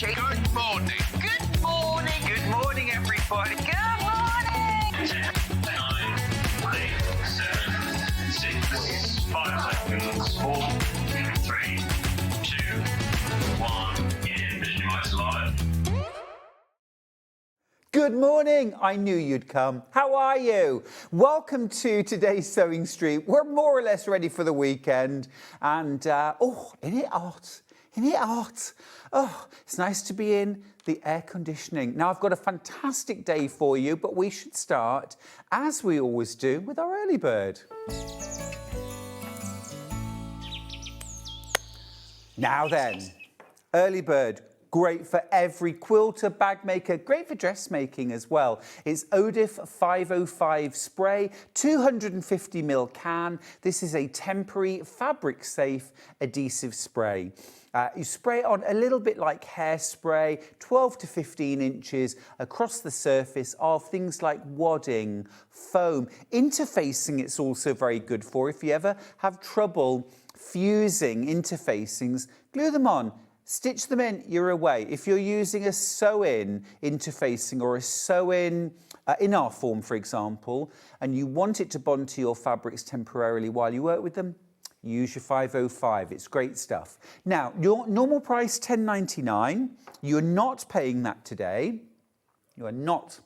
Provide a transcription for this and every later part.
Good morning. Good morning. Good morning, everybody. Good morning. 10, 9, 8, 7, 6, 5 seconds, 4, 3, 2, 1, in Visualize Live. Good morning. I knew you'd come. How are you? Welcome to today's Sewing Street. We're more or less ready for the weekend. And, isn't it hot? Isn't it hot? Oh, it's nice to be in the air conditioning. Now, I've got a fantastic day for you, but we should start, as we always do, with our early bird. Now then, early bird. Great for every quilter, bag maker, great for dressmaking as well. It's Odif 505 spray, 250ml can. This is a temporary fabric safe adhesive spray. You spray it on a little bit like hairspray, 12 to 15 inches across the surface of things like wadding, foam. Interfacing it's also very good for. If you ever have trouble fusing interfacings, glue them on. Stitch them in, you're away. If you're using a sew-in interfacing or a sew-in in our form, for example, and you want it to bond to your fabrics temporarily while you work with them, use your 505. It's great stuff. Now, your normal price, $10.99. You're not paying that today. You are not.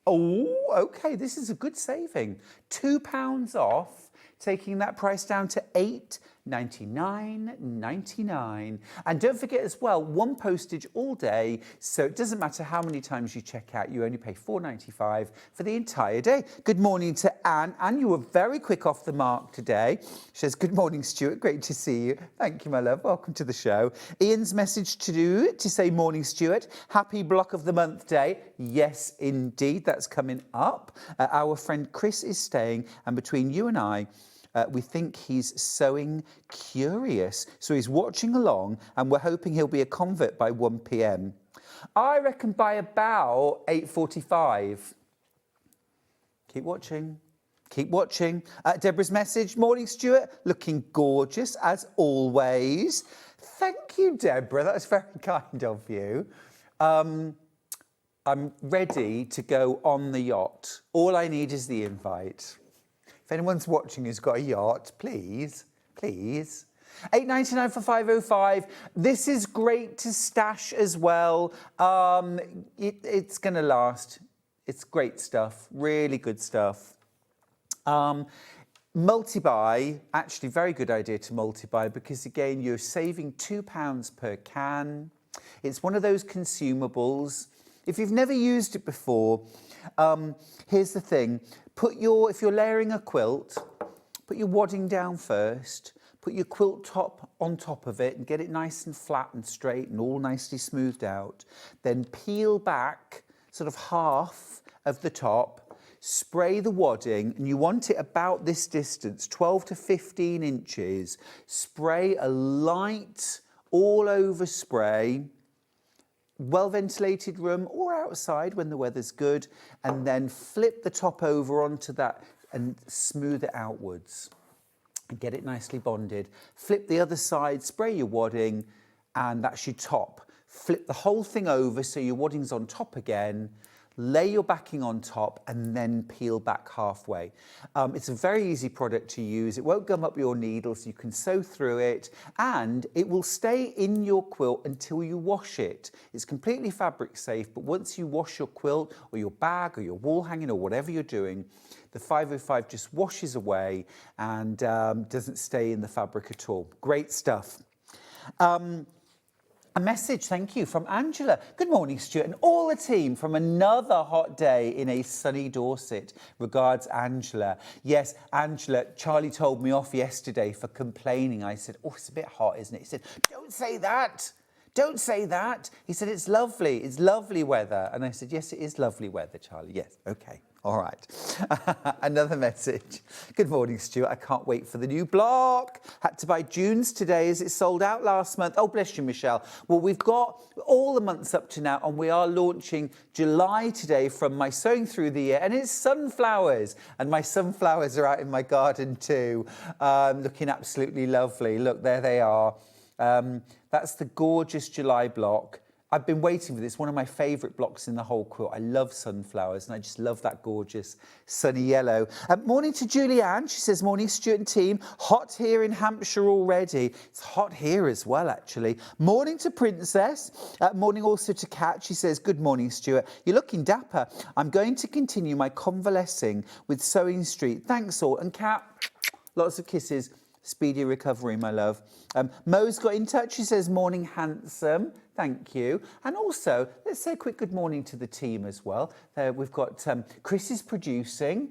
Oh, okay, this is a good saving. £2 off, taking that price down to $8.99.99. And don't forget as well, one postage all day, so it doesn't matter how many times you check out, you only pay $4.95 for the entire day. Good morning to Anne. Anne, you were very quick off the mark today. She says, good morning, Stuart, great to see you. Thank you, my love, welcome to the show. Ian's message to say, morning, Stuart, happy block of the month day. Yes, indeed, that's coming up. Our friend Chris is staying, and between you and I, we think he's sewing curious. So he's watching along and we're hoping he'll be a convert by 1 p.m. I reckon by about 8:45. Keep watching. Keep watching. Deborah's message, morning Stuart, looking gorgeous as always. Thank you, Deborah, that's very kind of you. I'm ready to go on the yacht. All I need is the invite. If anyone's watching who's got a yacht, please, please. $8.99 for 505. This is great to stash as well. It's going to last. It's great stuff, really good stuff. Multi-buy, actually very good idea to multi-buy because again, you're saving £2 per can. It's one of those consumables. If you've never used it before, here's the thing. If you're layering a quilt, put your wadding down first, put your quilt top on top of it and get it nice and flat and straight and all nicely smoothed out. Then peel back sort of half of the top, spray the wadding, and you want it about this distance, 12 to 15 inches. Spray a light all over spray, well-ventilated room or outside when the weather's good, and then flip the top over onto that and smooth it outwards and get it nicely bonded. Flip the other side, spray your wadding, and that's your top. Flip the whole thing over so your wadding's on top again, lay your backing on top, and then peel back halfway. It's a very easy product to use. It won't gum up your needles. You can sew through it, and it will stay in your quilt until you wash it. It's completely fabric safe, but once you wash your quilt or your bag or your wall hanging or whatever you're doing, the 505 just washes away and doesn't stay in the fabric at all. Great stuff. A message, thank you, from Angela. Good morning, Stuart, and all the team from another hot day in a sunny Dorset. Regards, Angela. Yes, Angela, Charlie told me off yesterday for complaining. I said, oh, it's a bit hot, isn't it? He said, don't say that. Don't say that. He said, it's lovely weather. And I said, yes, it is lovely weather, Charlie. Yes, okay. All right. Another message. Good morning, Stuart. I can't wait for the new block. Had to buy June's today as it sold out last month. Oh, bless you, Michelle. Well, we've got all the months up to now, and we are launching July today from my Sewing Through the Year, and it's sunflowers. And my sunflowers are out in my garden too, looking absolutely lovely. Look, there they are. That's the gorgeous July block. I've been waiting for this, one of my favourite blocks in the whole quilt. I love sunflowers and I just love that gorgeous sunny yellow. Morning to Julianne. She says, morning Stuart and team. Hot here in Hampshire already. It's hot here as well, actually. Morning to Princess. Morning also to Kat. She says, good morning, Stuart. You're looking dapper. I'm going to continue my convalescing with SewingStreet. Thanks all. And Kat, lots of kisses. Speedy recovery, my love. Mo's got in touch. She says, morning, handsome. Thank you. And also, let's say a quick good morning to the team as well. We've got Chris is producing.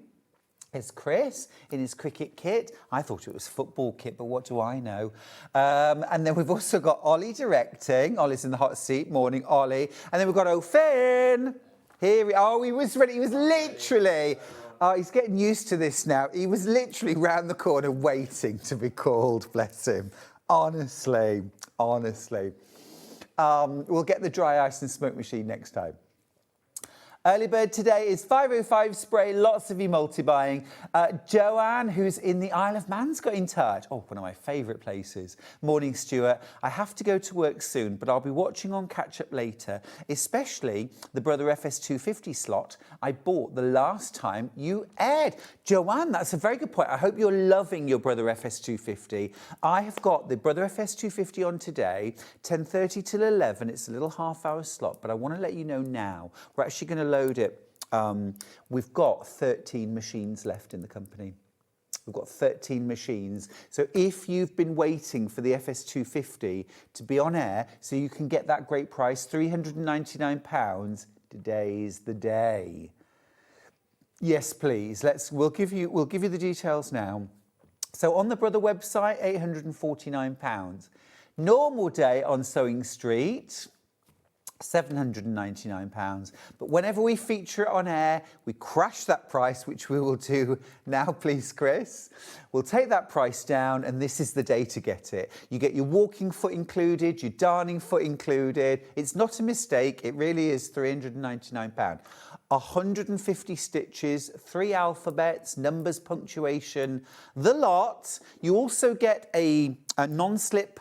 It's Chris in his cricket kit. I thought it was football kit, but what do I know? And then we've also got Ollie directing. Ollie's in the hot seat. Morning, Ollie. And then we've got Finn. He was ready. He was literally... Oh, he's getting used to this now. He was literally round the corner waiting to be called, bless him. Honestly. We'll get the dry ice and smoke machine next time. Early bird today is 5:05 spray, lots of you multi-buying. Joanne, who's in the Isle of Man's got in touch. Oh, one of my favourite places. Morning, Stuart. I have to go to work soon, but I'll be watching on catch-up later, especially the Brother FS250 slot I bought the last time you aired. Joanne, that's a very good point. I hope you're loving your Brother FS250. I have got the Brother FS250 on today, 10:30 till 11. It's a little half-hour slot, but I want to let you know now. We're actually going to load it. We've got 13 machines left in the company. We've got 13 machines. So if you've been waiting for the FS250 to be on air so you can get that great price, £399, today's the day. Yes, please. We'll give you the details now. So on the Brother website, £849. Normal day on SewingStreet, £799, but whenever we feature it on air, we crash that price, which we will do now, please, Chris. We'll take that price down, and this is the day to get it. You get your walking foot included, your darning foot included. It's not a mistake. It really is £399. 150 stitches, 3 alphabets, numbers, punctuation, the lot. You also get a non-slip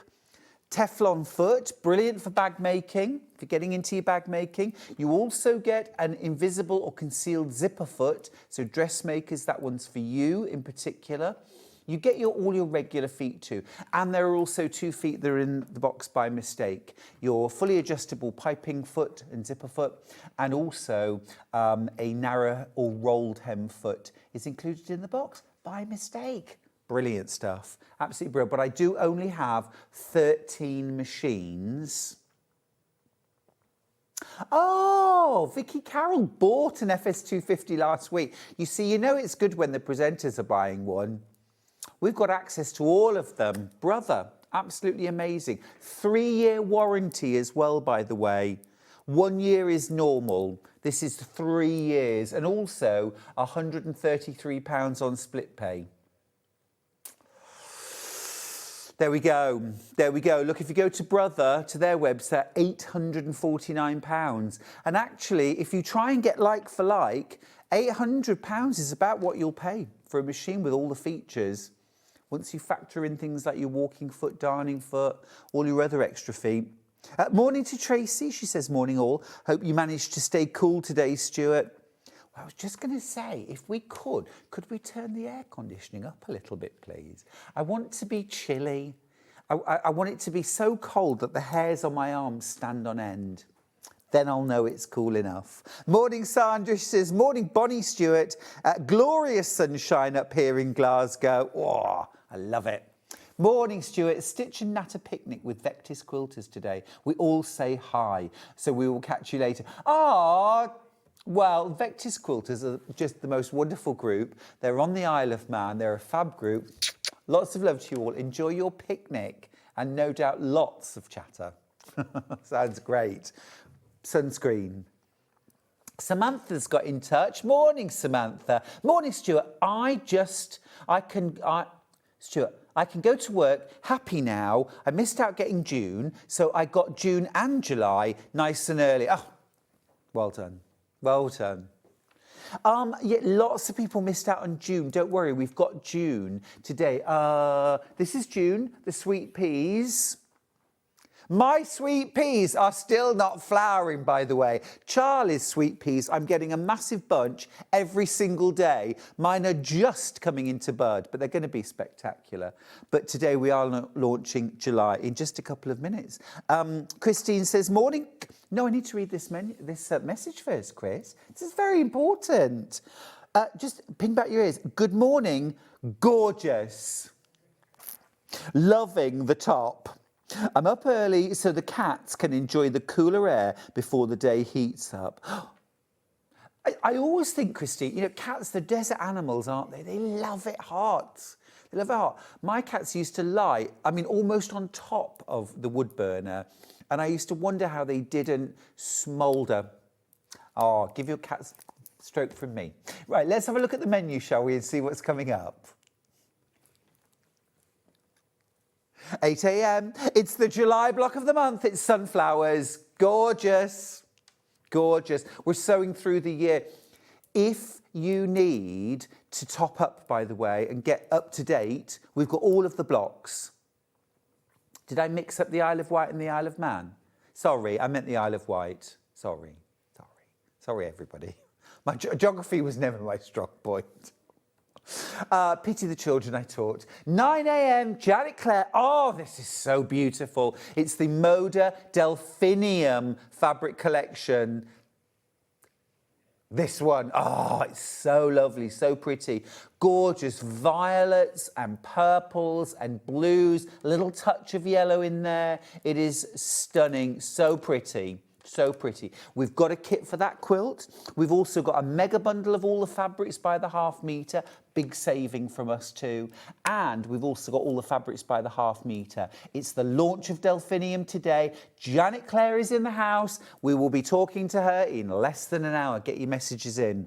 Teflon foot, brilliant for bag making, if you're getting into your bag making. You also get an invisible or concealed zipper foot, so dressmakers, that one's for you in particular. You get all your regular feet too. And there are also 2 feet that are in the box by mistake. Your fully adjustable piping foot and zipper foot, and also a narrow or rolled hem foot is included in the box by mistake. Brilliant stuff, absolutely brilliant. But I do only have 13 machines. Oh, Vicky Carroll bought an FS250 last week. You see, you know it's good when the presenters are buying one. We've got access to all of them. Brother, absolutely amazing. 3-year warranty as well, by the way. 1 year is normal. This is 3 years. And also £133 on split pay. There we go. There we go. Look, if you go to Brother, to their website, £849. And actually, if you try and get like for like, £800 is about what you'll pay for a machine with all the features. Once you factor in things like your walking foot, darning foot, all your other extra feet. Morning to Tracy. She says, morning all. Hope you managed to stay cool today, Stuart. I was just going to say, if we could we turn the air conditioning up a little bit, please? I want to be chilly. I want it to be so cold that the hairs on my arms stand on end. Then I'll know it's cool enough. Morning, Sandra. She says, morning, Bonnie Stewart. Glorious sunshine up here in Glasgow. Oh, I love it. Morning, Stuart. Stitch and Natter picnic with Vectis quilters today. We all say hi, so we will catch you later. Ah. Well, Vectis Quilters are just the most wonderful group. They're on the Isle of Man. They're a fab group. Lots of love to you all. Enjoy your picnic and no doubt lots of chatter. Sounds great. Sunscreen. Samantha's got in touch. Morning, Samantha. Morning, Stuart. Stuart, I can go to work happy now. I missed out getting June, so I got June and July nice and early. Oh, well done. Well done. Yeah, lots of people missed out on June. Don't worry, we've got June today. This is June, the sweet peas. My sweet peas are still not flowering, by the way. Charlie's sweet peas, I'm getting a massive bunch every single day. Mine are just coming into bud, but they're going to be spectacular. But today we are launching July in just a couple of minutes. Christine says, morning. No, I need to read this message first, Chris. This is very important. Just pin back your ears. Good morning, gorgeous. Loving the top. I'm up early so the cats can enjoy the cooler air before the day heats up. I always think, Christine, you know, cats, they're desert animals, aren't they? They love it hot. They love it hot. My cats used to lie, I mean, almost on top of the wood burner, and I used to wonder how they didn't smoulder. Oh, give your cats a stroke from me. Right, let's have a look at the menu, shall we, and see what's coming up. 8 a.m. It's the July block of the month. It's sunflowers. Gorgeous. Gorgeous. We're sewing through the year. If you need to top up, by the way, and get up to date, we've got all of the blocks. Did I mix up the Isle of Wight and the Isle of Man? Sorry, I meant the Isle of Wight. Sorry, everybody. My geography was never my strong point. Pity the children I taught. 9 a.m, Janet Clare. Oh, this is so beautiful. It's the Moda Delphinium Fabric collection. This one, oh, it's so lovely, so pretty. Gorgeous violets and purples and blues, a little touch of yellow in there. It is stunning, so pretty. So pretty. We've got a kit for that quilt. We've also got a mega bundle of all the fabrics by the ½ metre. Big saving from us too. And we've also got all the fabrics by the ½ metre. It's the launch of Delphinium today. Janet Clare is in the house. We will be talking to her in less than an hour. Get your messages in.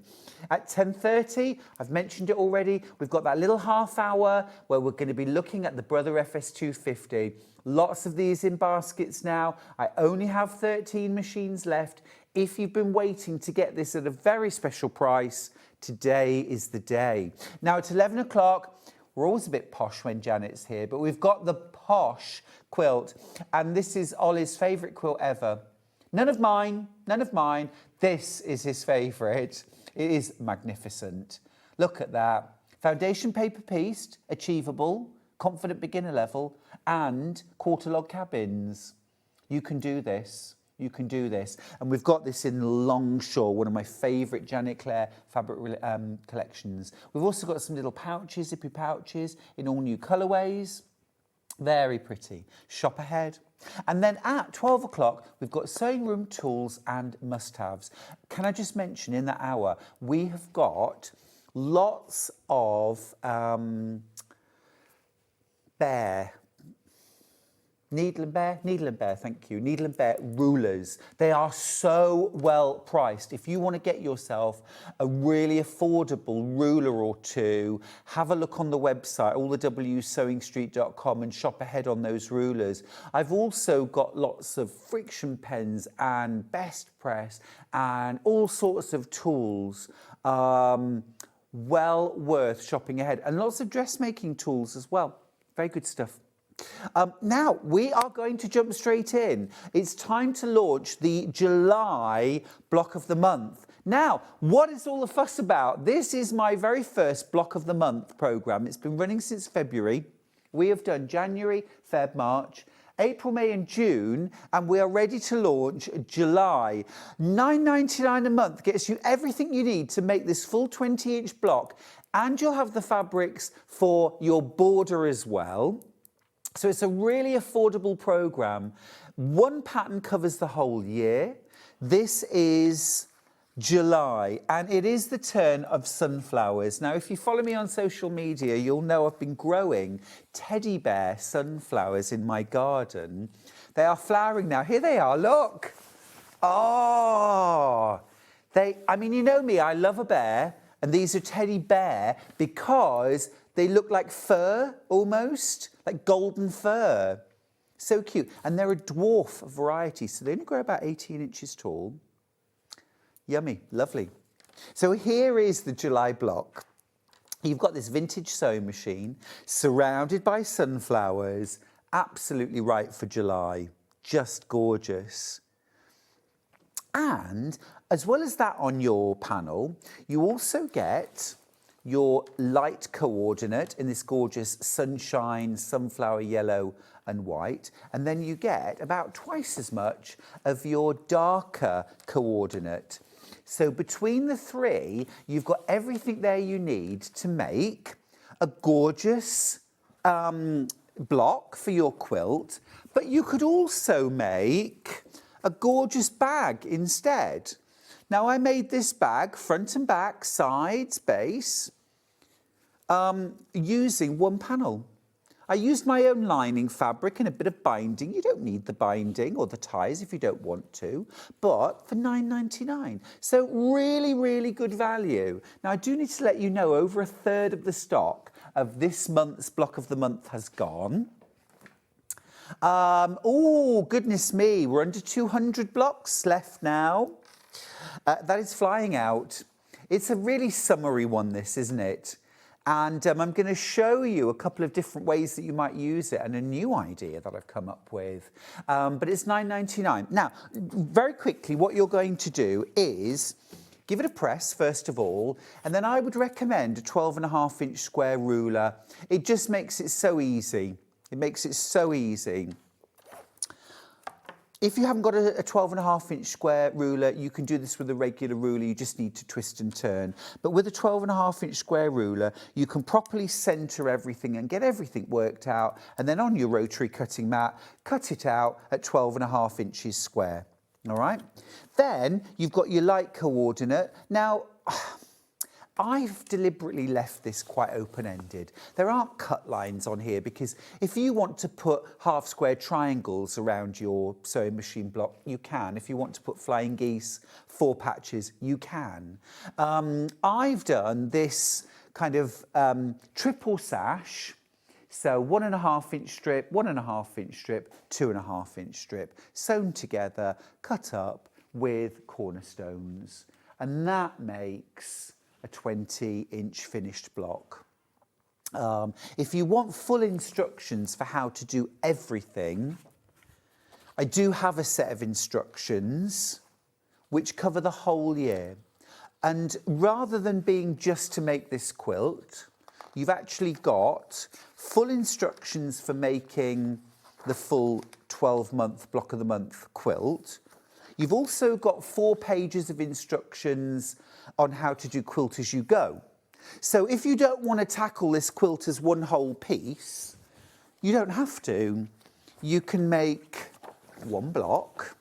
At 10:30, I've mentioned it already, we've got that little half hour where we're going to be looking at the Brother FS250. Lots of these in baskets now. I only have 13 machines left. If you've been waiting to get this at a very special price, today is the day. Now at 11 o'clock, we're always a bit posh when Janet's here, but we've got the P.O.S.H quilt, and this is Ollie's favourite quilt ever. None of mine, none of mine. This is his favourite. It is magnificent. Look at that. Foundation paper pieced, achievable, confident beginner level, and quarter log cabins. You can do this. You can do this. And we've got this in Longshore, one of my favourite Janet Clare fabric collections. We've also got some little pouches, zippy pouches, in all new colourways. Very pretty. Shop ahead. And then at 12 o'clock, we've got sewing room tools and must-haves. Can I just mention, in that hour, we have got lots of Needle and Bear, thank you. Needle and Bear rulers. They are so well priced. If you want to get yourself a really affordable ruler or two, have a look on the website, allthewsewingstreet.com, and shop ahead on those rulers. I've also got lots of friction pens and best press and all sorts of tools. Well worth shopping ahead. And lots of dressmaking tools as well. Very good stuff. Now, we are going to jump straight in. It's time to launch the July block of the month. Now, what is all the fuss about? This is my very first block of the month programme. It's been running since February. We have done January, Feb, March, April, May and June, and we are ready to launch July. $9.99 a month gets you everything you need to make this full 20-inch block, and you'll have the fabrics for your border as well. So it's a really affordable programme. One pattern covers the whole year. This is July, and it is the turn of sunflowers. Now, if you follow me on social media, you'll know I've been growing teddy bear sunflowers in my garden. They are flowering now. Here they are, look. Oh, I mean, you know me, I love a bear, and these are teddy bear because they look like fur, almost, like golden fur. So cute. And they're a dwarf variety, so they only grow about 18 inches tall. Yummy, lovely. So here is the July block. You've got this vintage sewing machine surrounded by sunflowers, absolutely right for July. just gorgeous. And as well as that on your panel, you also get your light coordinate in this gorgeous sunshine, sunflower yellow and white. And then you get about twice as much of your darker coordinate. So between the three, you've got everything there you need to make a gorgeous block for your quilt, but you could also make a gorgeous bag instead. Now I made this bag front and back, sides, base, using one panel. I used my own lining fabric and a bit of binding. You don't need the binding or the ties if you don't want to, but for £9.99. So really, really good value. Now I do need to let you know over a third of the stock of this month's block of the month has gone. Oh, goodness me, we're under 200 blocks left now. That is flying out. It's a really summery one, this, isn't it? And I'm going to show you a couple of different ways that you might use it and a new idea that I've come up with. But it's £9.99. Now, very quickly, what you're going to do is give it a press, first of all, and then I would recommend a 12.5-inch square ruler. It just makes it so easy. It makes it so easy. If you haven't got a 12.5-inch square ruler, you can do this with a regular ruler. You just need to twist and turn. But with a 12.5-inch square ruler, you can properly centre everything and get everything worked out. And then on your rotary cutting mat, cut it out at 12.5 inches square. All right? Then you've got your light coordinate. Now, I've deliberately left this quite open-ended. There aren't cut lines on here because if you want to put half-square triangles around your sewing machine block, you can. If you want to put flying geese, 4 patches, you can. I've done this kind of triple sash, so 1.5-inch strip, 1.5-inch strip, 2.5-inch strip, sewn together, cut up with cornerstones. And that makes a 20-inch finished block. If you want full instructions for how to do everything, I do have a set of instructions which cover the whole year. And rather than being just to make this quilt, you've actually got full instructions for making the full 12-month block of the month quilt. You've also got 4 pages of instructions on how to do quilt as you go. So if you don't want to tackle this quilt as one whole piece, you don't have to. You can make one block,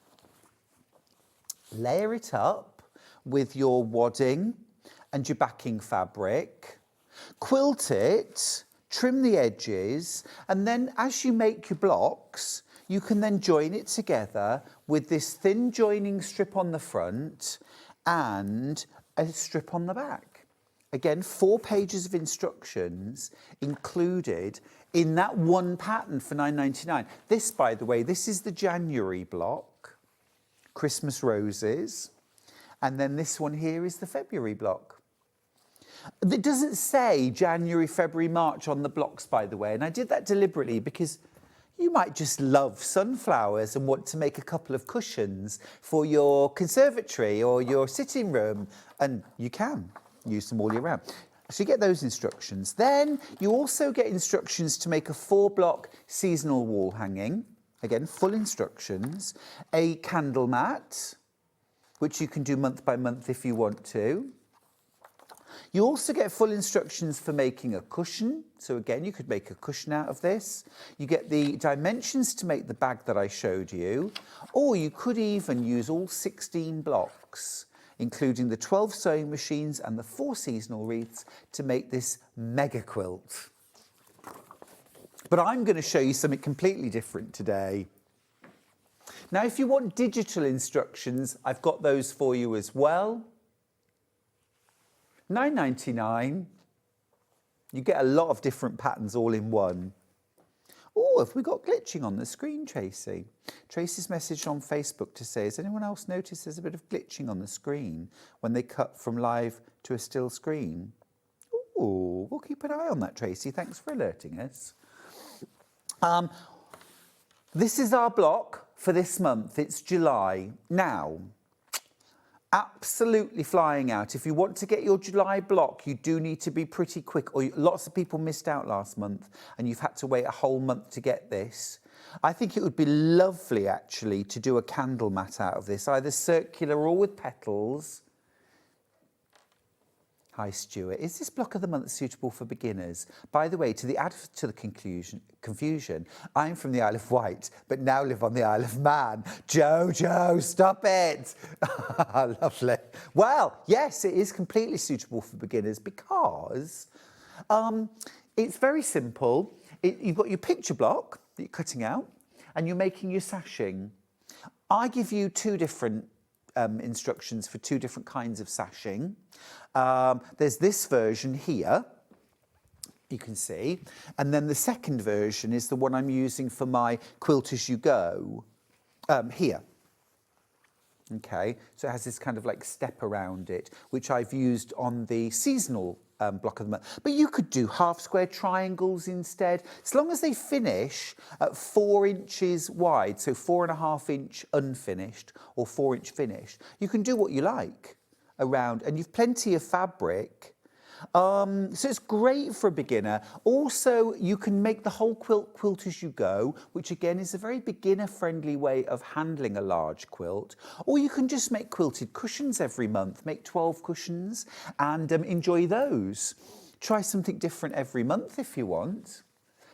layer it up with your wadding and your backing fabric, quilt it, trim the edges, and then as you make your blocks, you can then join it together with this thin joining strip on the front and a strip on the back. Again, 4 pages of instructions included in that one pattern for £9.99. This, by the way, this is the January block, Christmas roses, and then this one here is the February block. It doesn't say January, February, March on the blocks, by the way, and I did that deliberately because you might just love sunflowers and want to make a couple of cushions for your conservatory or your sitting room, and you can use them all year round. So you get those instructions. Then you also get instructions to make a 4-block seasonal wall hanging. Again, full instructions. A candle mat, which you can do month by month if you want to. You also get full instructions for making a cushion. So again, you could make a cushion out of this. You get the dimensions to make the bag that I showed you, or you could even use all 16 blocks, including the 12 sewing machines and the 4 seasonal wreaths to make this mega quilt. But I'm going to show you something completely different today. Now, if you want digital instructions, I've got those for you as well. £9.99. You get a lot of different patterns all in one. Oh, have we got glitching on the screen, Tracy? Tracy's messaged on Facebook to say, has anyone else noticed there's a bit of glitching on the screen when they cut from live to a still screen? Oh, we'll keep an eye on that, Tracy. Thanks for alerting us. This is our block for this month. It's July. Now, absolutely flying out. If you want to get your July block, you do need to be pretty quick, or lots of people missed out last month and you've had to wait a whole month to get this. I think it would be lovely actually to do a candle mat out of this, either circular or with petals. Hi Stuart, is this block of the month suitable for beginners? By the way, to add to the confusion, I'm from the Isle of Wight, but now live on the Isle of Man. Jojo, stop it! Lovely. Well, yes, it is completely suitable for beginners because it's very simple. You've got your picture block that you're cutting out and you're making your sashing. I give you two different instructions for two different kinds of sashing. There's this version here, you can see, and then the second version is the one I'm using for my quilt as you go here. Okay, so it has this kind of like step around it, which I've used on the seasonal block of the month. But you could do half square triangles instead, as long as they finish at 4 inches wide, so 4.5 inch unfinished or 4 inch finished. You can do what you like around, and you've plenty of fabric. So it's great for a beginner. Also, you can make the whole quilt as you go, which again is a very beginner-friendly way of handling a large quilt. Or you can just make quilted cushions every month, make 12 cushions and enjoy those. Try something different every month if you want.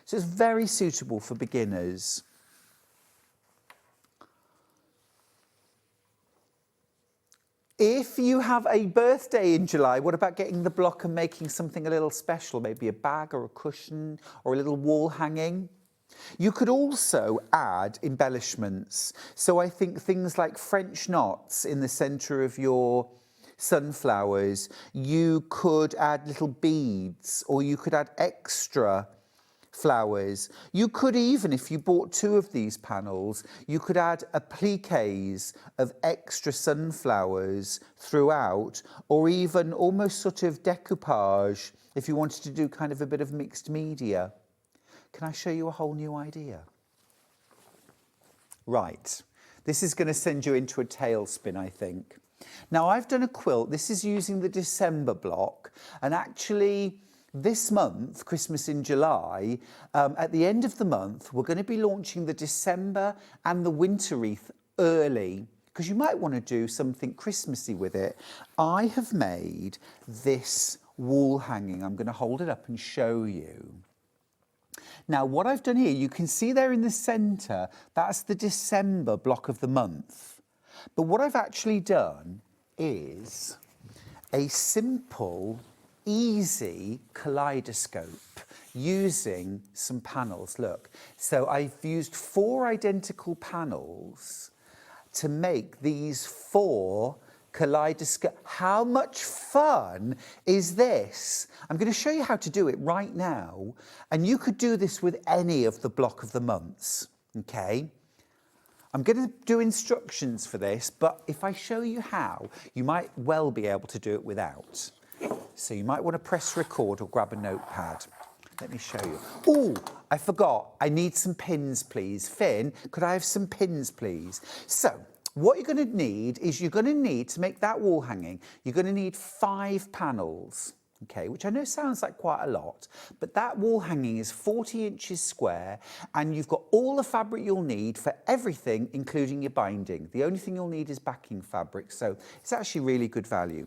So it's very suitable for beginners. If you have a birthday in July, what about getting the block and making something a little special, maybe a bag or a cushion or a little wall hanging? You could also add embellishments. So I think things like French knots in the centre of your sunflowers. You could add little beads, or you could add extra flowers. You could even, if you bought 2 of these panels, you could add appliques of extra sunflowers throughout, or even almost sort of decoupage if you wanted to do kind of a bit of mixed media. Can I show you a whole new idea? Right, this is going to send you into a tailspin, I think. Now I've done a quilt. This is using the December block, and actually this month, Christmas in July, at the end of the month, we're going to be launching the December and the winter wreath early, because you might want to do something Christmassy with it. I have made this wall hanging. I'm going to hold it up and show you. Now, what I've done here, you can see there in the centre, that's the December block of the month. But what I've actually done is a simple, easy kaleidoscope using some panels. Look, so I've used 4 identical panels to make these 4 kaleidoscope. How much fun is this? I'm going to show you how to do it right now, and you could do this with any of the block of the months, okay? I'm going to do instructions for this, but if I show you how, you might well be able to do it without. So you might want to press record or grab a notepad. Let me show you. Oh, I forgot. I need some pins, please. Finn, could I have some pins, please? So what you're going to need is you're going to need, to make that wall hanging, you're going to need 5 panels, okay, which I know sounds like quite a lot, but that wall hanging is 40 inches square, and you've got all the fabric you'll need for everything, including your binding. The only thing you'll need is backing fabric, so it's actually really good value.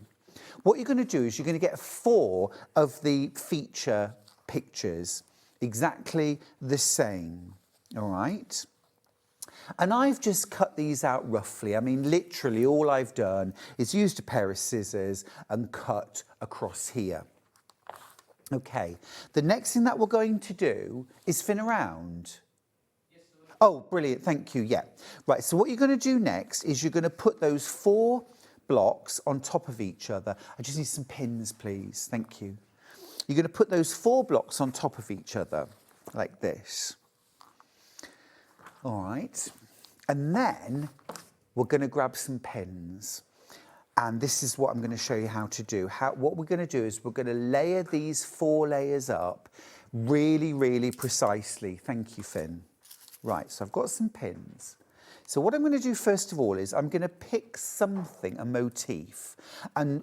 What you're going to do is you're going to get 4 of the feature pictures, exactly the same, all right? And I've just cut these out roughly. I mean, literally all I've done is used a pair of scissors and cut across here. Okay, the next thing that we're going to do is fin around. Oh, brilliant, thank you, yeah. Right, so what you're going to do next is you're going to put those 4 blocks on top of each other. I just need some pins, please. Thank you. You're going to put those 4 blocks on top of each other, like this. All right. And then we're going to grab some pins. And this is what I'm going to show you how to do. What we're going to do is we're going to layer these 4 layers up really, really precisely. Thank you, Finn. Right, so I've got some pins. So what I'm going to do first of all is I'm going to pick something, a motif,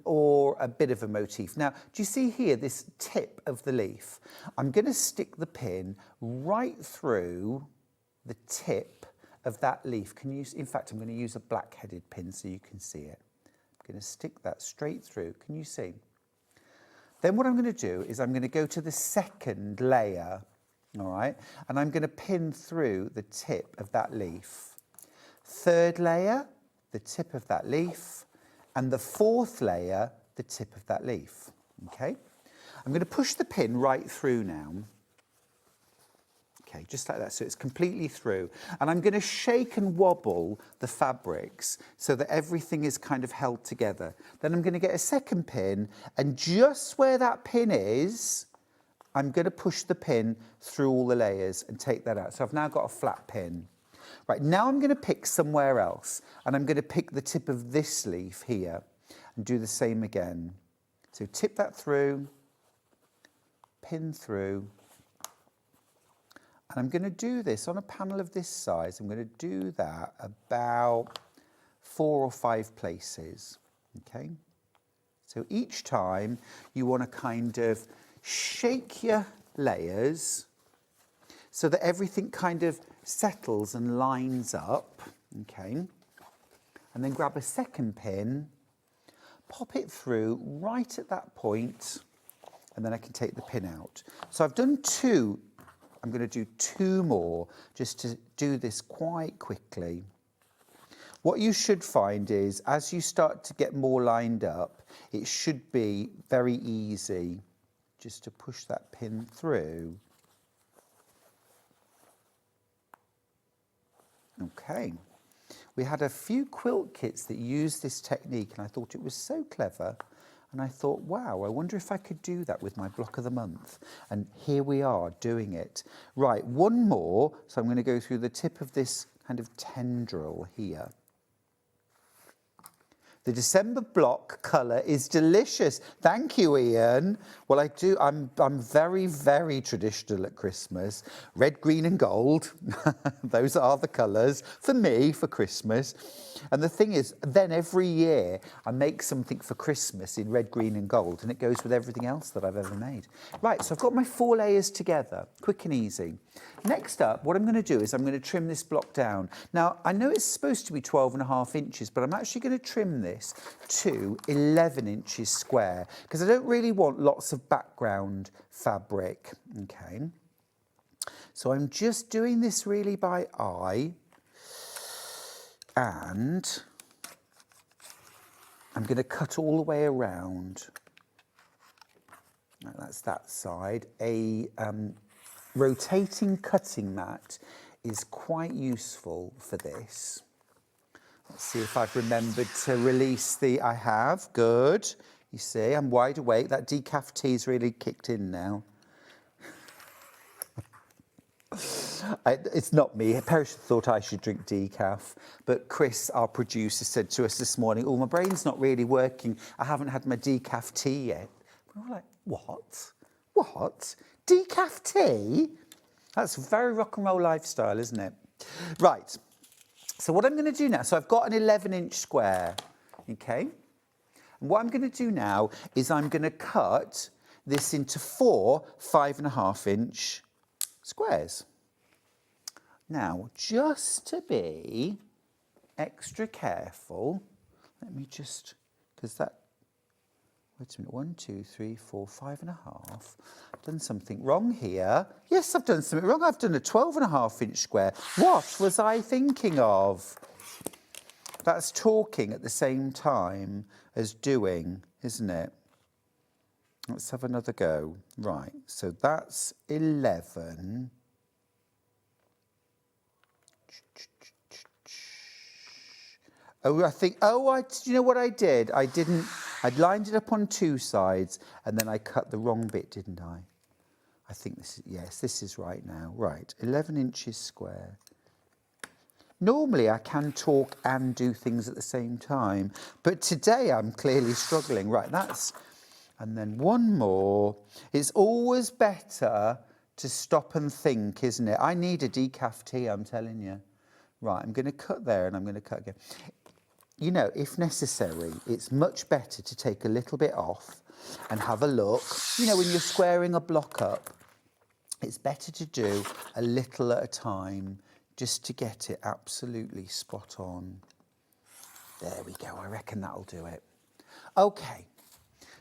or a bit of a motif. Now, do you see here this tip of the leaf? I'm going to stick the pin right through the tip of that leaf. In fact, I'm going to use a black-headed pin so you can see it. I'm going to stick that straight through. Can you see? Then what I'm going to do is I'm going to go to the second layer, all right? And I'm going to pin through the tip of that leaf. Third layer, the tip of that leaf, and the fourth layer, the tip of that leaf, okay? I'm going to push the pin right through now. Okay, just like that, so it's completely through. And I'm going to shake and wobble the fabrics so that everything is kind of held together. Then I'm going to get a second pin, and just where that pin is, I'm going to push the pin through all the layers and take that out. So I've now got a flat pin. Right, now I'm going to pick somewhere else, and I'm going to pick the tip of this leaf here and do the same again. So tip that through, pin through, and I'm going to do this on a panel of this size. I'm going to do that about 4 or 5 places, okay? So each time you want to kind of shake your layers so that everything kind of settles and lines up, okay? And then grab a second pin, pop it through right at that point, and then I can take the pin out. So I've done 2. I'm going to do 2 more just to do this quite quickly. What you should find is as you start to get more lined up, it should be very easy just to push that pin through. Okay, we had a few quilt kits that used this technique, and I thought it was so clever, and I thought, wow, I wonder if I could do that with my block of the month, and here we are doing it. Right, 1 more, so I'm going to go through the tip of this kind of tendril here. The December block colour is delicious. Thank you, Ian. Well, I'm very, very traditional at Christmas. Red, green and gold. Those are the colours for me for Christmas. And the thing is, then every year I make something for Christmas in red, green and gold, and it goes with everything else that I've ever made. Right, so I've got my 4 layers together, quick and easy. Next up, what I'm going to do is I'm going to trim this block down. Now, I know it's supposed to be 12.5 inches, but I'm actually going to trim this to 11 inches square because I don't really want lots of background fabric, okay? So I'm just doing this really by eye, and I'm going to cut all the way around. Right, that's that side. A rotating cutting mat is quite useful for this. Let's see if I've remembered to release I have, good. You see, I'm wide awake. That decaf tea's really kicked in now. It's not me. P.O.S.H thought I should drink decaf, but Chris, our producer, said to us this morning, oh, my brain's not really working. I haven't had my decaf tea yet. We were like, what? What? Decaf tea? That's a very rock and roll lifestyle, isn't it? Right. So what I'm going to do now, so I've got an 11-inch square, okay? And what I'm going to do now is I'm going to cut this into 4 5.5-inch squares. Now, just to be extra careful, let me just, because that, wait a minute, 1, 2, 3, 4, 5.5. I've done something wrong here. Yes, I've done something wrong. I've done a 12.5-inch square. What was I thinking of? That's talking at the same time as doing, isn't it? Let's have another go. Right, so that's 11. Oh, do you know what I did? I'd lined it up on 2 sides, and then I cut the wrong bit, didn't I? I think this is right now. Right, 11 inches square. Normally I can talk and do things at the same time, but today I'm clearly struggling. Right, and then 1 more. It's always better to stop and think, isn't it? I need a decaf tea, I'm telling you. Right, I'm going to cut there and I'm going to cut again. You know, if necessary, it's much better to take a little bit off and have a look. You know, when you're squaring a block up, it's better to do a little at a time just to get it absolutely spot on. There we go, I reckon that'll do it. Okay,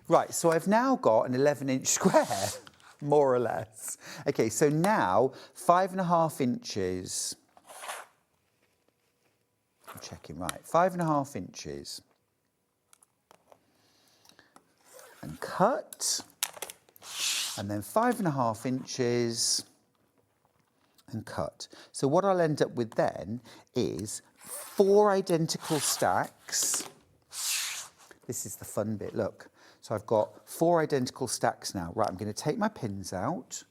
right, so I've now got an 11-inch square, more or less. Okay, so now 5.5 inches. I'm checking, right, 5.5 inches. And cut. And then 5.5 inches and cut. So what I'll end up with then is 4 identical stacks. This is the fun bit, look. So I've got 4 identical stacks now. Right, I'm going to take my pins out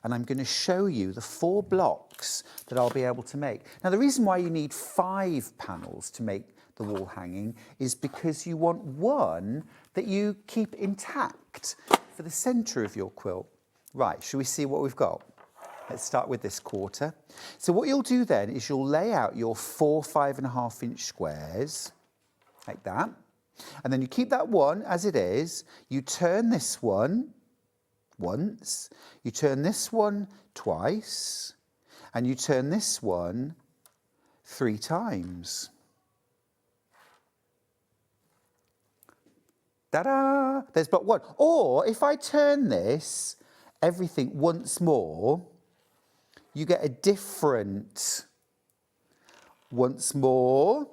and I'm going to show you the 4 blocks that I'll be able to make. Now, the reason why you need 5 panels to make the wall hanging is because you want one that you keep intact for the centre of your quilt. Right, shall we see what we've got? Let's start with this quarter. So what you'll do then is you'll lay out your 4 5.5-inch squares, like that. And then you keep that one as it is. You turn this one once, you turn this one twice, and you turn this one 3 times. Ta-da! There's block 1. Or if I turn this, everything once more, you get a different once more.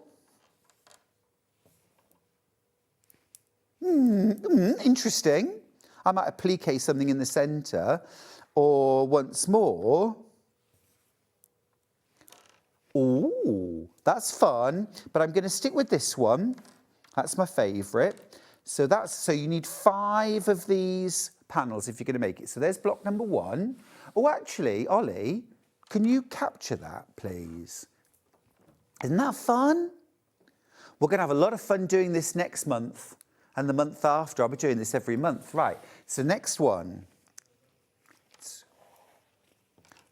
Interesting. I might applique something in the centre, or once more. Ooh, that's fun, but I'm going to stick with this one. That's my favourite. So you need 5 of these panels if you're going to make it. So there's block number 1. Oh, actually, Ollie, can you capture that, please? Isn't that fun? We're going to have a lot of fun doing this next month and the month after. I'll be doing this every month. Right, so next one. It's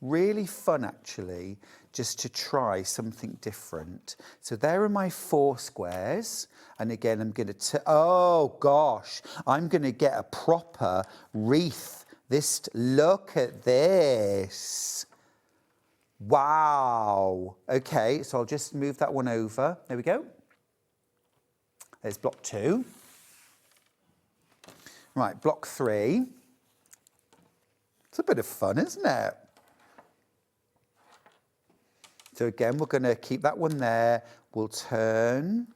really fun, actually, just to try something different. So there are my 4 squares. And again, I'm going to, oh gosh, I'm going to get a proper wreath. Look at this. Wow. Okay, so I'll just move that one over. There we go. There's block 2. Right, block 3. It's a bit of fun, isn't it? So again, we're going to keep that one there. We'll turn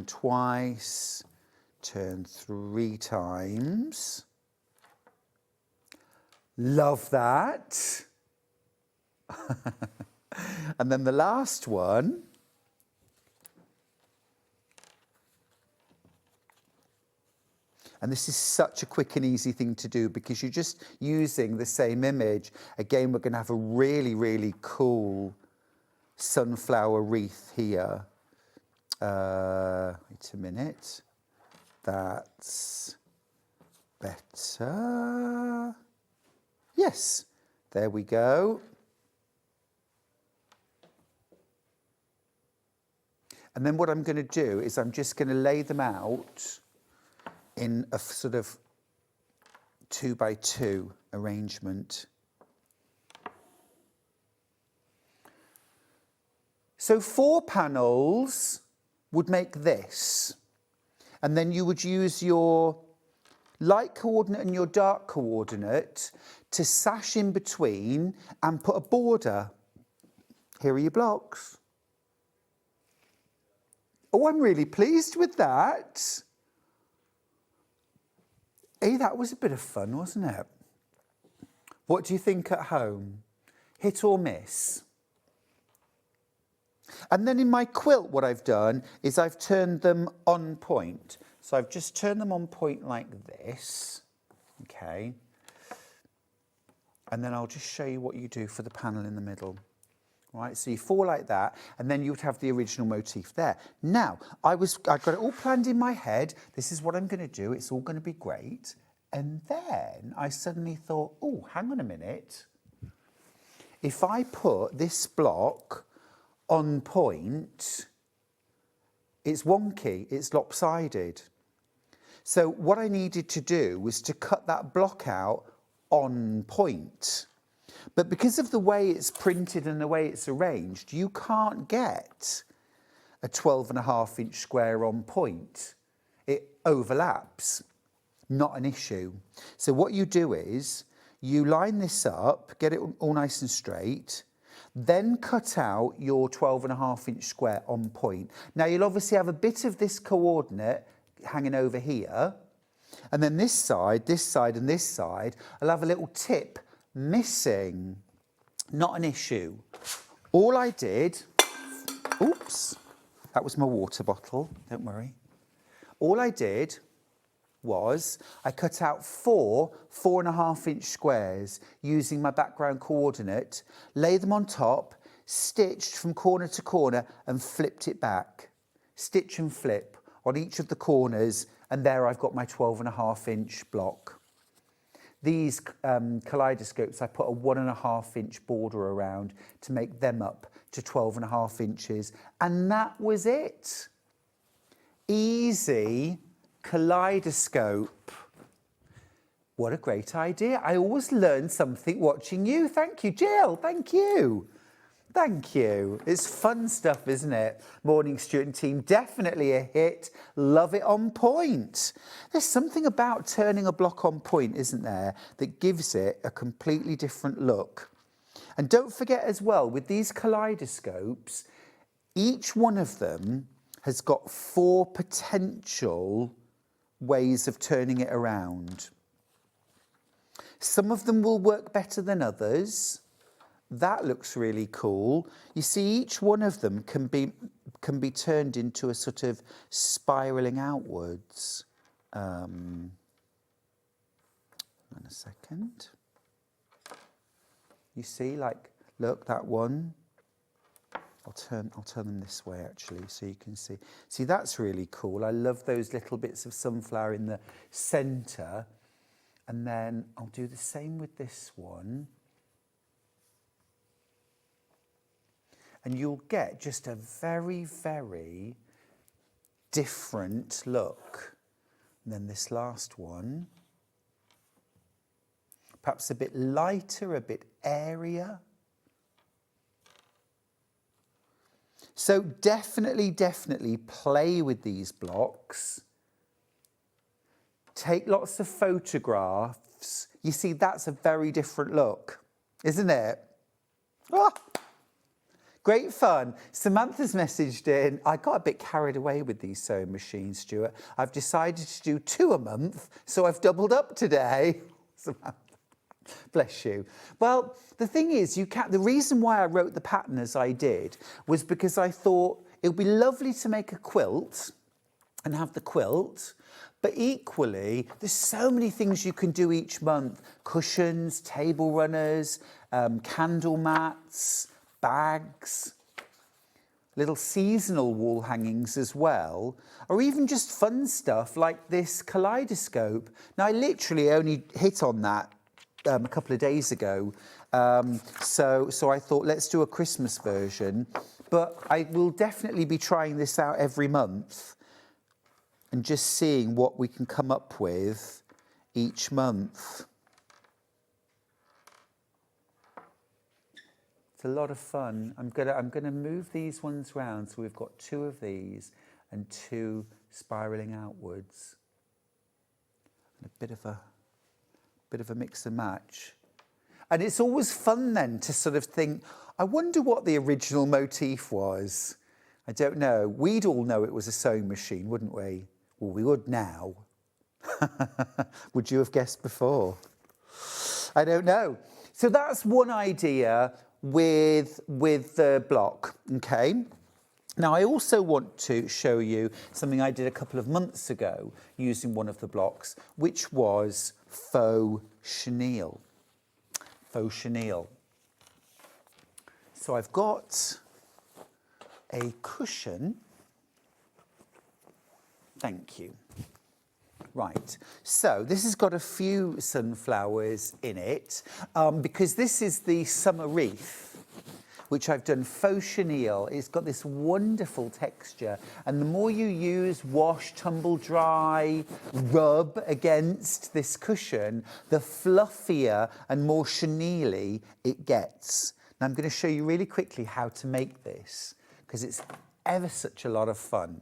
twice, turn 3 times. Love that. And then the last one. And this is such a quick and easy thing to do because you're just using the same image. Again, we're going to have a really, really cool sunflower wreath here. Wait a minute. That's better. Yes, there we go. And then what I'm going to do is I'm just going to lay them out in a sort of 2 by 2 arrangement. So 4 panels would make this. And then you would use your light coordinate and your dark coordinate to sash in between and put a border. Here are your blocks. Oh, I'm really pleased with that. Hey, that was a bit of fun, wasn't it? What do you think at home? Hit or miss? And then in my quilt, what I've done is I've turned them on point. So I've just turned them on point like this, okay? And then I'll just show you what you do for the panel in the middle. Right, so you fall like that, and then you would have the original motif there. Now, I got it all planned in my head. This is what I'm going to do. It's all going to be great. And then I suddenly thought, oh, hang on a minute. If I put this block on point, it's wonky, it's lopsided. So what I needed to do was to cut that block out on point. But because of the way it's printed and the way it's arranged, you can't get a 12.5 inch square on point. It overlaps, not an issue. So what you do is you line this up, get it all nice and straight, then cut out your 12.5 inch square on point. Now you'll obviously have a bit of this coordinate hanging over here, and then this side, and this side, I'll have a little tip missing. Not an issue. All I did, oops, that was my water bottle, don't worry. All I did was I cut out 4.5 inch squares using my background coordinate, lay them on top, stitched from corner to corner and flipped it back. Stitch and flip on each of the corners, and there I've got my 12.5 inch block. These kaleidoscopes, I put a 1.5 inch border around to make them up to 12.5 inches, and that was it. Easy kaleidoscope. What a great idea. I always learn something watching you. Thank you, Jill. Thank you. Thank you. It's fun stuff, isn't it? Morning, Stuart and team. Definitely a hit. Love it on point. There's something about turning a block on point, isn't there, that gives it a completely different look. And don't forget as well, with these kaleidoscopes, each one of them has got 4 potential ways of turning it around. Some of them will work better than others. That looks really cool. You see, each one of them can be turned into a sort of spiralling outwards. In a second. You see, like, look, that one. I'll turn them this way actually, so you can see. See, that's really cool. I love those little bits of sunflower in the centre. And then I'll do the same with this one. And you'll get just a very, very different look. And then this last one, perhaps a bit lighter, a bit airier. So definitely play with these blocks. Take lots of photographs. You see, that's a very different look, isn't it? Ah! Great fun. Samantha's messaged in, I got a bit carried away with these sewing machines, Stuart. I've decided to do 2 a month, so I've doubled up today. Samantha, bless you. Well, the thing is, the reason why I wrote the pattern as I did was because I thought it would be lovely to make a quilt and have the quilt, but equally, there's so many things you can do each month. Cushions, table runners, candle mats, bags, little seasonal wall hangings as well, or even just fun stuff like this kaleidoscope. Now, I literally only hit on that a couple of days ago, so I thought, let's do a Christmas version, but I will definitely be trying this out every month and just seeing what we can come up with each month. It's a lot of fun. I'm gonna move these ones round, so we've got 2 of these and 2 spiralling outwards. And a bit of a mix and match. And it's always fun then to sort of think, I wonder what the original motif was. I don't know. We'd all know it was a sewing machine, wouldn't we? Well, we would now. Would you have guessed before? I don't know. So that's one idea with the block, okay? Now, I also want to show you something I did a couple of months ago using one of the blocks, which was faux chenille. Faux chenille. So I've got a cushion. Thank you. Right, so this has got a few sunflowers in it because this is the summer wreath, which I've done faux chenille. It's got this wonderful texture, and the more you use, wash, tumble dry, rub against this cushion, the fluffier and more chenille it gets. Now I'm going to show you really quickly how to make this, because it's ever such a lot of fun.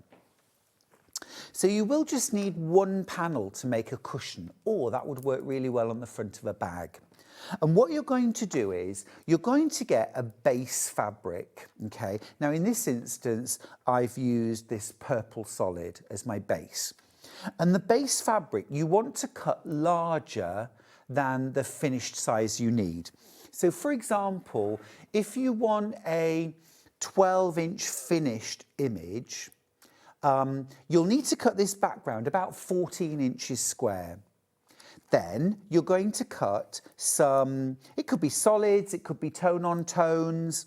So you will just need one panel to make a cushion, or that would work really well on the front of a bag. And what you're going to do is you're going to get a base fabric, okay? Now in this instance, I've used this purple solid as my base. And the base fabric, you want to cut larger than the finished size you need. So for example, if you want a 12-inch finished image, you'll need to cut this background about 14 inches square. Then you're going to cut some, it could be solids, it could be tone-on tones.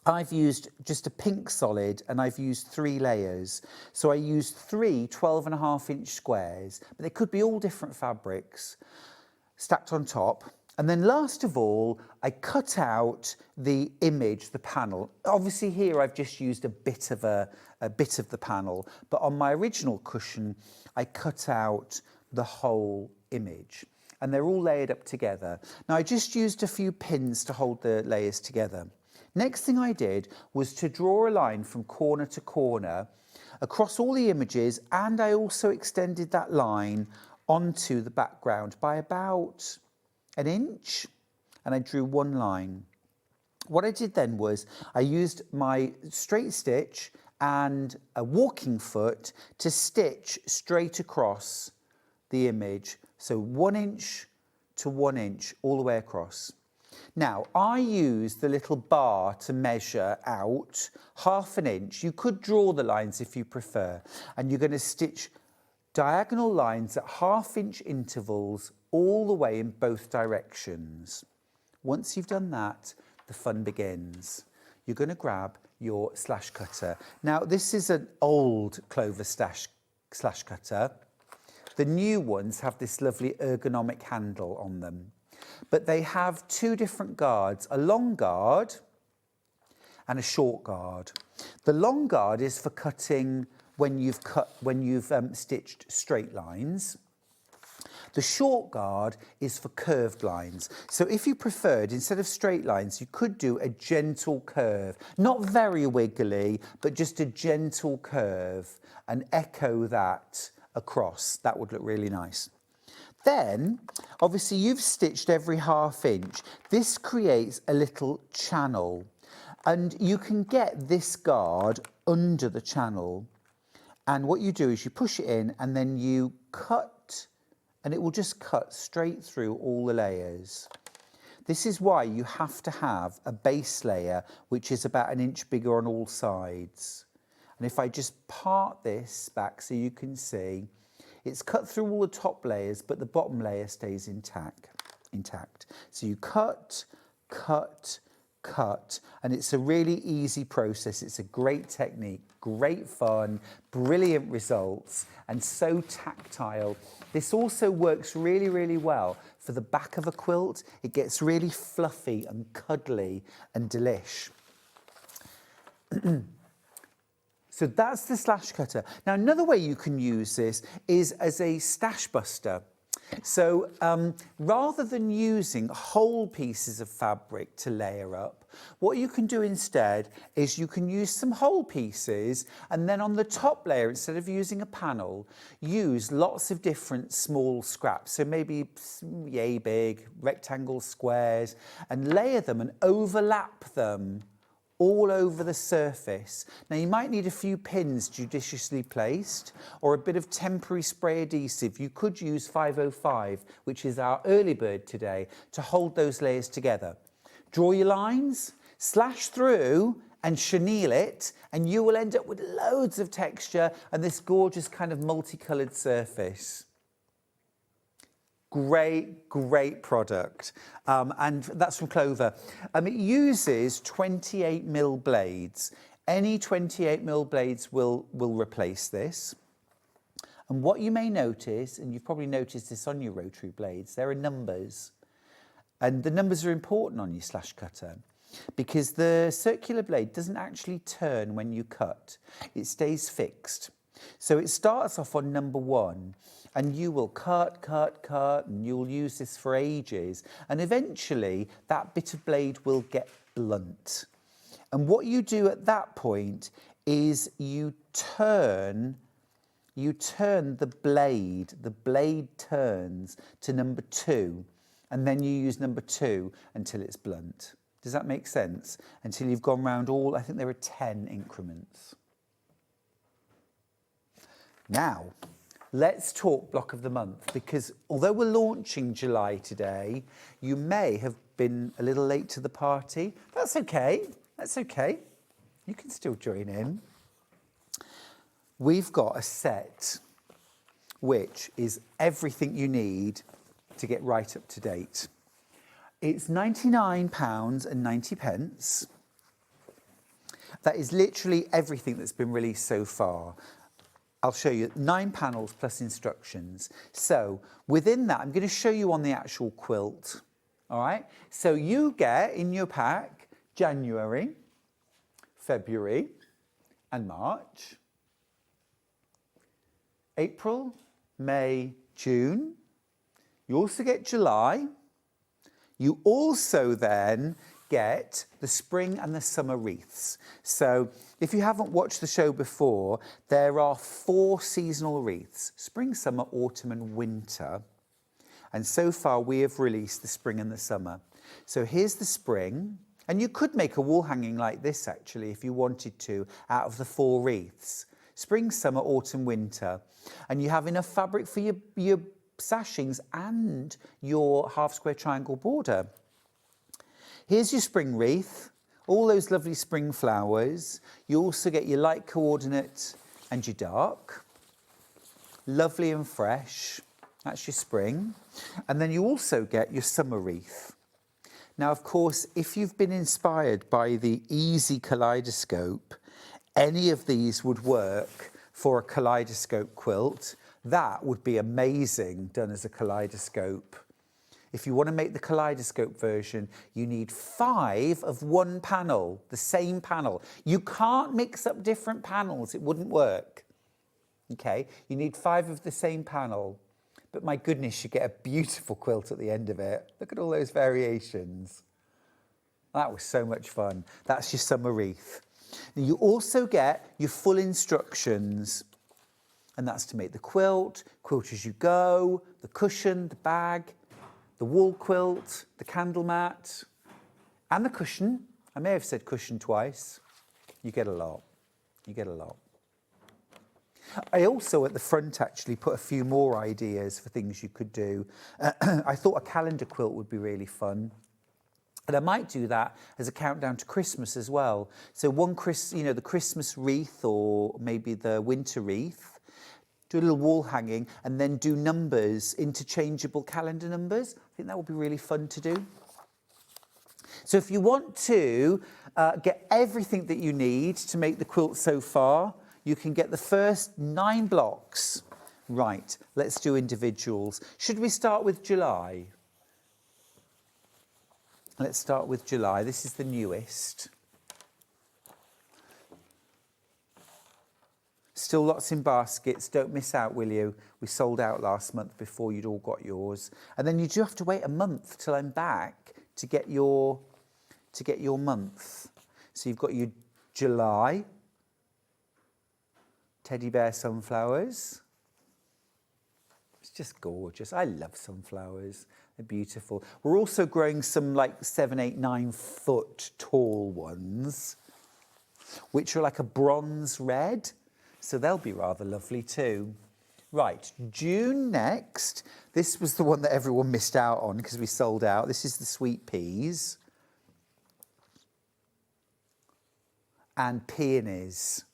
I've used just a pink solid and I've used 3 layers. So I used 3 12.5-inch squares, but they could be all different fabrics stacked on top. And then last of all, I cut out the image, the panel. Obviously here I've just used a bit of the panel, but on my original cushion, I cut out the whole image. And they're all layered up together. Now I just used a few pins to hold the layers together. Next thing I did was to draw a line from corner to corner across all the images, and I also extended that line onto the background by about an inch, and I drew one line. What I did then was I used my straight stitch and a walking foot to stitch straight across the image. So 1 inch to 1 inch all the way across. Now I use the little bar to measure out ½ an inch. You could draw the lines if you prefer, and you're going to stitch diagonal lines at ½ inch intervals all the way in both directions. Once you've done that, the fun begins. You're going to grab your slash cutter. Now this is an old Clover slash cutter. The new ones have this lovely ergonomic handle on them, but they have 2 different guards, a long guard and a short guard. The long guard is for cutting when you've stitched straight lines. The short guard is for curved lines. So if you preferred, instead of straight lines, you could do a gentle curve, not very wiggly, but just a gentle curve, and echo that across. That would look really nice. Then, obviously you've stitched every ½ inch. This creates a little channel, and you can get this guard under the channel. And what you do is you push it in and then you cut, and it will just cut straight through all the layers. This is why you have to have a base layer which is about 1 inch bigger on all sides. And if I just part this back so you can see, it's cut through all the top layers, but the bottom layer stays intact. So you cut, cut, cut, and it's a really easy process. It's a great technique, great fun, brilliant results, and so tactile. This also works really, really well for the back of a quilt. It gets really fluffy and cuddly and delish. So that's the slash cutter. Now another way you can use this is as a stash buster. So rather than using whole pieces of fabric to layer up, what you can do instead is you can use some whole pieces, and then on the top layer, instead of using a panel, use lots of different small scraps. So maybe yay big, rectangle squares, and layer them and overlap them all over the surface. Now you might need a few pins judiciously placed, or a bit of temporary spray adhesive. You could use 505, which is our early bird today, to hold those layers together. Draw your lines, slash through and chenille it, and you will end up with loads of texture and this gorgeous kind of multicolored surface. Great, great product. And that's from Clover. It uses 28mm blades. Any 28mm blades will replace this. And what you may notice, and you've probably noticed this on your rotary blades, there are numbers. And the numbers are important on your slash cutter. because the circular blade doesn't actually turn when you cut. It stays fixed. So it starts off on number 1 and you will cut, and you'll use this for ages. And eventually that bit of blade will get blunt. And what you do at that point is you turn the blade turns to number 2, and then you use number 2 until it's blunt. Does that make sense? Until you've gone round all, I think there are 10 increments. Now, let's talk block of the month, because although we're launching July today, you may have been a little late to the party. That's okay, that's okay. You can still join in. We've got a set which is everything you need to get right up to date. It's £99.90. That is literally everything that's been released so far. I'll show you 9 panels plus instructions. So within that, I'm going to show you on the actual quilt. All right. So you get in your pack January, February, and March, April, May, June. You also get July. You also then get the spring and the summer wreaths. So if you haven't watched the show before, there are 4 seasonal wreaths: spring, summer, autumn, and winter. And so far we have released the spring and the summer. So here's the spring, and you could make a wall hanging like this actually if you wanted to, out of the 4 wreaths: spring, summer, autumn, winter. And you have enough fabric for your sashings and your half square triangle border. Here's your spring wreath, all those lovely spring flowers. You also get your light coordinate and your dark. Lovely and fresh. That's your spring. And then you also get your summer wreath. Now, of course, if you've been inspired by the easy kaleidoscope, any of these would work for a kaleidoscope quilt. That would be amazing done as a kaleidoscope. If you want to make the kaleidoscope version, you need 5 of one panel, the same panel. You can't mix up different panels, it wouldn't work. Okay, you need 5 of the same panel. But my goodness, you get a beautiful quilt at the end of it. Look at all those variations. That was so much fun. That's your summer wreath. Now you also get your full instructions, and that's to make the quilt as you go, the cushion, the bag, the wall quilt, the candle mat, and the cushion. I may have said cushion twice. You get a lot. You get a lot. I also, at the front, actually put a few more ideas for things you could do. I thought a calendar quilt would be really fun. And I might do that as a countdown to Christmas as well. So the Christmas wreath, or maybe the winter wreath, do a little wall hanging, and then do numbers, interchangeable calendar numbers. I think that would be really fun to do. So if you want to get everything that you need to make the quilt so far, you can get the first 9 blocks. Right, let's do individuals. Should we start with July? Let's start with July. This is the newest. Still lots in baskets. Don't miss out, will you? We sold out last month before you'd all got yours. And then you do have to wait a month till I'm back to get your month. So you've got your July teddy bear sunflowers. It's just gorgeous. I love sunflowers. They're beautiful. We're also growing some like 7, 8, 9 foot tall ones, which are like a bronze red. So they'll be rather lovely too. Right, June next. This was the one that everyone missed out on because we sold out. This is the sweet peas. And peonies,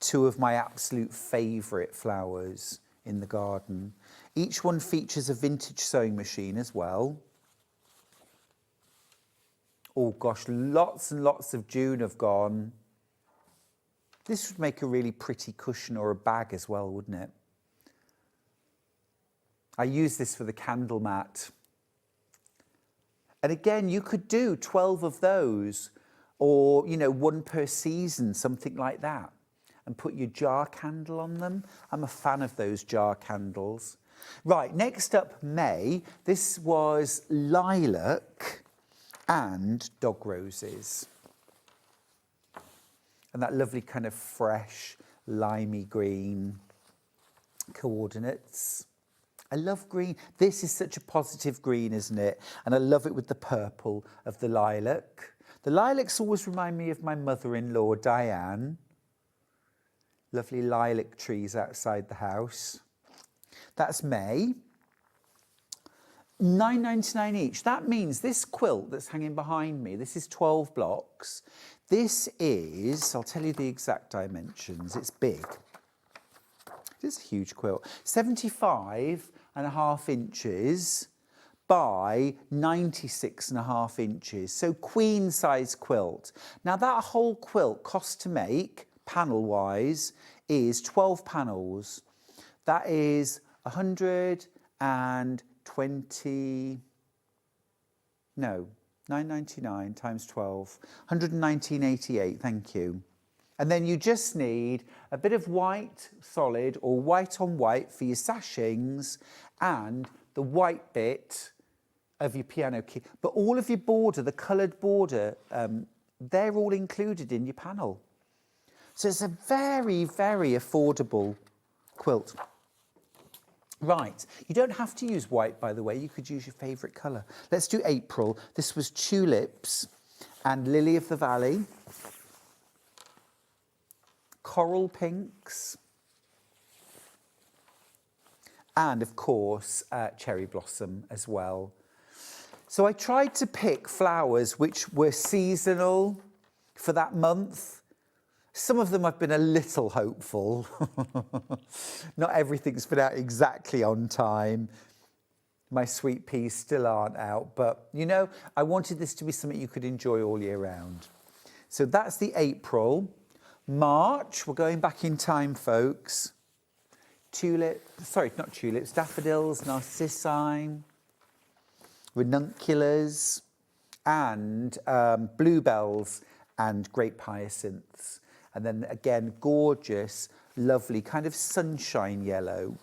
2 of my absolute favourite flowers in the garden. Each one features a vintage sewing machine as well. Oh gosh, lots and lots of June have gone. This would make a really pretty cushion or a bag as well, wouldn't it? I use this for the candle mat. And again, you could do 12 of those, or, you know, one per season, something like that, and put your jar candle on them. I'm a fan of those jar candles. Right, next up, May. This was lilac and dog roses. And that lovely kind of fresh, limey green coordinates. I love green. This is such a positive green, isn't it? And I love it with the purple of the lilac. The lilacs always remind me of my mother-in-law, Diane. Lovely lilac trees outside the house. That's May. £9.99 each. That means this quilt that's hanging behind me, this is 12 blocks. This is, I'll tell you the exact dimensions, it's big. It's a huge quilt. 75.5 inches by 96.5 inches. So queen size quilt. Now that whole quilt cost to make, panel wise, is 12 panels. That is 9.99 times 12, 119.88, thank you. And then you just need a bit of white solid or white on white for your sashings and the white bit of your piano key. But all of your border, the coloured border, they're all included in your panel. So it's a very, very affordable quilt. Right, you don't have to use white, by the way. You could use your favourite colour. Let's do April. This was tulips and lily of the valley. Coral pinks. And, of course, cherry blossom as well. So I tried to pick flowers which were seasonal for that month. Some of them I've been a little hopeful. Not everything's been out exactly on time. My sweet peas still aren't out, but you know, I wanted this to be something you could enjoy all year round. So that's the April. March, we're going back in time, folks. Daffodils, narcissi, ranunculus, and bluebells and grape hyacinths. And then again, gorgeous, lovely kind of sunshine yellow.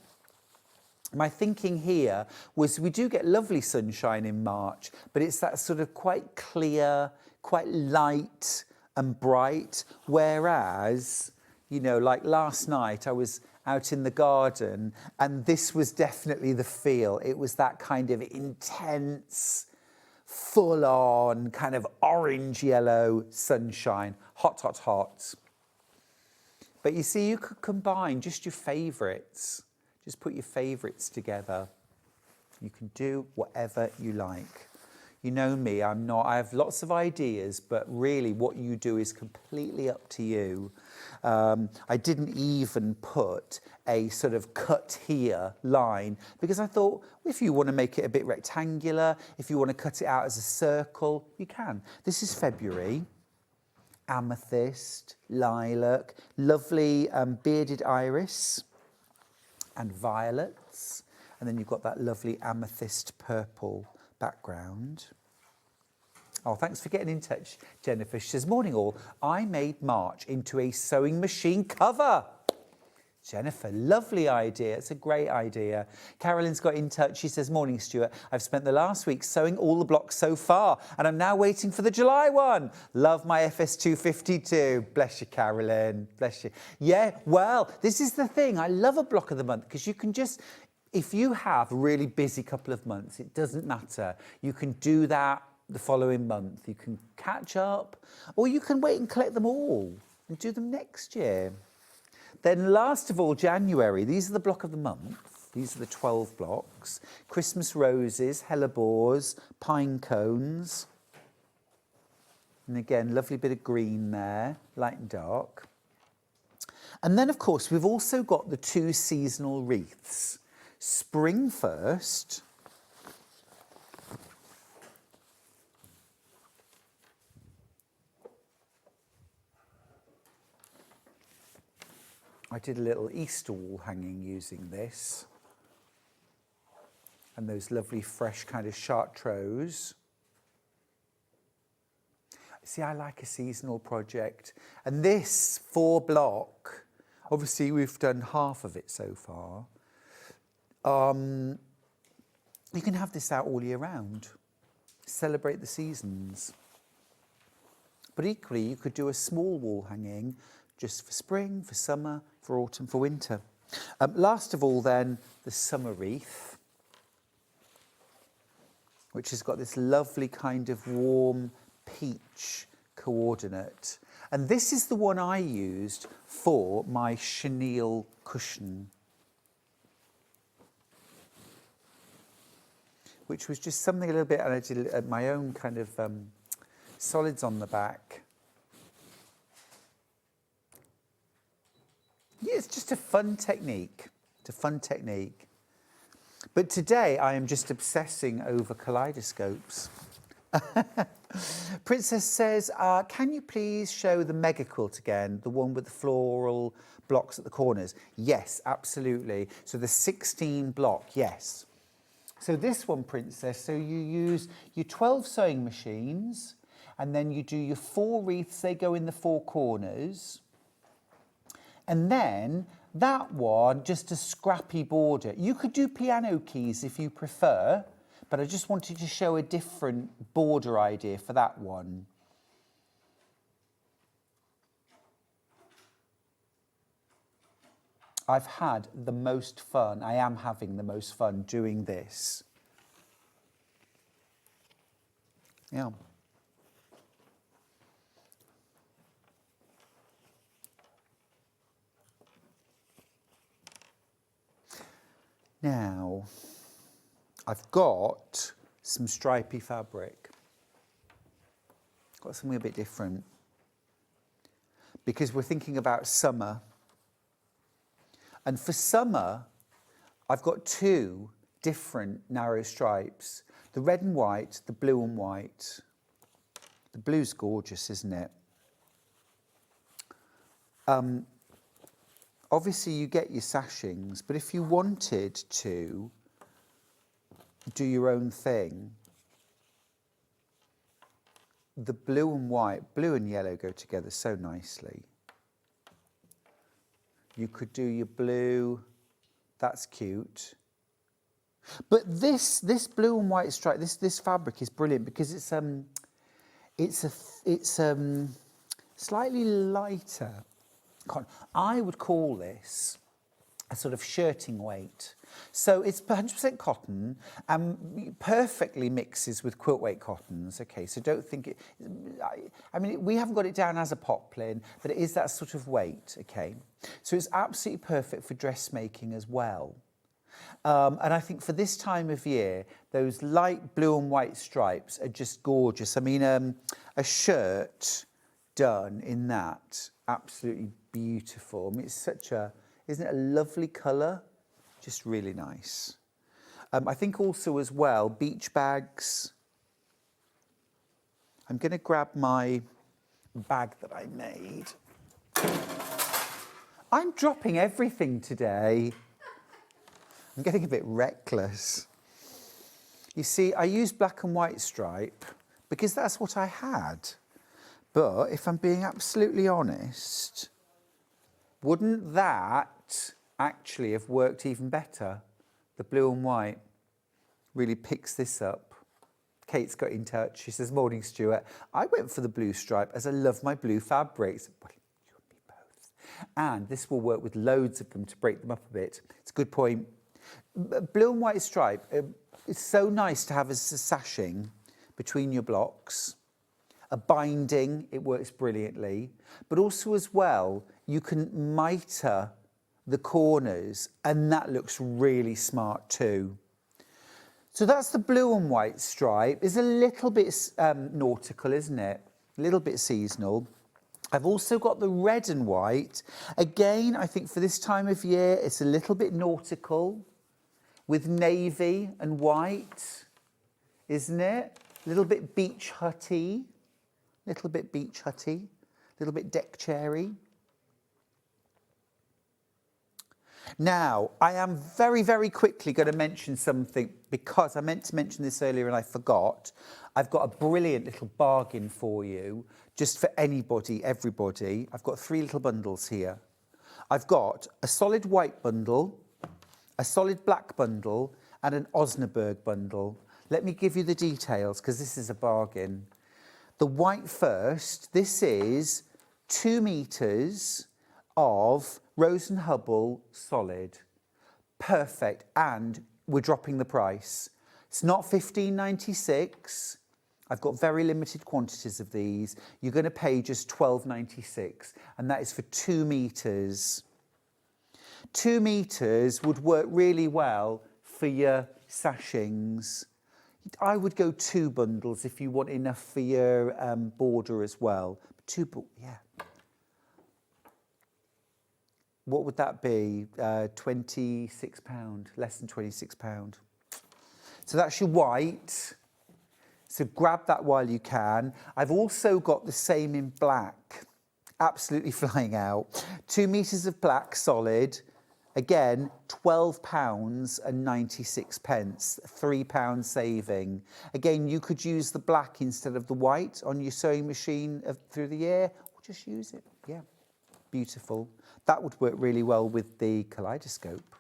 My thinking here was we do get lovely sunshine in March, but it's that sort of quite clear, quite light and bright. Whereas, you know, like last night I was out in the garden and this was definitely the feel. It was that kind of intense, full on kind of orange yellow sunshine, hot, hot, hot. But you see, you could combine just your favourites. Just put your favourites together. You can do whatever you like. You know me, I have lots of ideas, but really what you do is completely up to you. I didn't even put a sort of cut here line because I thought if you want to make it a bit rectangular, if you want to cut it out as a circle, you can. This is February. Amethyst, lilac, lovely bearded iris and violets. And then you've got that lovely amethyst purple background. Oh, thanks for getting in touch, Jennifer. She says, morning all, I made March into a sewing machine cover. Jennifer, lovely idea. It's a great idea. Carolyn's got in touch. She says, morning, Stuart. I've spent the last week sewing all the blocks so far, and I'm now waiting for the July one. Love my FS250 too. Bless you, Carolyn. Bless you. Yeah, well, this is the thing. I love a block of the month because you can just, if you have a really busy couple of months, it doesn't matter. You can do that the following month. You can catch up, or you can wait and collect them all and do them next year. Then last of all, January, these are the block of the month. These are the 12 blocks. Christmas roses, hellebores, pine cones. And again, lovely bit of green there, light and dark. And then, of course, we've also got the two seasonal wreaths. Spring first. I did a little Easter wall hanging using this. And those lovely fresh kind of chartreuse. See, I like a seasonal project. And this 4 block, obviously we've done half of it so far. You can have this out all year round. Celebrate the seasons. But equally, you could do a small wall hanging just for spring, for summer, for autumn, for winter. Last of all then, the summer wreath, which has got this lovely kind of warm peach coordinate. And this is the one I used for my chenille cushion, which was just something a little bit, and I did my own kind of solids on the back. Yeah, it's just a fun technique. It's a fun technique. But today I am just obsessing over kaleidoscopes. Princess says, can you please show the mega quilt again, the one with the floral blocks at the corners? Yes, absolutely. So the 16 block, yes. So this one, Princess, so you use your 12 sewing machines, and then you do your 4 wreaths, they go in the 4 corners. And then that one, just a scrappy border. You could do piano keys if you prefer, but I just wanted to show a different border idea for that one. I've had the most fun, I am having the most fun doing this. Yeah. Now, I've got some stripy fabric. Got something a bit different. Because we're thinking about summer. And for summer, I've got 2 different narrow stripes. The red and white, the blue and white. The blue's gorgeous, isn't it? Obviously, you get your sashings, but if you wanted to do your own thing, the blue and white, blue and yellow go together so nicely. You could do your blue, that's cute. But this blue and white stripe, this fabric is brilliant because it's slightly lighter. I would call this a sort of shirting weight. So it's 100% cotton and perfectly mixes with quilt weight cottons. Okay, so don't think it, I mean, we haven't got it down as a poplin, but it is that sort of weight, okay? So it's absolutely perfect for dressmaking as well. And I think for this time of year, those light blue and white stripes are just gorgeous. I mean, a shirt done in that, absolutely beautiful. I mean, it's such a, isn't it a lovely colour? Just really nice. I think also as well, beach bags. I'm going to grab my bag that I made. I'm dropping everything today. I'm getting a bit reckless. You see, I used black and white stripe because that's what I had. But if I'm being absolutely honest, wouldn't that actually have worked even better? The blue and white really picks this up. Kate's got in touch. She says, morning, Stuart. I went for the blue stripe as I love my blue fabrics. Well, you and me both. And this will work with loads of them to break them up a bit. It's a good point. Blue and white stripe, it's so nice to have as a sashing between your blocks. A binding, it works brilliantly. But also as well, you can mitre the corners and that looks really smart too. So that's the blue and white stripe. It's a little bit nautical, isn't it? A little bit seasonal. I've also got the red and white. Again, I think for this time of year, it's a little bit nautical with navy and white, isn't it? A little bit beach hutty, a little bit deck chairy. Now, I am very, very quickly going to mention something because I meant to mention this earlier and I forgot. I've got a brilliant little bargain for you, just for anybody, everybody. I've got 3 little bundles here. I've got a solid white bundle, a solid black bundle, and an Osnaburg bundle. Let me give you the details because this is a bargain. The white first, this is 2 meters of Rose and Hubble solid. Perfect, and we're dropping the price. It's not $15.96. I've got very limited quantities of these. You're going to pay just $12.96, and that is for 2 meters. 2 meters would work really well for your sashings. I would go 2 bundles if you want enough for your border as well. Yeah. What would that be? £26, less than £26. So that's your white. So grab that while you can. I've also got the same in black. Absolutely flying out. 2 meters of black solid. Again, £12.96, £3 saving. Again, you could use the black instead of the white on your sewing machine through the year, or just use it. Yeah, beautiful. That would work really well with the kaleidoscope.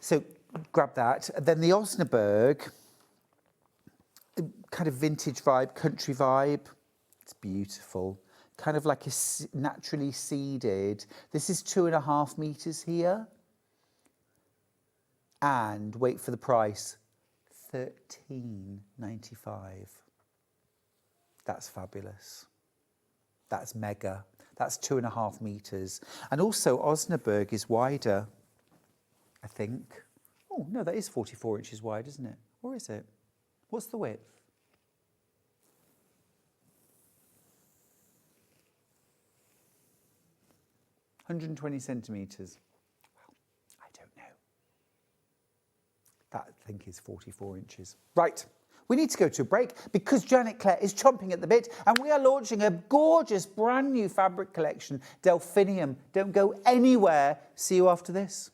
So grab that. And then the Osnaburg, kind of vintage vibe, country vibe. It's beautiful. Kind of like a naturally seeded. This is 2.5 meters here. And wait for the price, $13.95. That's fabulous. That's mega. That's 2.5 meters. And also Osnaburg is wider, I think. Oh, no, that is 44 inches wide, isn't it? Or is it? What's the width? $120 centimetres. Well, I don't know. That, I think, is 44 inches. Right, we need to go to a break because Janet Clare is chomping at the bit and we are launching a gorgeous brand new fabric collection, Delphinium. Don't go anywhere. See you after this.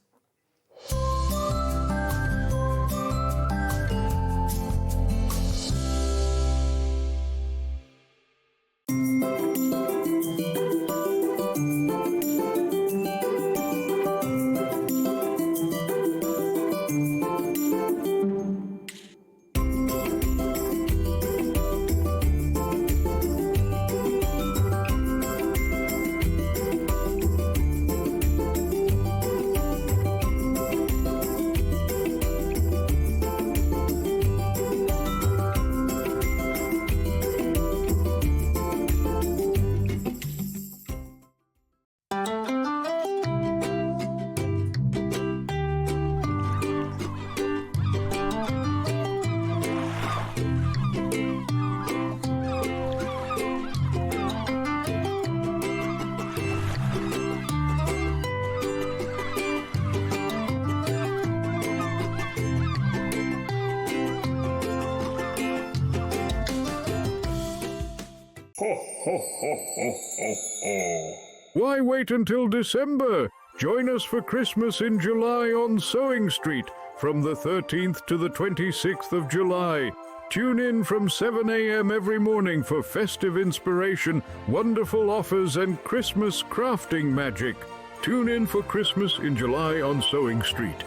Why wait until December? Join us for Christmas in July on SewingStreet from the 13th to the 26th of July. Tune in from 7 a.m. every morning for festive inspiration, wonderful offers and Christmas crafting magic. Tune in for Christmas in July on SewingStreet.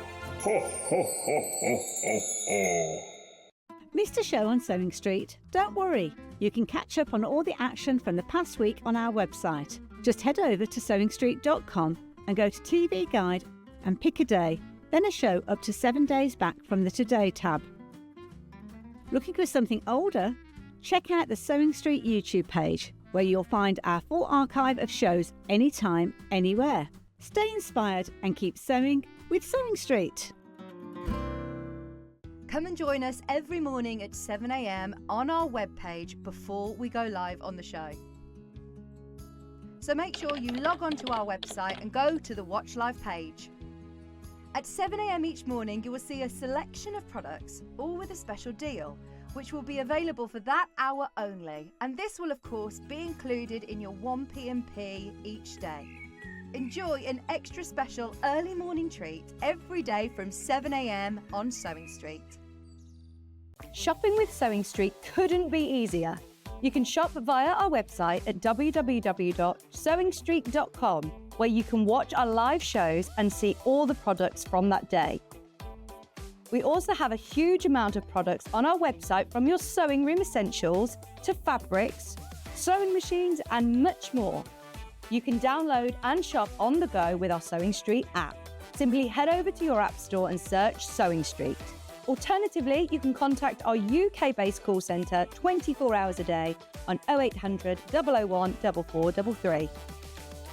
Missed a show on SewingStreet? Don't worry, you can catch up on all the action from the past week on our website. Just head over to SewingStreet.com and go to TV Guide and pick a day, then a show up to 7 days back from the Today tab. Looking for something older? Check out the SewingStreet YouTube page, where you'll find our full archive of shows anytime, anywhere. Stay inspired and keep sewing with SewingStreet. Come and join us every morning at 7 a.m. on our webpage before we go live on the show. So make sure you log on to our website and go to the Watch Live page. At 7 a.m. each morning, you will see a selection of products, all with a special deal, which will be available for that hour only. And this will, of course, be included in your 1 p.m. P each day. Enjoy an extra special early morning treat every day from 7 a.m. on Sewing Street. Shopping with Sewing Street couldn't be easier. You can shop via our website at www.sewingstreet.com, where you can watch our live shows and see all the products from that day. We also have a huge amount of products on our website, from your sewing room essentials to fabrics, sewing machines and much more. You can download and shop on the go with our Sewing Street app. Simply head over to your app store and search Sewing Street. Alternatively, you can contact our UK-based call centre 24 hours a day on 0800 001 4433.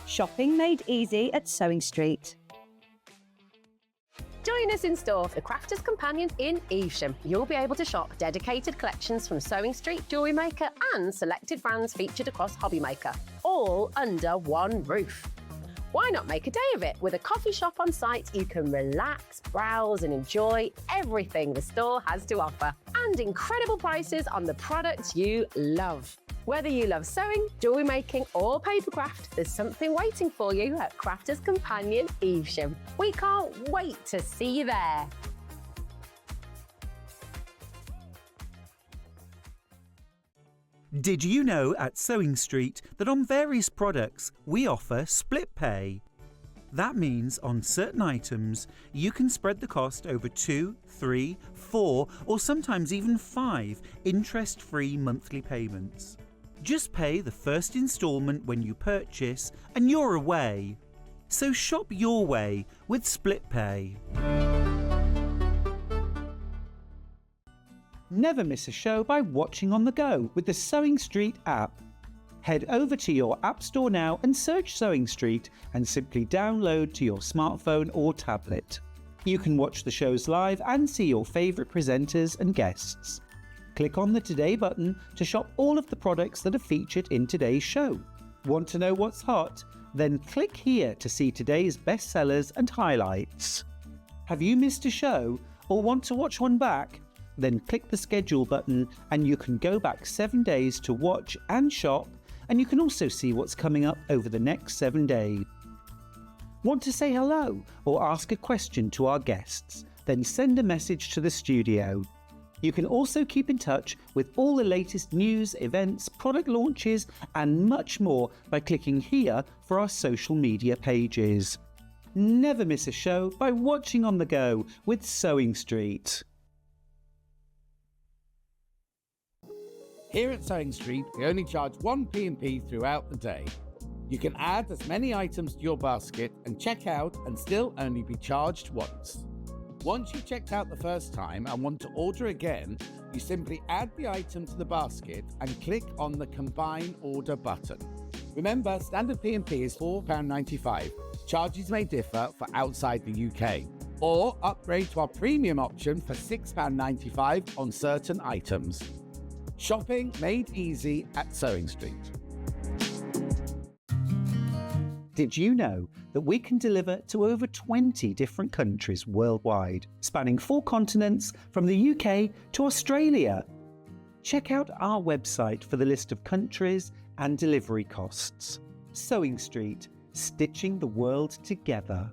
Shopping made easy at Sewing Street. Join us in store for the Crafter's Companion in Evesham. You'll be able to shop dedicated collections from Sewing Street Jewellery Maker and selected brands featured across Hobby Maker, all under one roof. Why not make a day of it? With a coffee shop on site, you can relax, browse and enjoy everything the store has to offer, and incredible prices on the products you love. Whether you love sewing, jewellery making or papercraft, there's something waiting for you at Crafter's Companion Evesham. We can't wait to see you there. Did you know at Sewing Street that on various products we offer split pay? That means on certain items you can spread the cost over 2, 3, 4 or sometimes even 5 interest-free monthly payments. Just pay the first instalment when you purchase and you're away. So shop your way with split pay. Never miss a show by watching on the go with the Sewing Street app. Head over to your app store now and search Sewing Street and simply download to your smartphone or tablet. You can watch the shows live and see your favourite presenters and guests. Click on the Today button to shop all of the products that are featured in today's show. Want to know what's hot? Then click here to see today's bestsellers and highlights. Have you missed a show or want to watch one back? Then click the schedule button and you can go back 7 days to watch and shop, and you can also see what's coming up over the next 7 days. Want to say hello or ask a question to our guests? Then send a message to the studio. You can also keep in touch with all the latest news, events, product launches and much more by clicking here for our social media pages. Never miss a show by watching on the go with Sewing Street. Here at Sewing Street, we only charge one P&P throughout the day. You can add as many items to your basket and check out and still only be charged once. Once you've checked out the first time and want to order again, you simply add the item to the basket and click on the Combine Order button. Remember, standard P&P is £4.95. Charges may differ for outside the UK. Or upgrade to our premium option for £6.95 on certain items. Shopping made easy at Sewing Street. Did you know that we can deliver to over 20 different countries worldwide, spanning 4 continents from the UK to Australia? Check out our website for the list of countries and delivery costs. Sewing Street, stitching the world together.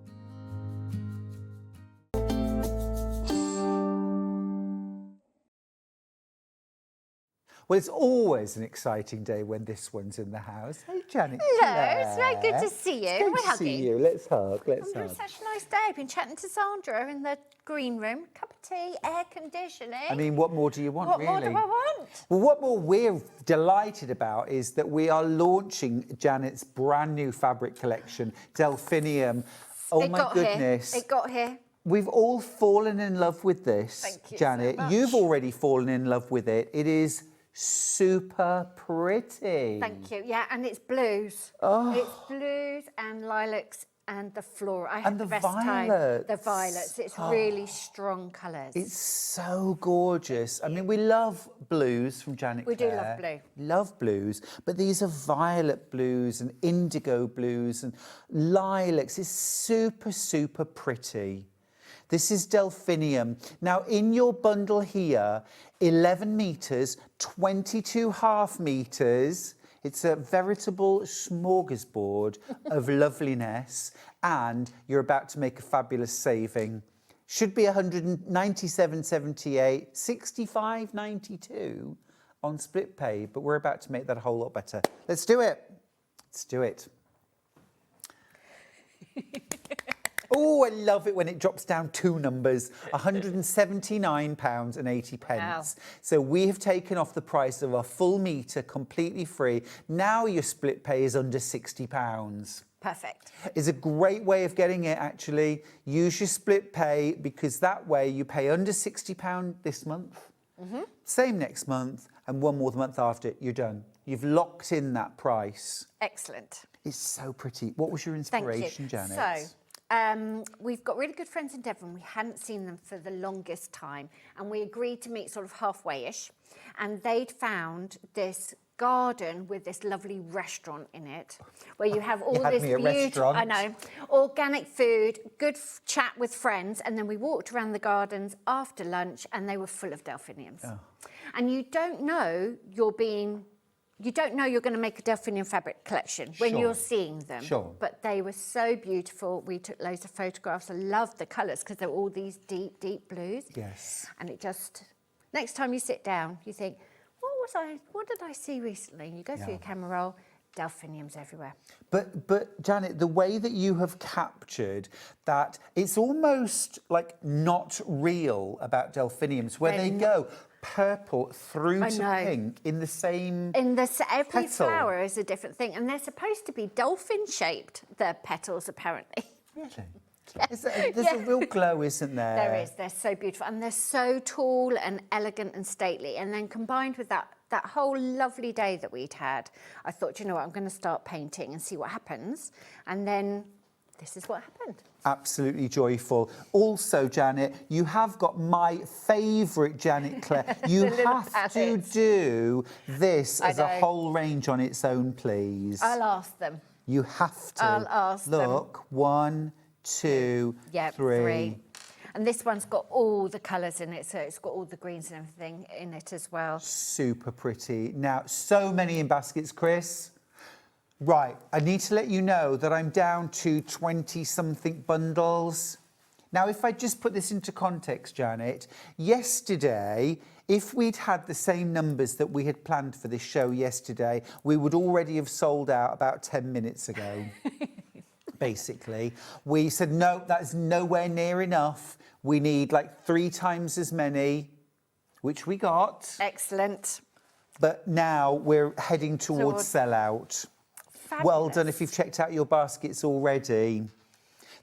Well, it's always an exciting day when this one's in the house. Hey, Janet. Hello, it's very good to see you. It's good We're to see hugging. you. Let's hug. Let's It's hug. such a nice day. I've been chatting to Sandra in the green room. Cup of tea, air conditioning. I mean, what more do you want, what really? more do I want? Well, what more we're delighted about is that we are launching Janet's brand new fabric collection, Delphinium. Oh, It my got goodness. Here. It got here. We've all fallen in love with this, Thank you Janet. so much. You've already fallen in love with it. It is super pretty. Thank you. Yeah, and it's blues. Oh. It's blues and lilacs and the floral. I And had the the best time. violets. The violets. It's really strong colours. It's so gorgeous. I mean, we love blues from Janet We do Clare. love blue. Love blues, but these are violet blues and indigo blues and lilacs. It's super, super pretty. This is Delphinium. Now, in your bundle here, 11 metres, 22 half metres. It's a veritable smorgasbord of loveliness, and you're about to make a fabulous saving. Should be 197.78, 65.92 on split pay, but we're about to make that a whole lot better. Let's do it. Let's do it. Oh, I love it when it drops down 2 numbers, £179.80. Wow. So we have taken off the price of a full metre completely free. Now your split pay is under £60. Perfect. It's a great way of getting it, actually. Use your split pay, because that way you pay under £60 this month, same next month, and one more the month after, you're done. You've locked in that price. Excellent. It's so pretty. What was your Thank inspiration, you. Janet? So, we've got really good friends in Devon. We hadn't seen them for the longest time, and we agreed to meet sort of halfway-ish. And they'd found this garden with this lovely restaurant in it, where you have all this beautiful, I know, organic food, good chat with friends, and then we walked around the gardens after lunch, and they were full of delphiniums. Oh. And you don't know you're going to make a Delphinium Fabric collection when you're seeing them. Sure. But they were so beautiful. We took loads of photographs. I loved the colours because they're all these deep, deep blues. Yes. And it just, next time you sit down, you think, what did I see recently? And you go through your camera roll, delphiniums everywhere. But Janet, the way that you have captured that, it's almost like not real about delphiniums, where they go purple through to pink in the same every petal. flower is a different thing, and they're supposed to be dolphin-shaped, the petals, apparently. Really? There's a real glow, isn't there? There is. They're so beautiful, and they're so tall and elegant and stately. And then combined with that whole lovely day that we'd had, I thought, you know what, I'm going to start painting and see what happens. And then this is what happened. Absolutely joyful. Also, Janet, you have got my favourite Janet Clare. You have to do this as a whole range on its own, please. I'll ask them. You have to. I'll ask them. Look, 1, 2, 3. And this one's got all the colours in it, so it's got all the greens and everything in it as well. Super pretty. Now, so many in baskets, Chris. Right, I need to let you know that I'm down to 20-something bundles. Now, if I just put this into context, Janet, yesterday, if we'd had the same numbers that we had planned for this show yesterday, we would already have sold out about 10 minutes ago, basically. We said, no, that is nowhere near enough. We need like 3 times as many, which we got. Excellent. But now we're heading towards sellout. Fabulous. Well done if you've checked out your baskets already.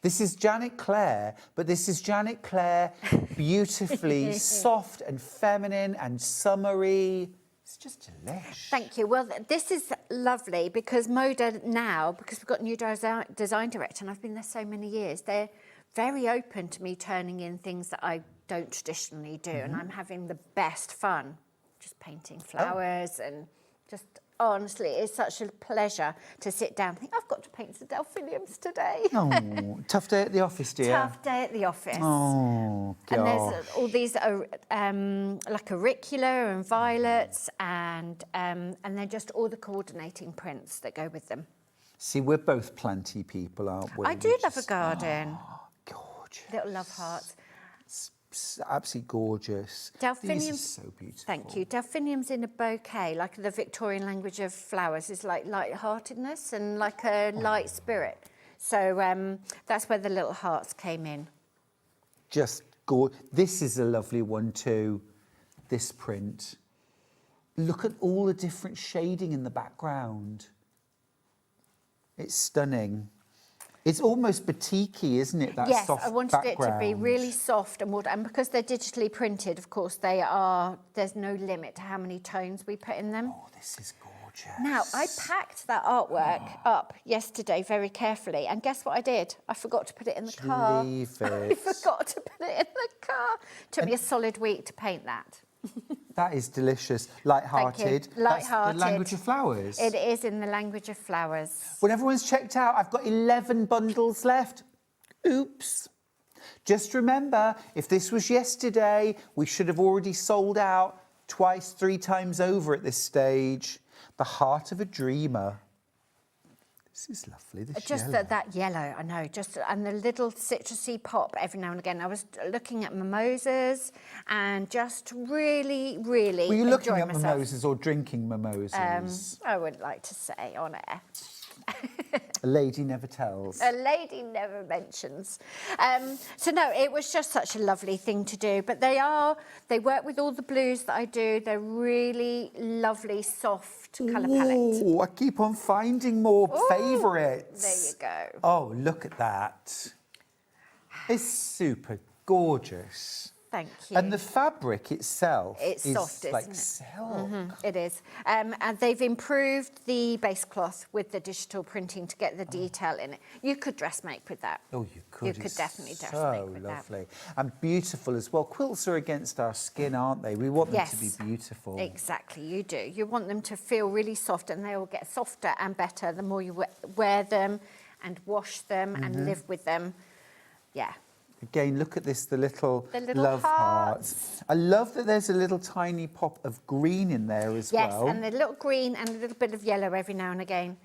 This is Janet Clare, but this is Janet Clare, beautifully soft and feminine and summery. It's just delish. Thank you. Well, this is lovely because Moda now, because we've got a new design director, and I've been there so many years, they're very open to me turning in things that I don't traditionally do, and I'm having the best fun just painting flowers and just... Honestly, it's such a pleasure to sit down and think, I've got to paint some delphiniums today. Oh, tough day at the office, dear. Tough day at the office. Oh, God. And there's all these like auricula and violets and then just all the coordinating prints that go with them. See, we're both planty people, aren't we? I do love a garden. Oh, gorgeous. Little love hearts. Absolutely gorgeous. Delphiniums. These are so beautiful. Thank you. Delphiniums in a bouquet, like the Victorian language of flowers, is like light-heartedness and like a light spirit. So that's where the little hearts came in. Just gorgeous. This is a lovely one too, this print. Look at all the different shading in the background. It's stunning. It's almost batik-y, isn't it? That yes, soft I wanted background. it to be really soft and water. And because they're digitally printed, of course, there's no limit to how many tones we put in them. Oh, this is gorgeous. Now, I packed that artwork up yesterday very carefully. And guess what I did? I forgot to put it in the car. Leave it. I forgot to put it in the car. Took me a solid week to paint that. That is delicious. Light-hearted. Light-hearted. That's the language of flowers. It is in the language of flowers. When everyone's checked out, I've got 11 bundles left. Oops. Just remember, if this was yesterday, we should have already sold out 2, 3 times over at this stage. The heart of a dreamer. This is lovely. This Just yellow. that yellow, I know. And the little citrusy pop every now and again. I was looking at mimosas and just really, really Were you looking enjoying at myself. mimosas or drinking mimosas? I wouldn't like to say on air. A lady never tells. A lady never mentions. So no, it was just such a lovely thing to do. But they work with all the blues that I do. They're really lovely, soft colour palette. Oh, I keep on finding more favourites. There you go. Oh, look at that. It's super gorgeous. Thank you. And the fabric itself It's is soft, like isn't it? silk. It is. And they've improved the base cloth with the digital printing to get the detail in it. You could dressmake with that. Oh, you could. You could It's definitely so dressmake with that. lovely. And beautiful as well. Quilts are against our skin, aren't they? We want them to be Yes. beautiful. Exactly, you do. You want them to feel really soft, and they will get softer and better the more you wear them and wash them and live with them. Yeah. Again, look at this, the little little hearts. I love that there's a little tiny pop of green in there as Yes, well. and the little green and a little bit of yellow every now and again.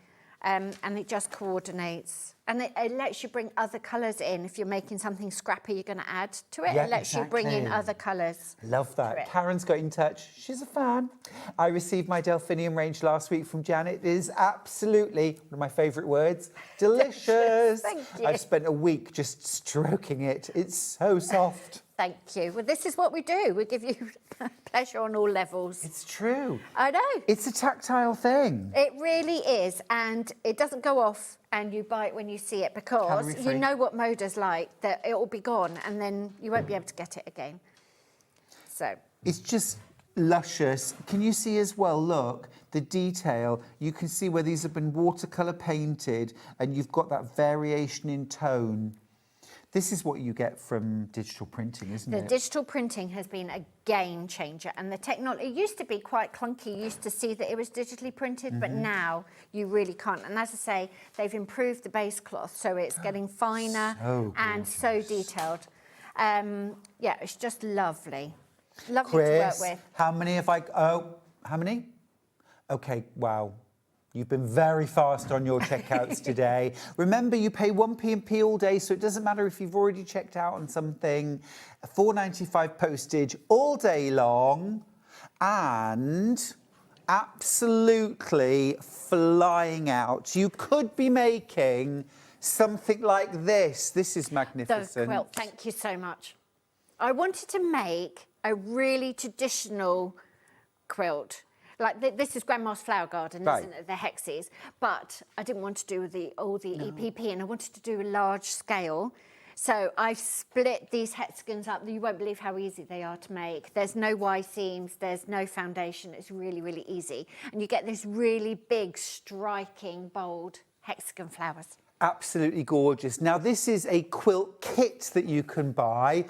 And it just coordinates. And it lets you bring other colours in. If you're making something scrappy you're going to add to it, Yeah, it lets you bring in exactly. other colours. Love that. Correct. Karen's got in touch. She's a fan. I received my Delphinium range last week from Janet. It is absolutely, one of my favourite words, delicious. Thank you. I've spent a week just stroking it. It's so soft. Thank you. Well, this is what we do. We give you pleasure on all levels. It's true. I know. It's a tactile thing. It really is, and it doesn't go off and you buy it when you see it, because Calorie-free. you know what Moda's like, that it will be gone and then you won't be able to get it again. So, It's just luscious. Can you see as well, look, the detail? You can see where these have been watercolour painted and you've got that variation in tone. This is what you get from digital printing, isn't the it? digital printing has been a game changer, and the technology, it used to be quite clunky. You used to see that it was digitally printed, but now you really can't. And as I say, they've improved the base cloth, so it's getting finer So and so detailed. Yeah, it's just lovely. Lovely Chris, to work with. how many have I... Oh, how many? Okay, wow. You've been very fast on your checkouts today. Remember, you pay 1p all day, so it doesn't matter if you've already checked out on something. $4.95 postage all day long, and absolutely flying out. You could be making something like this. This is magnificent. The quilt, thank you so much. I wanted to make a really traditional quilt. Like this is Grandma's Flower Garden, Right. isn't it? The hexes. But I didn't want to do all the EPP, and I wanted to do a large scale. So I've split these hexagons up. You won't believe how easy they are to make. There's no Y seams, there's no foundation. It's really, really easy. And you get this really big, striking, bold hexagon flowers. Absolutely gorgeous. Now, this is a quilt kit that you can buy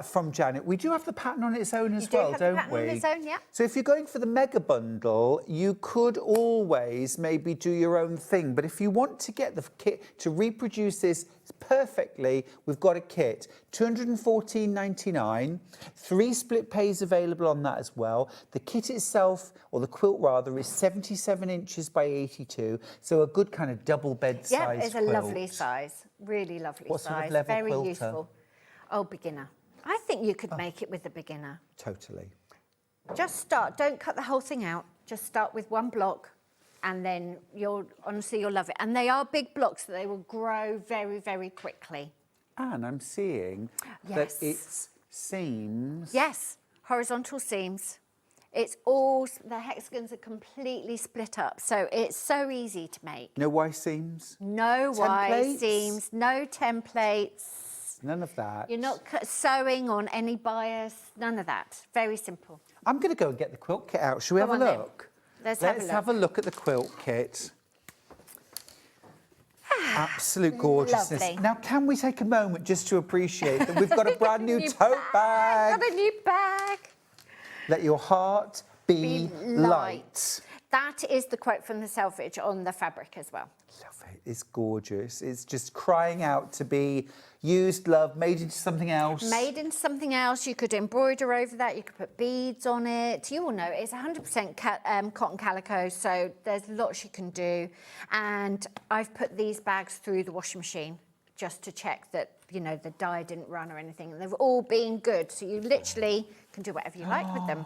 from Janet. We do have the pattern on its own as well, don't we? You do have the pattern on its own, yeah. So if you're going for the mega bundle, you could always maybe do your own thing. But if you want to get the kit to reproduce this perfectly, we've got a kit. $214.99. 3 split pays available on that as well. The kit itself, or the quilt rather, is 77 inches by 82. So a good kind of double bed size quilt. Yeah, it's a lovely size. Really lovely What size. sort of level Very quilter? useful. Oh, beginner. I think you could make it with a beginner. Totally. Just start. Don't cut the whole thing out. Just start with one block, and then honestly you'll love it. And they are big blocks, so they will grow very, very quickly. And I'm seeing that it's seams. Yes, horizontal seams. It's all, the hexagons are completely split up, so it's so easy to make. No Y seams? No Y Templates? seams, no templates. None of that. You're not sewing on any bias, none of that. Very simple. I'm going to go and get the quilt kit out. Shall we Come have a on then. look? Let's have a look at the quilt kit. Absolute gorgeousness. Lovely. Now, can we take a moment just to appreciate that we've got a brand new tote bag? Got a new bag. Let your heart be light. That is the quote from the selvage on the fabric as well. Love it. It's gorgeous. It's just crying out to be used, loved, made into something else. Made into something else. You could embroider over that. You could put beads on it. You all know it's 100% cotton calico, so there's lots you can do. And I've put these bags through the washing machine just to check that, you know, the dye didn't run or anything. And they've all been good, so you literally can do whatever you like with them.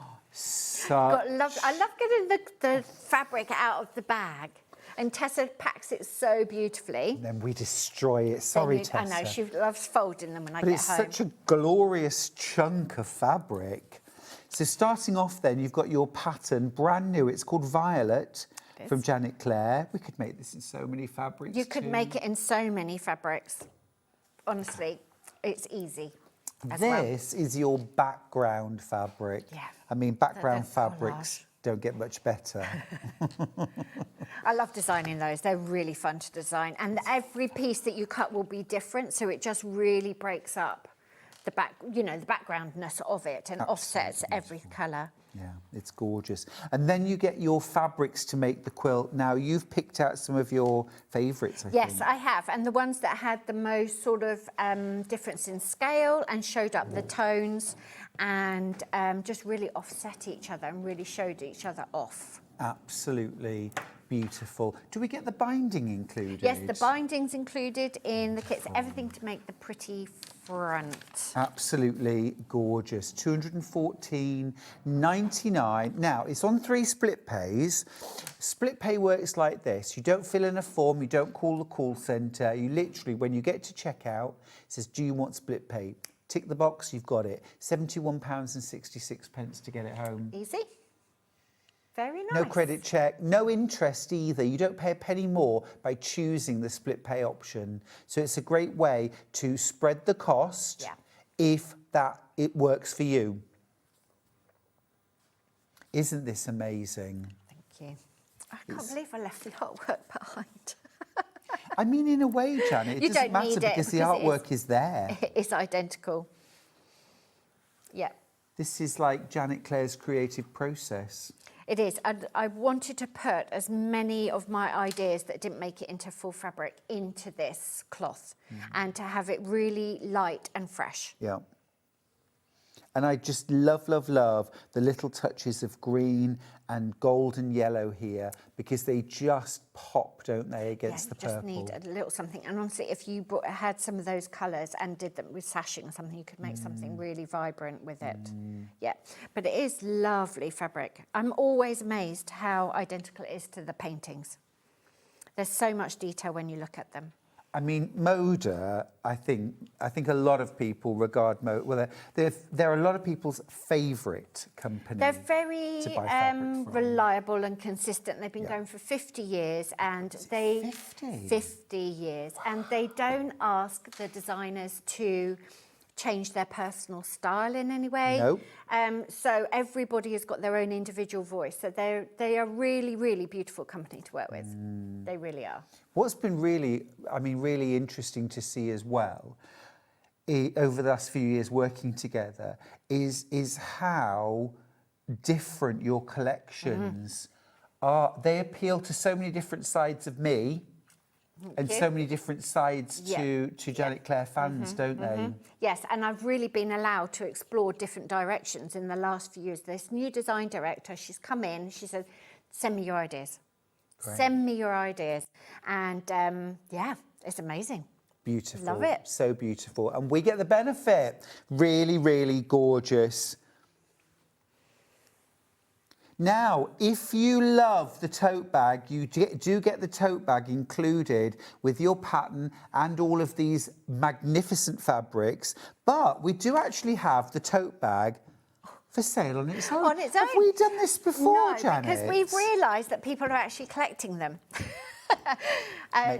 I love getting the fabric out of the bag. And Tessa packs it so beautifully. And then we destroy it. Sorry, Tessa. I know, she loves folding them when I but get it's home. such a glorious chunk of fabric. So starting off then, you've got your pattern, brand new. It's called Violet from Janet Clare. We could make this in so many fabrics. You could make it in so many fabrics. Honestly, it's easy. This is your background fabric. Yeah. I mean, background That's fabrics don't get much better. I love designing those. They're really fun to design. And every piece that you cut will be different, so it just really breaks up the backgroundness of it and offsets every colour. Yeah, it's gorgeous. And then you get your fabrics to make the quilt. Now, you've picked out some of your favourites, I think. Yes, I have. And the ones that had the most sort of difference in scale and showed up the tones and just really offset each other and really showed each other off. Absolutely beautiful. Do we get the binding included? Yes, the binding's included in the kits. Everything to make the pretty front. Absolutely gorgeous. $214.99. Now, it's on 3 split pays. Split pay works like this. You don't fill in a form. You don't call the call centre. You literally, when you get to checkout, it says, do you want split pay? Tick the box, you've got it. £71.66 to get it home. Easy. Very nice. No credit check, no interest either. You don't pay a penny more by choosing the split pay option. So it's a great way to spread the cost if it works for you. Isn't this amazing? Thank you. I can't believe I left the artwork behind. I mean, in a way, Janet, it doesn't matter because the artwork is there. It's identical. Yeah. This is like Janet Clare's creative process. It is. I wanted to put as many of my ideas that didn't make it into full fabric into this cloth and to have it really light and fresh. Yeah. And I just love, love, love the little touches of green and gold and yellow here because they just pop, don't they, against the purple. You just need a little something. And honestly, if you had some of those colours and did them with sashing or something, you could make something really vibrant with it. Yeah, but it is lovely fabric. I'm always amazed how identical it is to the paintings. There's so much detail when you look at them. I mean, Moda, I think a lot of people regard Moda, well, they're a lot of people's favourite company. They're very to buy fabric from. reliable and consistent. They've been going for 50 years and they... 50 years. And they don't ask the designers to change their personal style in any way. Nope. So everybody has got their own individual voice. So they are really, really beautiful company to work with. They really are. What's been really interesting to see as well over the last few years working together is how different your collections are. They appeal to so many different sides of me. And so many different sides to Janet Clare fans, don't they? Yes, and I've really been allowed to explore different directions in the last few years. This new design director, she's come in, she said, send me your ideas. Great. Send me your ideas. And yeah, it's amazing. Beautiful. Love it. So beautiful. And we get the benefit. Really, really gorgeous. Now, if you love the tote bag, you do get the tote bag included with your pattern and all of these magnificent fabrics. But we do actually have the tote bag for sale on its own. On its own. Have we done this before, No, Janet? because we've realised that people are actually collecting them.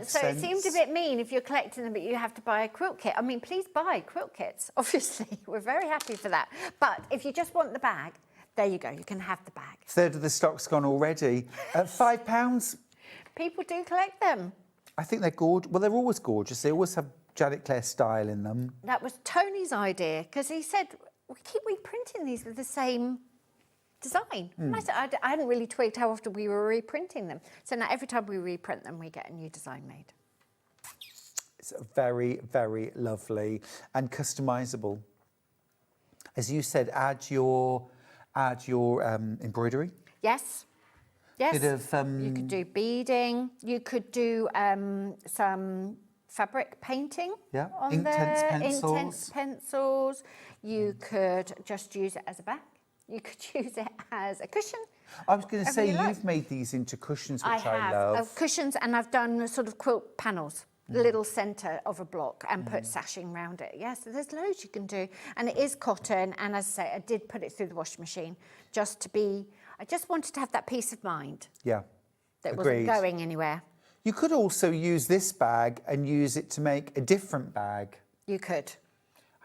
So it seemed a bit mean if you're collecting them, but you have to buy a quilt kit. I mean, please buy quilt kits, obviously. We're very happy for that. But if you just want the bag, there you go, you can have the bag. Third of the stock's gone already. At £5. People do collect them. I think they're gorgeous. Well, they're always gorgeous. They always have Janet Clare style in them. That was Tony's idea, because he said, we keep reprinting these with the same design. And I hadn't really twigged how often we were reprinting them. So now every time we reprint them, we get a new design made. It's very, very lovely and customizable. As you said, add your embroidery. Yes. Yes. Bit of, you could do beading. You could do some fabric painting. Yeah. On Intense there. pencils. Intense pencils. You could just use it as a bag. You could use it as a cushion. I was going to say, Whatever you you've made these into cushions, which I I have love. cushions, and I've done sort of quilt panels, the little centre of a block, and put sashing around it. Yeah, so there's loads you can do. And it is cotton, and as I say, I did put it through the washing machine just to be, I just wanted to have that peace of mind Yeah. that Agreed. wasn't going anywhere. You could also use this bag and use it to make a different bag. You could.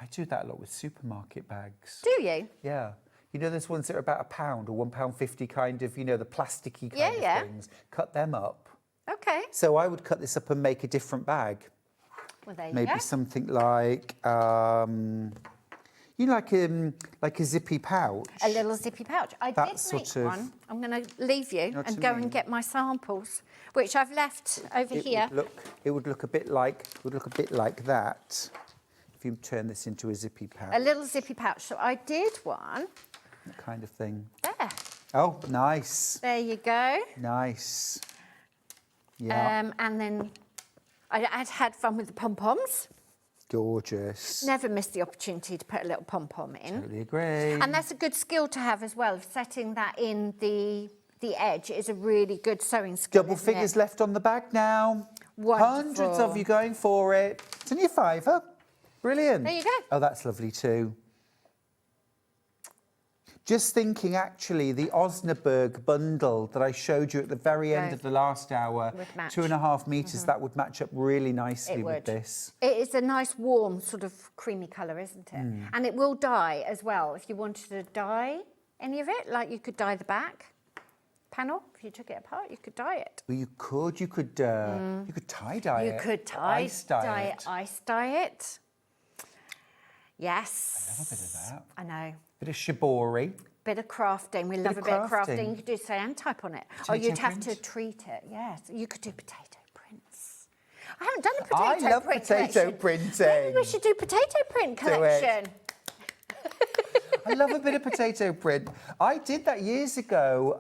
I do that a lot with supermarket bags. Do you? Yeah. You know, there's ones that are about £1 or £1.50 kind of, you know, the plasticky kind of Yeah. things. Cut them up. Okay. So I would cut this up and make a different bag. Well, there you Maybe go. something like, you know, like a zippy pouch. A little zippy pouch. I That did sort make of- one. I'm going to leave you what and I go mean? and get my samples, which I've left over here. It would look a bit like that if you turn this into a zippy pouch. A little zippy pouch. So I did one. That kind of thing. There. Oh, nice. There you go. Nice. Yeah. And then I'd had fun with the pom-poms. Gorgeous. Never miss the opportunity to put a little pom-pom in. Totally agree. And that's a good skill to have as well. Setting that in the edge is a really good sewing skill. Double isn't figures it? left on the bag now. Wonderful. Hundreds of you going for it. It's only a £5. Brilliant. There you go. Oh, that's lovely too. Just thinking, actually, the Osnaburg bundle that I showed you at the very end Right. of the last hour, Would match. 2.5 metres, that would match up really nicely It with would. this. It is a nice warm sort of creamy colour, isn't it? And it will dye as well. If you wanted to dye any of it, like you could dye the back panel. If you took it apart, you could dye it. Well, you could tie-dye it. You could or dye ice dye it. ice dye it. Yes. I love a bit of that. I know. Bit of shibori. Bit of crafting. We love of a bit of crafting. crafting. You could do cyan type on it. Potato or you'd have to print. treat it. Yes. You could do potato prints. I haven't done a I potato love print potato collection. printing. Maybe we should do potato print Do it. collection. I love a bit of potato print. I did that years ago,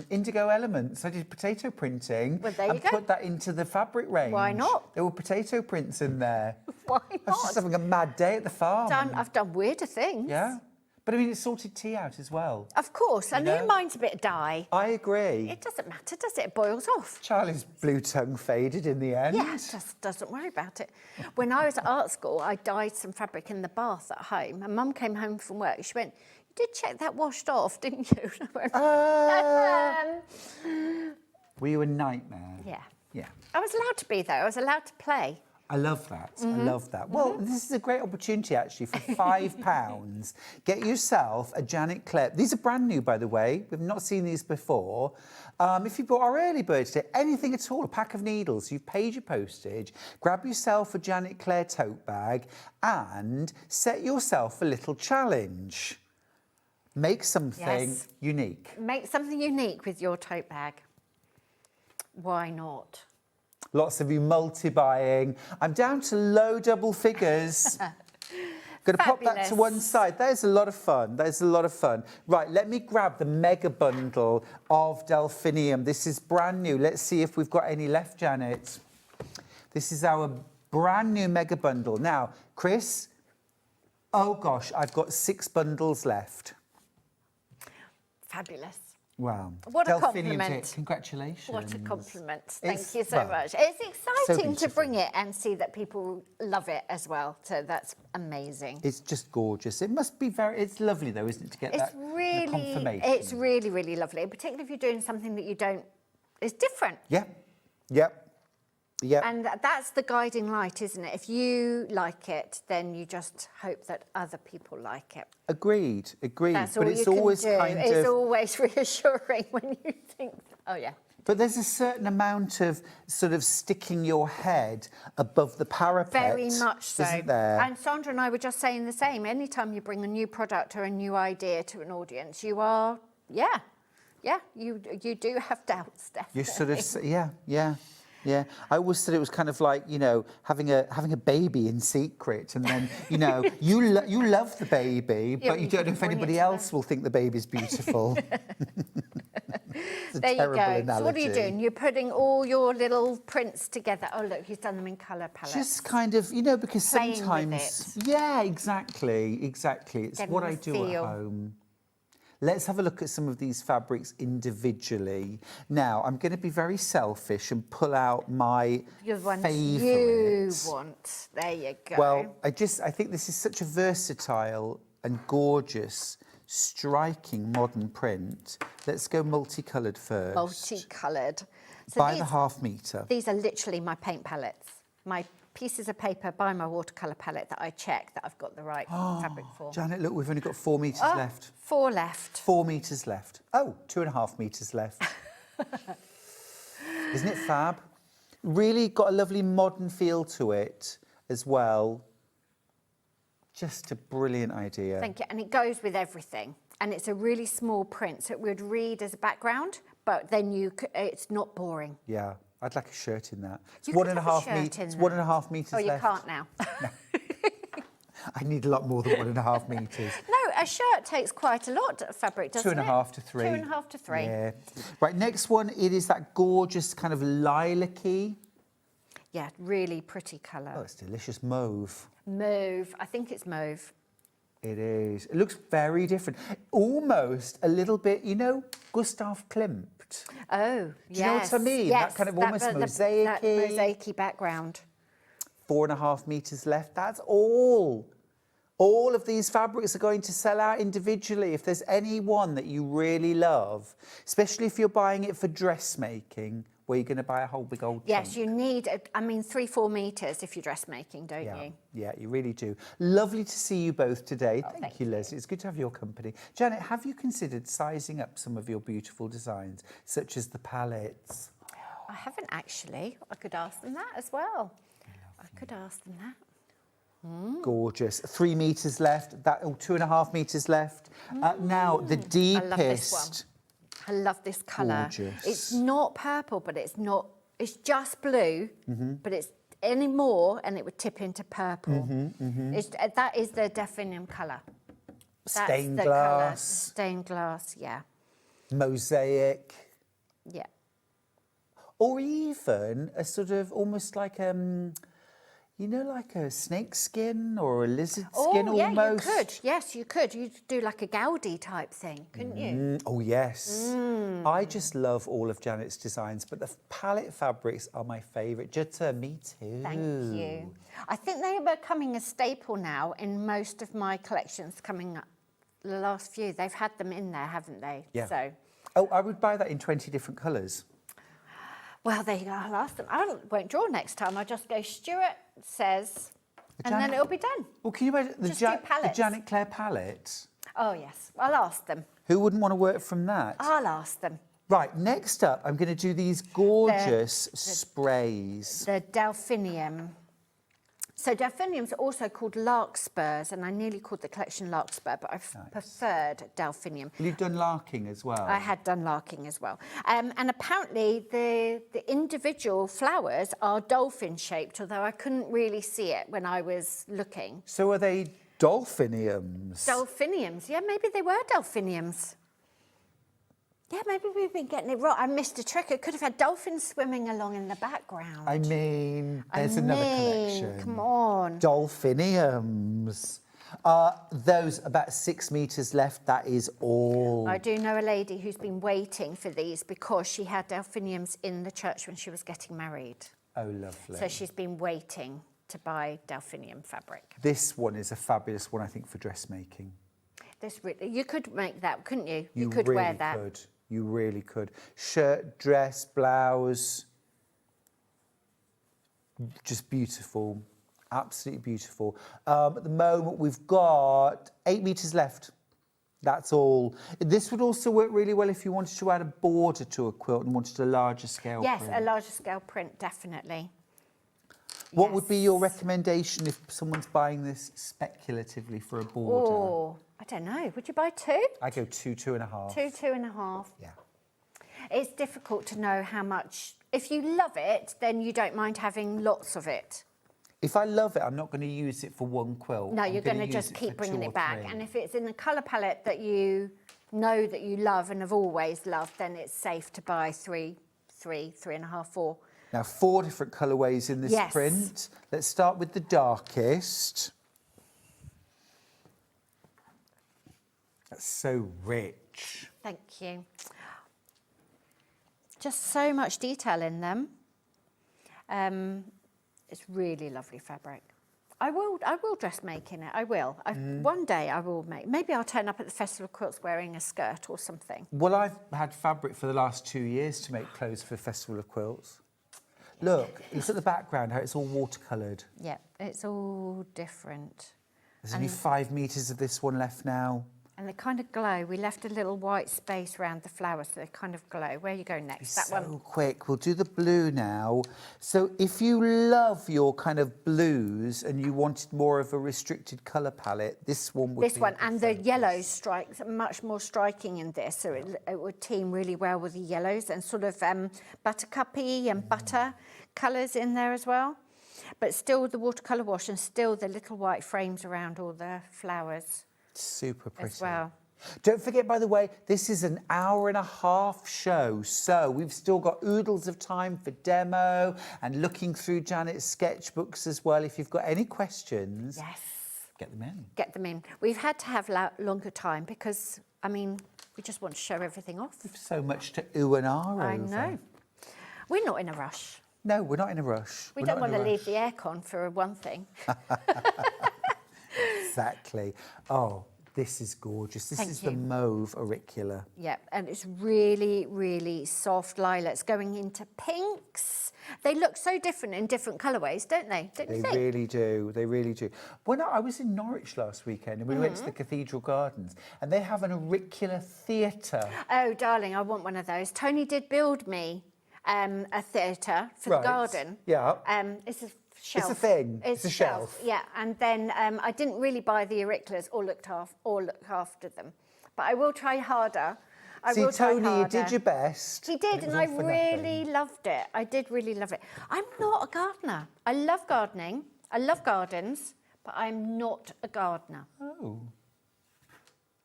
Indigo Elements. I did potato printing Well, there you and go. put that into the fabric range. Why not? There were potato prints in there. Why I was just not? having a mad day at the farm. I've done weirder things. Yeah. But I mean, it sorted tea out as well. Of course. And know? who minds a bit of dye? I agree. It doesn't matter, does it? It boils off. Charlie's blue tongue faded in the end. Yeah, just doesn't worry about it. When I was at art school, I dyed some fabric in the bath at home. And Mum came home from work. She went, "You did check that washed off, didn't you?" And I went, Were you a nightmare? yeah. Yeah. I was allowed to be, though. I was allowed to play. I love that. Mm-hmm. I love that. Well, this is a great opportunity, actually, for £5. Get yourself a Janet Clare. These are brand new, by the way. We've not seen these before. If you bought our early bird today, anything at all, a pack of needles, you've paid your postage, grab yourself a Janet Clare tote bag and set yourself a little challenge. Make something Yes. unique. Make something unique with your tote bag. Why not? Lots of you multi-buying. I'm down to low double figures. Going to pop that to Fabulous. one side. There's a lot of fun. There's a lot of fun. Right, let me grab the mega bundle of Delphinium. This is brand new. Let's see if we've got any left, Janet. This is our brand new mega bundle. Now, Chris, oh gosh, I've got 6 bundles left. Fabulous. Wow. What a Delphinium compliment. kit, congratulations. What a compliment. Thank It's- you so well, much. It's exciting to beautiful. bring it and see that people love it as well. So that's amazing. It's just gorgeous. It must be it's lovely though, isn't it, to get It's that the confirmation. it's really, really lovely, particularly if you're doing something that you don't, is different. Yeah, yep, yep. And that's the guiding light, isn't it? If you like it, then you just hope that other people like it. Agreed. That's all But it's you can always do. kind It's of always reassuring when you think, oh yeah, But there's a certain amount of sort of sticking your head above the parapet. Very much so. Isn't there? And Sandra and I were just saying the same. Anytime you bring a new product or a new idea to an audience, you are, you do have doubts, definitely. You sort of, yeah. I always said it was kind of like, you know, having a baby in secret, and then, you know, you love the baby, Yeah, but you you don't know can if bring it anybody to else will think the baby's beautiful. There you go. Analogy. So what are you doing? You're putting all your little prints together. Oh, look, he's done them in colour palettes. Just kind of, you know, because Playing with sometimes, it. yeah, exactly. It's Getting what the I do feel. at home. Let's have a look at some of these fabrics individually. Now, I'm going to be very selfish and pull out my Your ones favourite. you want. There you go. Well, I think this is such a versatile and gorgeous, striking modern print. Let's go multicoloured first. Multicoloured. So By the half metre. These are literally my paint palettes. My pieces of paper by my watercolour palette that I check that I've got the right fabric for. Janet, look, we've only got 4 metres left. 4 left. 4 metres left. Oh, 2.5 metres left. Isn't it fab? Really got a lovely modern feel to it as well. Just a brilliant idea. Thank you. And it goes with everything. And it's a really small print, so it would read as a background, but then it's not boring. Yeah, I'd like a shirt in that. It's You one could and a have a half shirt metres. in It's that. 1.5 metres Oh, you left. can't now. I need a lot more than 1.5 metres. No, a shirt takes quite a lot of fabric, doesn't it? 2.5 to 3. 2.5 to 3. Yeah. Right, next one, it is that gorgeous kind of lilac-y. Yeah, really pretty colour. Oh, it's delicious mauve. Mauve. I think it's mauve. It is. It looks very different. Almost a little bit, you know, Gustav Klimt. Oh, yes. Do you know what I mean? Yes, That kind of almost mosaic-y. That mosaic-y background. 4.5 metres left. That's all. All of these fabrics are going to sell out individually. If there's any one that you really love, especially if you're buying it for dressmaking, where you're going to buy a whole big old Yes, chunk. you need, 3-4 metres if you're dressmaking, don't you? Yeah, you really do. Lovely to see you both today. Oh, Thank you, Leslie. It's good to have your company. Janet, have you considered sizing up some of your beautiful designs, such as the palettes? I haven't actually. I could ask them that as well. I could ask them that. Gorgeous. 3 metres left. 2.5 metres left. Now, the deepest. I love this one. I love this colour. Gorgeous. It's not purple, but it's not. It's just blue, but it's any more, and it would tip into purple. That is the Delphinium colour. Stained the glass. Colour. Stained glass, yeah. Mosaic. Yeah. Or even a sort of almost like you know, like a snake skin or a lizard skin yeah, almost. you could. Yes, you could. You'd do like a Gaudi type thing, couldn't you? Oh, yes. I just love all of Janet's designs, but the palette fabrics are my favourite. Jutta, me too. Thank you. I think they are becoming a staple now in most of my collections coming up. The last few, they've had them in there, haven't they? Yeah. So, Oh, I would buy that in 20 different colours. well, there you go. I'll ask them. I won't draw next time. I'll just go, Stuart says, and then Janet- it'll be done. Well, can you imagine the, Just do the palettes. Janet Clare palette? Oh, yes. I'll ask them. Who wouldn't want to work from that? I'll ask them. Right, next up, I'm going to do these gorgeous sprays. The Delphinium. So Delphinium's also called larkspurs, and I nearly called the collection larkspur, but I've preferred Delphinium. Well, you've done larking as well. I had done larking as well. And apparently the individual flowers are dolphin-shaped, although I couldn't really see it when I was looking. So are they Delphiniums? Delphiniums. Yeah, maybe they were Delphiniums. Yeah, maybe we've been getting it wrong. I missed a trick. I could have had dolphins swimming along in the background. I mean, there's another collection. Come on. Delphiniums. Those about 6 metres left, that is all. I do know a lady who's been waiting for these because she had delphiniums in the church when she was getting married. Oh, lovely. So she's been waiting to buy delphinium fabric. This one is a fabulous one, I think, for dressmaking. You could make that, couldn't you? You could really wear that. could. You really could. Shirt, dress, blouse. Just beautiful. Absolutely beautiful. At the moment, we've got 8 metres left. That's all. This would also work really well if you wanted to add a border to a quilt and wanted a larger scale Yes, print. a larger scale print, definitely. What would be your recommendation if someone's buying this speculatively for a border? Oh, I don't know. Would you buy 2? I go 2, 2.5. 2, 2.5. Yeah. It's difficult to know how much. If you love it, then you don't mind having lots of it. If I love it, I'm not going to use it for one quilt. No, I'm you're going to use just it keep for bringing 2 or it back. 3. And if it's in the colour palette that you know that you love and have always loved, then it's safe to buy 3, 3.5, 4. Now, 4 different colourways in this Yes. print. Let's start with the darkest. That's so rich. Thank you. Just so much detail in them. It's really lovely fabric. I will dressmake in it. I will. One day I will make. Maybe I'll turn up at the Festival of Quilts wearing a skirt or something. Well, I've had fabric for the last 2 years to make clothes for the Festival of Quilts. Look at the background, how it's all watercoloured. Yeah, it's all different. There's only 5 metres of this one left now. And they kind of glow. We left a little white space around the flowers, so they kind of glow. Where you go next? That So one. quick. We'll do the blue now. So if you love your kind of blues and you wanted more of a restricted colour palette, this one would be... This one, and the yellow strikes are much more striking in this, so it would team really well with the yellows and sort of buttercuppy and butter colours in there as well. But still the watercolour wash and still the little white frames around all the flowers. Super pretty. As well. Don't forget, by the way, this is an hour-and-a-half show, so we've still got oodles of time for demo and looking through Janet's sketchbooks as well. If you've got any questions, Yes. get them in. Get them in. We've had to have longer time because, I mean, we just want to show everything off. So much to ooh and ah over. I know. We're not in a rush. No, we're not in a rush. We We're don't not in want a to leave rush. the aircon for one thing. Exactly. Oh, this is gorgeous. This Thank is you. the mauve auricular. Yeah, and it's really, really soft lilacs going into pinks. They look so different in different colourways, don't they? Don't you They think? really do. They really do. When I was in Norwich last weekend and we went to the Cathedral Gardens and they have an auricular theatre. Oh, darling, I want one of those. Tony did build me a theatre for the garden. Yeah. It's a shelf. It's a thing. It's a shelf. Yeah, and then I didn't really buy the auriculars or look after them, but I will try harder. See, Tony, you did your best. He did, and I really loved it. I did really love it. I'm not a gardener. I love gardening. I love gardens, but I'm not a gardener. Oh.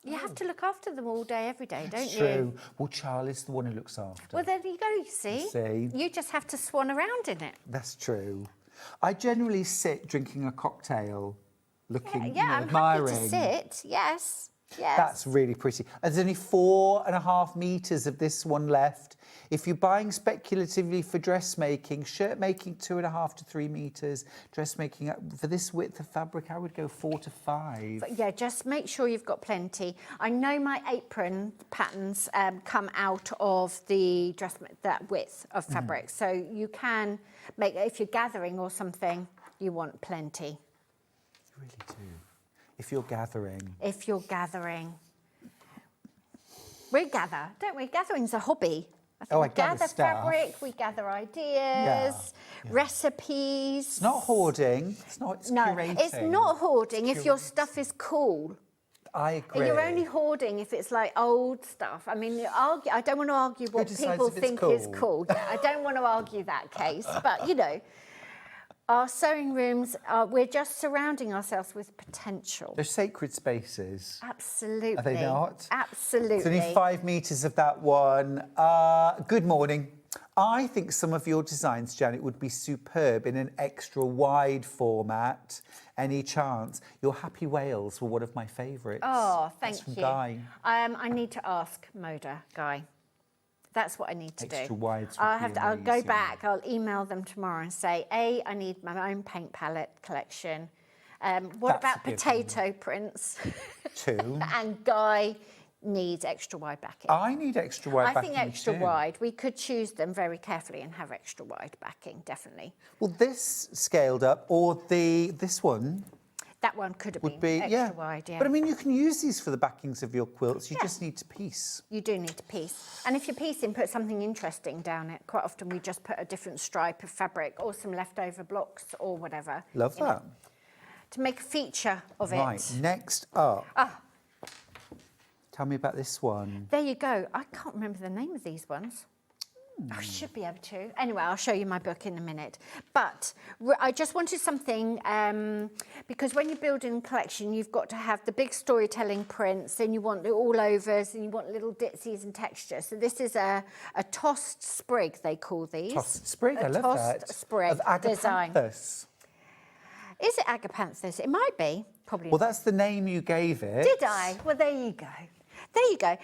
You have to look after them all day, every day, don't It's you? true. Well, Charlie's the one who looks after. Well, there you go, you see. See? You just have to swan around in it. That's true. I generally sit drinking a cocktail, looking, you know, I'm admiring. happy to sit, yes. Yes. That's really pretty. There's only 4.5 metres of this one left. If you're buying speculatively for dressmaking, shirt making 2.5 to 3 metres, dressmaking for this width of fabric, I would go 4 to 5. But yeah, just make sure you've got plenty. I know my apron patterns come out of the that width of fabric, so you can make, if you're gathering or something, you want plenty. You really do. If you're gathering. If you're gathering. We gather, don't we? Gathering's a hobby. I We gather gather stuff. fabric, we gather ideas, recipes. It's not hoarding. It's not. It's No, curating. it's not hoarding if your stuff is cool. I agree. You're only hoarding if it's like old stuff. I mean, I don't want to argue what decides people if it's think is cool? cool. Yeah, I don't want to argue that case, but you know, our sewing rooms, we're just surrounding ourselves with potential. They're sacred spaces. Absolutely. Are they not? Absolutely. It's only 5 metres of that one. Good morning. I think some of your designs, Janet, would be superb in an extra wide format. Any chance? Your Happy Whales were one of my favourites. Oh, That's thank from you. Guy. I need to ask Moda, Guy. That's what I need to do. Extra wides would I'll be have to. I'll go amazing. back. I'll email them tomorrow and say, I need my own paint palette collection. What That's about a given. potato prints? 2. And Guy needs extra wide backing. I need extra wide I backing think extra too. wide. We could choose them very carefully and have extra wide backing, definitely. Well, this scaled up, or this one. That one could have would been be, extra wide, yeah. But I mean, you can use these for the backings of your quilts. You just need to piece. You do need to piece. And if you're piecing, put something interesting down it. Quite often we just put a different stripe of fabric or some leftover blocks or whatever. Love that. To make a feature of it. Right, next up. Tell me about this one. There you go. I can't remember the name of these ones. I should be able to. Anyway, I'll show you my book in a minute. But I just wanted something, because when you're building a collection, you've got to have the big storytelling prints, then you want the all-overs, and you want little ditsies and texture. So this is a tossed sprig, they call these. Tossed sprig, I love that. Tossed sprig of design. agapanthus. Is it agapanthus? It might be, probably. Well, that's the name you gave it. Did I? Well, there you go. There you go.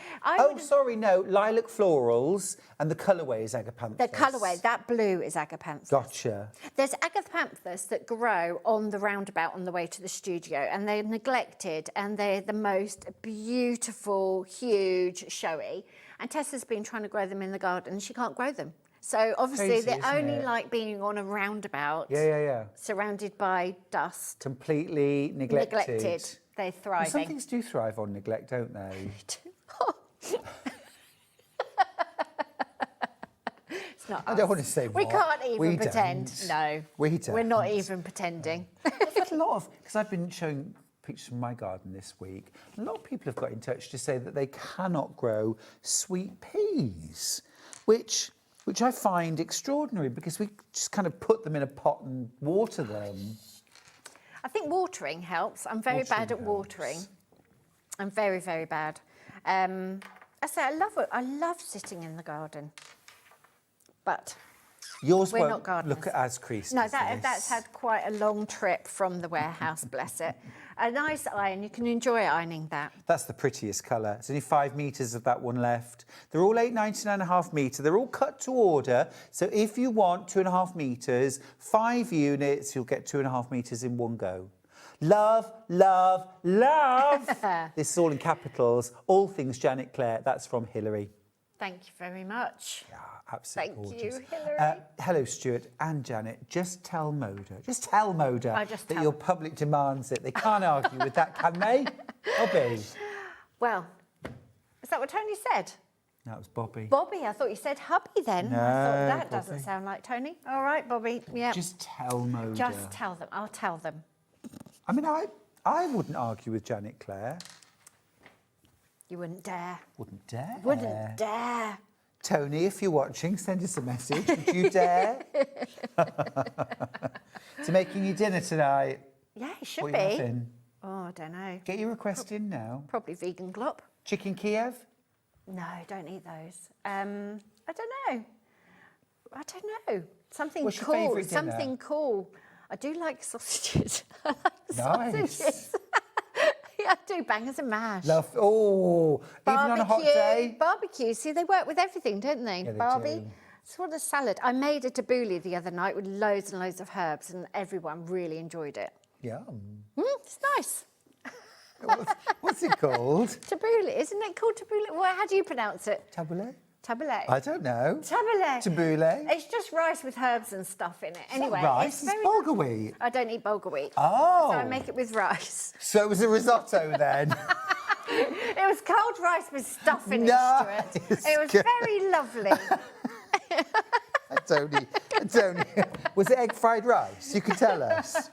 Sorry, no, lilac florals, and the colourway is agapanthus. The colourway, that blue is agapanthus. Gotcha. There's agapanthus that grow on the roundabout on the way to the studio, and they're neglected, and they're the most beautiful, huge, showy. And Tessa's been trying to grow them in the garden, and she can't grow them. So obviously Crazy, they're isn't only it? like being on a roundabout. Yeah. Surrounded by dust. Completely neglected. They're Well, thriving. some things do thrive on neglect, don't they? It's not I us. don't want to say We what. can't even We pretend. don't. No. We don't. We're not even pretending. I've had a lot of, because I've been showing pictures from my garden this week, a lot of people have got in touch to say that they cannot grow sweet peas, which I find extraordinary because we just kind of put them in a pot and water them. I think watering helps. I'm very bad at watering. I'm very, very bad. I say I love sitting in the garden, but Yours we're won't not gardeners. look as creased No, as that's had quite a long trip from the warehouse. Bless it. A nice iron. You can enjoy ironing that. That's the prettiest colour. There's only 5 metres of that one left. They're all 8.99.5 metre. They're all cut to order. So if you want 2.5 metres, 5 units, you'll get 2.5 metres in one go. Love, love, love. This is all in capitals. All things Janet Clare. That's from Hilary. Thank you very much. Yeah, absolutely Thank gorgeous. you, Hilary. Hello, Stuart and Janet. Just tell Moda that tell your them. public demands it. They can't argue with that, can they? Bobby. Well, is that what Tony said? That was Bobby. Bobby, I thought you said hubby then. No, I thought that Bobby. doesn't sound like Tony. All right, Bobby. Yeah. Just tell Moda. Just tell them. I'll tell them. I mean, I wouldn't argue with Janet Clare. You wouldn't dare. Wouldn't dare. Wouldn't dare. Tony, if you're watching, send us a message. Would you dare? To making you dinner tonight. Yeah, it should What be. are you having? Oh, I don't know. Get your request in now. Probably vegan glop. Chicken Kiev? No, don't eat those. I don't know. Something What's your cool. favourite dinner? Something cool. I do like sausages. I like Nice. sausages. Yeah, I do bangers and mash. Love. Oh, even on a hot day. Barbecue. See, they work with everything, don't they? Yeah, they Barbie. do. Sort of salad. I made a tabbouleh the other night with loads and loads of herbs, and everyone really enjoyed it. Yum. It's nice. What's it called? Tabbouleh, isn't it called tabbouleh? Well, how do you pronounce it? Tabbouleh? Tabbouleh. I don't know. Tabbouleh. Tabbouleh? It's just rice with herbs and stuff in it. Anyway, rice, it's very bulgur wheat. I don't eat bulgur wheat. Oh. So I make it with rice. So it was a risotto then? It was cold rice with stuff in Nice. it, Stuart. It was very lovely. That's only. Was it egg fried rice? You can tell us.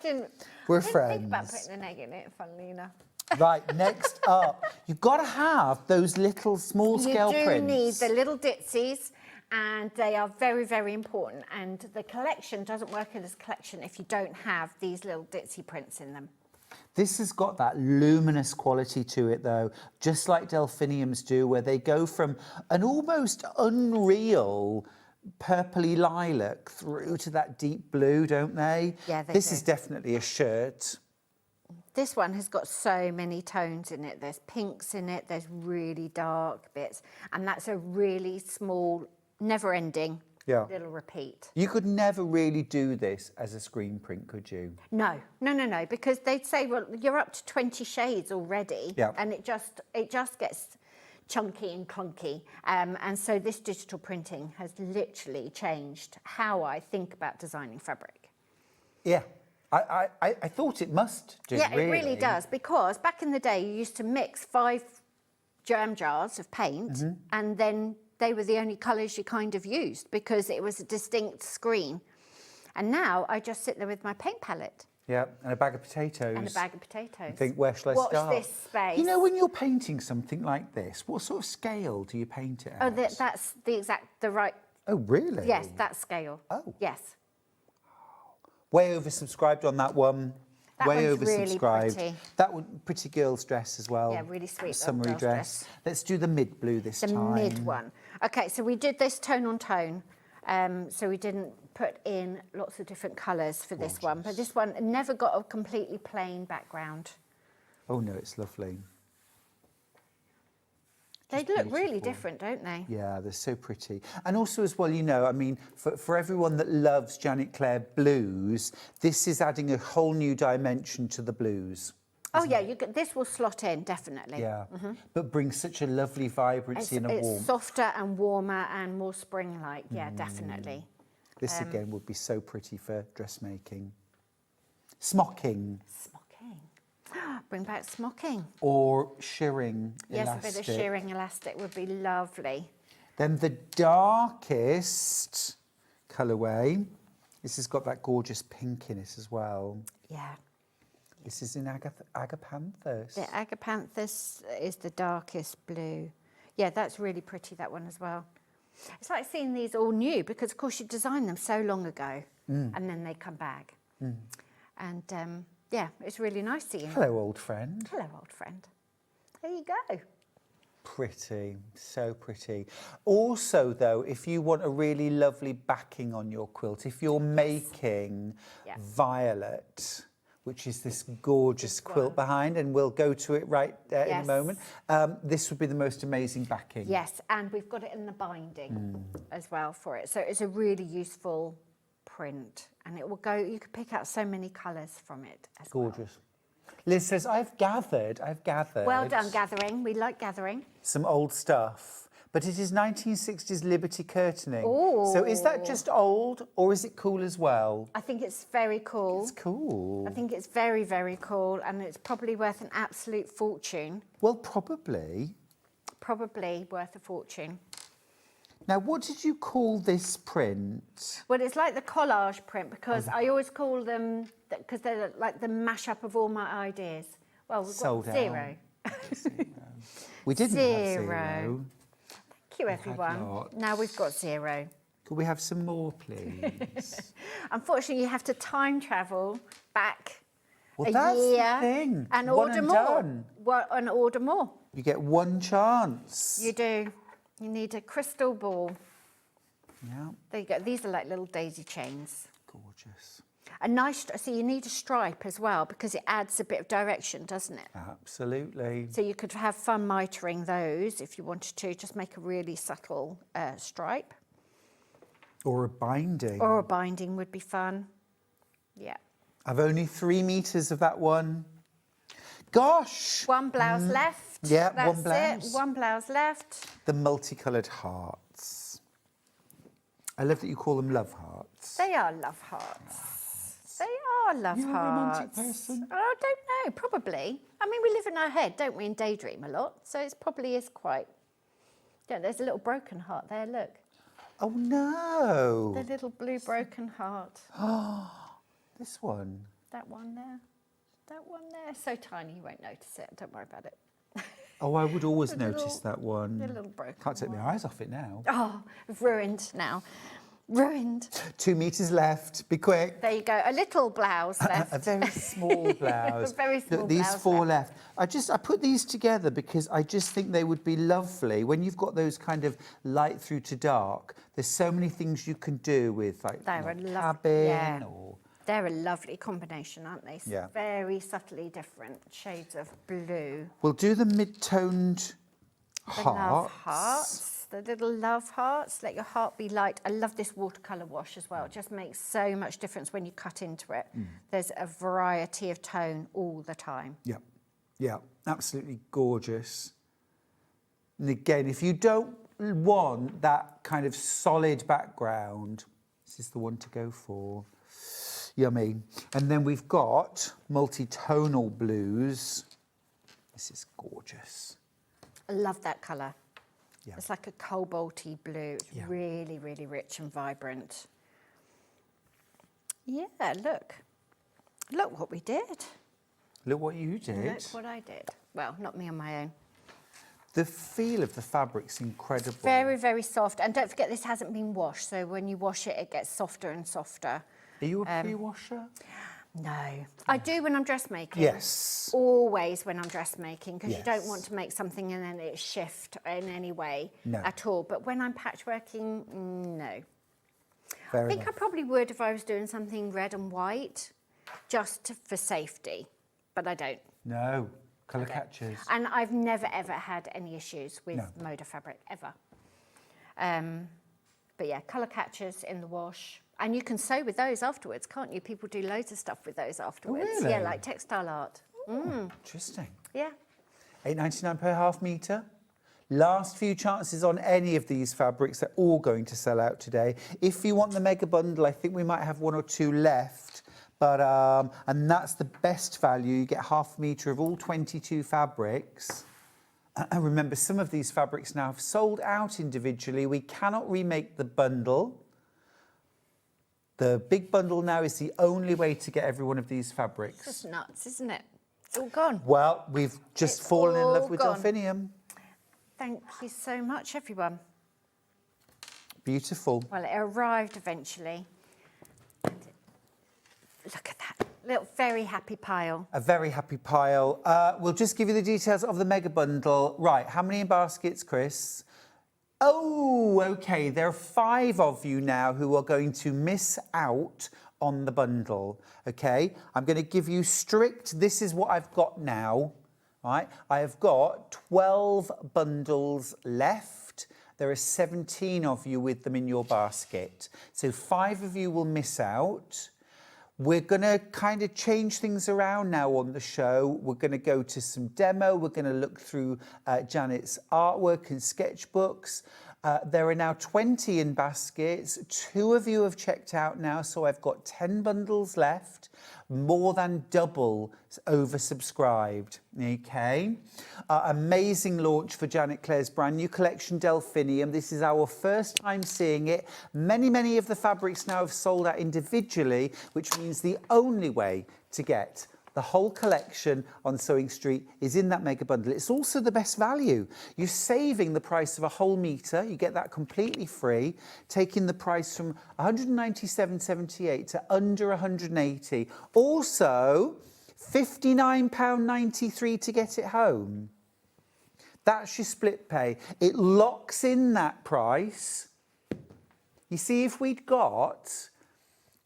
We're I didn't friends. think about putting an egg in it, funnily enough. Right, next up, you've got to have those little small-scale You do prints. need the little ditsies, and they are very, very important. And the collection doesn't work as a collection if you don't have these little ditsy prints in them. This has got that luminous quality to it, though, just like Delphiniums do, where they go from an almost unreal purpley lilac through to that deep blue, don't they? Yeah, they This do. is definitely a shirt. This one has got so many tones in it. There's pinks in it, there's really dark bits, and that's a really small, never-ending little repeat. You could never really do this as a screen print, could you? No, because they'd say, well, you're up to 20 shades already, and it just gets chunky and clunky. And so this digital printing has literally changed how I think about designing fabric. Yeah. I thought it must do, Yeah, it really does, because back in the day you used to mix 5 germ jars of paint and then they were the only colours you kind of used because it was a distinct screen. And now I just sit there with my paint palette. Yeah, and a bag of potatoes. And a bag of potatoes. And think, where shall I Watch start? this space. You know, when you're painting something like this, what sort of scale do you paint it at? Oh, that's the right... Oh, really? Yes, that scale. Oh. Yes. Way oversubscribed on that one. That Way one's really oversubscribed. pretty. That one, pretty girl's dress as well. Yeah, really sweet little Summery girl's dress. dress. Let's do the mid blue this The time. mid one. Okay, so we did this tone on tone. So we didn't put in lots of different colours for this one. But this one never got a completely plain background. Oh no, it's lovely. They look really different, don't they? Yeah, they're so pretty. And also as well, you know, I mean, for everyone that loves Janet Clare blues, this is adding a whole new dimension to the blues. Oh yeah, this will slot in, definitely. Yeah, but brings such a lovely vibrancy and a warmth. It's softer and warmer and more spring-like, yeah, definitely. This again would be so pretty for dressmaking. Smocking. Smocking. Bring back smocking. Or shirring Yes, elastic. a bit of shirring elastic would be lovely. Then the darkest colourway, this has got that gorgeous pink in it as well. Yeah. This is in Agapanthus. The Agapanthus is the darkest blue. Yeah, that's really pretty, that one as well. It's like seeing these all new because, of course, you designed them so long ago and then they come back. And, yeah, it's really nice seeing them. Hello, old friend. Hello, old friend. There you go. Pretty, so pretty. Also, though, if you want a really lovely backing on your quilt, if you're making violet, which is this gorgeous quilt behind, and we'll go to it right in a moment. This would be the most amazing backing. Yes, and we've got it in the binding as well for it. So it's a really useful print, and it will go, you could pick out so many colours from it as Gorgeous. Liz says, I've gathered. Well done, gathering. We like gathering. Some old stuff. But it is 1960s Liberty curtaining. Ooh. So is that just old or is it cool as well? I think it's very cool. It's cool. I think it's very, very cool, and it's probably worth an absolute fortune. Well, probably. Probably worth a fortune. Now, what did you call this print? Well, it's like the collage print because I always call them, because they're like the mashup of all my ideas. Well, we've Sold got out. zero. We didn't have zero. Thank you, everyone. Now we've got zero. Could we have some more, please? Unfortunately, you have to time travel back Well, a that's year the thing. and One order and more. done. Well, and order more. You get one chance. You do. You need a crystal ball. Yeah. There you go. These are like little daisy chains. Gorgeous. A nice, so you need a stripe as well because it adds a bit of direction, doesn't it? Absolutely. So you could have fun mitering those if you wanted to. Just make a really subtle stripe. Or a binding. Or a binding would be fun. Yeah. I've only 3 meters of that one. Gosh! One blouse left. Yeah, That's one blouse. it. One blouse left. The multicoloured hearts. I love that you call them love hearts. They are love hearts. They are love You're a hearts. romantic person? I don't know, probably. I mean, we live in our head, don't we, and daydream a lot. So it probably is quite... Yeah, there's a little broken heart there, look. Oh, no. The little blue broken heart. This one. That one there. That one there. So tiny you won't notice it. Don't worry about it. Oh, I would always The notice little- that one. the little broken Can't take my one. eyes off it now. Oh, ruined now. Ruined. 2 meters left. Be quick. There you go. A little blouse left. A very small blouse. A very small Look, these blouse 4 left. I put these together because I just think they would be lovely. When you've got those kind of light through to dark, there's so many things you can do with, like, They're a cabin or... They're a lovely combination, aren't they? Yeah. Very subtly different shades of blue. We'll do the mid-toned The love hearts. The little love hearts. Let your heart be light. I love this watercolour wash as well. It just makes so much difference when you cut into it. There's a variety of tone all the time. Yeah, yeah, absolutely gorgeous. And again, if you don't want that kind of solid background, this is the one to go for. Yummy. And then we've got multi-tonal blues. This is gorgeous. I love that colour. Yeah. It's like a cobalty blue. It's Yeah. really, really rich and vibrant. Yeah, look. Look what we did. Look what you did. Look what I did. Well, not me on my own. The feel of the fabric's incredible. Very, very soft. And don't forget, this hasn't been washed. So when you wash it, it gets softer and softer. Are you a pre-washer? No. I do when I'm dressmaking. Yes. Always when I'm dressmaking, because you don't Yes. want to make something and then it shift in any way No. at all. But when I'm patchworking, no. Fair I think enough. I probably would if I was doing something red and white, just for safety. But I don't. No. Colour catches. And I've never, ever had any issues with No. Moda fabric, ever. But yeah, colour catches in the wash. And you can sew with those afterwards, can't you? People do loads of stuff with those afterwards. really? Yeah, like textile art. Interesting. Yeah. £8.99 per half metre. Last few chances on any of these fabrics. They're all going to sell out today. If you want the mega bundle, I think we might have 1 or 2 left. But and that's the best value. You get half a metre of all 22 fabrics. And remember, some of these fabrics now have sold out individually. We cannot remake the bundle. The big bundle now is the only way to get every one of these fabrics. It's just nuts, isn't it? It's all gone. Well, we've just It's fallen in love all with gone. Delphinium. Thank you so much, everyone. Beautiful. Well, it arrived eventually. Look at that. Little very happy pile. A very happy pile. We'll just give you the details of the mega bundle. Right, how many in baskets, Chris? Oh, okay. There are 5 of you now who are going to miss out on the bundle. Okay, I'm going to give you strict. This is what I've got now. Right, I have got 12 bundles left. There are 17 of you with them in your basket. So 5 of you will miss out. We're going to kind of change things around now on the show. We're going to go to some demo. We're going to look through Janet's artwork and sketchbooks. There are now 20 in baskets. 2 of you have checked out now, so I've got 10 bundles left. More than double oversubscribed. Okay. Amazing launch for Janet Clare's brand new collection, Delphinium. This is our first time seeing it. Many of the fabrics now have sold out individually, which means the only way to get the whole collection on SewingStreet is in that mega bundle. It's also the best value. You're saving the price of a whole metre. You get that completely free, taking the price from £197.78 to under £180. Also, £59.93 to get it home. That's your split pay. It locks in that price. You see, if we'd got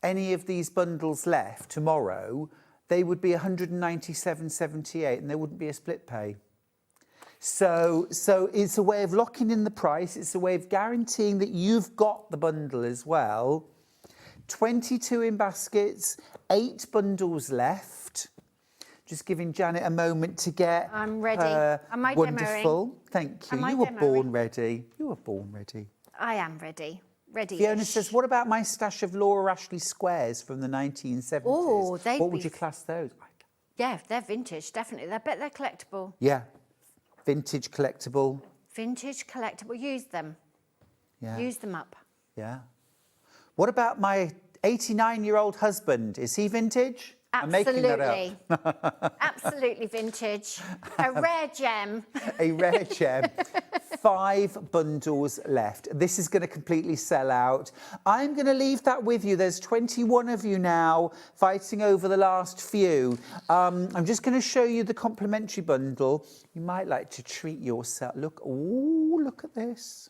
any of these bundles left tomorrow, they would be £197.78 and there wouldn't be a split pay. So it's a way of locking in the price. It's a way of guaranteeing that you've got the bundle as well. 22 in baskets, 8 bundles left. Just giving Janet a moment to get I'm ready. Am I wonderful. demoing? Thank you. Am I You were demoing? born ready. You were born ready. I am ready. Ready. Fiona says, what about my stash of Laura Ashley squares from the 1970s? Oh, they'd What would be you class those? Yeah, they're vintage, definitely. I bet they're collectible. Yeah. Vintage collectible. Vintage collectible. Use them. Yeah. Use them up. Yeah. What about my 89-year-old husband? Is he vintage? I'm making that up. Absolutely vintage. A rare gem. A rare gem. 5 bundles left. This is going to completely sell out. I'm going to leave that with you. There's 21 of you now fighting over the last few. I'm just going to show you the complimentary bundle. You might like to treat yourself. Look, oh, look at this.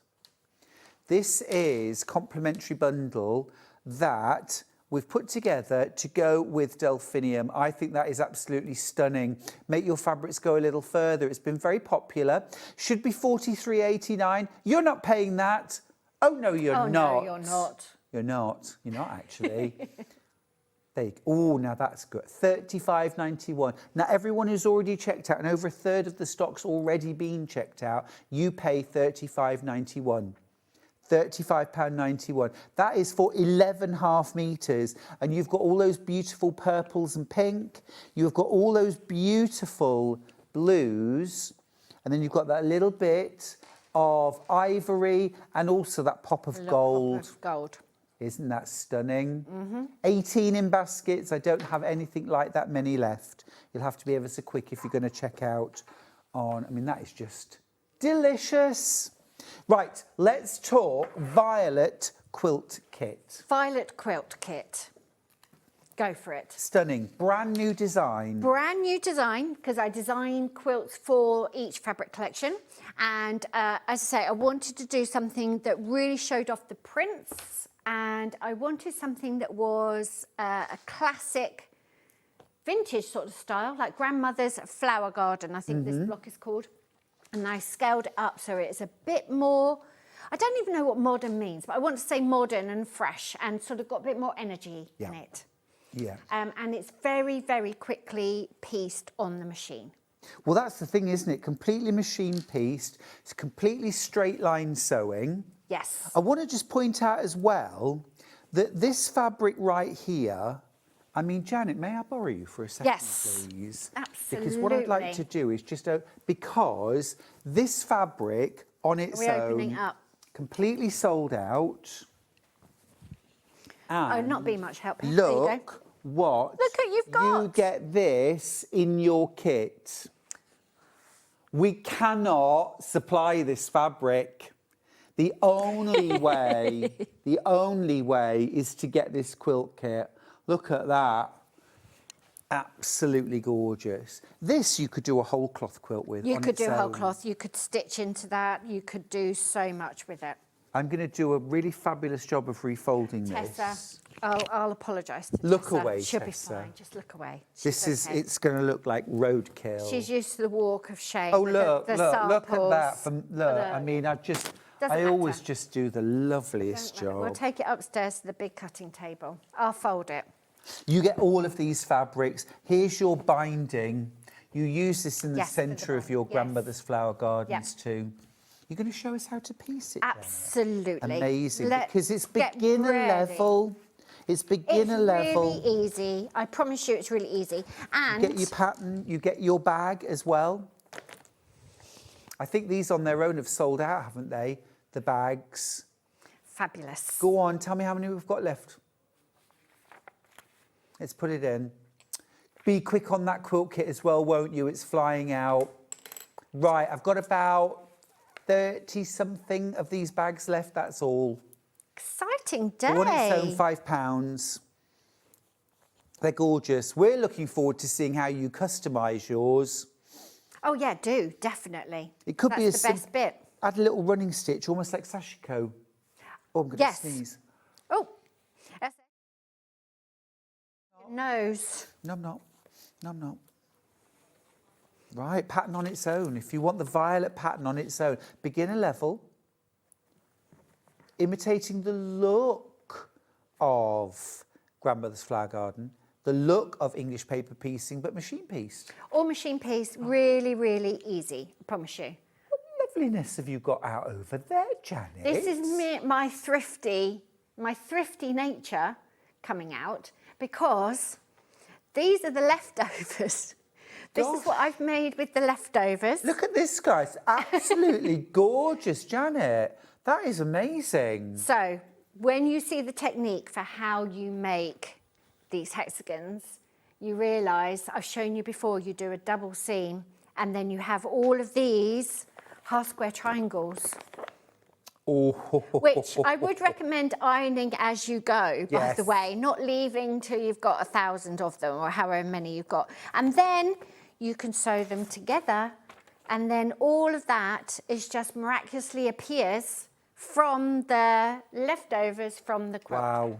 This is complimentary bundle that we've put together to go with Delphinium. I think that is absolutely stunning. Make your fabrics go a little further. It's been very popular. Should be $43.89. You're not paying that. Oh, no, you're not. No, you're not. You're not. You're not, actually. There you go. Oh, now that's good. $35.91. Now, everyone who's already checked out, and over a third of the stock's already been checked out, you pay $35.91. £35.91. That is for 11.5 metres. And you've got all those beautiful purples and pink. You've got all those beautiful blues. And then you've got that little bit of ivory and also that pop of gold. Pop of gold. Isn't that stunning? 18 in baskets. I don't have anything like that many left. You'll have to be ever so quick if you're going to check out on... I mean, that is just delicious. Right, let's talk Violet Quilt Kit. Violet Quilt Kit. Go for it. Stunning. Brand new design. Brand new design, because I design quilts for each fabric collection. And as I say, I wanted to do something that really showed off the prints. And I wanted something that was a classic vintage sort of style, like grandmother's flower garden, I think this block is called. And I scaled it up so it's a bit more, I don't even know what modern means, but I want to say modern and fresh and sort of got a bit more energy in it. Yeah. And it's very, very quickly pieced on the machine. Well, that's the thing, isn't it? Completely machine pieced. It's completely straight line sewing. Yes. I want to just point out as well that this fabric right here, I mean, Janet, may I borrow you for a second, please? Absolutely. Because what I'd like to do is just, because this fabric on its opening own, up? completely sold out. And not being much help here. There you go. look what Look what you've got. you get this in your kit. We cannot supply this fabric. The only way, is to get this quilt kit. Look at that. Absolutely gorgeous. This you could do a whole cloth quilt with. You on could its do a whole own. cloth. You could stitch into that. You could do so much with it. I'm going to do a really fabulous job of refolding Tessa, this. I'll apologise to Look Tessa. away, She'll be Tessa. fine. Just look away. This She's is, okay. it's going to look like roadkill. She's used to the walk of shame. Oh, with look, the look at that. samples. Look, I Look. mean, I Doesn't always matter. just do the loveliest Don't worry. job. We'll take it upstairs to the big cutting table. I'll fold it. You get all of these fabrics. Here's your binding. You use this in the Yes, for the centre of binding, your yes. grandmother's flower gardens too. You're going to show us how to piece it, Janet? Absolutely. Amazing, Let's because it's get beginner ready. level. It's beginner It's level. really easy. I promise you it's really easy. And You get your pattern, you get your bag as well. I think these on their own have sold out, haven't they? The bags. fabulous. Go on, tell me how many we've got left. Let's put it in. Be quick on that quilt kit as well, won't you? It's flying out. Right, I've got about 30-something of these bags left, that's all. Exciting day. The one its own £5. They're gorgeous. We're looking forward to seeing how you customise yours. Oh yeah, do definitely. It could be That's a the best bit. Add a little running stitch, almost like sashiko. Oh, I'm going to Yes. sneeze. Oh, that's it. Nose. No, I'm not. No, I'm not. Right, pattern on its own. If you want the violet pattern on its own, beginner level, imitating the look of Grandmother's Flower Garden, the look of English paper piecing, but machine pieced. All machine piece, really, really easy. I promise you. What loveliness have you got out over there, Janet? This is my thrifty nature coming out, because these are the leftovers. This is what I've made with the leftovers. Look at this, guys. Absolutely gorgeous, Janet. That is amazing. So when you see the technique for how you make these hexagons, you realise, I've shown you before, you do a double seam and then you have all of these half square triangles. Oh. Which I would recommend ironing as you go, by the Yes. way, not leaving till you've got 1,000 of them or however many you've got. And then you can sew them together, and then all of that is just miraculously appears from the leftovers from the quilt. Wow.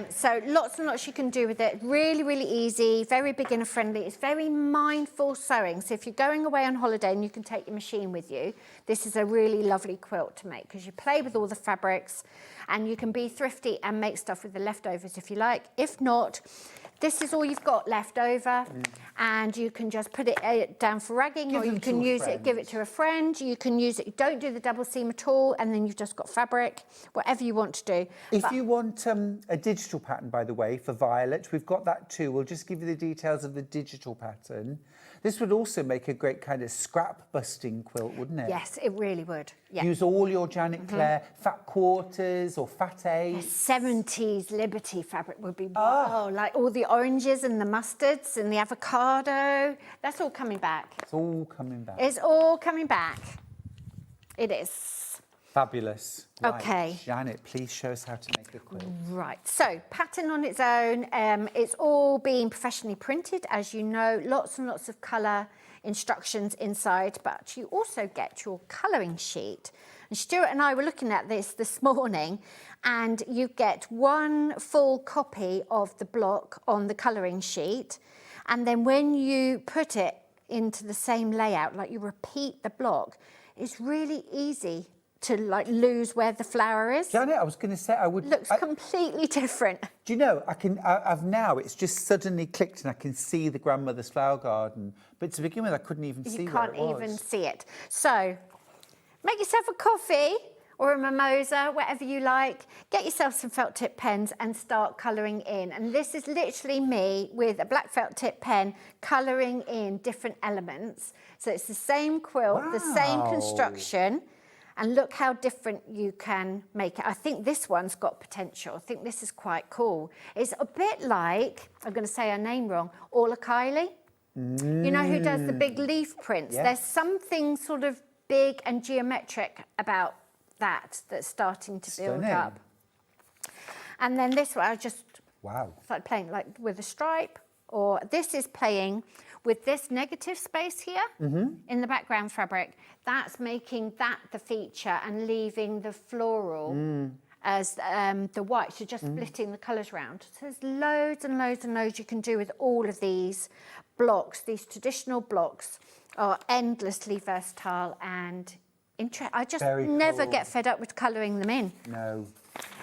So lots and lots you can do with it. Really, really easy, very beginner friendly. It's very mindful sewing. So if you're going away on holiday and you can take your machine with you, this is a really lovely quilt to make, because you play with all the fabrics and you can be thrifty and make stuff with the leftovers if you like. If not, this is all you've got left over, and you can just put it down for ragging, or you can use it, give it to a friend. You can use it, don't do the double seam at all, and then you've just got fabric, whatever you want to do. If you want a digital pattern, by the way, for Violet, we've got that too. We'll just give you the details of the digital pattern. This would also make a great kind of scrap busting quilt, wouldn't it? Yes, it really would. Yeah. Use all your Janet Clare fat quarters or fat The eights. 70s Liberty fabric would be, oh, like all the oranges and the mustards and the avocado. That's all coming back. It's all coming back. It's all coming back. It is. Fabulous. Right, Okay. Janet, please show us how to make a quilt. Right, so pattern on its own, it's all being professionally printed, as you know, lots and lots of colour instructions inside, but you also get your colouring sheet. And Stuart and I were looking at this morning, and you get one full copy of the block on the colouring sheet, and then when you put it into the same layout, like you repeat the block, it's really easy to like lose where the flower is. Janet, I was going to say I would. Looks completely different. Do you know? I've now. It's just suddenly clicked, and I can see the grandmother's flower garden. But to begin with, I couldn't even see You where can't it was. even see it. So, make yourself a coffee or a mimosa, whatever you like. Get yourself some felt tip pens and start colouring in. And this is literally me with a black felt tip pen colouring in different elements. So it's the same quilt, the same construction. And look how different you can make it. I think this one's got potential. I think this is quite cool. It's a bit like, I'm going to say her name wrong, Orla Kiley. You know, who does the big leaf prints. Yeah. There's something sort of big and geometric about that's starting to build up. And then this one, I just started playing like with a stripe, or this is playing with this negative space here in the background fabric. That's making that the feature and leaving the floral as the white, so just splitting the colours round. So there's loads and loads and loads you can do with all of these blocks. These traditional blocks are endlessly versatile and interesting. I just never get fed up with colouring them in. No.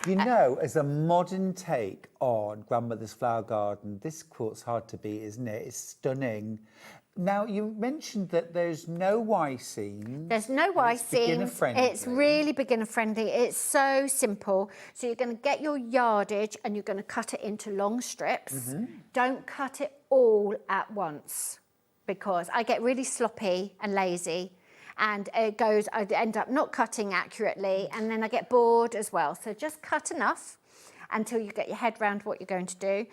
You know, as a modern take on Grandmother's Flower Garden, this quilt's hard to beat, isn't it? It's stunning. Now, you mentioned that there's no Y seams. There's no Y seams. Beginner-friendly. It's really beginner-friendly. It's so simple. So you're going to get your yardage and you're going to cut it into long strips. Don't cut it all at once, because I get really sloppy and lazy. And I end up not cutting accurately, and then I get bored as well. So just cut enough until you get your head around what you're going to do.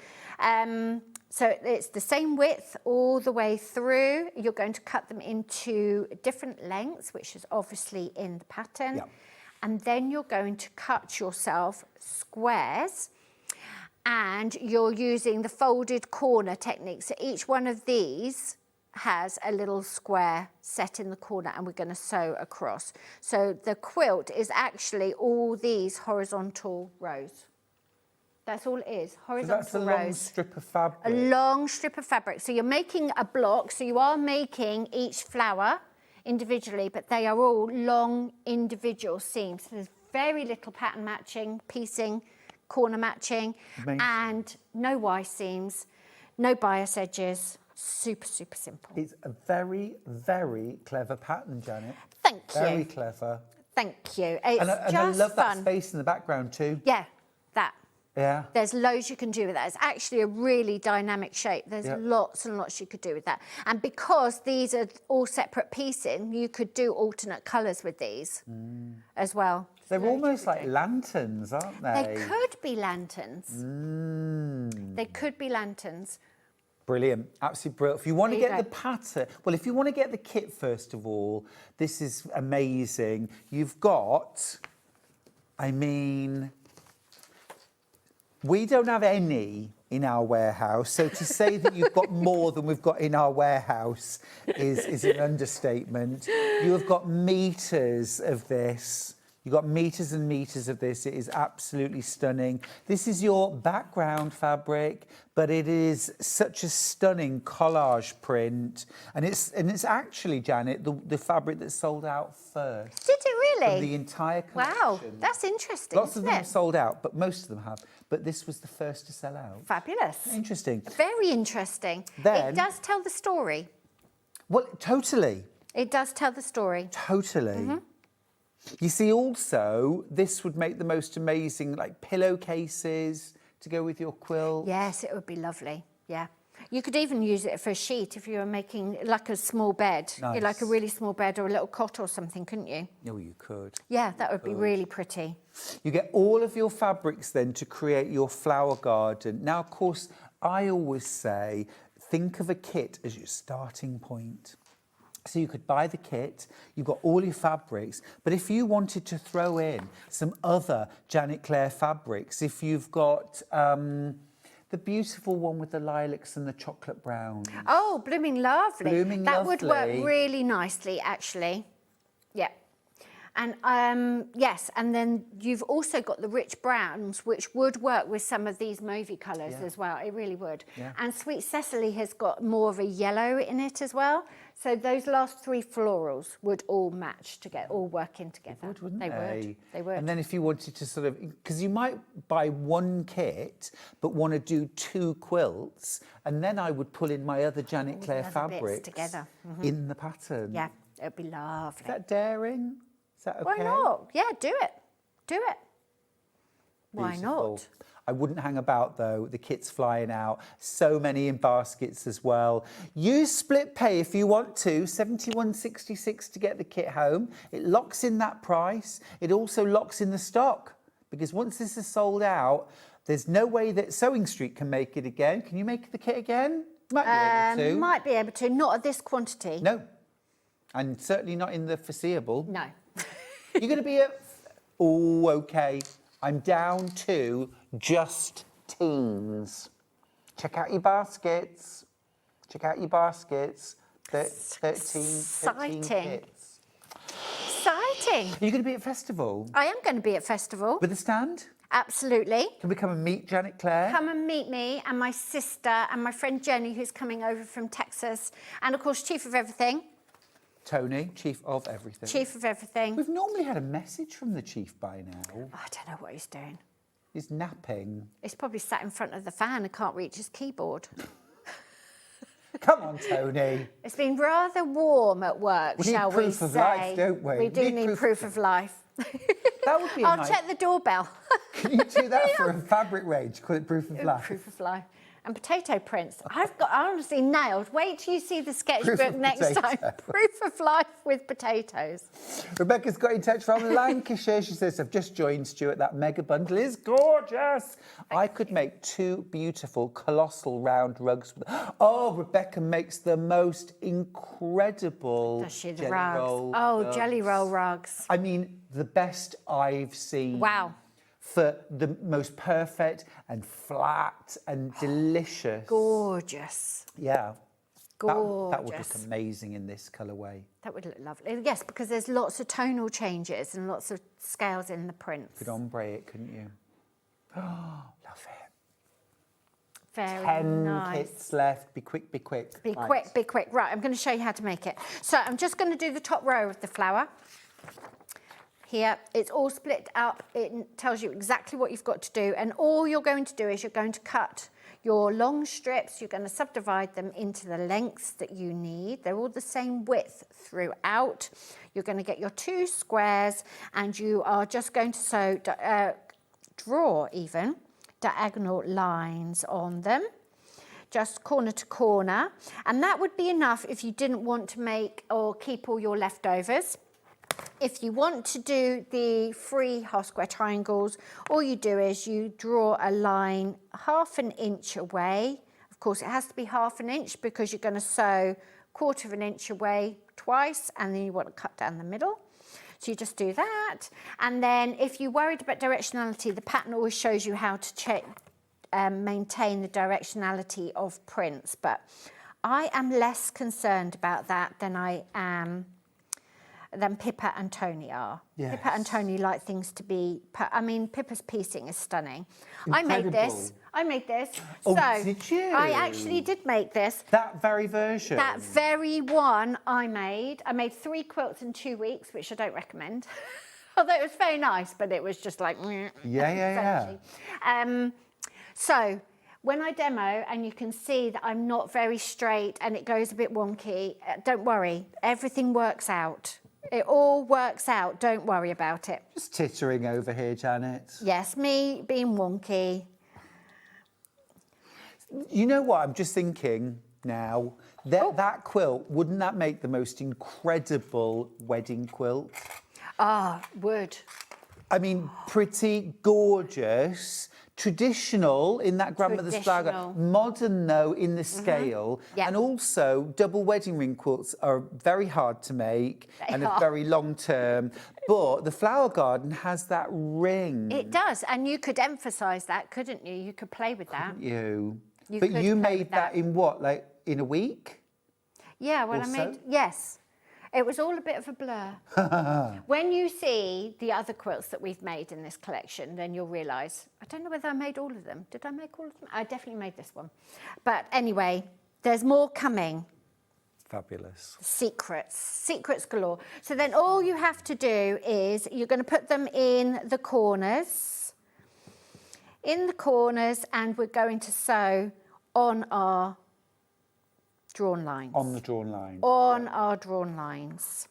So it's the same width all the way through. You're going to cut them into different lengths, which is obviously in the pattern. Yep. And then you're going to cut yourself squares, and you're using the folded corner technique. So each one of these has a little square set in the corner, and we're going to sew across. So the quilt is actually all these horizontal rows. That's all it is, horizontal rows. So that's a long strip of fabric. A long strip of fabric. So you're making a block, so you are making each flower individually, but they are all long individual seams. So there's very little pattern matching, piecing, corner matching, and no Y seams, no bias edges. Super, super simple. It's a very, very clever pattern, Janet. Thank you. Very clever. Thank you. It's And just I love that fun. space in the background too. Yeah, that. Yeah. There's loads you can do with that. It's actually a really dynamic shape. There's lots and lots you could do with that. And because these are all separate piecing, you could do alternate colours with these as well. They're almost like lanterns, aren't they? They could be lanterns. They could be lanterns. Brilliant, absolutely brilliant. If you want to There you get the pattern, well, if you want to get the kit first of all, this is amazing. You've got, I mean, we don't have any in our warehouse, so to say that you've got more than we've got in our warehouse is an understatement. You have got meters of this. You've got meters and meters of this. It is absolutely stunning. This is your background fabric, but it is such a stunning collage print. And it's actually, Janet, the fabric that sold out first. Did it really? From the entire collection. Wow, that's interesting. Lots of them have sold out, but most of them have. but this was the first to sell out. Fabulous. Interesting. Very interesting. Then- It does tell the story. Well, totally. It does tell the story. Totally. You see, also, this would make the most amazing, like, pillowcases to go with your quilt. Yes, it would be lovely. Yeah. You could even use it for a sheet if you were making like a small bed, Nice. like a really small bed or a little cot or something, couldn't you? Oh, you could. Yeah, that would be really pretty. You get all of your fabrics then to create your flower garden. Now, of course, I always say, think of a kit as your starting point. So you could buy the kit, you've got all your fabrics, but if you wanted to throw in some other Janet Clare fabrics, if you've got the beautiful one with the lilacs and the chocolate brown. Oh, blooming lovely. Blooming that would work lovely. really nicely, actually. Yeah. And yes, and then you've also got the rich browns, which would work with some of these mauvey colours as well. It really would. Yeah. And Sweet Cecily has got more of a yellow in it as well. So those last three florals would all match together, all work in together. They would, wouldn't they? Would. They would. And then if you wanted to sort of, because you might buy one kit, but want to do 2 quilts, and then I would pull in my other Janet Clare other bits fabrics together. in the pattern. Yeah, it would be lovely. Is that daring? Is that okay? Why not? Yeah, do it. Do it. Why Beautiful. not? I wouldn't hang about though, the kit's flying out. So many in baskets as well. Use split pay if you want to, $71.66 to get the kit home. It locks in that price. It also locks in the stock because once this is sold out, there's no way that SewingStreet can make it again. Can you make the kit again? Might be able to. Might be able to, not at this quantity. No, and certainly not in the foreseeable. No. You're going to be at... Oh, OK. I'm down to just teens. Check out your baskets. Check out your baskets. 13 Exciting. kits. Exciting. Are you going to be at festival? I am going to be at festival. With a stand? Absolutely. Can we come and meet Janet Clare? Come and meet me and my sister and my friend Jenny, who's coming over from Texas. And of course, Chief of Everything. Tony, Chief of Everything. Chief of Everything. We've normally had a message from the Chief by now. I don't know what he's doing. He's napping. He's probably sat in front of the fan and can't reach his keyboard. Come on, Tony. It's been rather warm at work, We need shall we proof say? of life, don't we? We do need proof of life. That would be a I'll nice... check the doorbell. Can you do that for a fabric range? Call it Proof of Life. Proof of life. And potato prints. I've got honestly nailed. Wait till you see the sketchbook of next time. potato. Proof of life with potatoes. Rebecca's got in touch from Lancashire. She says, I've just joined Stuart. That mega bundle is gorgeous. I could make 2 beautiful, colossal round rugs. Oh, Rebecca makes the most incredible Does she, the jelly rugs? roll Oh, rugs. jelly roll rugs. I mean, the best I've seen. Wow. For the most perfect and flat and delicious. Gorgeous. Yeah. Gorgeous. That would look amazing in this colourway. That would look lovely. Yes, because there's lots of tonal changes and lots of scales in the prints. Could ombre it, couldn't you? Oh, love it. Very 10 nice. kits left. Be quick, be quick. Be Right. quick, be quick. Right, I'm going to show you how to make it. So I'm just going to do the top row of the flower. Here, it's all split up. It tells you exactly what you've got to do. And all you're going to do is you're going to cut your long strips. You're going to subdivide them into the lengths that you need. They're all the same width throughout. You're going to get your 2 squares and you are just going to sew, draw even, diagonal lines on them. Just corner to corner. And that would be enough if you didn't want to make or keep all your leftovers. If you want to do the free half square triangles, all you do is you draw a line 1/2 inch away. Of course, it has to be 1/2 inch because you're going to sew 1/4 inch away twice, and then you want to cut down the middle. So you just do that. And then if you're worried about directionality, the pattern always shows you how to maintain the directionality of prints. But I am less concerned about that than I am than Pippa and Tony are. Yes. Pippa and Tony like things to be... I mean, Pippa's piecing is stunning. Incredible. I made this. Oh, so did you? I actually did make this. That very version? That very one I made. I made 3 quilts in 2 weeks, which I don't recommend. Although it was very nice, but it was just like... Yeah. So when I demo and you can see that I'm not very straight and it goes a bit wonky, don't worry, everything works out. It all works out, don't worry about it. Just tittering over here, Janet. Yes, me being wonky. You know what, I'm just thinking now, that quilt, wouldn't that make the most incredible wedding quilt? Ah, would. I mean, pretty, gorgeous, traditional in that grandmother's flower, modern though in the scale, and also double wedding ring quilts are very hard to make and are very long term, but the flower garden has that ring. It does, and you could emphasise that, couldn't you? You could play with that. But you made that in what, like in a week? Yeah, well, yes. It was all a bit of a blur. When you see the other quilts that we've made in this collection, then you'll realise, I don't know whether I made all of them. Did I make all of them? I definitely made this one. But anyway, there's more coming. Fabulous. Secrets galore. So then all you have to do is you're going to put them in the corners. And we're going to sew on our drawn lines. On the drawn line. On our drawn lines.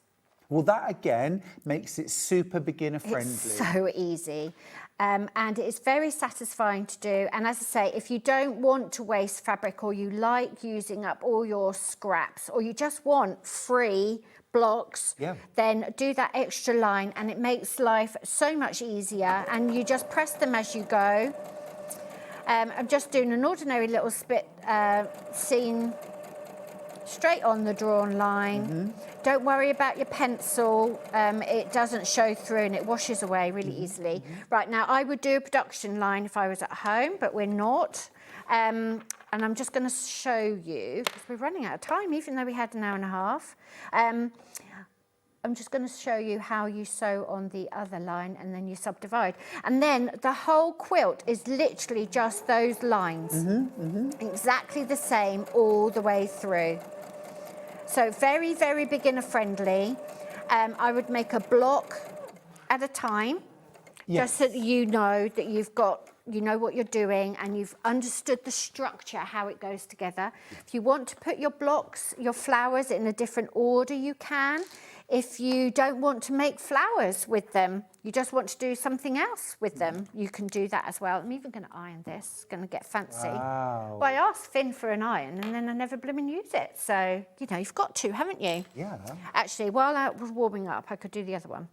Well, that again makes it super beginner friendly. It's so easy. And it's very satisfying to do. And as I say, if you don't want to waste fabric, or you like using up all your scraps, or you just want free blocks, then do that extra line, and it makes life so much easier. And you just press them as you go. I'm just doing an ordinary little split seam straight on the drawn line. Don't worry about your pencil. It doesn't show through and it washes away really easily. Right, now I would do a production line if I was at home, but we're not. And I'm just going to show you, because we're running out of time, even though we had an hour and a half. I'm just going to show you how you sew on the other line, and then you subdivide. And then the whole quilt is literally just those lines. Exactly the same all the way through. So very, very beginner friendly. I would make a block at a time, just so that you know that you know what you're doing and you've understood the structure, how it goes together. If you want to put your blocks, your flowers in a different order, you can. If you don't want to make flowers with them, you just want to do something else with them, you can do that as well. I'm even going to iron this, it's going to get fancy. Wow. Well, I asked Finn for an iron and then I never blooming use it. So, you know, you've got to, haven't you? Yeah. Actually, while I was warming up, I could do the other one.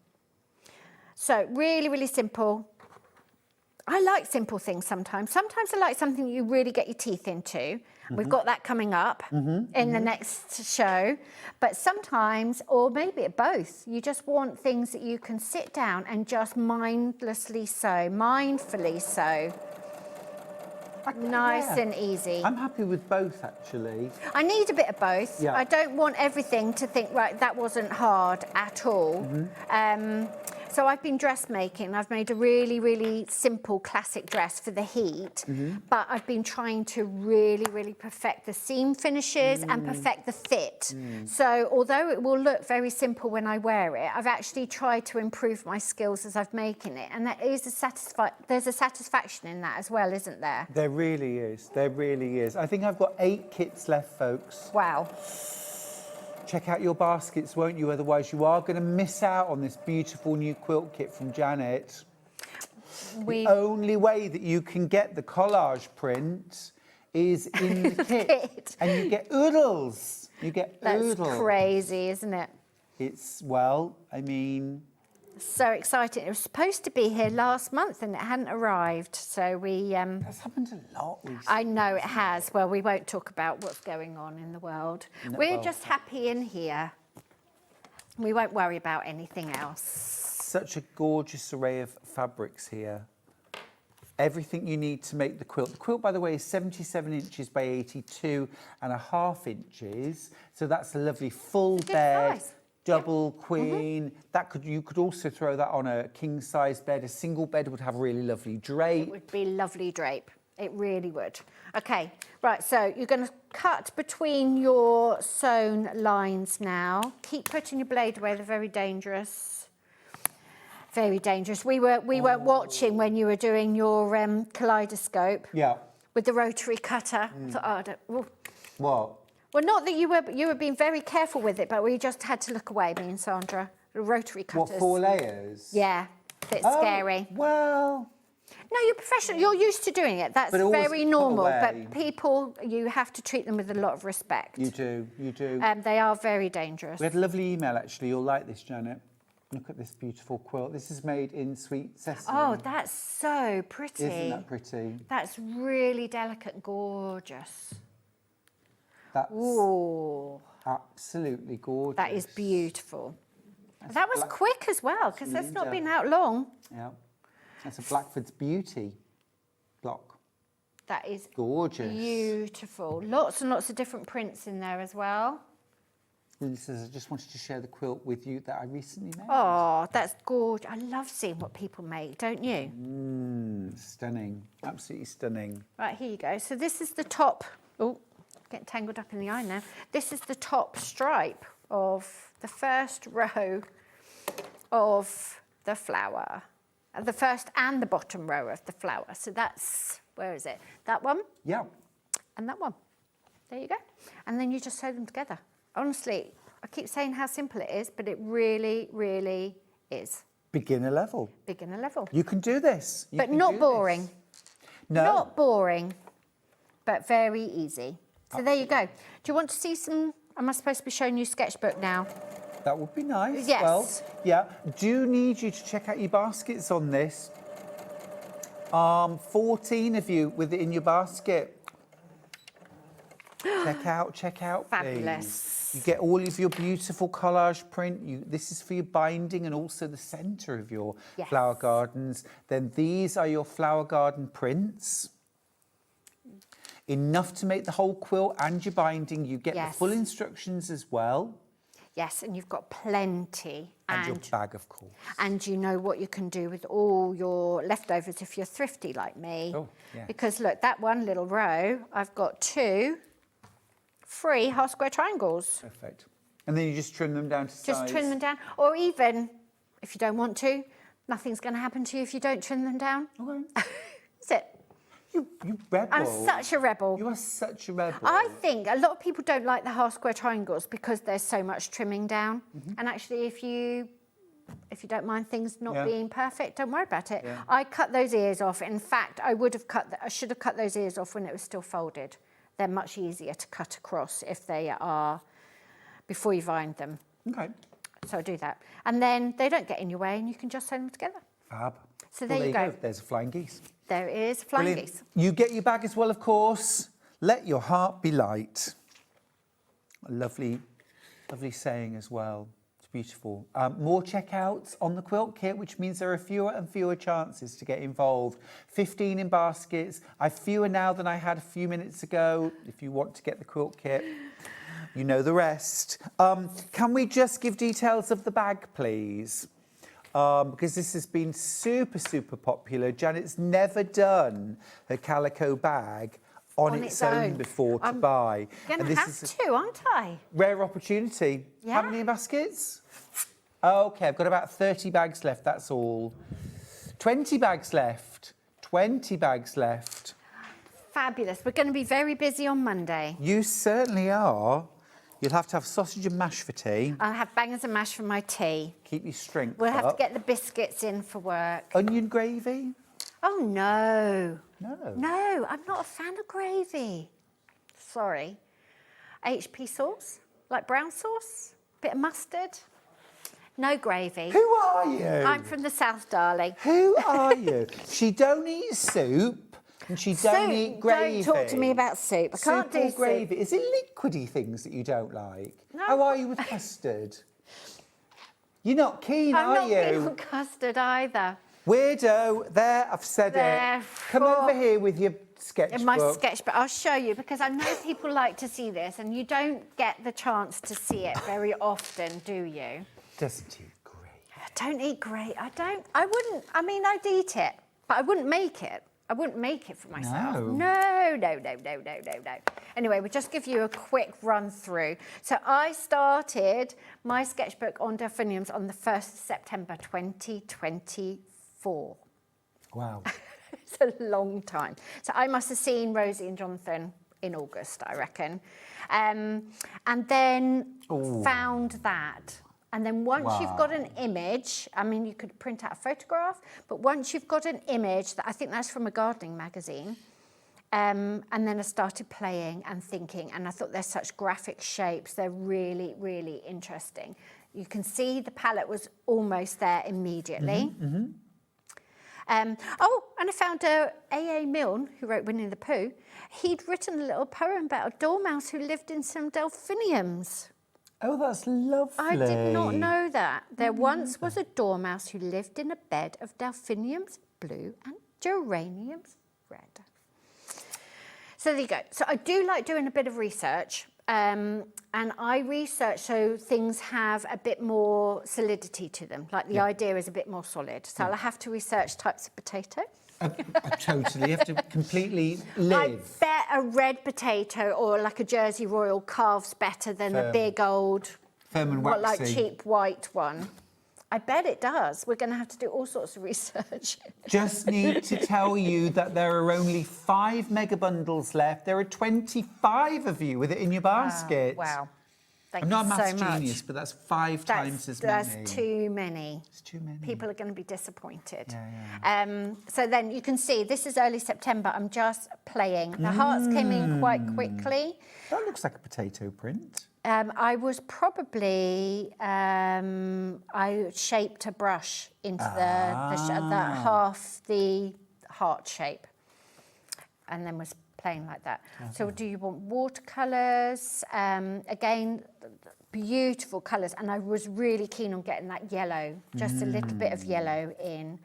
So, really, really simple. I like simple things sometimes. Sometimes I like something that you really get your teeth into. We've got that coming up in the next show. But sometimes, or maybe both, you just want things that you can sit down and just mindlessly sew, mindfully sew. Nice and easy. I'm happy with both, actually. I need a bit of both. Yeah. I don't want everything to think, right, that wasn't hard at all. So I've been dressmaking. I've made a really, really simple classic dress for the heat, but I've been trying to really, really perfect the seam finishes and perfect the fit. So although it will look very simple when I wear it, I've actually tried to improve my skills as I'm making it, and that is there's a satisfaction in that as well, isn't there? There really is. There really is. I think I've got 8 kits left, folks. Wow. Check out your baskets, won't you? Otherwise, you are going to miss out on this beautiful new quilt kit from Janet. The only way that you can get the collage print is in the kit. And you get oodles. You get oodles. That's crazy, isn't it? It's, well, I mean... So exciting. It was supposed to be here last month and it hadn't arrived. So we... That's happened a lot recently. I know it has. Well, we won't talk about what's going on in the world. We're just happy in here. We won't worry about anything else. Such a gorgeous array of fabrics here. Everything you need to make the quilt. The quilt, by the way, is 77 inches by 82.5 inches. So that's a lovely full bed. Size. Double queen. You could also throw that on a king size bed. A single bed would have a really lovely drape. It would be lovely drape. It really would. Okay, right, so you're going to cut between your sewn lines now. Keep putting your blade away, they're very dangerous. Very dangerous. We weren't watching when you were doing your kaleidoscope Yeah. with the rotary cutter. Thought, oh, I don't, ooh. What? Well, not that you were being very careful with it, but we just had to look away, me and Sandra. The rotary cutters. What, 4 layers? Yeah, bit scary. Well. No, you're professional. You're used to doing it. That's But always very put normal. away. But people, you have to treat them with a lot of respect. You do, you do. They are very dangerous. We had a lovely email, actually. You'll like this, Janet. Look at this beautiful quilt. This is made in sweet sesame. Oh, that's so pretty. Isn't that pretty? That's really delicate and gorgeous. That's Ooh, absolutely gorgeous. that is beautiful. That was quick as well, because that's not been out long. Yeah. That's a Blackford's Beauty block. That is Gorgeous. beautiful. Lots and lots of different prints in there as well. Lily says, I just wanted to share the quilt with you that I recently made. Oh, that's gorgeous. I love seeing what people make, don't you? Stunning. Absolutely stunning. Right, here you go. So this is the top. Oh, getting tangled up in the eye now. This is the top stripe of the first row of the flower. The first and the bottom row of the flower. So that's, where is it? That one Yeah. and that one. There you go. And then you just sew them together. Honestly, I keep saying how simple it is, but it really, really is. Beginner level. Beginner level. You can do this. You But can not do boring. this. No. Not boring, but very easy. So there you go. Do you want to see some, am I supposed to be showing you sketchbook now? That would be nice. Yes. Well, yeah. Do need you to check out your baskets on this. 14 of you with it in your basket. check out, Fabulous. please. You get all of your beautiful collage print. This is for your binding and also the centre of your flower gardens. Then these are your flower garden prints. Enough to make the whole quilt and your binding. You get the full instructions as well. Yes, and you've got plenty. And your bag, of course. And you know what you can do with all your leftovers if you're thrifty like me. Oh, yes. Because look, that one little row, I've got 2 free half square triangles. Perfect. And then you just trim them down to size. Just trim them down. Or even, if you don't want to, nothing's going to happen to you if you don't trim them down. Okay. Is it? You rebel. I'm such a rebel. You are such a rebel. I think a lot of people don't like the half square triangles because there's so much trimming down. And actually, if you don't mind things not being perfect, don't worry about it. Yeah. I cut those ears off. In fact, I should have cut those ears off when it was still folded. They're much easier to cut across if they are before you bind them. Okay. So I do that. And then they don't get in your way and you can just sew them together. Fab. So there you go. There's a flying geese. There is flying Brilliant. geese. You get your bag as well, of course. Let your heart be light. A lovely, lovely saying as well. It's beautiful. More checkouts on the quilt kit, which means there are fewer and fewer chances to get involved. 15 in baskets. I've fewer now than I had a few minutes ago. If you want to get the quilt kit, you know the rest. Can we just give details of the bag, please? Because this has been super, super popular. Janet's never done her calico bag on its own before to buy. I'm going to have to, aren't I? Rare opportunity. Yeah. How many baskets? Okay, I've got about 30 bags left, that's all. 20 bags left. 20 bags left. Fabulous. We're going to be very busy on Monday. You certainly are. You'll have to have sausage and mash for tea. I'll have bangers and mash for my tea. Keep your strength We'll have up. to get the biscuits in for work. Onion gravy? Oh, no. No. No, I'm not a fan of gravy. Sorry. HP sauce? Like brown sauce? Bit of mustard? No gravy. Who are you? I'm from the south, darling. Who are you? She don't eat soup and she don't eat gravy. Don't talk to me about soup. I can't do or gravy. Is it liquidy things that you don't like? No. How are you with custard? You're not keen, I'm are not you? keen on custard either. Weirdo. There, I've said There. it. Come over here with your sketchbook. In my sketchbook, I'll show you because I know people like to see this and you don't get the chance to see it very often, do you? Doesn't eat gravy. I don't eat gravy. I wouldn't, I mean, I'd eat it, but I wouldn't make it. I wouldn't make it for myself. No. No. Anyway, we'll just give you a quick run through. So I started my sketchbook on Delphiniums on the 1st of September 2024. Wow. It's a long time. So I must have seen Rosie and Jonathan in August, I reckon. And then found that. And then once you've got an image, I mean, you could print out a photograph, but once you've got an image, that I think that's from a gardening magazine, and then I started playing and thinking, and I thought they're such graphic shapes. They're really, really interesting. You can see the palette was almost there immediately. And I found A.A. Milne, who wrote Winnie the Pooh. He'd written a little poem about a dormouse who lived in some delphiniums. Oh, that's lovely. I did not know that. There once was a dormouse who lived in a bed of delphiniums blue and geraniums red. So there you go. So I do like doing a bit of research. And I research so things have a bit more solidity to them, like the idea is a bit more solid. So I'll have to research types of potato. Totally, you have to completely live. I bet a red potato or like a Jersey Royal carves better than a big old, firm and what, like waxy. cheap white one. I bet it does. We're going to have to do all sorts of research. Just need to tell you that there are only 5 mega bundles left. There are 25 of you with it in your basket. Wow. Thank I'm not a you maths so much. genius, but that's 5 times as many. That's too many. It's too many. People are going to be disappointed. Yeah. So then you can see, this is early September. I'm just playing. The hearts came in quite quickly. That looks like a potato print. I was probably, I shaped a brush into that half the heart shape, and then was playing like that. So do you want watercolours? Again, beautiful colours, and I was really keen on getting that yellow, just a little bit of yellow in.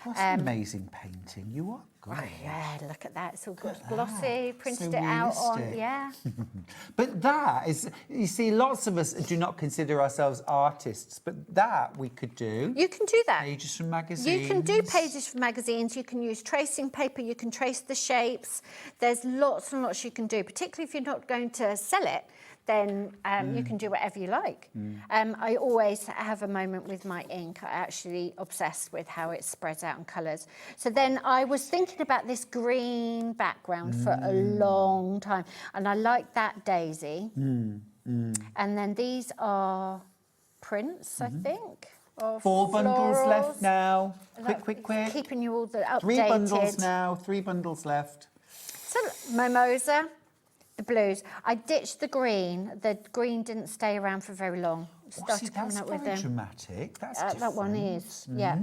That's an amazing painting. You are good. Oh, yeah, look at that. It's all good. Glossy, printed it out on, yeah. But that is, you see, lots of us do not consider ourselves artists, but that we could do. You can do that. Pages from magazines. You can do pages from magazines. You can use tracing paper. You can trace the shapes. There's lots and lots you can do, particularly if you're not going to sell it. Then you can do whatever you like. I always have a moment with my ink. I'm actually obsessed with how it spreads out in colours. So then I was thinking about this green background for a long time, and I like that daisy. And then these are prints, I think. 4 bundles florals. left now. Quick. Keeping you all the updated. 3 bundles now, 3 bundles left. So mimosa. The blues. I ditched the green. The green didn't stay around for very long. Started coming up with them. That's very dramatic. That's that one different. is, yeah.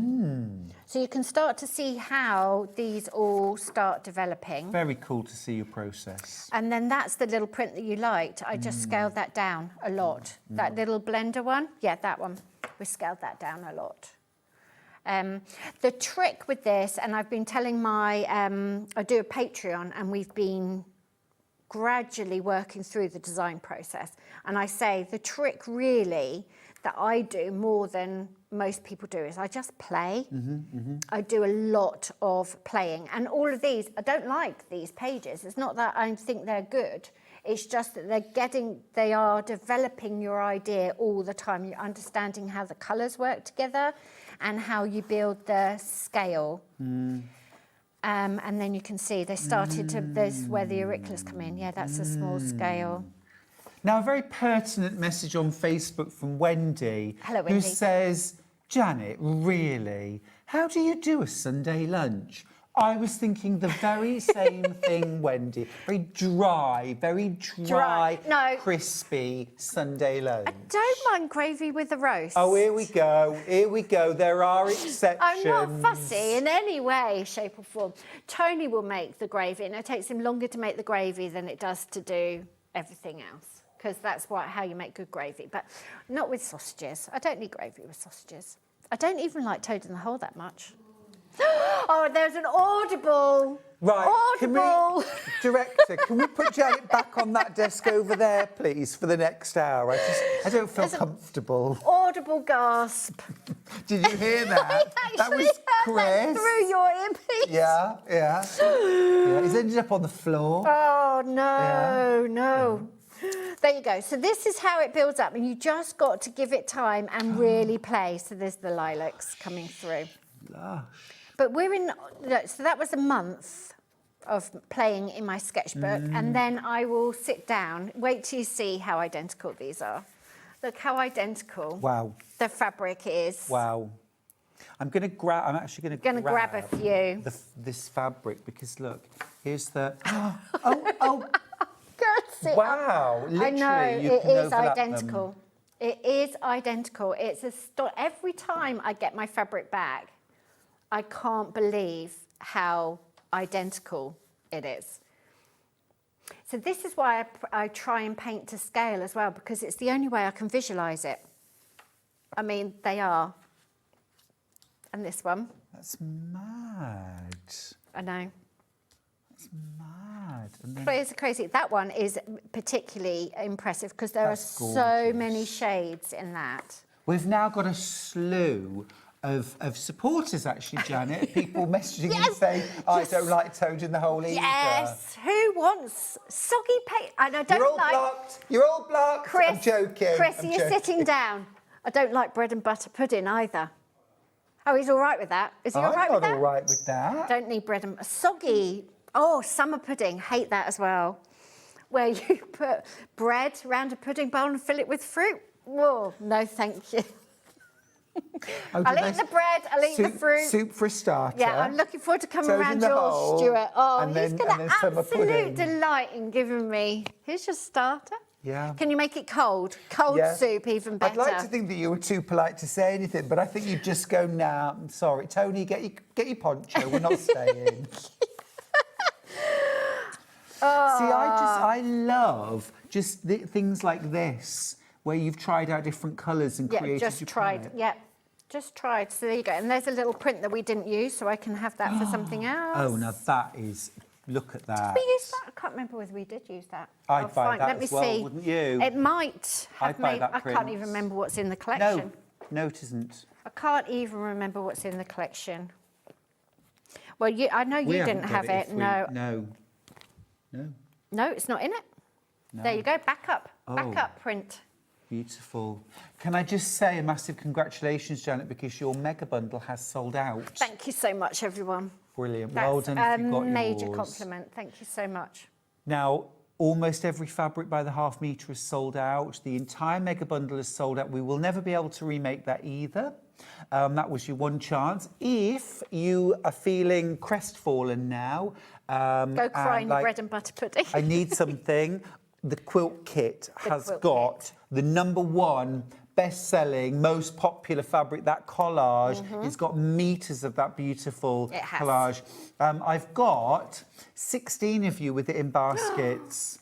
So you can start to see how these all start developing. Very cool to see your process. And then that's the little print that you liked. I just scaled that down a lot. That little blender one, yeah, that one. We scaled that down a lot. The trick with this, and I've been telling my, I do a Patreon, and we've been gradually working through the design process. And I say the trick really that I do more than most people do is I just play. I do a lot of playing. And all of these, I don't like these pages. It's not that I think they're good. It's just that they are developing your idea all the time. You're understanding how the colours work together and how you build the scale. And then you can see they started to, there's where the auriculas come in. Yeah, that's a small scale. Now, a very pertinent message on Facebook from Wendy. Hello, Wendy. Who says, Janet, really, how do you do a Sunday lunch? I was thinking the very same thing, Wendy. Very dry, No. crispy Sunday lunch. I don't mind gravy with the roast. Oh, here we go. There are exceptions. I'm not fussy in any way, shape or form. Tony will make the gravy, and it takes him longer to make the gravy than it does to do everything else, because that's how you make good gravy, but not with sausages. I don't need gravy with sausages. I don't even like Toad in the Hole that much. Oh, there's an audible. Right, Audible. Director, can we put Janet back on that desk over there, please, for the next hour? I don't feel comfortable. audible gasp. Did you hear that? I actually heard that through your earpiece. Yeah, yeah. Yeah. He's ended up on the floor. Oh, no, no. There you go. So this is how it builds up, and you just got to give it time and really play. So there's the lilacs coming through. Lush. But we're in, so that was a month of playing in my sketchbook, and then I will sit down. Wait till you see how identical these are. Look how identical the fabric is. Wow. I'm actually going to grab a few. This fabric, because look, here's the, wow, literally, I know, you it can is overlap identical. them. It is identical. It's every time I get my fabric back, I can't believe how identical it is. So this is why I try and paint to scale as well, because it's the only way I can visualise it. I mean, they are. And this one. That's mad. I know. That's mad. And then, It's crazy. That one is particularly impressive because there are so many shades in that. we've now got a slew of supporters, actually, Janet. People messaging and saying, I don't like Toad in the hole either. Yes. Who wants soggy paint? And I don't You're all like... blocked. You're all blocked. Chris, I'm joking. Chris, I'm you're joking. sitting down. I don't like bread and butter pudding either. Oh, he's all right with that. Is he all right with that? I'm not all right with that. Don't need bread and... Soggy. Oh, summer pudding. Hate that as well. Where you put bread around a pudding bowl and fill it with fruit. Whoa, no thank you. I'll eat the bread, I'll eat the fruit. Soup for a starter. Yeah, I'm looking forward to coming Toad around in the yours, hole, Stuart. Oh, and he's then- going and to then summer pudding. absolute delight in giving me... Here's your starter. Yeah. Can you make it cold? Cold Yeah. soup, even better. I'd like to think that you were too polite to say anything, but I think you'd just go, nah, I'm sorry. Tony, get your poncho, we're not staying. See, I love just things like this, where you've tried out different colours and created just your tried. palette. Yeah, just tried. So there you go. And there's a little print that we didn't use, so I can have that for something else. Oh, now that is... Look at that. Did we use that? I can't remember whether we did use that. I'd buy fine. that Let me as well, see. wouldn't you? It might have I'd buy made... that I can't print. even remember what's in the collection. No, it isn't. I can't even remember what's in the collection. Well, I know We you haven't didn't got have it. if we- No. No. No, it's not in it. There you go. Back up. Back Oh. up print. Beautiful. Can I just say a massive congratulations, Janet, because your mega bundle has sold out. Thank you so much, everyone. Brilliant. That's Well done if you got a major yours. compliment. Thank you so much. Now, almost every fabric by the half metre is sold out. The entire mega bundle is sold out. We will never be able to remake that either. That was your one chance. If you are feeling crestfallen now... Go cry in your bread and butter pudding. I need something. The quilt kit has quilt got kit. the #1 best-selling, most popular fabric, that collage. It's got meters of that beautiful It has. collage. I've got 16 of you with it in baskets.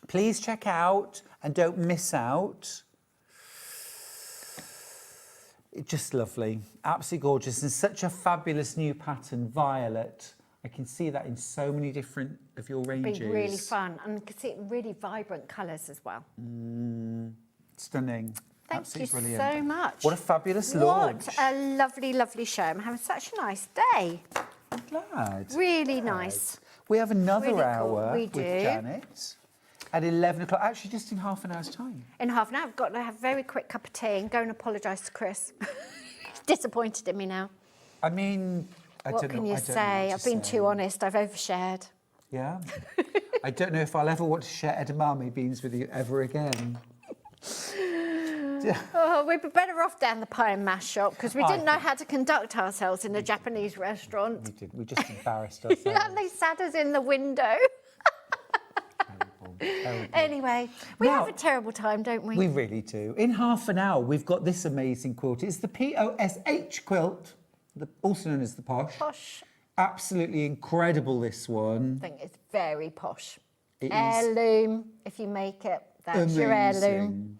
Please check out and don't miss out. It's just lovely, absolutely gorgeous, and such a fabulous new pattern, violet. I can see that in so many different of your ranges. Be really fun, and you can see it in really vibrant colours as well. Stunning. Thank Absolutely you brilliant. so much. What a fabulous launch. What a lovely, lovely show. I'm having such a nice day. I'm glad. Really nice. We have another Really cool. hour We with do. Janet at 11 o'clock, actually just in half an hour's time. In half an hour, I've got to have a very quick cup of tea and go and apologise to Chris. He's disappointed in me now. I mean, I What don't can know. you I don't know say? what I've to been say. too honest. I've overshared. Yeah. I don't know if I'll ever want to share edamame beans with you ever again. Oh, we'd be better off down the pie and mash shop because we I didn't know think- how to conduct ourselves in a Japanese restaurant. We did. We just embarrassed ourselves. And they sat us in the window. Terrible. Anyway, we Now- have a terrible time, don't we? We really do. In half an hour, we've got this amazing quilt. It's the P.O.S.H Quilt, also known as the P.O.S H. Posh. Absolutely incredible, this one. I think it's very posh. It is Heirloom, if you make it, that's your heirloom. amazing.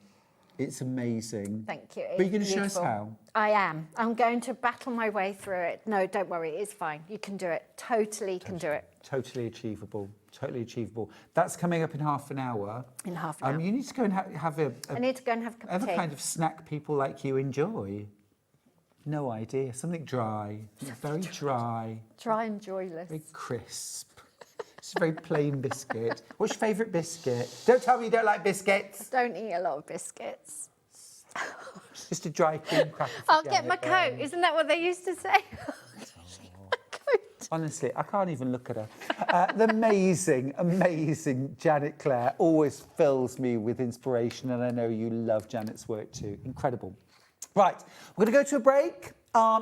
It's amazing. Thank you. But you're going to It's show us beautiful. how? I am. I'm going to battle my way through it. No, don't worry, it's fine. You can do it. Totally can do it. Totally achievable. totally achievable. That's coming up in half an hour. In half an hour. You need to go and have a I need to go and have a cup of tea. kind of snack people like you enjoy. No idea. Something dry. Very dry. Dry and joyless. Very crisp. It's a very plain biscuit. What's your favourite biscuit? Don't tell me you don't like biscuits. I don't eat a lot of biscuits. Just a dry cream cracker. I'll get my coat. Isn't that what they used to say? Honestly, I can't even look at her. The amazing, amazing Janet Clare always fills me with inspiration, and I know you love Janet's work too. Incredible. Right, we're going to go to a break.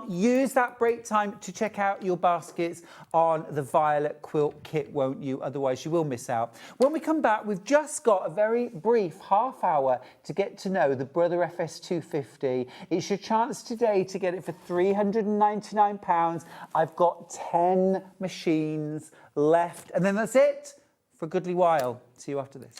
Use that break time to check out your baskets on the Violet Quilt Kit, won't you? Otherwise, you will miss out. When we come back, we've just got a very brief half hour to get to know the Brother FS250. It's your chance today to get it for £399. I've got 10 machines left, and then that's it for a goodly while. See you after this.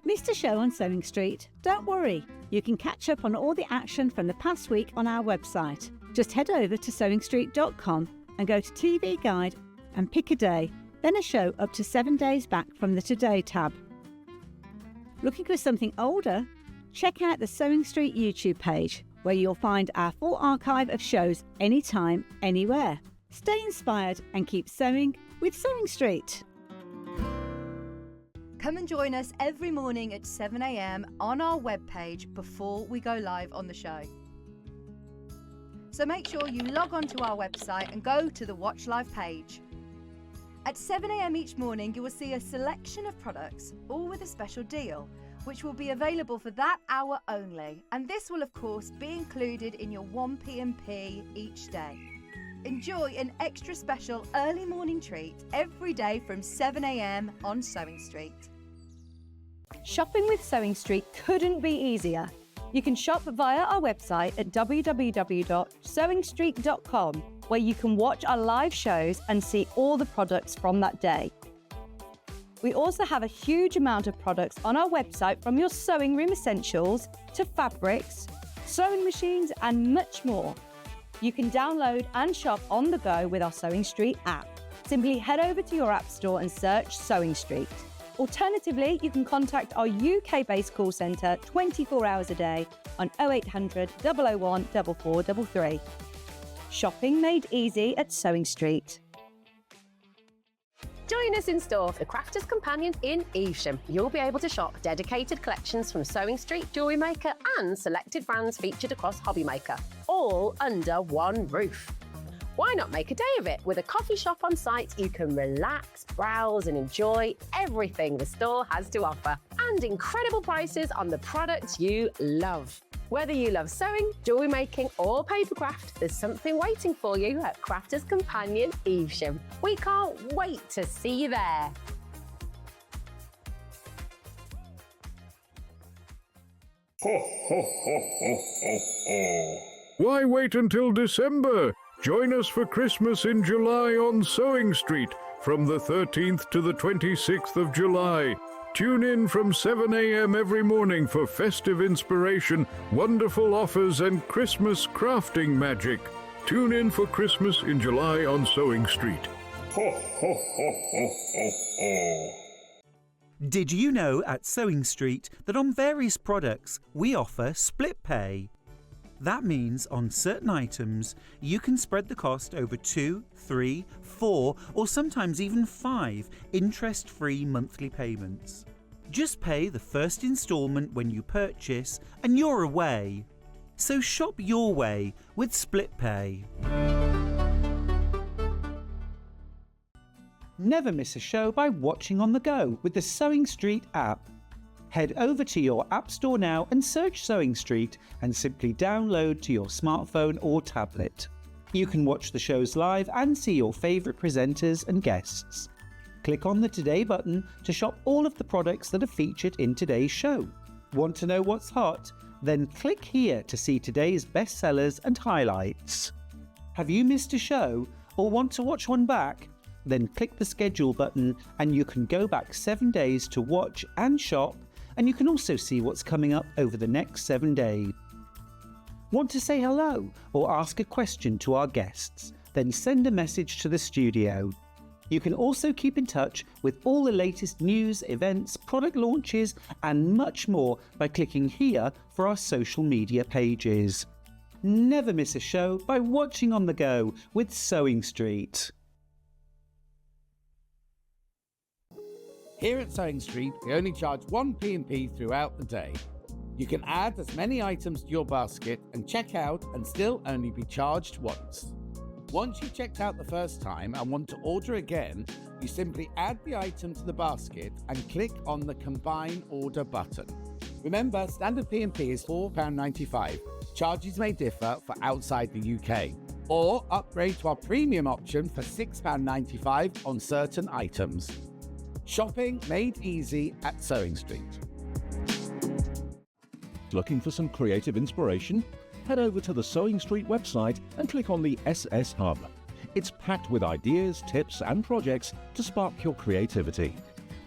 Missed a show on Sewing Street? Don't worry, you can catch up on all the action from the past week on our website. Just head over to SewingStreet.com and go to TV Guide and pick a day, then a show up to 7 days back from the Today tab. Looking for something older? Check out the Sewing Street YouTube page, where you'll find our full archive of shows anytime, anywhere. Stay inspired and keep sewing with Sewing Street. Come and join us every morning at 7 a.m. on our webpage before we go live on the show. So make sure you log on to our website and go to the Watch Live page. At 7 a.m. each morning, you will see a selection of products, all with a special deal, which will be available for that hour only. And this will, of course, be included in your 1 p.m.P each day. Enjoy an extra special early morning treat every day from 7 a.m. on Sewing Street. Shopping with Sewing Street couldn't be easier. You can shop via our website at www.sewingstreet.com, where you can watch our live shows and see all the products from that day. We also have a huge amount of products on our website, from your sewing room essentials to fabrics, sewing machines and much more. You can download and shop on the go with our Sewing Street app. Simply head over to your app store and search Sewing Street. Alternatively, you can contact our UK-based call centre 24 hours a day on 0800 001 4433. Shopping made easy at Sewing Street. Join us in store for the Crafter's Companion in Evesham. You'll be able to shop dedicated collections from Sewing Street, Jewellery Maker and selected brands featured across Hobby Maker, all under one roof. Why not make a day of it? With a coffee shop on site, you can relax, browse and enjoy everything the store has to offer, and incredible prices on the products you love. Whether you love sewing, jewellery making or papercraft, there's something waiting for you at Crafter's Companion Evesham. We can't wait to see you there. Why wait until December? Join us for Christmas in July on Sewing Street from the 13th to the 26th of July. Tune in from 7 a.m. every morning for festive inspiration, wonderful offers and Christmas crafting magic. Tune in for Christmas in July on Sewing Street. Did you know at Sewing Street that on various products we offer split pay? That means on certain items you can spread the cost over 2, 3, 4 or sometimes even 5 interest-free monthly payments. Just pay the first instalment when you purchase and you're away. So shop your way with split pay. Never miss a show by watching on the go with the Sewing Street app. Head over to your app store now and search Sewing Street and simply download to your smartphone or tablet. You can watch the shows live and see your favourite presenters and guests. Click on the Today button to shop all of the products that are featured in today's show. Want to know what's hot? Then click here to see today's bestsellers and highlights. Have you missed a show or want to watch one back? Then click the schedule button and you can go back 7 days to watch and shop, and you can also see what's coming up over the next 7 days. Want to say hello or ask a question to our guests? Then send a message to the studio. You can also keep in touch with all the latest news, events, product launches and much more by clicking here for our social media pages. Never miss a show by watching on the go with SewingStreet. Here at SewingStreet, we only charge one P&P throughout the day. You can add as many items to your basket and check out and still only be charged once. Once you've checked out the first time and want to order again, you simply add the item to the basket and click on the Combine Order button. Remember, standard P&P is £4.95. Charges may differ for outside the UK. Or upgrade to our premium option for £6.95 on certain items. Shopping made easy at SewingStreet. Looking for some creative inspiration? Head over to the SewingStreet website and click on the SS Hub. It's packed with ideas, tips and projects to spark your creativity.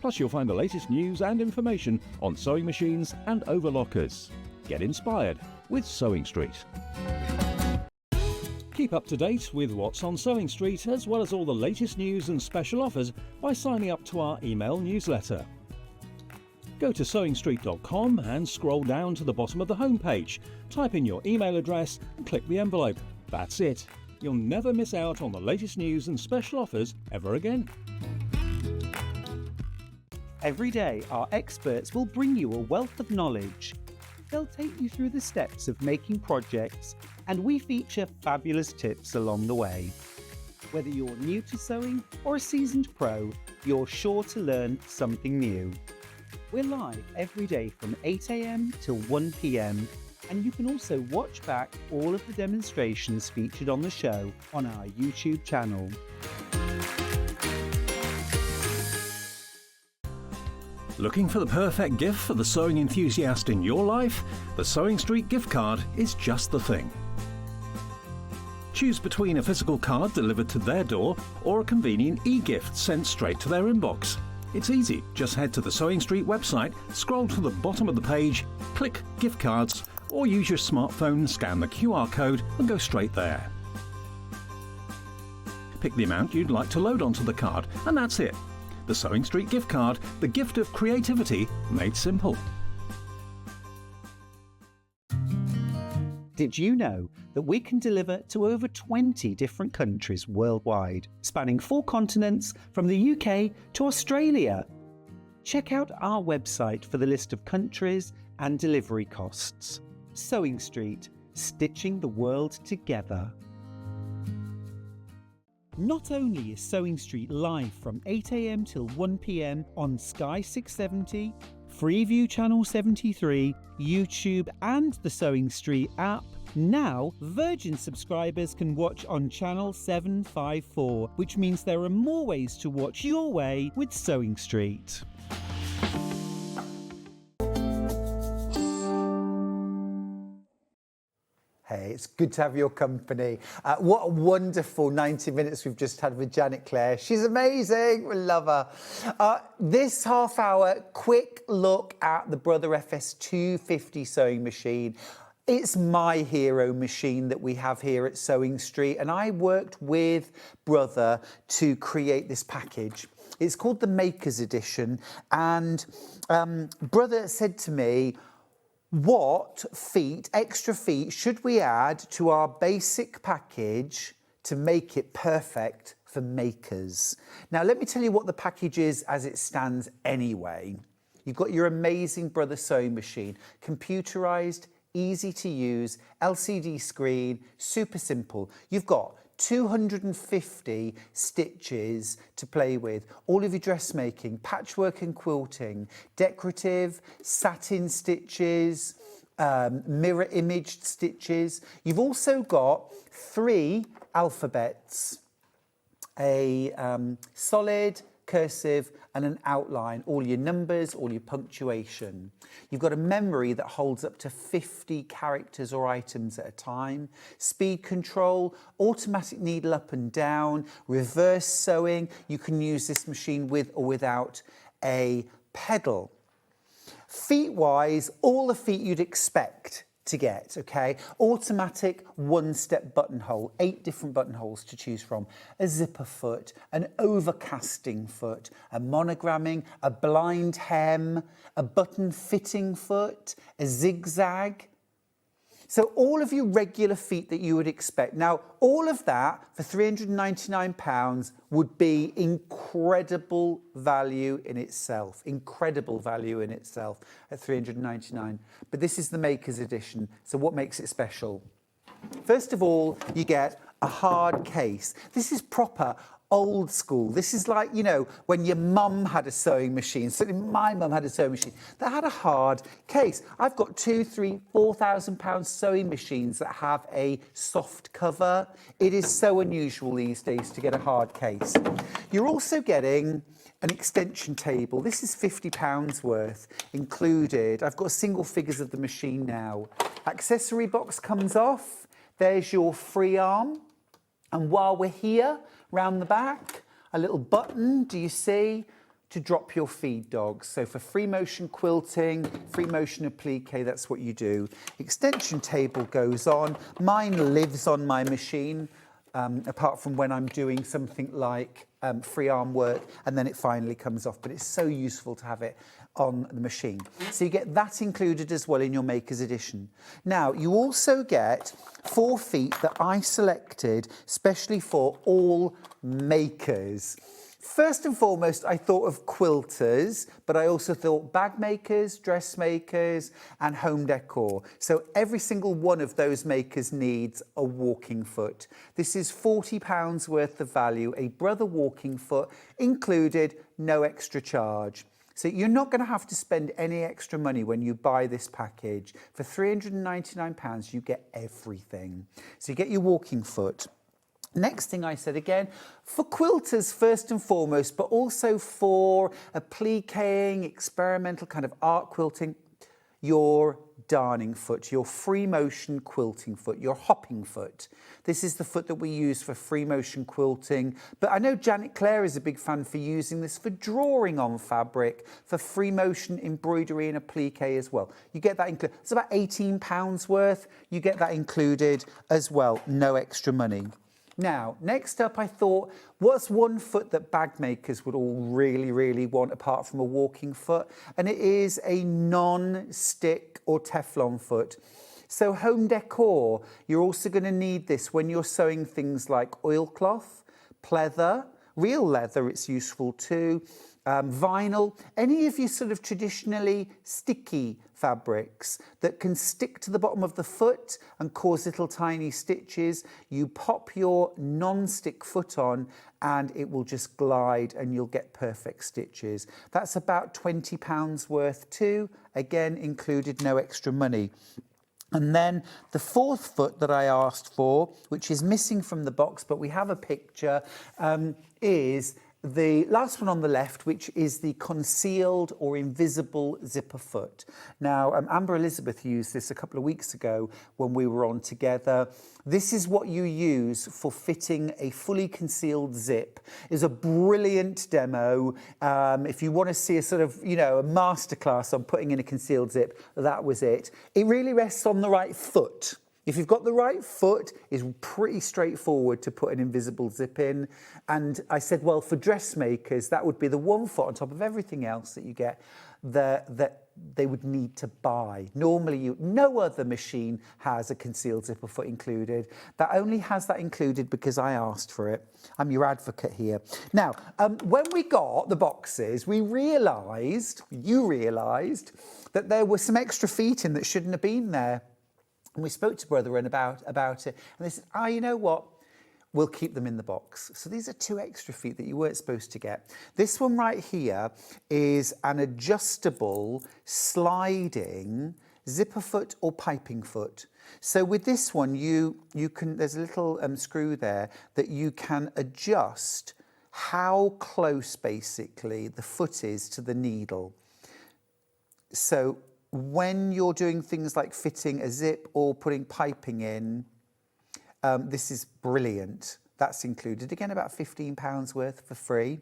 Plus you'll find the latest news and information on sewing machines and overlockers. Get inspired with SewingStreet. Keep up to date with what's on SewingStreet as well as all the latest news and special offers by signing up to our email newsletter. Go to SewingStreet.com and scroll down to the bottom of the homepage. Type in your email address and click the envelope. That's it. You'll never miss out on the latest news and special offers ever again. Every day, our experts will bring you a wealth of knowledge. They'll take you through the steps of making projects, and we feature fabulous tips along the way. Whether you're new to sewing or a seasoned pro, you're sure to learn something new. We're live every day from 8 AM till 1 PM, and you can also watch back all of the demonstrations featured on the show on our YouTube channel. Looking for the perfect gift for the sewing enthusiast in your life? The SewingStreet gift card is just the thing. Choose between a physical card delivered to their door or a convenient e-gift sent straight to their inbox. It's easy. Just head to the SewingStreet website, scroll to the bottom of the page, click Gift Cards, or use your smartphone, scan the QR code and go straight there. Pick the amount you'd like to load onto the card, and that's it. The SewingStreet gift card, the gift of creativity made simple. Did you know that we can deliver to over 20 different countries worldwide, spanning 4 continents from the UK to Australia? Check out our website for the list of countries and delivery costs. SewingStreet, stitching the world together. Not only is SewingStreet live from 8 AM till 1 PM on Sky 670, Freeview Channel 73, YouTube and the SewingStreet app, now Virgin subscribers can watch on Channel 754, which means there are more ways to watch your way with SewingStreet. Hey, it's good to have your company. What a wonderful 90 minutes we've just had with Janet Clare. She's amazing. We love her. This half hour, quick look at the Brother FS250 sewing machine. It's my hero machine that we have here at SewingStreet, and I worked with Brother to create this package. It's called the Maker's Edition, and Brother said to me, what extra feet should we add to our basic package to make it perfect for makers? Now, let me tell you what the package is as it stands anyway. You've got your amazing Brother sewing machine, computerized, easy to use, LCD screen, super simple. You've got 250 stitches to play with, all of your dressmaking, patchwork and quilting, decorative, satin stitches, mirror imaged stitches. You've also got 3 alphabets, a solid, cursive and an outline, all your numbers, all your punctuation. You've got a memory that holds up to 50 characters or items at a time, speed control, automatic needle up and down, reverse sewing. You can use this machine with or without a pedal. Feet-wise, all the feet you'd expect to get, okay? Automatic one-step buttonhole, 8 different buttonholes to choose from, a zipper foot, an overcasting foot, a monogramming, a blind hem, a button fitting foot, a zigzag. So all of your regular feet that you would expect. Now, all of that for £399 would be incredible value in itself. Incredible value in itself at £399. But this is the Maker's Edition. So what makes it special? First of all, you get a hard case. This is proper old school. This is like, you know, when your mum had a sewing machine. Certainly my mum had a sewing machine that had a hard case. I've got £2,000, £3,000, £4,000 sewing machines that have a soft cover. It is so unusual these days to get a hard case. You're also getting an extension table. This is £50 worth included. I've got single figures of the machine now. Accessory box comes off. There's your free arm. And while we're here, round the back, a little button, do you see, to drop your feed dogs. So for free motion quilting, free motion applique, that's what you do. Extension table goes on. Mine lives on my machine, apart from when I'm doing something like free arm work, and then it finally comes off. But it's so useful to have it on the machine. So you get that included as well in your Maker's Edition. Now, you also get 4 feet that I selected specially for all makers. First and foremost, I thought of quilters, but I also thought bag makers, dressmakers, and home decor. So every single one of those makers needs a walking foot. This is £40 worth of value, a Brother walking foot included, no extra charge. So you're not going to have to spend any extra money when you buy this package. For £399, you get everything. So you get your walking foot. Next thing I said again, for quilters first and foremost, but also for appliquing, experimental kind of art quilting, your darning foot, your free motion quilting foot, your hopping foot. This is the foot that we use for free motion quilting, but I know Clare is a big fan for using this for drawing on fabric, for free motion embroidery and applique as well. You get that included. It's about £18 worth. You get that included as well, no extra money. Now, next up, I thought, what's one foot that bag makers would all really, really want apart from a walking foot? And it is a non-stick or Teflon foot. So home decor, you're also going to need this when you're sewing things like oilcloth, pleather, real leather, it's useful too, vinyl, any of your sort of traditionally sticky fabrics that can stick to the bottom of the foot and cause little tiny stitches. You pop your non-stick foot on and it will just glide and you'll get perfect stitches. That's about £20 worth too, again included, no extra money. And then the 4th foot that I asked for, which is missing from the box, but we have a picture, is the last one on the left, which is the concealed or invisible zipper foot. Now, Amber Elizabeth used this a couple of weeks ago when we were on together. This is what you use for fitting a fully concealed zip. It's a brilliant demo. If you want to see a sort of, you know, a masterclass on putting in a concealed zip, that was it. It really rests on the right foot. If you've got the right foot, it's pretty straightforward to put an invisible zip in. And I said, well, for dressmakers, that would be the one foot on top of everything else that you get that they would need to buy. Normally, no other machine has a concealed zipper foot included. That only has that included because I asked for it. I'm your advocate here. Now, when we got the boxes, you realised that there were some extra feet in that shouldn't have been there. And we spoke to Brother about it, and they said, you know what? We'll keep them in the box. So these are 2 extra feet that you weren't supposed to get. This one right here is an adjustable, sliding zipper foot or piping foot. So with this one, you can, there's a little screw there that you can adjust how close basically the foot is to the needle. So when you're doing things like fitting a zip or putting piping in, this is brilliant. That's included. Again, about £15 worth for free.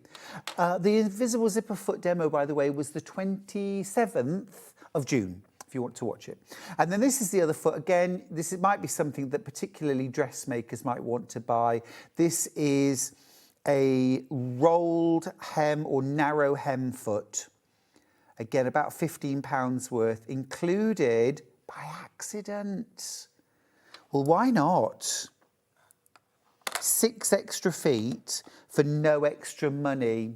The invisible zipper foot demo, by the way, was the 27th of June, if you want to watch it. And then this is the other foot. Again, might be something that particularly dressmakers might want to buy. This is a rolled hem or narrow hem foot. Again, about £15 worth, included by accident. Well, why not? 6 extra feet for no extra money.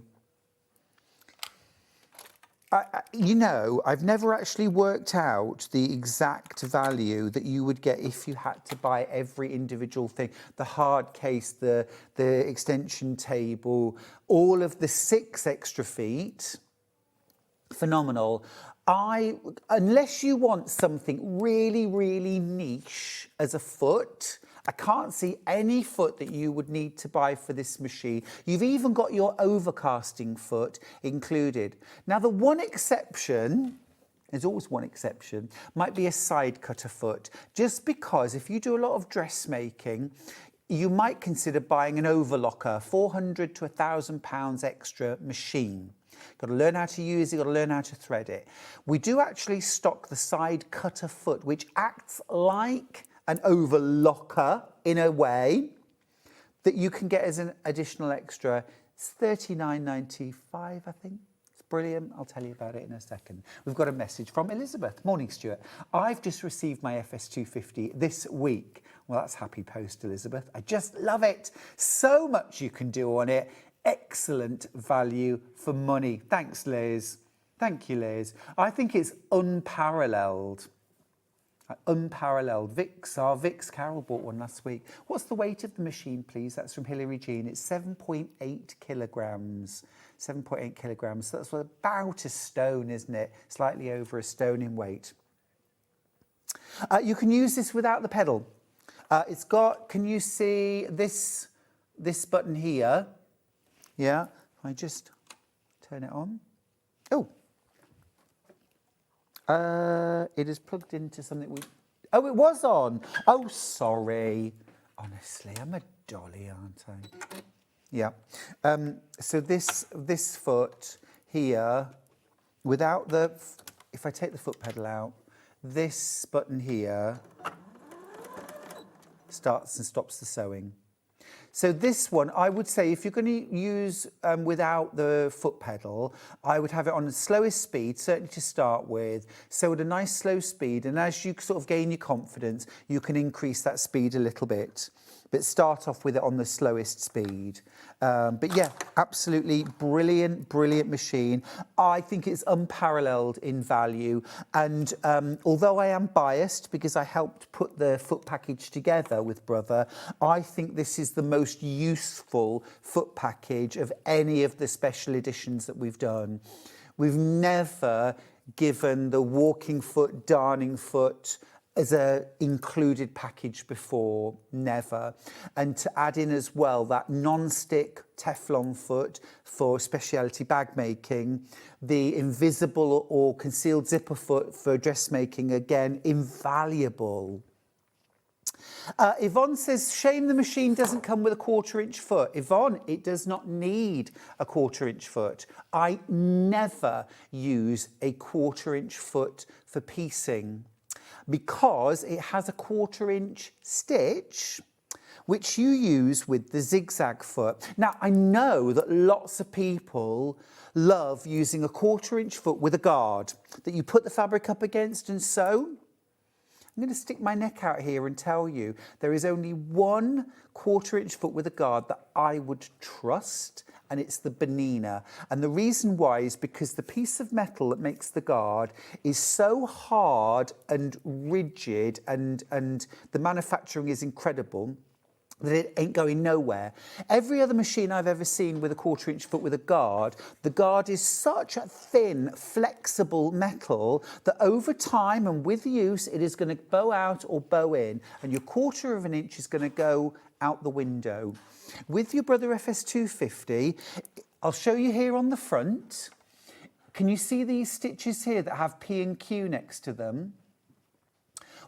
You know, I've never actually worked out the exact value that you would get if you had to buy every individual thing. The hard case, the extension table, all of the 6 extra feet. Phenomenal. Unless you want something really, really niche as a foot, I can't see any foot that you would need to buy for this machine. You've even got your overcasting foot included. Now, the one exception, there's always one exception, might be a side cutter foot, just because if you do a lot of dressmaking, you might consider buying an overlocker, £400 to £1,000 extra machine. Got to learn how to use it, got to learn how to thread it. We do actually stock the side cutter foot, which acts like an overlocker in a way that you can get as an additional extra. It's $39.95, I think. It's brilliant. I'll tell you about it in a second. We've got a message from Elizabeth. Morning, Stuart. I've just received my FS250 this week. Well, that's happy post, Elizabeth. I just love it. So much you can do on it. Excellent value for money. Thanks, Liz. Thank you, Liz. I think it's unparalleled. Unparalleled. Vix Carol bought one last week. What's the weight of the machine, please? That's from Hilary Jean. It's 7.8 kilograms. 7.8 kilograms. So that's about a stone, isn't it? Slightly over a stone in weight. You can use this without the pedal. It's got, can you see this button here? Yeah, I just turn it on. Oh, it is plugged into something oh, it was on. Oh, sorry. Honestly, I'm a dolly, aren't I? Yeah. So this foot here, without if I take the foot pedal out, this button here starts and stops the sewing. So this one, I would say, if you're going to use without the foot pedal, I would have it on the slowest speed, certainly to start with. So at a nice slow speed, and as you sort of gain your confidence, you can increase that speed a little bit. But start off with it on the slowest speed. But yeah, absolutely brilliant, brilliant machine. I think it's unparalleled in value. And although I am biased because I helped put the foot package together with Brother, I think this is the most useful foot package of any of the special editions that we've done. We've never given the walking foot, darning foot, as a included package before, never. And to add in as well that non-stick Teflon foot for specialty bag making, the invisible or concealed zipper foot for dressmaking, again, invaluable. Yvonne says, shame the machine doesn't come with a 1/4 inch foot. Yvonne, it does not need a 1/4 inch foot. I never use a 1/4 inch foot for piecing, because it has a 1/4 inch stitch, which you use with the zigzag foot. Now, I know that lots of people love using a 1/4 inch foot with a guard that you put the fabric up against and sew. I'm going to stick my neck out here and tell you there is only one 1/4 inch foot with a guard that I would trust, and it's the Benina. And the reason why is because the piece of metal that makes the guard is so hard and rigid, and the manufacturing is incredible. that it ain't going nowhere. Every other machine I've ever seen with a 1/4 foot with a guard, the guard is such a thin, flexible metal that over time and with use, it is going to bow out or bow in, and your 1/4 inch is going to go out the window. With your Brother FS250, I'll show you here on the front. Can you see these stitches here that have P and Q next to them?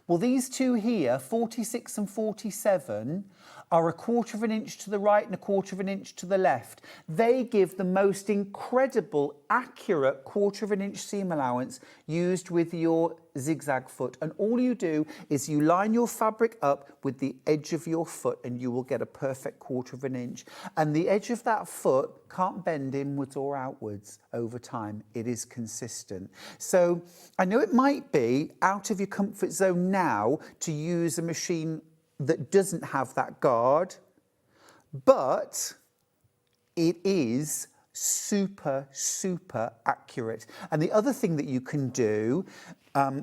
Well, these two here, 46 and 47, are 1/4 inch to the right and 1/4 inch to the left. They give the most incredible, accurate 1/4 inch seam allowance used with your zigzag foot. And all you do is you line your fabric up with the edge of your foot and you will get a perfect 1/4 inch. And the edge of that foot can't bend inwards or outwards over time. It is consistent. So I know it might be out of your comfort zone now to use a machine that doesn't have that guard, but it is super, super accurate. And the other thing that you can do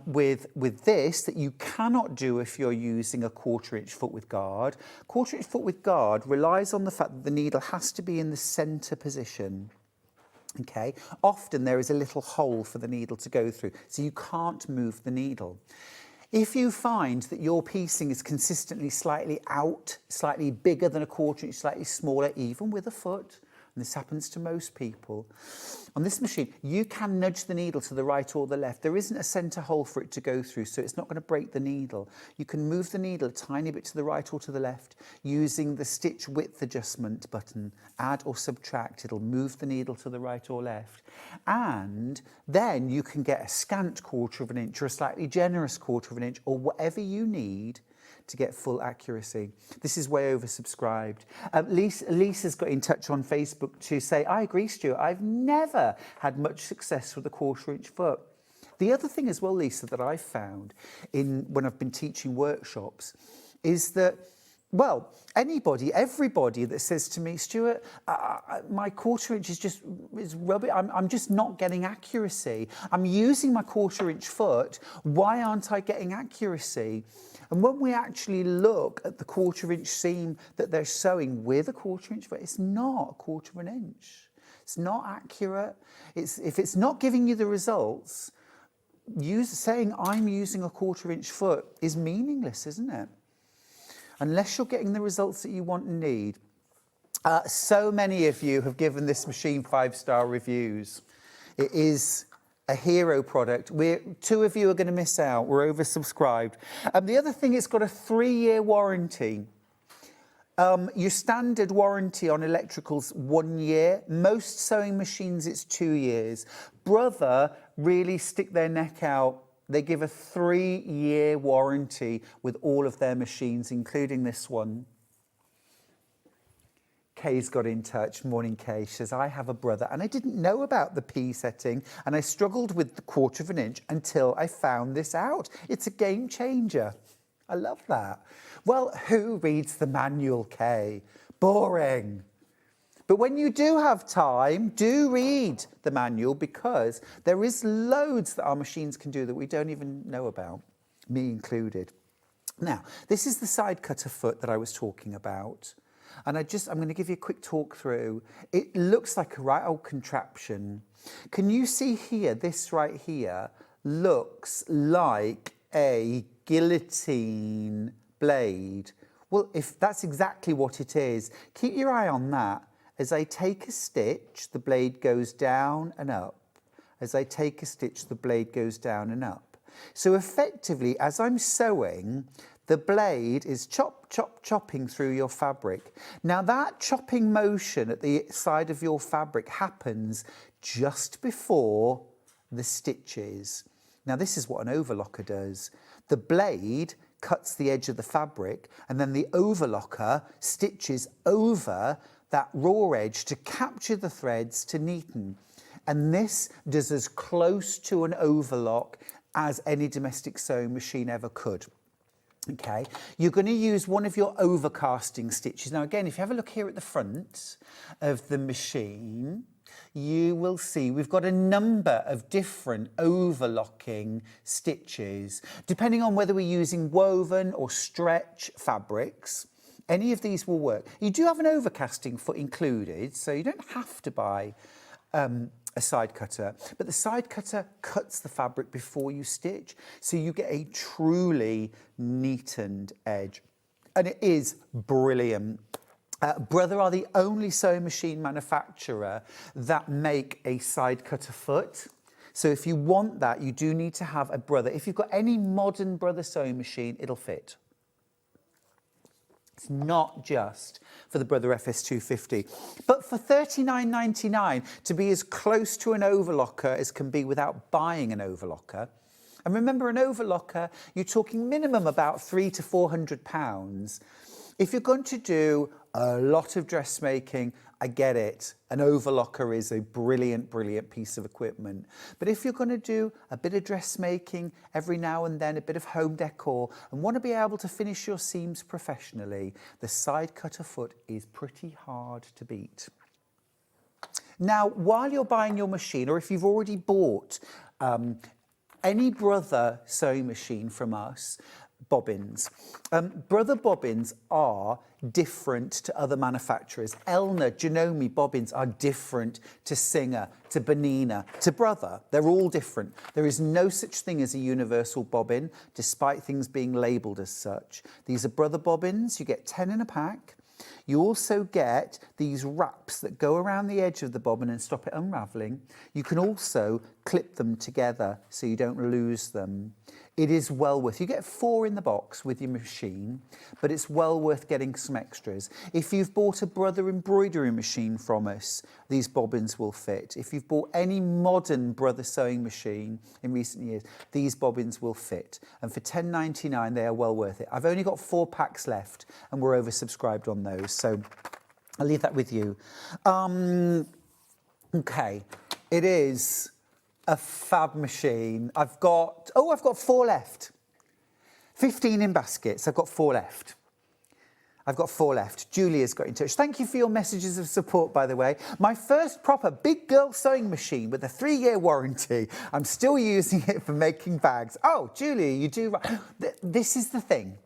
with this that you cannot do if you're using a 1/4 inch foot with guard, 1/4 inch foot with guard relies on the fact that the needle has to be in the center position. Okay, often there is a little hole for the needle to go through, so you can't move the needle. If you find that your piecing is consistently slightly out, slightly bigger than a 1/4 inch, slightly smaller, even with a foot, and this happens to most people, on this machine, you can nudge the needle to the right or the left. There isn't a centre hole for it to go through, so it's not going to break the needle. You can move the needle a tiny bit to the right or to the left using the stitch width adjustment button. Add or subtract, it'll move the needle to the right or left. And then you can get a scant 1/4 inch or a slightly generous 1/4 inch or whatever you need to get full accuracy. This is way oversubscribed. Lisa's got in touch on Facebook to say, I agree, Stuart, I've never had much success with a 1/4 inch foot. The other thing as well, Lisa, that I've found when I've been teaching workshops is that, well, everybody that says to me, Stuart, my 1/4 inch is rubbish. I'm just not getting accuracy. I'm using my 1/4 inch foot. Why aren't I getting accuracy? And when we actually look at the 1/4 inch seam that they're sewing with a 1/4 inch foot, it's not a 1/4 inch. It's not accurate. If it's not giving you the results, saying I'm using a 1/4 inch foot is meaningless, isn't it? Unless you're getting the results that you want and need. So many of you have given this machine 5-star reviews. It is a hero product. Two of you are going to miss out. We're oversubscribed. The other thing, it's got a 3-year warranty. Your standard warranty on electricals 1 year. Most sewing machines, it's 2 years. Brother really stick their neck out. They give a 3-year warranty with all of their machines, including this one. Kay's got in touch. Morning, Kay. She says, I have a brother and I didn't know about the P setting and I struggled with the 1/4 inch until I found this out. It's a game changer. I love that. Well, who reads the manual, Kay? Boring. But when you do have time, do read the manual because there is loads that our machines can do that we don't even know about, me included. Now, this is the side cutter foot that I was talking about. And I'm going to give you a quick talk through. It looks like a right old contraption. Can you see here, this right here looks like a guillotine blade. Well, if that's exactly what it is, keep your eye on that. As I take a stitch, the blade goes down and up. As I take a stitch, the blade goes down and up. So effectively, as I'm sewing, the blade is chopping through your fabric. Now that chopping motion at the side of your fabric happens just before the stitches. Now this is what an overlocker does. The blade cuts the edge of the fabric and then the overlocker stitches over that raw edge to capture the threads to neaten. And this does as close to an overlock as any domestic sewing machine ever could. Okay, you're going to use one of your overcasting stitches. Now again, if you have a look here at the front of the machine, you will see we've got a number of different overlocking stitches. Depending on whether we're using woven or stretch fabrics, Any of these will work. You do have an overcasting foot included, so you don't have to buy a side cutter, but the side cutter cuts the fabric before you stitch, so you get a truly neatened edge, and it is brilliant. Brother are the only sewing machine manufacturer that make a side cutter foot. So if you want that, you do need to have a Brother. If you've got any modern Brother sewing machine, it'll fit. It's not just for the Brother FS250. But for $39.99, to be as close to an overlocker as can be without buying an overlocker. And remember, an overlocker, you're talking minimum about £300 to £400. If you're going to do a lot of dressmaking, I get it. An overlocker is a brilliant, brilliant piece of equipment. But if you're going to do a bit of dressmaking every now and then, a bit of home decor, and want to be able to finish your seams professionally, the side cutter foot is pretty hard to beat. Now, while you're buying your machine, or if you've already bought any Brother sewing machine from us, bobbins. Brother bobbins are different to other manufacturers. Elna, Janome bobbins are different to Singer, to Bonina, to Brother. They're all different. There is no such thing as a universal bobbin, despite things being labelled as such. These are Brother bobbins. You get 10 in a pack. You also get these wraps that go around the edge of the bobbin and stop it unravelling. You can also clip them together so you don't lose them. It is well worth. You get 4 in the box with your machine, but it's well worth getting some extras. If you've bought a Brother embroidery machine from us, these bobbins will fit. If you've bought any modern Brother sewing machine in recent years, these bobbins will fit. And for $10.99, they are well worth it. I've only got 4 packs left, and we're oversubscribed on those, so I'll leave that with you. Okay, it is a fab machine. I've got 4 left. 15 in baskets. I've got 4 left. Julia's got in touch. Thank you for your messages of support, by the way. My first proper big girl sewing machine with a 3-year warranty. I'm still using it for making bags. Oh, Julia, you do right. This is the thing.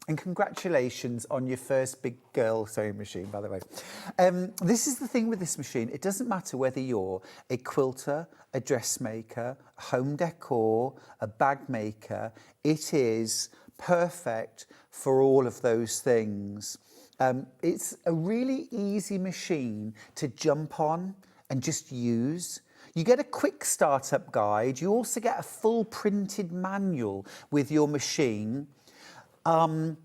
And congratulations on your first big girl sewing machine, by the way. This is the thing with this machine. It doesn't matter whether you're a quilter, a dressmaker, a home decor, a bag maker. It is perfect for all of those things. It's a really easy machine to jump on and just use. You get a quick startup guide. You also get a full printed manual with your machine. The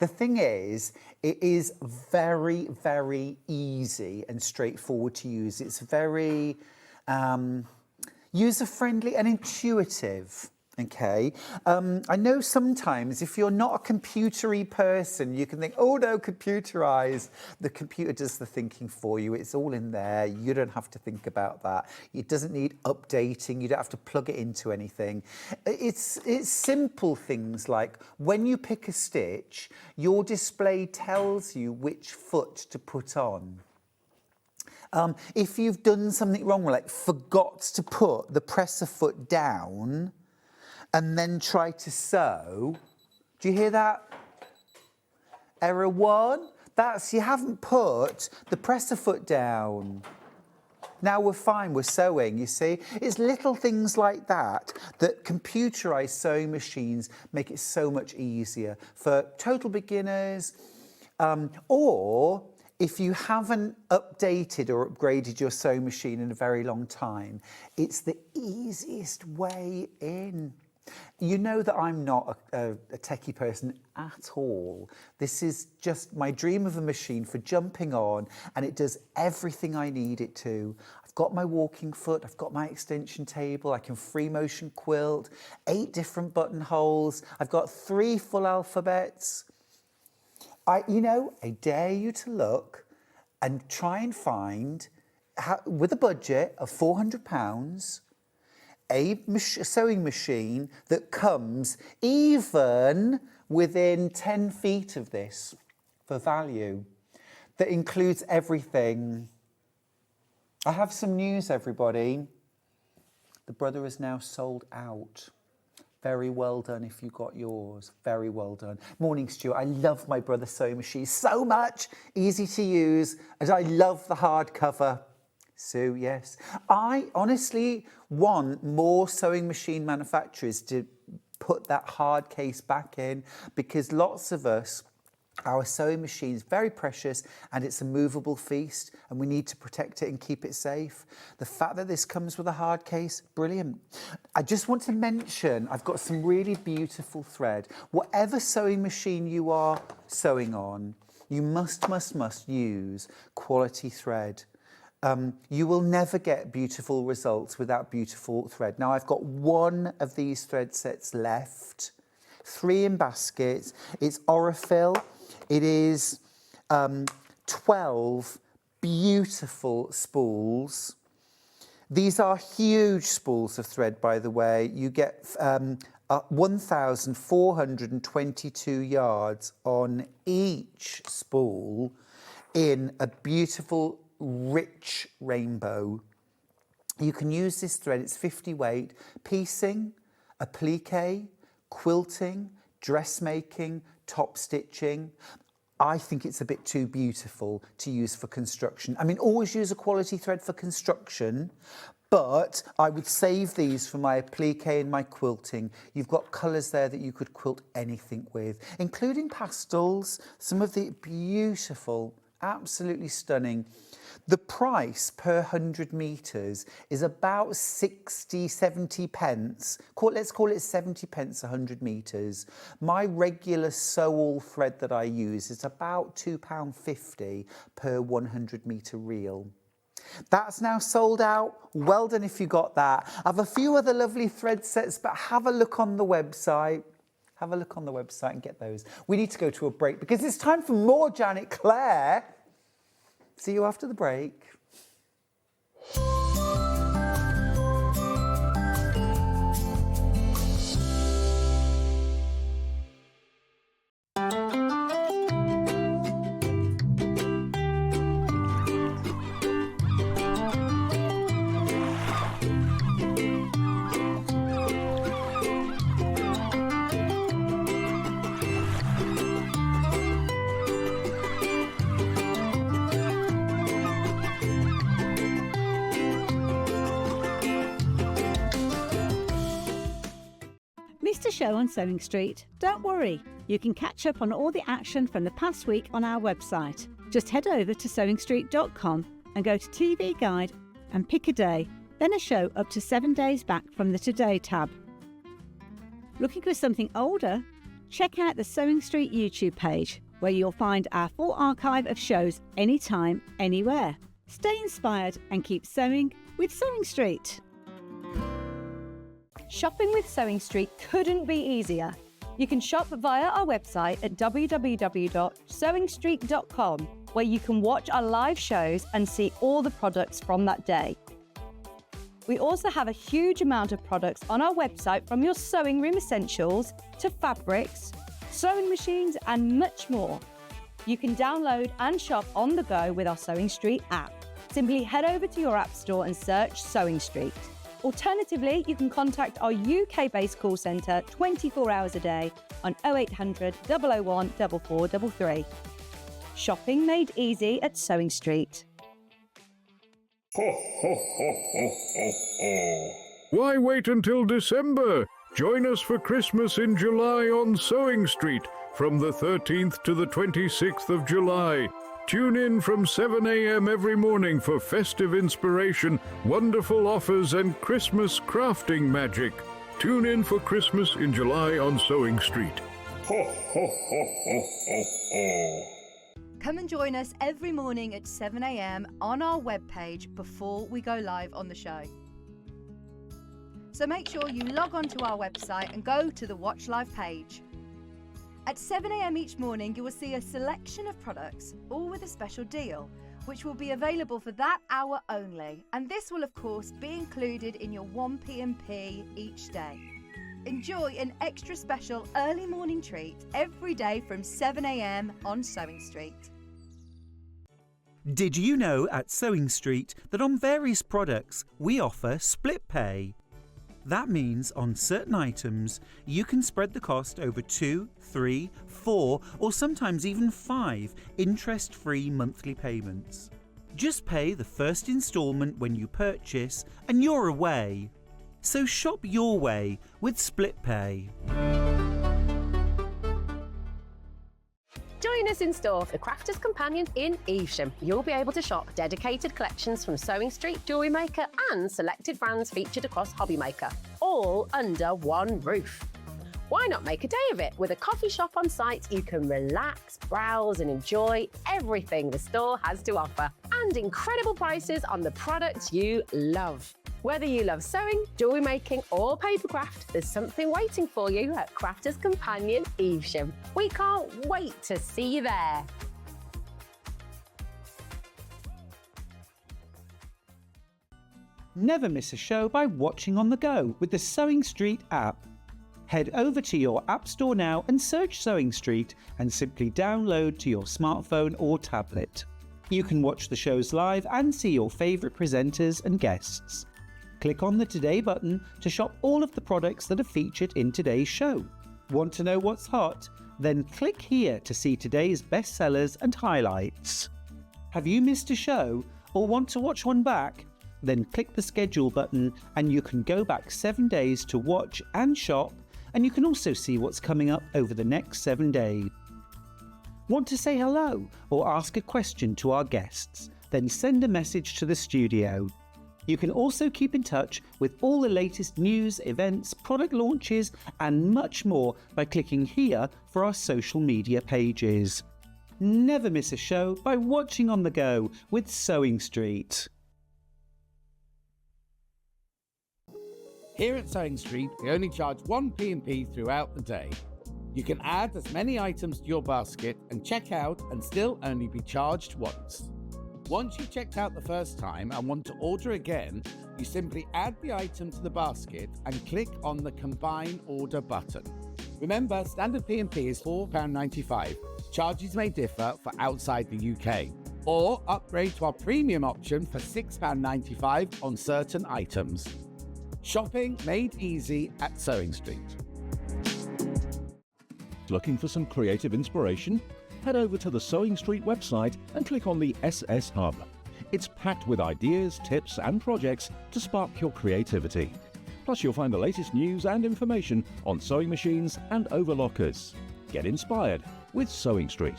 thing is, it is very, very easy and straightforward to use. It's very user-friendly and intuitive. Okay, I know sometimes if you're not a computery person, you can think, oh no, computerized. The computer does the thinking for you. It's all in there. You don't have to think about that. It doesn't need updating. You don't have to plug it into anything. It's simple things like when you pick a stitch, your display tells you which foot to put on. If you've done something wrong, like forgot to put the presser foot down, and then try to sew. Do you hear that? Error 1. That's, you haven't put the presser foot down. Now we're fine, we're sewing, you see? It's little things like that that computerized sewing machines make it so much easier for total beginners, or if you haven't updated or upgraded your sewing machine in a very long time, it's the easiest way in. You know that I'm not a techie person at all. This is just my dream of a machine for jumping on, and it does everything I need it to. I've got my walking foot, I've got my extension table, I can free motion quilt, 8 different buttonholes, I've got 3 full alphabets. I dare you to look and try and find, with a budget of £400, a sewing machine that comes even within 10 feet of this for value, that includes everything. I have some news, everybody. The Brother is now sold out. Very well done if you got yours. Very well done. Morning, Stuart. I love my Brother sewing machine so much. Easy to use. And I love the hardcover. Sue, yes. I honestly want more sewing machine manufacturers to put that hard case back in, because lots of us, our sewing machine is very precious and it's a movable feast and we need to protect it and keep it safe. The fact that this comes with a hard case, brilliant. I just want to mention, I've got some really beautiful thread. Whatever sewing machine you are sewing on, you must use quality thread. You will never get beautiful results without beautiful thread. Now I've got one of these thread sets left, 3 in baskets. It's Orifil. It is 12 beautiful spools. These are huge spools of thread, by the way. You get 1,422 yards on each spool in a beautiful, rich rainbow. You can use this thread, it's 50 weight, piecing, applique, quilting, dressmaking, top stitching. I think it's a bit too beautiful to use for construction. I mean, always use a quality thread for construction, but I would save these for my applique and my quilting. You've got colours there that you could quilt anything with, including pastels, some of the beautiful, absolutely stunning. The price per 100 metres is about 60, 70 pence. Let's call it 70 pence 100 metres. My regular sew-all thread that I use is about £2.50 per 100 metre reel. That's now sold out. Well done if you got that. I have a few other lovely thread sets, but have a look on the website. Have a look on the website and get those. We need to go to a break because it's time for more Janet Clare. See you after the break. Missed a show on Sewing Street? Don't worry, you can catch up on all the action from the past week on our website. Just head over to SewingStreet.com and go to TV Guide and pick a day, then a show up to 7 days back from the Today tab. Looking for something older? Check out the Sewing Street YouTube page, where you'll find our full archive of shows anytime, anywhere. Stay inspired and keep sewing with Sewing Street. Shopping with Sewing Street couldn't be easier. You can shop via our website at www.SewingStreet.com, where you can watch our live shows and see all the products from that day. We also have a huge amount of products on our website, from your sewing room essentials to fabrics, sewing machines and much more. You can download and shop on the go with our Sewing Street app. Simply head over to your app store and search Sewing Street. Alternatively, you can contact our UK-based call centre 24 hours a day on 0800 001 4433. Shopping made easy at Sewing Street. Why wait until December? Join us for Christmas in July on Sewing Street from the 13th to the 26th of July. Tune in from 7 a.m. every morning for festive inspiration, wonderful offers and Christmas crafting magic. Tune in for Christmas in July on Sewing Street. Come and join us every morning at 7 a.m. on our webpage before we go live on the show. So make sure you log on to our website and go to the Watch Live page. At 7 a.m. each morning, you will see a selection of products, all with a special deal, which will be available for that hour only. And this will, of course, be included in your 1p&p each day. Enjoy an extra special early morning treat every day from 7 a.m. on Sewing Street. Did you know at Sewing Street that on various products we offer split pay? That means on certain items, you can spread the cost over 2, 3, 4, or sometimes even 5 interest-free monthly payments. Just pay the first instalment when you purchase and you're away. So shop your way with Split Pay. Join us in store for the Crafter's Companion in Evesham. You'll be able to shop dedicated collections from SewingStreet, Jewellery Maker and selected brands featured across Hobby Maker, all under one roof. Why not make a day of it? With a coffee shop on site, you can relax, browse and enjoy everything the store has to offer, and incredible prices on the products you love. Whether you love sewing, jewellery making or papercraft, there's something waiting for you at Crafter's Companion Evesham. We can't wait to see you there. Never miss a show by watching on the go with the SewingStreet app. Head over to your app store now and search SewingStreet and simply download to your smartphone or tablet. You can watch the shows live and see your favourite presenters and guests. Click on the Today button to shop all of the products that are featured in today's show. Want to know what's hot? Then click here to see today's bestsellers and highlights. Have you missed a show or want to watch one back? Then click the schedule button and you can go back 7 days to watch and shop, and you can also see what's coming up over the next 7 days. Want to say hello or ask a question to our guests? Then send a message to the studio. You can also keep in touch with all the latest news, events, product launches and much more by clicking here for our social media pages. Never miss a show by watching on the go with SewingStreet. Here at SewingStreet, we only charge one P&P throughout the day. You can add as many items to your basket and check out and still only be charged once. Once you've checked out the first time and want to order again, you simply add the item to the basket and click on the Combine Order button. Remember, standard P&P is £4.95. Charges may differ for outside the UK. Or upgrade to our premium option for £6.95 on certain items. Shopping made easy at SewingStreet. Looking for some creative inspiration? Head over to the SewingStreet website and click on the SS Hub. It's packed with ideas, tips and projects to spark your creativity. Plus you'll find the latest news and information on sewing machines and overlockers. Get inspired with SewingStreet.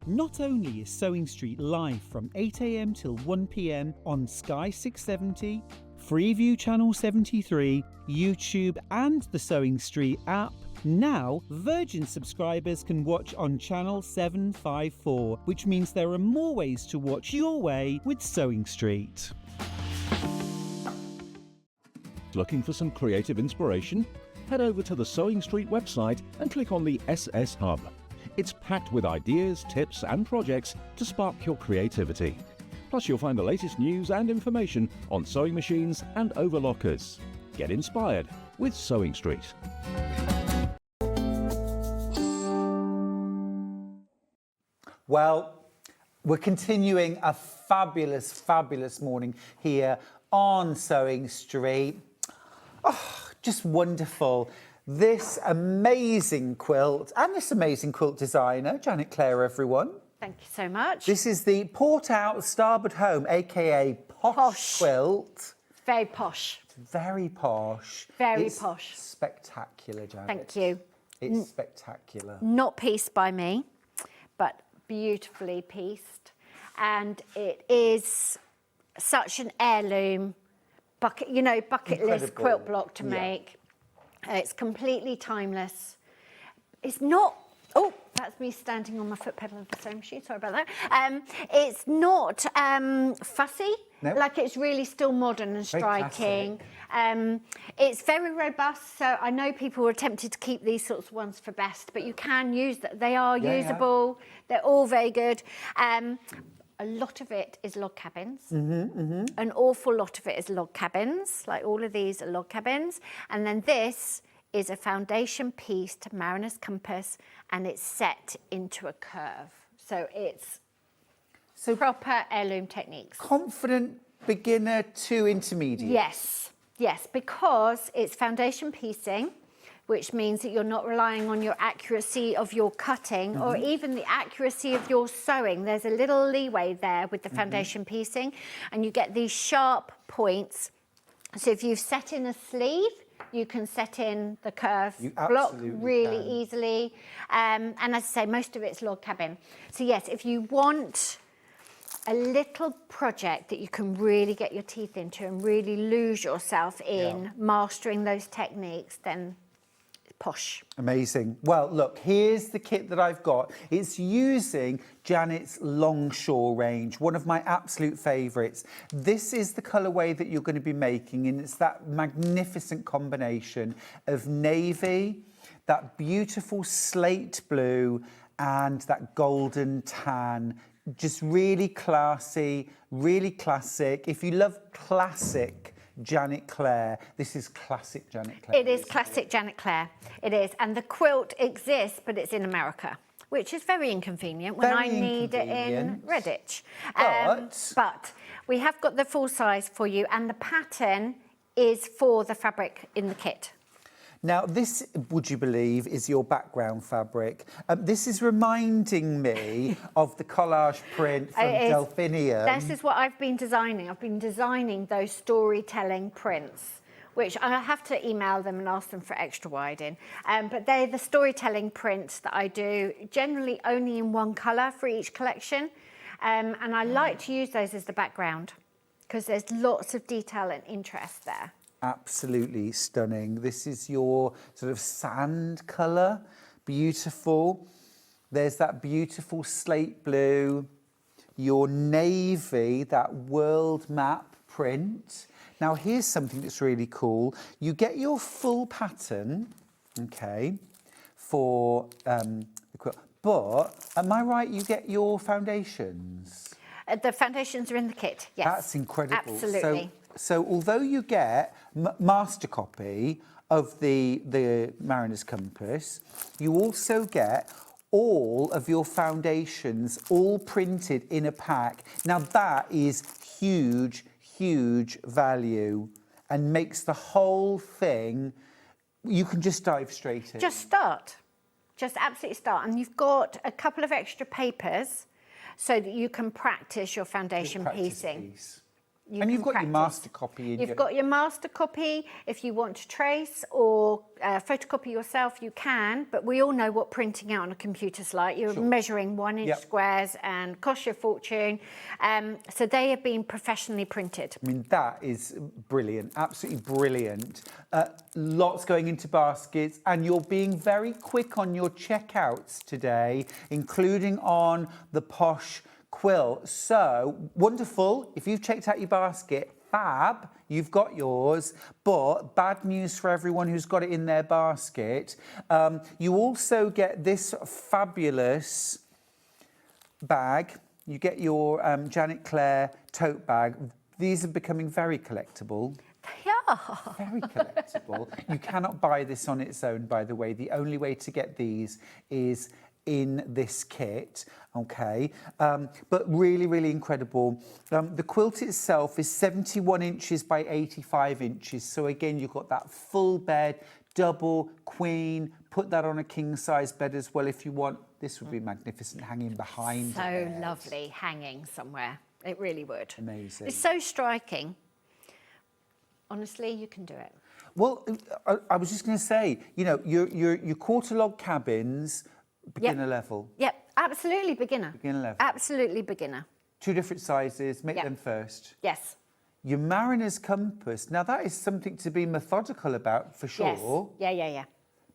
Not only is SewingStreet live from 8 AM till 1 PM on Sky 670, Freeview Channel 73, YouTube and the SewingStreet app, now Virgin subscribers can watch on Channel 754, which means there are more ways to watch your way with SewingStreet. Looking for some creative inspiration? Head over to the SewingStreet website and click on the SS Hub. It's packed with ideas, tips and projects to spark your creativity. Plus you'll find the latest news and information on sewing machines and overlockers. Get inspired with SewingStreet. Well, we're continuing a fabulous, fabulous morning here on SewingStreet. Oh, just wonderful. This amazing quilt and this amazing quilt designer, Janet Clare, everyone. Thank you so much. This is the Port Out Starboard Home, aka Posh Quilt. Very posh. Very posh. Very it's posh. Spectacular, Janet. Thank you. It's spectacular. Not pieced by me, but beautifully pieced. And it is such an heirloom bucket list quilt block to make. It's completely timeless. It's not, oh, that's me standing on my foot pedal of the sewing machine, sorry about that. It's not fussy, like it's really still modern and striking. It's very robust, so I know people were tempted to keep these sorts of ones for best, but you can use them. They are usable, they're all very good. A lot of it is log cabins. An awful lot of it is log cabins, like all of these are log cabins. And then this is a foundation piece to Mariner's Compass, and it's set into a curve. So it's proper heirloom techniques. Confident beginner to intermediate. Yes. Yes, because it's foundation piecing, which means that you're not relying on your accuracy of your cutting or even the accuracy of your sewing. There's a little leeway there with the foundation piecing, and you get these sharp points. So if you've set in a sleeve, you can set in the curve block really easily. And as I say, most of it's log cabin. So yes, if you want a little project that you can really get your teeth into and really lose yourself in mastering those techniques, then P.O.S.H. Amazing. Well, look, here's the kit that I've got. It's using Janet's Longshore range, one of my absolute favourites. This is the colourway that you're going to be making, and it's that magnificent combination of navy, that beautiful slate blue, and that golden tan. Just really classy, really classic. If you love classic Janet Clare, this is classic Janet Clare. It is classic Janet Clare. It is. And the quilt exists, but it's in America, which is very inconvenient when I need it in Redditch. But we have got the full size for you, and the pattern is for the fabric in the kit. Now, this, would you believe, is your background fabric. This is reminding me of the collage print from Delphinium. This is what I've been designing. I've been designing those storytelling prints, which I have to email them and ask them for extra wide in. But they're the storytelling prints that I do, generally only in one colour for each collection. And I like to use those as the background because there's lots of detail and interest there. Absolutely stunning. This is your sort of sand colour, beautiful. There's that beautiful slate blue, your navy, that world map print. Now here's something that's really cool. You get your full pattern, okay, for the quilt, but am I right, you get your foundations? The foundations are in the kit, yes. That's incredible. Absolutely. So although you get master copy of the Mariner's Compass, you also get all of your foundations all printed in a pack. Now that is huge, huge value and makes the whole thing, you can just dive straight in. Just start. Just absolutely start. And you've got a couple of extra papers so that you can practice your foundation piecing. And you've got your master copy. You've got your master copy. If you want to trace or photocopy yourself, you can. But we all know what printing out on a computer's like. You're measuring 1-inch squares and cost you a fortune. So they have been professionally printed. I mean, that is brilliant. Absolutely brilliant. Lots going into baskets. And you're being very quick on your checkouts today, including on the P.O.S.H Quilt. So wonderful. If you've checked out your basket, fab, you've got yours. But bad news for everyone who's got it in their basket. You also get this fabulous bag. You get your Janet Clare tote bag. These are becoming very collectible. They are. Very collectible. You cannot buy this on its own, by the way. The only way to get these is in this kit, okay, but really, really incredible. The quilt itself is 71 inches by 85 inches, so again, you've got that full bed, double, queen, put that on a king-size bed as well if you want. This would be magnificent hanging behind. So lovely hanging somewhere. It really would. Amazing. It's so striking. Honestly, you can do it. Well, I was just going to say, you know, your quarter log cabins, beginner level. Yep, absolutely beginner. Beginner level. Absolutely beginner. 2 different sizes, make them first. Yes. Your Mariner's Compass, now that is something to be methodical about for sure. Yes. Yeah.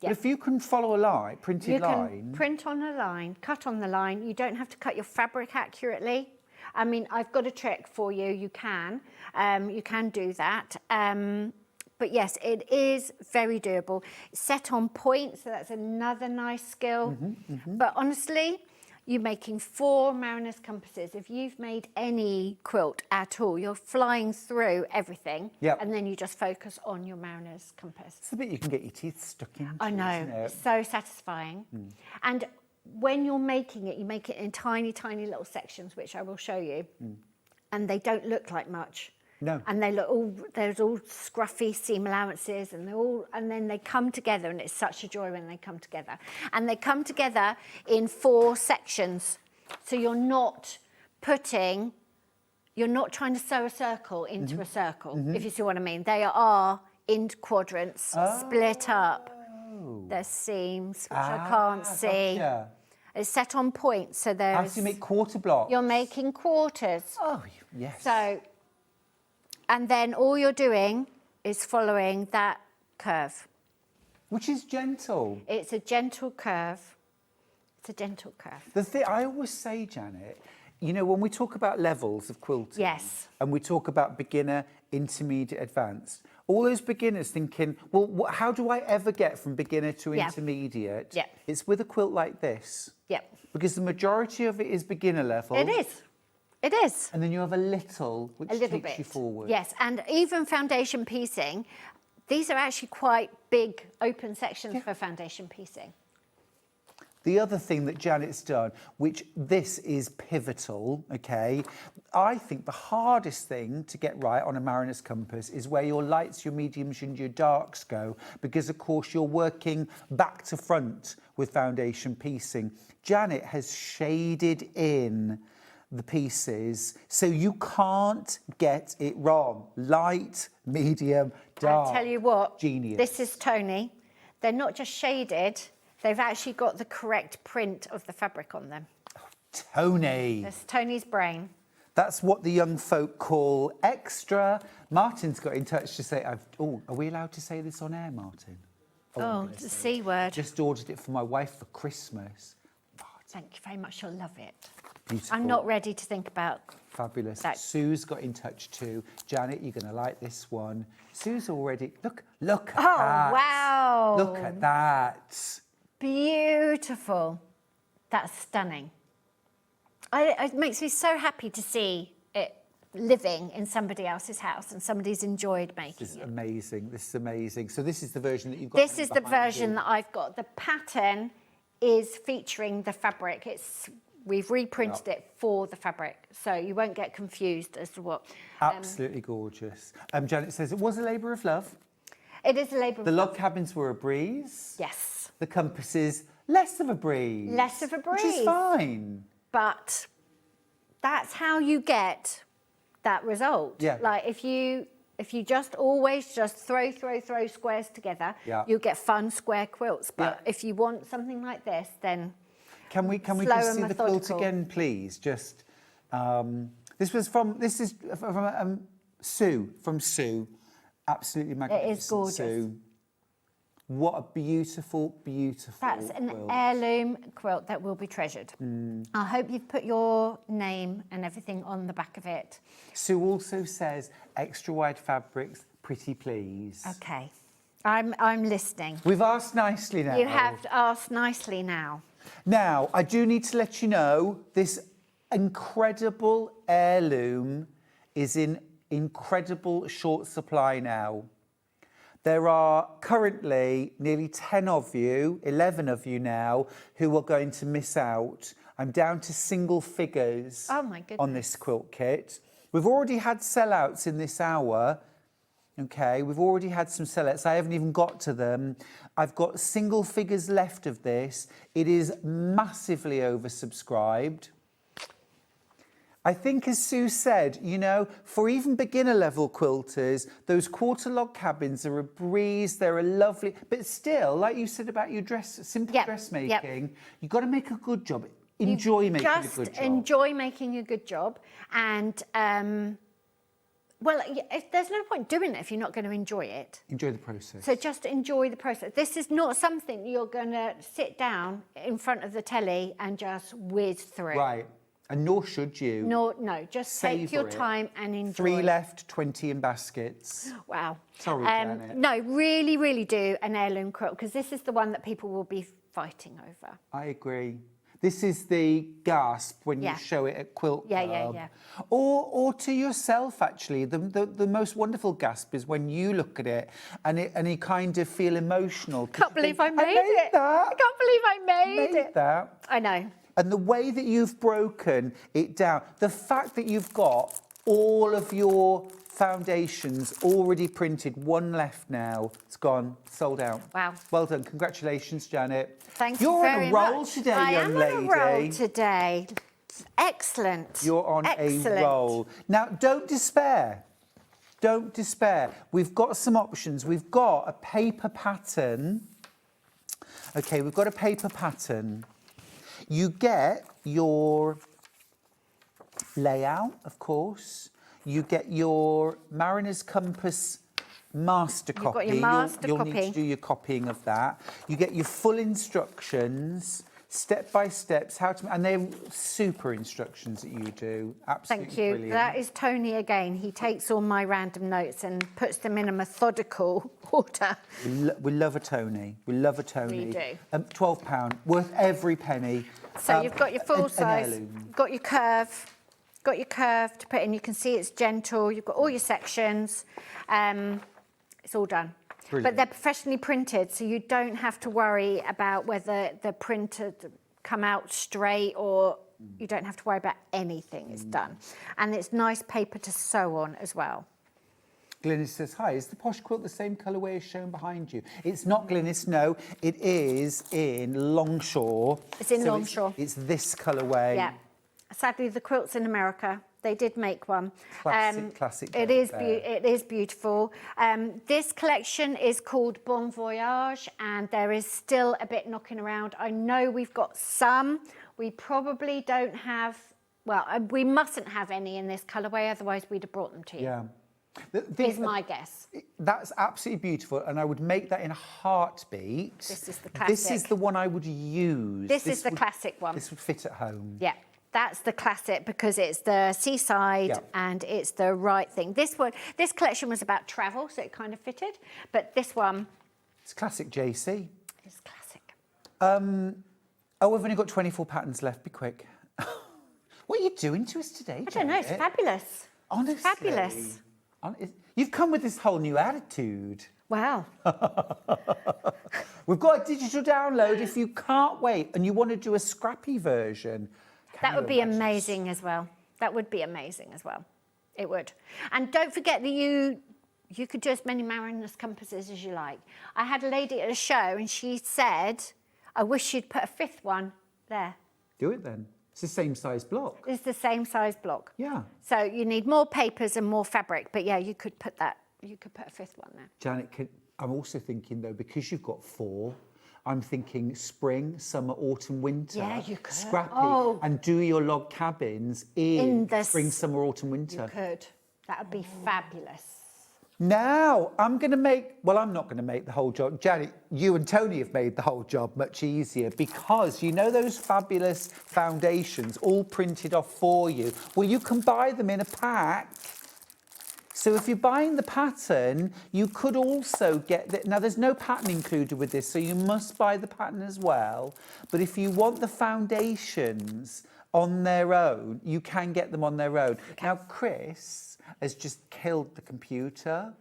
But if you can follow a line, printed line. You can print on a line, cut on the line. You don't have to cut your fabric accurately. I mean, I've got a trick for you. You can do that. But yes, it is very doable. Set on point, so that's another nice skill. But honestly, you're making 4 Mariner's Compasses. If you've made any quilt at all, you're flying through everything, and then you just focus on your Mariner's Compass. It's the bit you can get your teeth stuck into. I know, it's so satisfying. And when you're making it, you make it in tiny, tiny little sections, which I will show you, and they don't look like much. No. And they look all, there's all scruffy seam allowances and then they come together, and it's such a joy when they come together. And they come together in 4 sections. So you're not trying to sew a circle into a circle, if you see what I mean. They are in quadrants, split up. There's seams, which I can't see. Gotcha. It's set on points, so there's... As you make quarter blocks. You're making quarters. Oh, yes. So, and then all you're doing is following that curve. Which is gentle. It's a gentle curve. It's a gentle curve. The thing I always say, Janet, you know, when we talk about levels of quilting, Yes. and we talk about beginner, intermediate, advanced, all those beginners thinking, well, how do I ever get from beginner to intermediate? Yeah. It's with a quilt like this. Yeah. Because the majority of it is beginner level. It is. It is. And then you have a little, which takes you forward. Yes, and even foundation piecing, these are actually quite big open sections for foundation piecing. The other thing that Janet's done, which this is pivotal, okay, I think the hardest thing to get right on a mariner's compass is where your lights, your mediums and your darks go, because of course you're working back to front with foundation piecing. Janet has shaded in the pieces so you can't get it wrong. Light, medium, dark. I'll tell you what, genius. This is Tony. They're not just shaded, they've actually got the correct print of the fabric on them. Tony. That's Tony's brain. That's what the young folk call extra. Martin's got in touch to say, are we allowed to say this on air, Martin? Oh, the C word. Just ordered it for my wife for Christmas. Thank you very much, you'll love it. Beautiful. I'm not ready to think about Fabulous. that. Sue's got in touch too. Janet, you're going to like this one. Sue's already... Look at that. Oh, wow. Look at that. Beautiful. That's stunning. It makes me so happy to see it living in somebody else's house and somebody's enjoyed making This is it. amazing. This is amazing. So this is the version that you've got. This is the behind version you. that I've got. The pattern is featuring the fabric. We've reprinted it for the fabric, so you won't get confused as to what. Absolutely gorgeous. Janet says it was a labour of love. It is a labour of The love. log cabins were a breeze. Yes. The compasses, less of a breeze. Less of a breeze. Which is fine. But that's how you get that result. Yeah. Like if you always just throw squares together, you'll get fun square quilts. But if you want something like this, then Can we slow just and see the quilt methodical. again, please? Just this is from Sue. From Sue. Absolutely magnificent. gorgeous. Sue. What a beautiful, beautiful That's an quilt. heirloom quilt that will be treasured. I hope you've put your name and everything on the back of it. Sue also says extra wide fabrics, pretty please. Okay, I'm listening. We've asked nicely now. You have asked nicely now. Now, I do need to let you know this incredible heirloom is in incredible short supply now. There are currently nearly 10 of you, 11 of you now, who are going to miss out. I'm down to single figures Oh my goodness. on this quilt kit. We've already had sellouts in this hour. Okay, we've already had some sellouts. I haven't even got to them. I've got single figures left of this. It is massively oversubscribed. I think, as Sue said, you know, for even beginner level quilters, those quarter log cabins are a breeze. They're a lovely, but still, like you said about your simple dressmaking, you've got to make a good job. Enjoy making a good job. Enjoy making a good job, and well, there's no point doing it if you're not going to enjoy it. Enjoy the process. So just enjoy the process. This is not something you're going to sit down in front of the telly and just whiz through. Right. And nor should you. No, just take your Savour it. time and enjoy. 3 left, 20 in baskets. Wow. Sorry, Janet. No, really, really do an heirloom quilt, because this is the one that people will be fighting over. I agree. This is the gasp when you show it at Quilt Club. Yeah. Or to yourself, actually. The most wonderful gasp is when you look at it and you kind of feel emotional. Can't believe I made it. That. I can't believe I made it. That. I know. And the way that you've broken it down, the fact that you've got all of your foundations already printed. One left now. It's gone, sold out. Wow. Well done. Congratulations, Janet. Thank You're you very much. on a roll today, young I lady. am on a roll today. Excellent. You're on Excellent. a roll. Now, don't despair. Don't despair. We've got some options. We've got a paper pattern. Okay, we've got a paper pattern. You get your layout, of course. You get your Mariner's Compass master You've copy. got your master You'll copy. need to do your copying of that. You get your full instructions, step by steps, how to, and they're super instructions that you do. Absolutely Thank you. brilliant. That is Tony again. He takes all my random notes and puts them in a methodical order. We love a Tony. We love a Tony. We do. £12, worth every penny. So you've got your full an size, heirloom. got your curve to put in. You can see it's gentle. You've got all your sections. It's all done. Brilliant. But they're professionally printed, so you don't have to worry about whether the printer come out straight, or you don't have to worry about anything. It's done. And it's nice paper to sew on as well. Glynis says, hi, is the P.O.S.H quilt the same colourway as shown behind you? It's not, Glynis, no. It is in Longshore. It's in So Longshore. It's this colourway. Yeah. Sadly, the quilt's in America. They did make one. Classic. It is beautiful. This collection is called Bon Voyage, and there is still a bit knocking around. I know we've got some. We probably don't have, well, we mustn't have any in this colourway, otherwise we'd have brought them to you. Yeah. Is my guess. That's absolutely beautiful, and I would make that in a heartbeat. This is the classic. This is the one I would use. This is the classic one. This would fit at home. Yeah. That's the classic because it's the seaside and it's the right thing. This collection was about travel, so it kind of fitted. But this one, it's classic JC. It's classic. Oh, we've only got 24 patterns left. Be quick. What are you doing to us today, I don't know. It's fabulous. Honestly, It's fabulous. You've come with this whole new attitude. Wow. We've got a digital download if you can't wait and you want to do a scrappy version. That would be amazing as well. That would be amazing as well. It would. And don't forget that you could do as many Mariner's Compasses as you like. I had a lady at a show and she said, I wish you'd put a fifth one there. Do it then. It's the same size block. It's the same size block. Yeah. So you need more papers and more fabric. But yeah, you could put that. You could put a fifth one there. Janet, I'm also thinking though, because you've got 4, I'm thinking spring, summer, autumn, winter. Yeah, you could. Scrappy and do your log cabins in the spring, summer, autumn, winter. You could. That would be fabulous. Now, I'm going to make, well, I'm not going to make the whole job. Janet, you and Tony have made the whole job much easier because you know those fabulous foundations all printed off for you. Well, you can buy them in a pack. So if you're buying the pattern, you could also get, now there's no pattern included with this, so you must buy the pattern as well. But if you want the foundations on their own, you can get them on their own. Okay. Now, Chris has just killed the computer.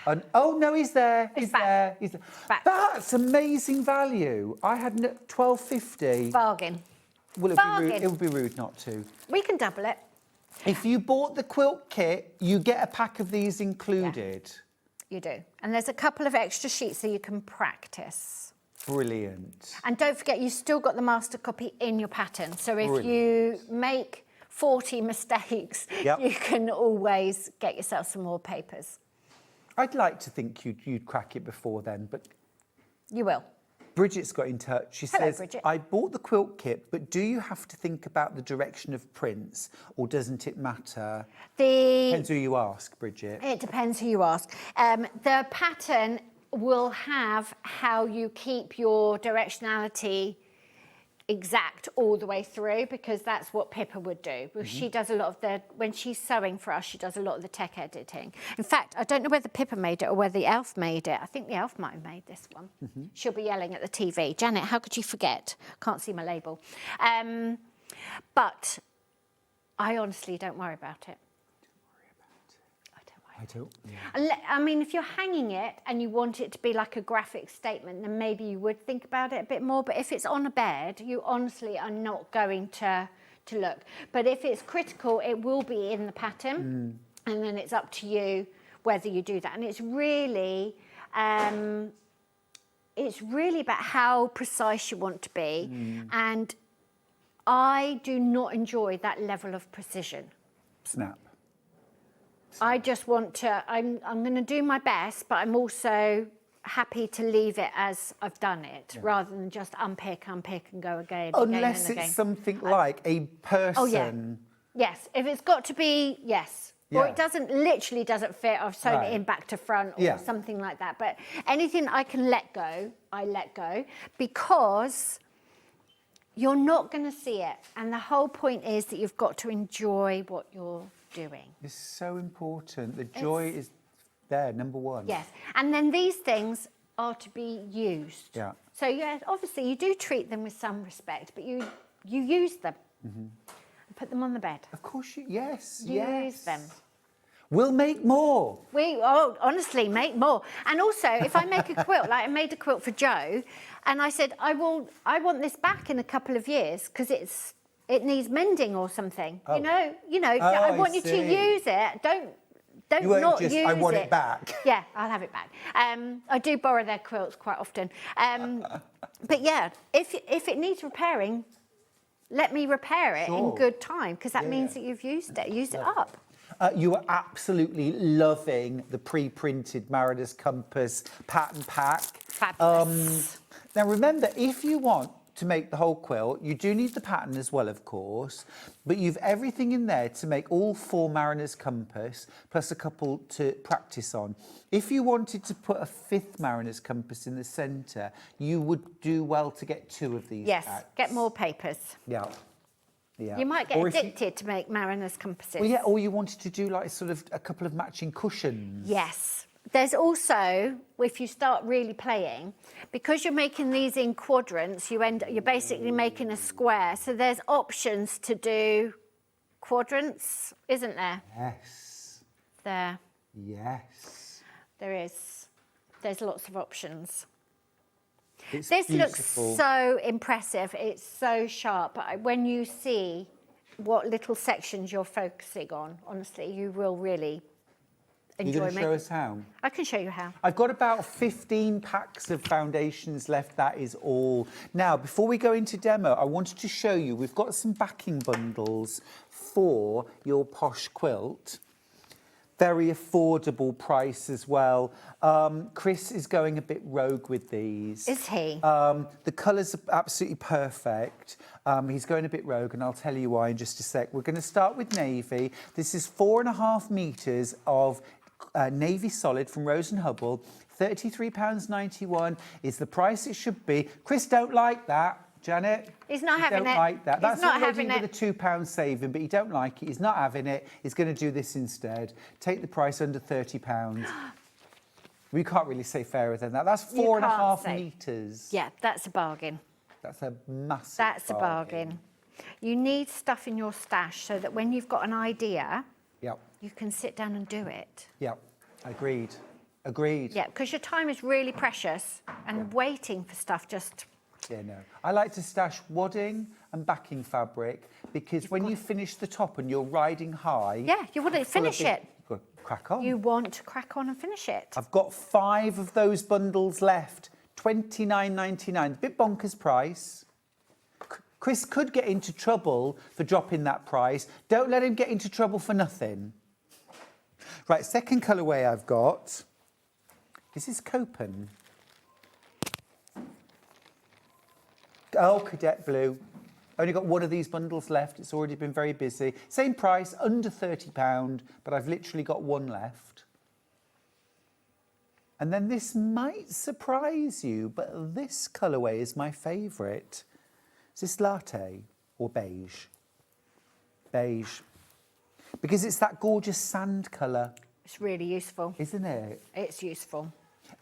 And, oh, no, he's there. He's there. He's there. That's amazing value. I had £12.50. Bargain. Well, it would be rude not to. We can double it. If you bought the quilt kit, you get a pack of these included. Yeah, you do. And there's a couple of extra sheets so you can practice. Brilliant. And don't forget, you've still got the master copy in your pattern. So if you make 40 mistakes, you can always get yourself some more papers. I'd like to think you'd crack it before then, but... You will. Bridget's got in touch. She says, Bridget. I bought the quilt kit, but do you have to think about the direction of prints, or doesn't it matter? Depends who you ask, Bridget. It depends who you ask. The pattern will have how you keep your directionality exact all the way through, because that's what Pippa would do. She does a lot of when she's sewing for us, she does a lot of the tech editing. In fact, I don't know whether Pippa made it or whether the elf made it. I think the elf might have made this one. She'll be yelling at the TV. Janet, how could you forget? Can't see my label. But I honestly don't worry about it. I don't. Yeah. I mean, if you're hanging it and you want it to be like a graphic statement, then maybe you would think about it a bit more. But if it's on a bed, you honestly are not going to to look. But if it's critical, it will be in the pattern, and then it's up to you whether you do that. And it's really about how precise you want to be. And I do not enjoy that level of precision. Snap. I just want to, I'm going to do my best, but I'm also happy to leave it as I've done it, rather than just unpick and go again. Unless again and it's something like a person. Oh, yeah. Yes, if it's got to be, yes. Or it literally doesn't fit, I've sewn it in back to front or something like that. But anything I can let go, I let go, because you're not going to see it. And the whole point is that you've got to enjoy what you're doing. It's so important. The joy is there, number one. Yes, and then these things are to be used. Yeah. So yeah, obviously you do treat them with some respect, but you use them and put them on the bed. Of course, yes. Use them. We'll make more. Honestly, make more. And also, if I make a quilt, like I made a quilt for Joe, and I said I want this back in a couple of years because it needs mending or something. Oh. I want you to use it. Don't You won't not just, use I want it it back. Yeah, I'll have it back. I do borrow their quilts quite often. But yeah, if it needs repairing, let me repair it in good time, because that means that you've used it up. You are absolutely loving the pre-printed Mariner's Compass pattern pack. Fabulous. Now remember, if you want to make the whole quilt, you do need the pattern as well, of course, but you've everything in there to make all 4 Mariner's Compass, plus a couple to practice on. If you wanted to put a 5th Mariner's Compass in the centre, you would do well to get 2 of these packs. Get more papers. Yeah. Yeah. You might get addicted to make Mariner's Compasses. Well, yeah, or you wanted to do like sort of a couple of matching cushions. Yes. There's also, if you start really playing, because you're making these in quadrants, you're basically making a square. So there's options to do quadrants, isn't there? Yes. There. Yes. There is. There's lots of options. It's this beautiful. Looks so impressive. It's so sharp. When you see what little sections you're focusing on, honestly, you will really enjoy You're going to show making. us how? I can show you how. I've got about 15 packs of foundations left, that is all. Now, before we go into demo, I wanted to show you, we've got some backing bundles for your P.O.S.H Quilt. Very affordable price as well. Chris is going a bit rogue with these. Is he? The colours are absolutely perfect. He's going a bit rogue, and I'll tell you why in just a sec. We're going to start with navy. This is 4.5 metres of navy solid from Rose & Hubble. £33.91 is the price it should be. Chris don't like that. Janet? He's not having it. Don't like that. That's not already having with it. a £2 saving, but he don't like it. He's not having it. He's going to do this instead. Take the price under £30. We can't really say fairer than that. That's 4.5 metres. Yeah, that's a bargain. That's a massive That's a bargain. You need stuff in your stash so that when you've got an idea, you can sit down and do it. Yeah, agreed. Agreed. Yeah, because your time is really precious, and waiting for stuff just... Yeah, no. I like to stash wadding and backing fabric, because when you finish the top and you're riding high... Yeah, you want to finish it. You've got to crack on. You want to crack on and finish it. I've got 5 of those bundles left. $29.99. Bit bonkers price. Chris could get into trouble for dropping that price. Don't let him get into trouble for nothing. Right, second colourway I've got. This is Copen. Oh, Cadet Blue. Only got 1 of these bundles left. It's already been very busy. Same price, under £30, but I've literally got 1 left. And then this might surprise you, but this colourway is my favourite. Is this latte or beige? Beige. Because it's that gorgeous sand colour. It's really useful. Isn't it? It's useful.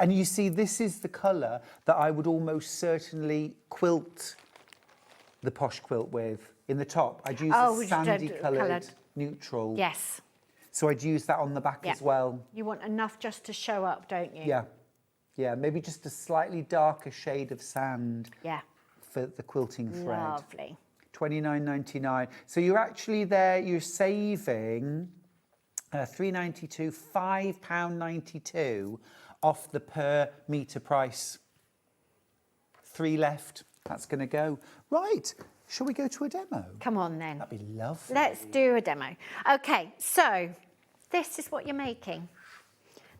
And you see, this is the colour that I would almost certainly quilt the P.O.S.H quilt with. In the top, I'd use a sandy coloured neutral. Yes. So I'd use that on the back as well. You want enough just to show up, don't you? Yeah. Yeah, maybe just a slightly darker shade of sand. Yeah. For the quilting thread. Lovely. £29.99. So you're actually there, you're saving £3.92, £5.92 off the per metre price. 3 left, that's going to go. Right, shall we go to a demo? Come on then. That'd be lovely. Let's do a demo. Okay, so this is what you're making.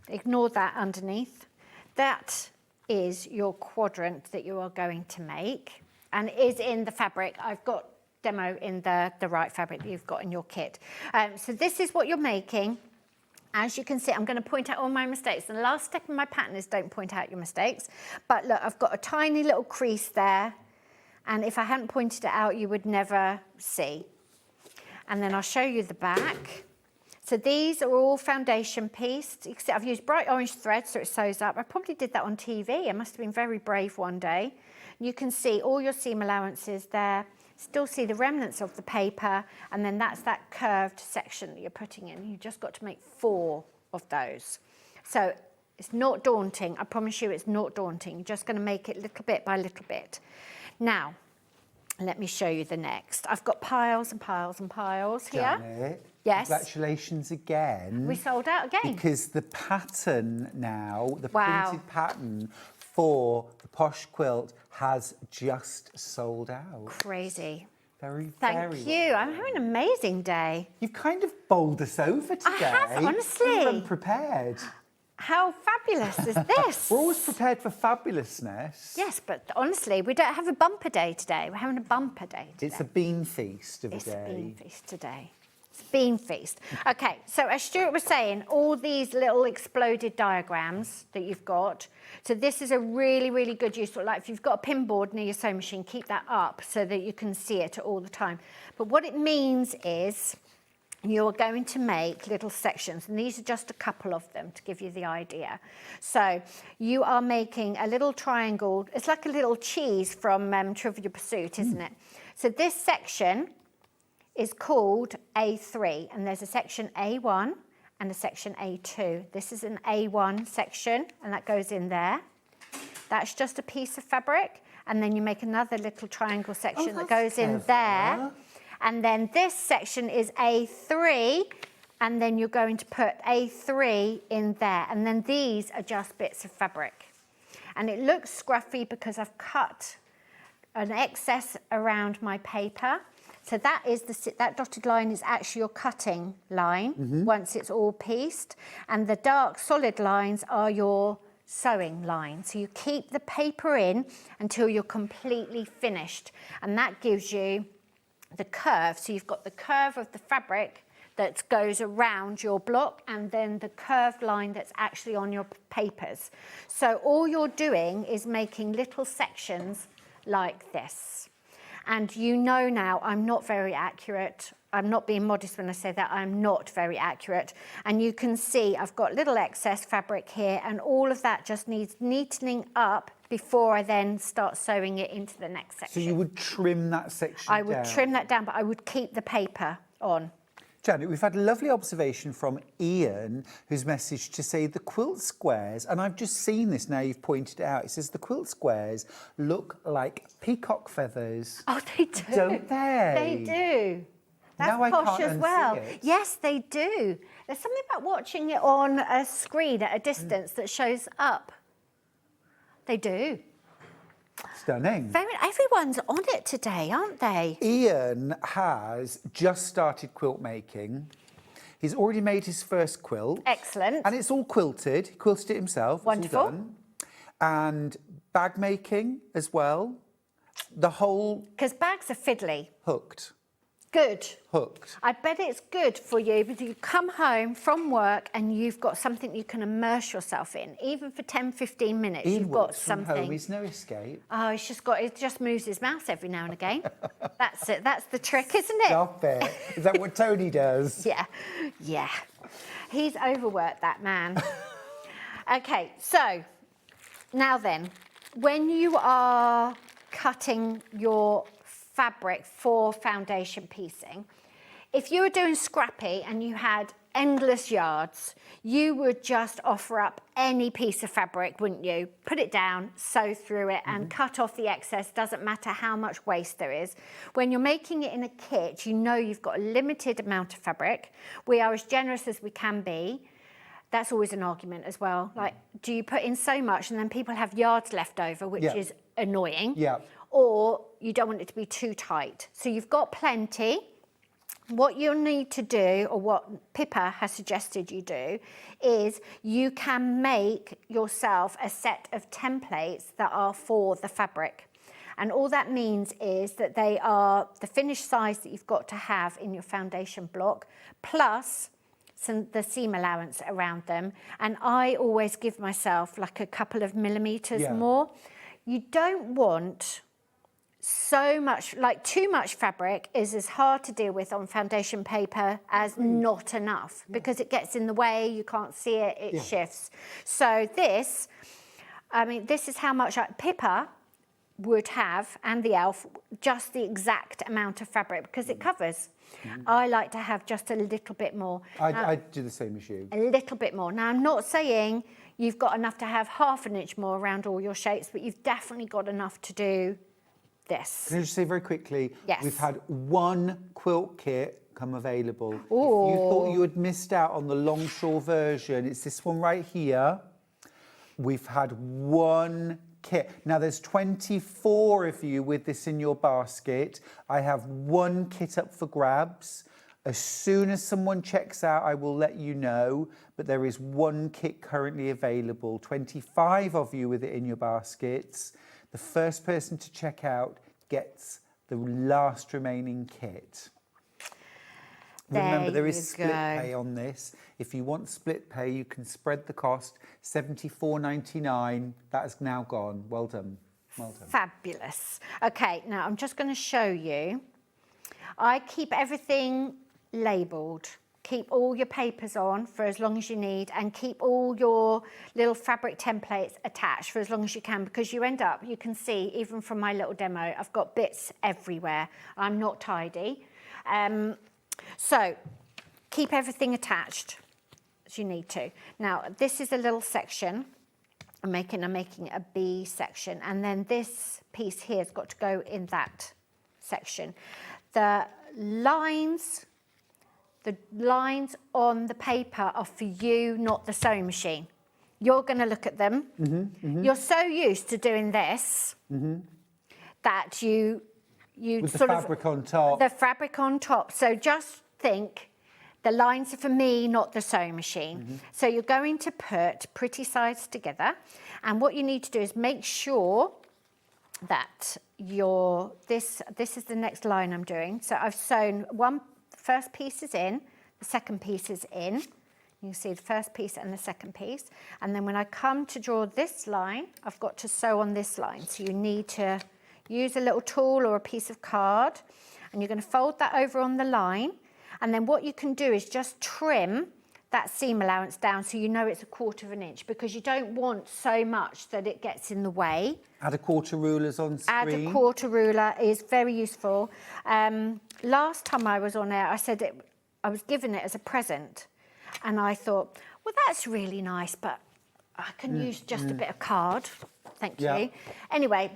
Ignore that underneath. That is your quadrant that you are going to make and is in the fabric. I've got demo in the right fabric that you've got in your kit. So this is what you're making. As you can see, I'm going to point out all my mistakes. And the last step in my pattern is don't point out your mistakes. But look, I've got a tiny little crease there. And if I hadn't pointed it out, you would never see. And then I'll show you the back. So these are all foundation pieced. You can see I've used bright orange thread so it sews up. I probably did that on TV. I must have been very brave one day. You can see all your seam allowances there. Still see the remnants of the paper, and then that's that curved section that you're putting in. You've just got to make 4 of those. So it's not daunting. I promise you it's not daunting. You're just going to make it little bit by little bit. Now, let me show you the next. I've got piles and piles and piles here. Janet, yes. Congratulations again. We sold out again. Because the pattern now, the wow. printed pattern for the P.O.S.H Quilt has just sold out. Crazy. Very, Thank you. I'm having an amazing day. You've kind of bowled us over today. I have, honestly. You're unprepared. How fabulous is this? We're always prepared for fabulousness. Yes, but honestly, we don't have a bumper day today. We're having a bumper day today. It's a bean feast of a day. It's a bean feast today. It's a bean feast. Okay, so as Stuart was saying, all these little exploded diagrams that you've got, so this is a really, really good use. Like if you've got a pin board near your sewing machine, keep that up so that you can see it all the time. But what it means is you're going to make little sections, and these are just a couple of them to give you the idea. So you are making a little triangle. It's like a little cheese from Trivial Pursuit, isn't it? So this section is called A3, and there's a section A1 and a section A2. This is an A1 section, and that goes in there. That's just a piece of fabric, and then you make another little triangle section that goes in there. And then this section is A3, and then you're going to put A3 in there. And then these are just bits of fabric. And it looks scruffy because I've cut an excess around my paper. So that is that dotted line is actually your cutting line once it's all pieced. And the dark solid lines are your sewing line. So you keep the paper in until you're completely finished. And that gives you the curve. So you've got the curve of the fabric that goes around your block, and then the curved line that's actually on your papers. So all you're doing is making little sections like this. And you know now I'm not very accurate. I'm not being modest when I say that. I'm not very accurate. And you can see I've got little excess fabric here, and all of that just needs neatening up before I then start sewing it into the next section. So you would trim that section down? I would trim that down, but I would keep the paper on. Janet, we've had a lovely observation from Ian, who's messaged to say the quilt squares, and I've just seen this now you've pointed it out, it says the quilt squares look like peacock feathers. Oh, they do. Don't they? They do. That's now posh as well. It. Yes, they do. There's something about watching it on a screen at a distance that shows up. They do. Stunning. Everyone's on it today, aren't they? Ian has just started quilt making. He's already made his first quilt. Excellent. And it's all quilted. He quilted it himself. Wonderful. It's all done. And bag making as well. The whole... Because bags are fiddly. Hooked. Good. Hooked. I bet it's good for you because you come home from work and you've got something you can immerse yourself in. Even for 10, 15 minutes, Ian you've got works from something. Home. He's no escape. Oh, it just moves his mouse every now and again. That's it. That's the trick, isn't it? Stop it. Is that what Tony does? Yeah. Yeah. He's overworked, that man. Okay, so now then, when you are cutting your fabric for foundation piecing, if you were doing scrappy and you had endless yards. You would just offer up any piece of fabric, wouldn't you? Put it down, sew through it, and cut off the excess. Doesn't matter how much waste there is. When you're making it in a kit, you know you've got a limited amount of fabric. We are as generous as we can be. That's always an argument as well. Like, do you put in so much and then people have yards left over, which is annoying? Yeah. Or you don't want it to be too tight. So you've got plenty. What you'll need to do, or what Pippa has suggested you do, is you can make yourself a set of templates that are for the fabric. And all that means is that they are the finished size that you've got to have in your foundation block, plus the seam allowance around them. And I always give myself like a couple of millimeters more. You don't want so much, like too much fabric is as hard to deal with on foundation paper as not enough, because it gets in the way, you can't see it, it shifts. So this, I mean, this is how much Pippa would have, and the elf, just the exact amount of fabric, because it covers. I like to have just a little bit more. I do the same as you. A little bit more. Now, I'm not saying you've got enough to have half an inch more around all your shapes, but you've definitely got enough to do this. Can I just say very quickly, Yes. we've had one quilt kit come available. Ooh. If you thought you had missed out on the longshore version, it's this one right here. We've had one kit. Now there's 24 of you with this in your basket. I have one kit up for grabs. As soon as someone checks out, I will let you know, but there is one kit currently available. 25 of you with it in your baskets. The first person to check out gets the last remaining kit. Remember, there is split pay on this. If you want split pay, you can spread the cost. $74.99. That is now gone. Well done. Well done. Fabulous. Okay, now I'm just going to show you. I keep everything labelled. Keep all your papers on for as long as you need, and keep all your little fabric templates attached for as long as you can, because you end up, you can see, even from my little demo, I've got bits everywhere. I'm not tidy. So keep everything attached as you need to. Now, this is a little section. I'm making a B section, and then this piece here has got to go in that section. The lines on the paper are for you, not the sewing machine. You're going to look at them. You're so used to doing this that you with sort the fabric on top. The fabric on top. So just think, the lines are for me, not the sewing machine. So you're going to put pretty sides together, and what you need to do is make sure that this is the next line I'm doing. So I've sewn first piece is in, the second piece is in. You can see the first piece and the second piece. And then when I come to draw this line, I've got to sew on this line. So you need to use a little tool or a piece of card, and you're going to fold that over on the line. And then what you can do is just trim that seam allowance down so you know it's 1/4 of an inch, because you don't want so much that it gets in the way. Add a quarter rulers on screen. Add a quarter ruler is very useful. Last time I was on air, I said I was given it as a present, and I thought, well, that's really nice, but I can use just a bit of card. Thank you. Anyway,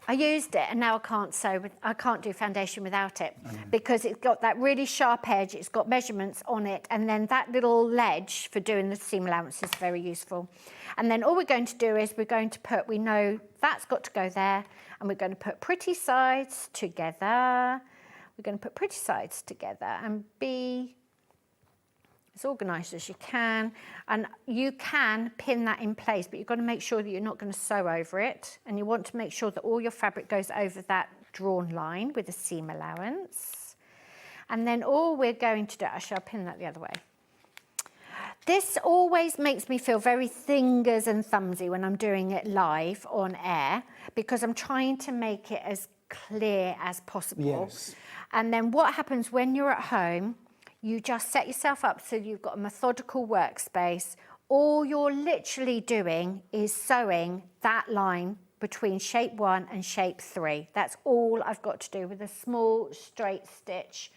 I used it, and now I can't do foundation without it, because it's got that really sharp edge, it's got measurements on it, and then that little ledge for doing the seam allowance is very useful. And then all we're going to do is we know that's got to go there, and we're going to put pretty sides together. We're going to put pretty sides together and be as organised as you can. And you can pin that in place, but you've got to make sure that you're not going to sew over it. And you want to make sure that all your fabric goes over that drawn line with a seam allowance. And then all we're going to do, actually I'll pin that the other way. This always makes me feel very fingers and thumbsy when I'm doing it live on air, because I'm trying to make it as clear as possible. Yes. And then what happens when you're at home, you just set yourself up so you've got a methodical workspace. All you're literally doing is sewing that line between shape 1 and shape 3. That's all I've got to do with a small straight stitch.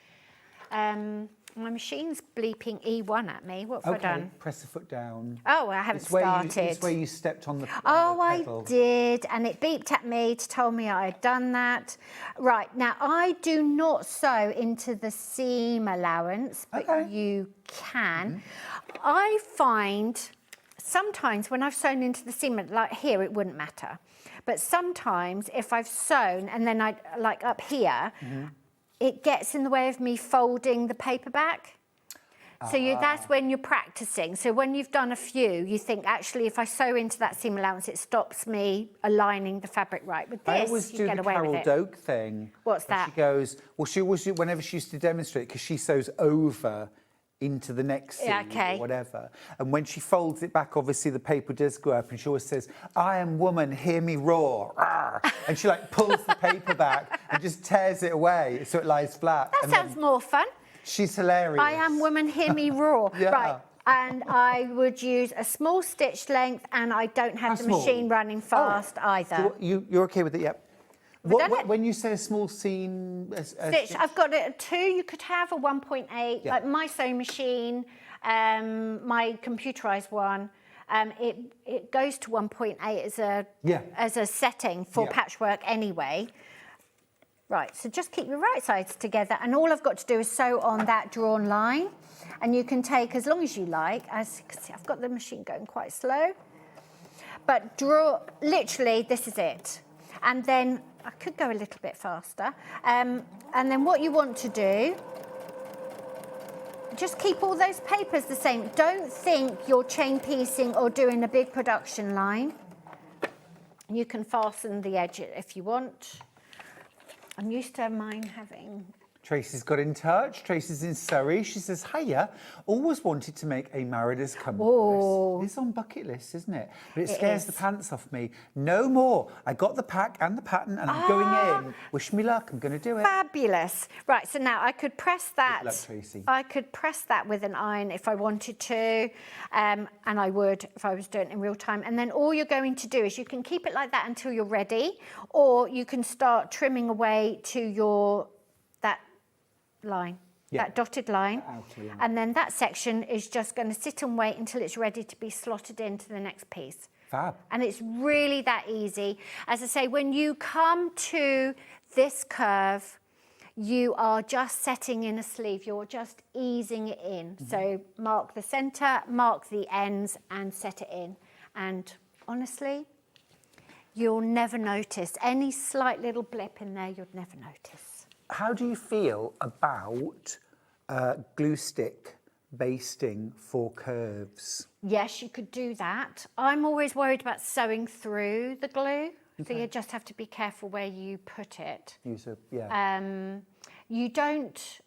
My machine's bleeping E1 at me. What have I done? Press the foot down. Oh, I haven't started. It's where you stepped on the Oh, on the pedal. I did, and it beeped at me to tell me I had done that. Right, now I do not sew into the seam allowance, but you can. I find sometimes when I've sewn into the seam, like here, it wouldn't matter. But sometimes if I've sewn and then I, like up here, it gets in the way of me folding the paper back. So that's when you're practicing. So when you've done a few, you think, actually, if I sew into that seam allowance, it stops me aligning the fabric right. With this, I always do the Carol Doak thing. What's that? She goes, well, whenever she used to demonstrate, because she sews over into the next seam or whatever. And when she folds it back, obviously the paper does go up, and she always says, "I am woman, hear me roar." And she like pulls the paper back and just tears it away so it lies flat. That sounds more fun. She's hilarious. I am woman, hear me roar. Yeah. Right. And I would use a small stitch length, and I don't have the machine running fast either. You're okay with it, yep. When you say a small seam... stitch, I've got it at 2, you could have a 1.8, like my sewing machine, my computerised one, it goes to 1.8 as a setting for patchwork anyway. Right, so just keep your right sides together, and all I've got to do is sew on that drawn line, and you can take as long as you like. As you can see, I've got the machine going quite slow, but literally this is it. And then I could go a little bit faster. And then what you want to do, just keep all those papers the same. Don't think you're chain piecing or doing a big production line. You can fasten the edge if you want. I'm used to mine having... Tracy's got in touch. Tracy's in Surrey. She says, "Hiya, always wanted to make a Mariner's compass." It's on bucket list, isn't it? But it scares the pants off me. No more. I got the pack and the pattern, and I'm going in. Wish me luck. I'm going to do it. Fabulous. Right, so now I could press that. Good luck, Tracy. I could press that with an iron if I wanted to, and I would if I was doing it in real time. And then all you're going to do is you can keep it like that until you're ready, or you can start trimming away to that line, that dotted line, and then that section is just going to sit and wait until it's ready to be slotted into the next piece. Fab. And it's really that easy. As I say, when you come to this curve, you are just setting in a sleeve, you're just easing it in. So mark the centre, mark the ends, and set it in. And honestly, you'll never notice any slight little blip in there, you'd never notice. How do you feel about glue stick basting for curves? Yes, you could do that. I'm always worried about sewing through the glue, so you just have to be careful where you put it. You don't...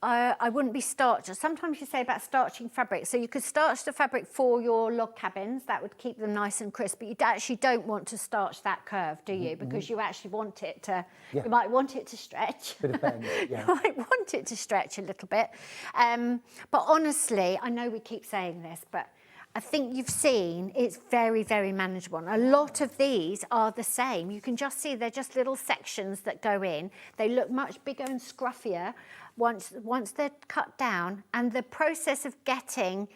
I wouldn't be starched. Sometimes you say about starching fabric. So you could starch the fabric for your log cabins. That would keep them nice and crisp. But you actually don't want to starch that curve, do you? Because you actually want it to... You might want it to stretch. Bit of bend, You might want it to stretch a little bit. But honestly, I know we keep saying this, but I think you've seen it's very, very manageable. And a lot of these are the same. You can just see they're just little sections that go in. They look much bigger and scruffier once they're cut down, and the process of getting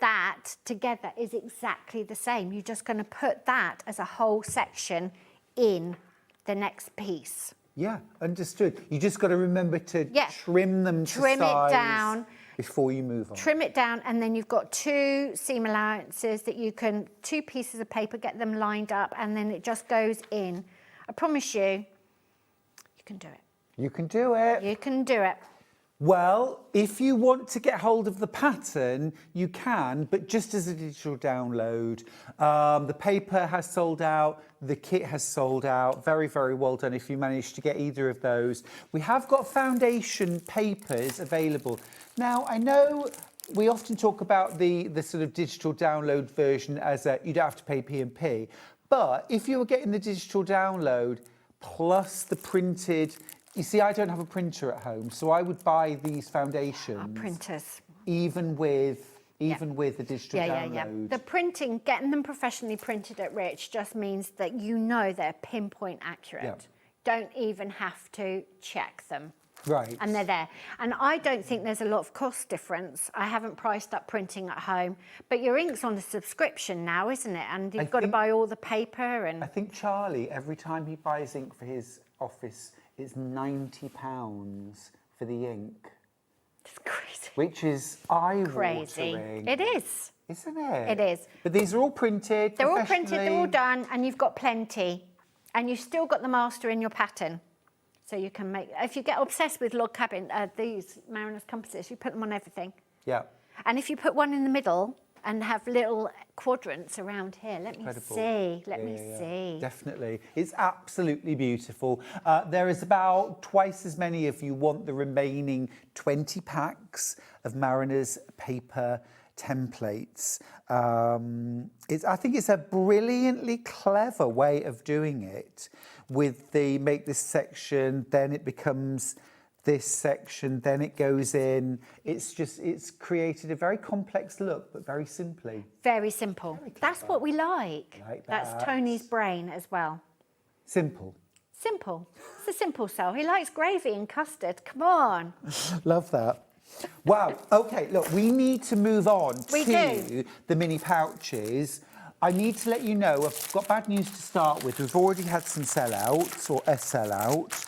that together is exactly the same. You're just going to put that as a whole section in the next piece. Yeah, understood. You just got to remember to trim them to trim size it down before you move on. Trim it down, and then you've got 2 seam allowances that you can, 2 pieces of paper, get them lined up, and then it just goes in. I promise you, you can do it. You can do it. You can do it. Well, if you want to get hold of the pattern, you can, but just as a digital download. The paper has sold out, the kit has sold out. Very, very well done if you managed to get either of those. We have got foundation papers available. Now, I know we often talk about the sort of digital download version as you don't have to pay P&P, but if you were getting the digital download plus the printed... You see, I don't have a printer at home, so I would buy these foundations. Our printers. Even with the digital download. The printing, getting them professionally printed at Rich just means that you know they're pinpoint accurate. Don't even have to check them. Right. And they're there. And I don't think there's a lot of cost difference. I haven't priced up printing at home, but your ink's on a subscription now, isn't it? And you've got to buy all the paper and... I think Charlie, every time he buys ink for his office, it's £90 for the ink. It's crazy. Which is eye-watering. Crazy. It is. Isn't it? It is. But these are all printed They're all printed, professionally. they're all done, and you've got plenty. And you've still got the master in your pattern. So you can make, if you get obsessed with log cabin, these Mariner's compasses, you put them on everything. Yeah. And if you put one in the middle and have little quadrants around here, let me see, let me see. Definitely. It's absolutely beautiful. There is about twice as many if you want the remaining 20 packs of Mariner's paper templates. I think it's a brilliantly clever way of doing it with the make this section, then it becomes this section, then it goes in. It's created a very complex look, but very simply. Very simple. That's what we like. That's that. Tony's brain as well. Simple. Simple. It's a simple soul. He likes gravy and custard. Come on. Love that. Wow. Okay, look, we need to move on to the mini pouches. I need to let you know, I've got bad news to start with. We've already had some sellouts or a sellout.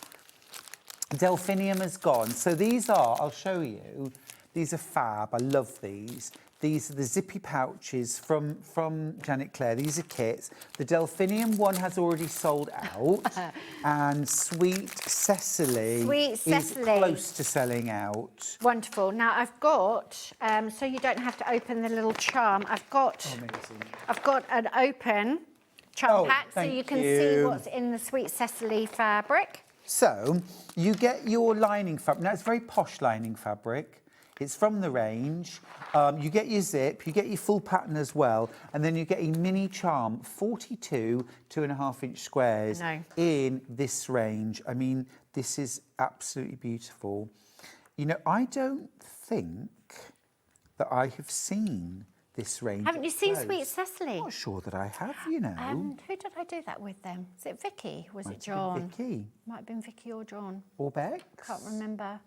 Delphinium has gone. So these are, I'll show you, these are fab. I love these. These are the zippy pouches from Janet Clare. These are kits. The Delphinium one has already sold out. And Sweet Cecily is close to selling out. Wonderful. Now I've got, so you don't have to open the little charm, I've got an open charm pack so you can see what's in the Sweet Cecily fabric. So you get your lining fabric. Now it's very posh lining fabric. It's from the range. You get your zip, you get your full pattern as well, and then you get a mini charm, 42 2.5-inch squares in this range. I mean, this is absolutely beautiful. You know, I don't think that I have seen this range. Haven't you seen Sweet Cecily? I'm not sure that I have, you know. Who did I do that with then? Was it Vicky? Was it John? Vicky. Might have been Vicky or John. Or Bex? Can't remember.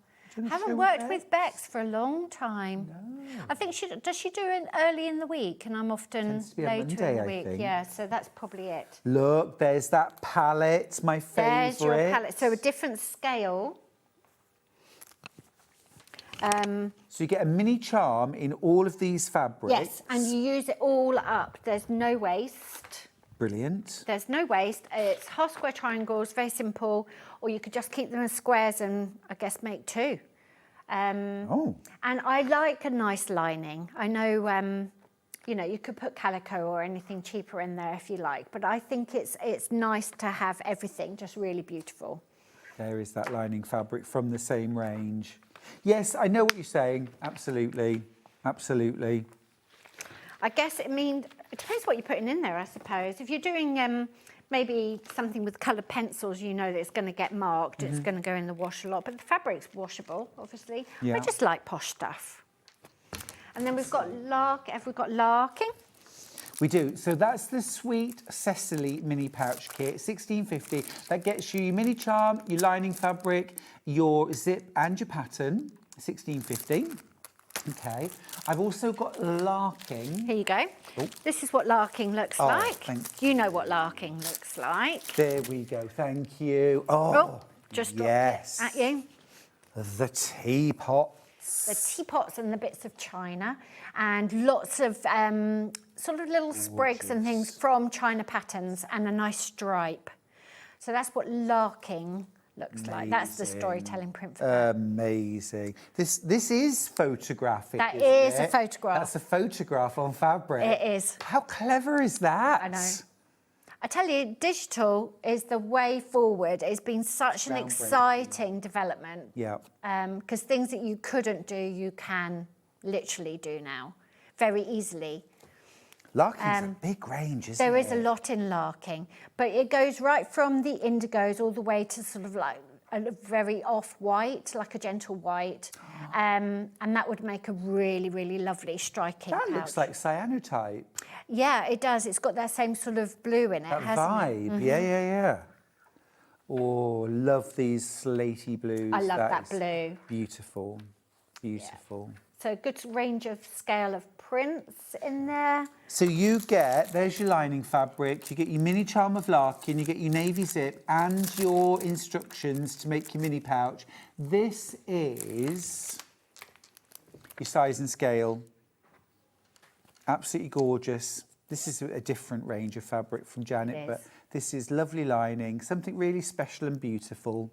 Haven't worked with Bex for a long time. No. I think does she do it early in the week, and I'm often later in the week. Yeah, so that's probably it. Look, there's that palette, my favourite. There's your palette. So a different scale. So you get a mini charm in all of these fabrics. Yes, and you use it all up. There's no waste. Brilliant. There's no waste. It's half square triangles, very simple, or you could just keep them as squares and I guess make two. And I like a nice lining. I know, you know, you could put calico or anything cheaper in there if you like, but I think it's nice to have everything just really beautiful. There is that lining fabric from the same range. Yes, I know what you're saying. Absolutely, absolutely. I guess it depends what you're putting in there, I suppose. If you're doing maybe something with coloured pencils, you know that it's going to get marked, it's going to go in the wash a lot, but the fabric's washable, obviously. I just like posh stuff. And then we've got have we got larking? We do. So that's the Sweet Cecily mini pouch kit, $16.50. That gets you your mini charm, your lining fabric, your zip and your pattern, $16.50. Okay. I've also got larking. Here you go. Oh. This is what larking looks like. You know what larking looks like. There we go. Thank you. Just dropped it at you. The teapots. The teapots and the bits of china, and lots of sort of little sprigs and things from china patterns, and a nice stripe. So that's what larking looks like. That's the storytelling print for that. Amazing. This is photographic. That is a photograph. That's a photograph on fabric. It is. How clever is that? I know. I tell you, digital is the way forward. It's been such an exciting development. Yeah. Because things that you couldn't do, you can literally do now, very easily. Larking's a big range, isn't it? There is a lot in larking, but it goes right from the indigos all the way to sort of like a very off-white, like a gentle white, and that would make a really, really lovely striking pouch. That looks like cyanotype. Yeah, it does. It's got that same sort of blue in it, hasn't it? That vibe, yeah. Oh, love these slaty blues. I love that is blue. Beautiful, beautiful. So a good range of scale of prints in there. So you get, there's your lining fabric, you get your mini charm of larkin, you get your navy zip and your instructions to make your mini pouch. This is your size and scale. Absolutely gorgeous. This is a different range of fabric from Janet, but this is lovely lining, something really special and beautiful.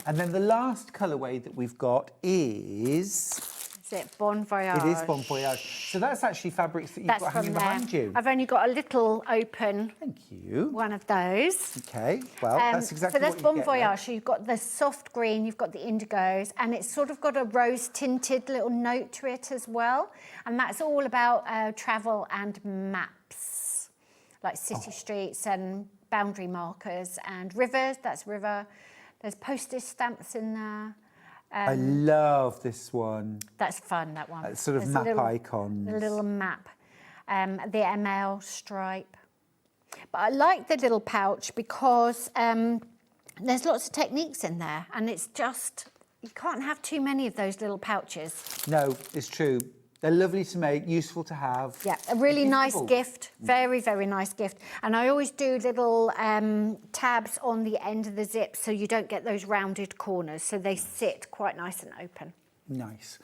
And then the last colourway that we've got is it Bon Voyage? It is Bon Voyage. So that's actually fabrics that you've got hanging behind you. I've only got a little open. Thank you. One of those. Okay, well, that's exactly what you get. So that's Bon Voyage. So you've got the soft green, you've got the indigos, and it's sort of got a rose-tinted little note to it as well. And that's all about travel and maps, like city streets and boundary markers and rivers. That's river. There's postage stamps in there. I love this one. That's fun, that one. Sort of There's map little, icons. The little map, the ML stripe. But I like the little pouch because there's lots of techniques in there, and it's just, you can't have too many of those little pouches. No, it's true. They're lovely to make, useful to have. Yeah, a really nice gift, very, very nice gift. And I always do little tabs on the end of the zip so you don't get those rounded corners, so they sit quite nice and open. Nice.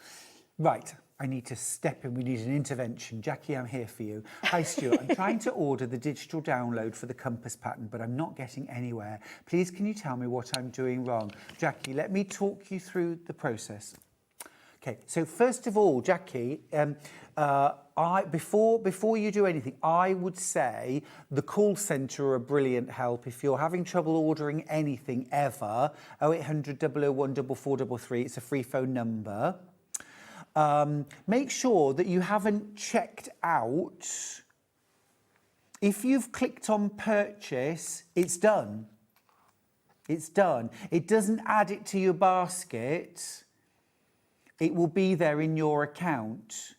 Right, I need to step in. We need an intervention. Jackie, I'm here for you. Hi, Stuart. I'm trying to order the digital download for the compass pattern, but I'm not getting anywhere. Please, can you tell me what I'm doing wrong? Jackie, let me talk you through the process. Okay, so first of all, Jackie, before you do anything, I would say the call centre are a brilliant help. If you're having trouble ordering anything ever, 0800 001 4433, it's a free phone number. Make sure that you haven't checked out. If you've clicked on purchase, it's done. It's done. It doesn't add it to your basket. It will be there in your account.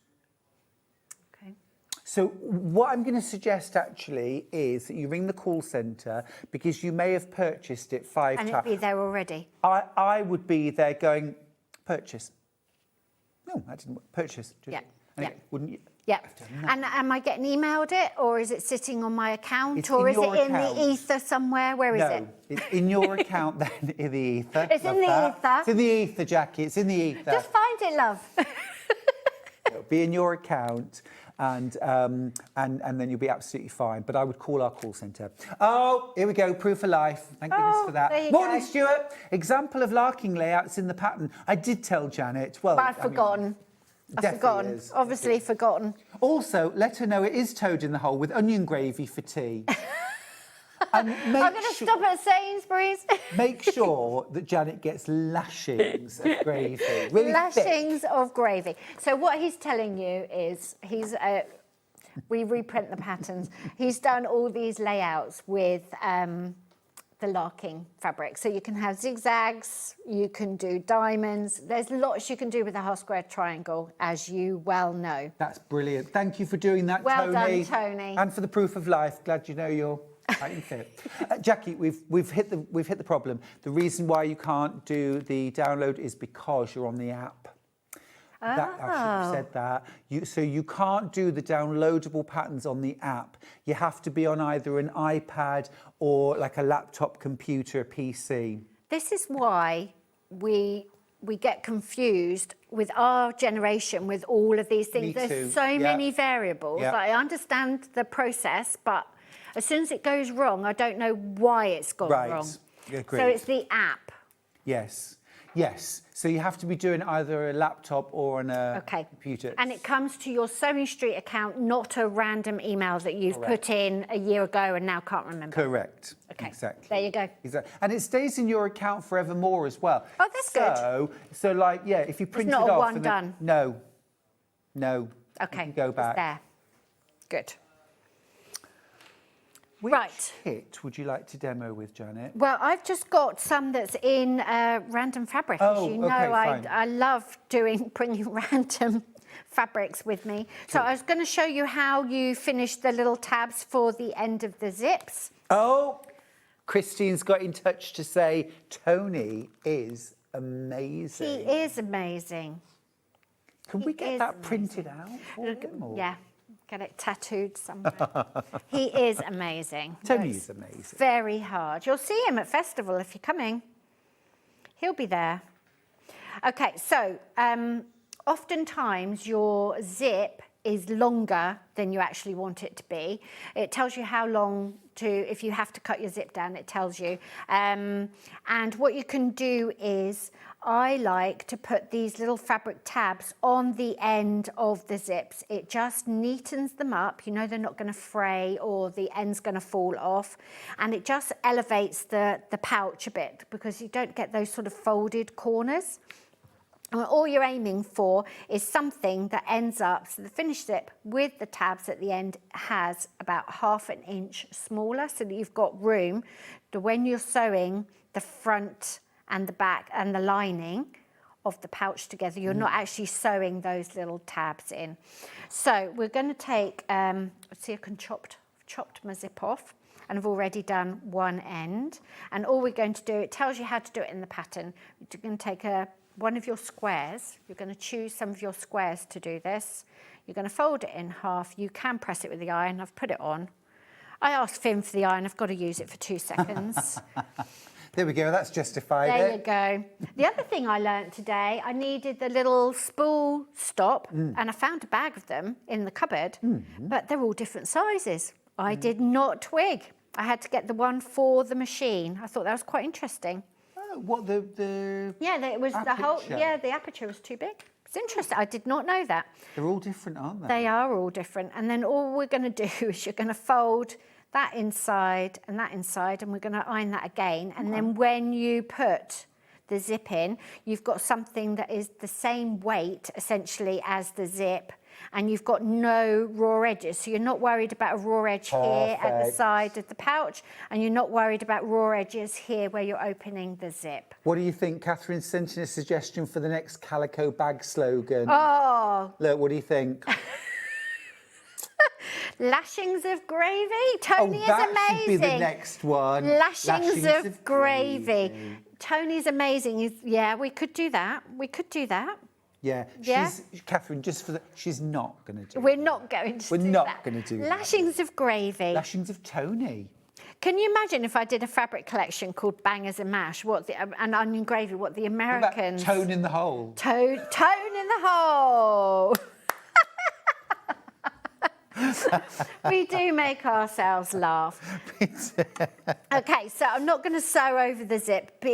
Okay. So what I'm going to suggest actually is that you ring the call centre because you may have purchased it 5 times. And it'd be there already. I would be there going, purchase. No, I didn't purchase. Yeah. Wouldn't you? Yeah. And am I getting emailed it, or is it sitting on my account, It's or in is it your in account. the ether somewhere? Where is it? No, it's in your account then, in the ether. It's in the ether. It's in the ether, Jackie. It's in the ether. Just find it, love. It'll be in your account, and then you'll be absolutely fine. But I would call our call centre. Oh, here we go. Proof of life. Thank goodness for that. there you Morning, go. Stuart. Example of larking layouts in the pattern. I did tell Janet. Well, But I've forgotten. I've forgotten. Is. Obviously forgotten. Also, let her know it is toad in the hole with onion gravy for tea. And I'm going to stop at Sainsbury's. Make sure that Janet gets lashings of gravy. Really Lashings thick. of gravy. So what he's telling you is we reprint the patterns. He's done all these layouts with the larking fabric. So you can have zigzags, you can do diamonds. There's lots you can do with a half square triangle, as you well know. That's brilliant. Thank you for doing that, Well Tony. done, Tony. And for the proof of life. Glad you know you're tight and fit. Jackie, we've hit the problem. The reason why you can't do the download is because you're on the app. I should have said that. So you can't do the downloadable patterns on the app. You have to be on either an iPad or like a laptop computer, a PC. This is why we get confused with our generation with all of these things. Me There's too. so many variables. Yeah. Like, I understand the process, but as soon as it goes wrong, I don't know why it's gone wrong. Agreed. So it's the app. Yes. So you have to be doing either a laptop or on a computer. And it comes to your SewingStreet account, not a random email that you've Correct. put in a year ago and now can't remember. Correct. Okay. Exactly. There you go. Exactly. And it stays in your account forevermore as well. Oh, that's good. So like, yeah, if you print not it a off. one and then- done. No. Okay. You can go back. It's there. Good. Which kit would you like to demo with, Janet? Well, I've just got some that's in random fabric. Oh, As you know, okay, fine. I love bringing random fabrics with me. So I was going to show you how you finish the little tabs for the end of the zips. Oh, Christine's got in touch to say Tony is amazing. He is amazing. Can we get that printed out for him? Or? Yeah, get it tattooed somewhere. He is amazing. Tony's amazing. Very hard. You'll see him at festival if you're coming. He'll be there. Okay, so oftentimes your zip is longer than you actually want it to be. It tells you how long to, if you have to cut your zip down, it tells you. And what you can do is, I like to put these little fabric tabs on the end of the zips. It just neatens them up. You know they're not going to fray or the end's going to fall off. And it just elevates the pouch a bit because you don't get those sort of folded corners. And all you're aiming for is something that ends up, so the finished zip with the tabs at the end has about 1/2 inch smaller so that you've got room to, when you're sewing the front and the back and the lining of the pouch together, you're not actually sewing those little tabs in. So we're going to take, see I can chopped my zip off. And I've already done one end. And all we're going to do, it tells you how to do it in the pattern. You're going to take one of your squares. You're going to choose some of your squares to do this. You're going to fold it in half. You can press it with the iron. I've put it on. I asked Finn for the iron. I've got to use it for 2 seconds. There we go. That's justified. There you go. The other thing I learnt today, I needed the little spool stop, and I found a bag of them in the cupboard, but they're all different sizes. I did not twig. I had to get the one for the machine. I thought that was quite interesting. Oh, what the Yeah, it was aperture. the whole. Yeah, the aperture was too big. It's interesting. I did not know that. They're all different, aren't they? They are all different. And then all we're going to do is you're going to fold that inside, and we're going to iron that again. And then when you put the zip in, you've got something that is the same weight essentially as the zip, and you've got no raw edges. So you're not worried about a raw edge here at the side of the pouch, and you're not worried about raw edges here where you're opening the zip. What do you think? Catherine sent in a suggestion for the next calico bag slogan. Oh! Look, what do you think? Lashings of gravy. Tony is amazing. That should be the next one. Lashings of gravy. Tony's amazing. Yeah, we could do that. We could do that. Yeah. Yeah? Catherine, just for the... She's not going to do We're not going to do that. We're not going to do that. Lashings of gravy. Lashings of Tony. Can you imagine if I did a fabric collection called Bangers and Mash, and onion gravy, what the Americans... What about Tone in the Hole? Tone in the Hole. We do make ourselves laugh. Okay, so I'm not going to sew over the zip.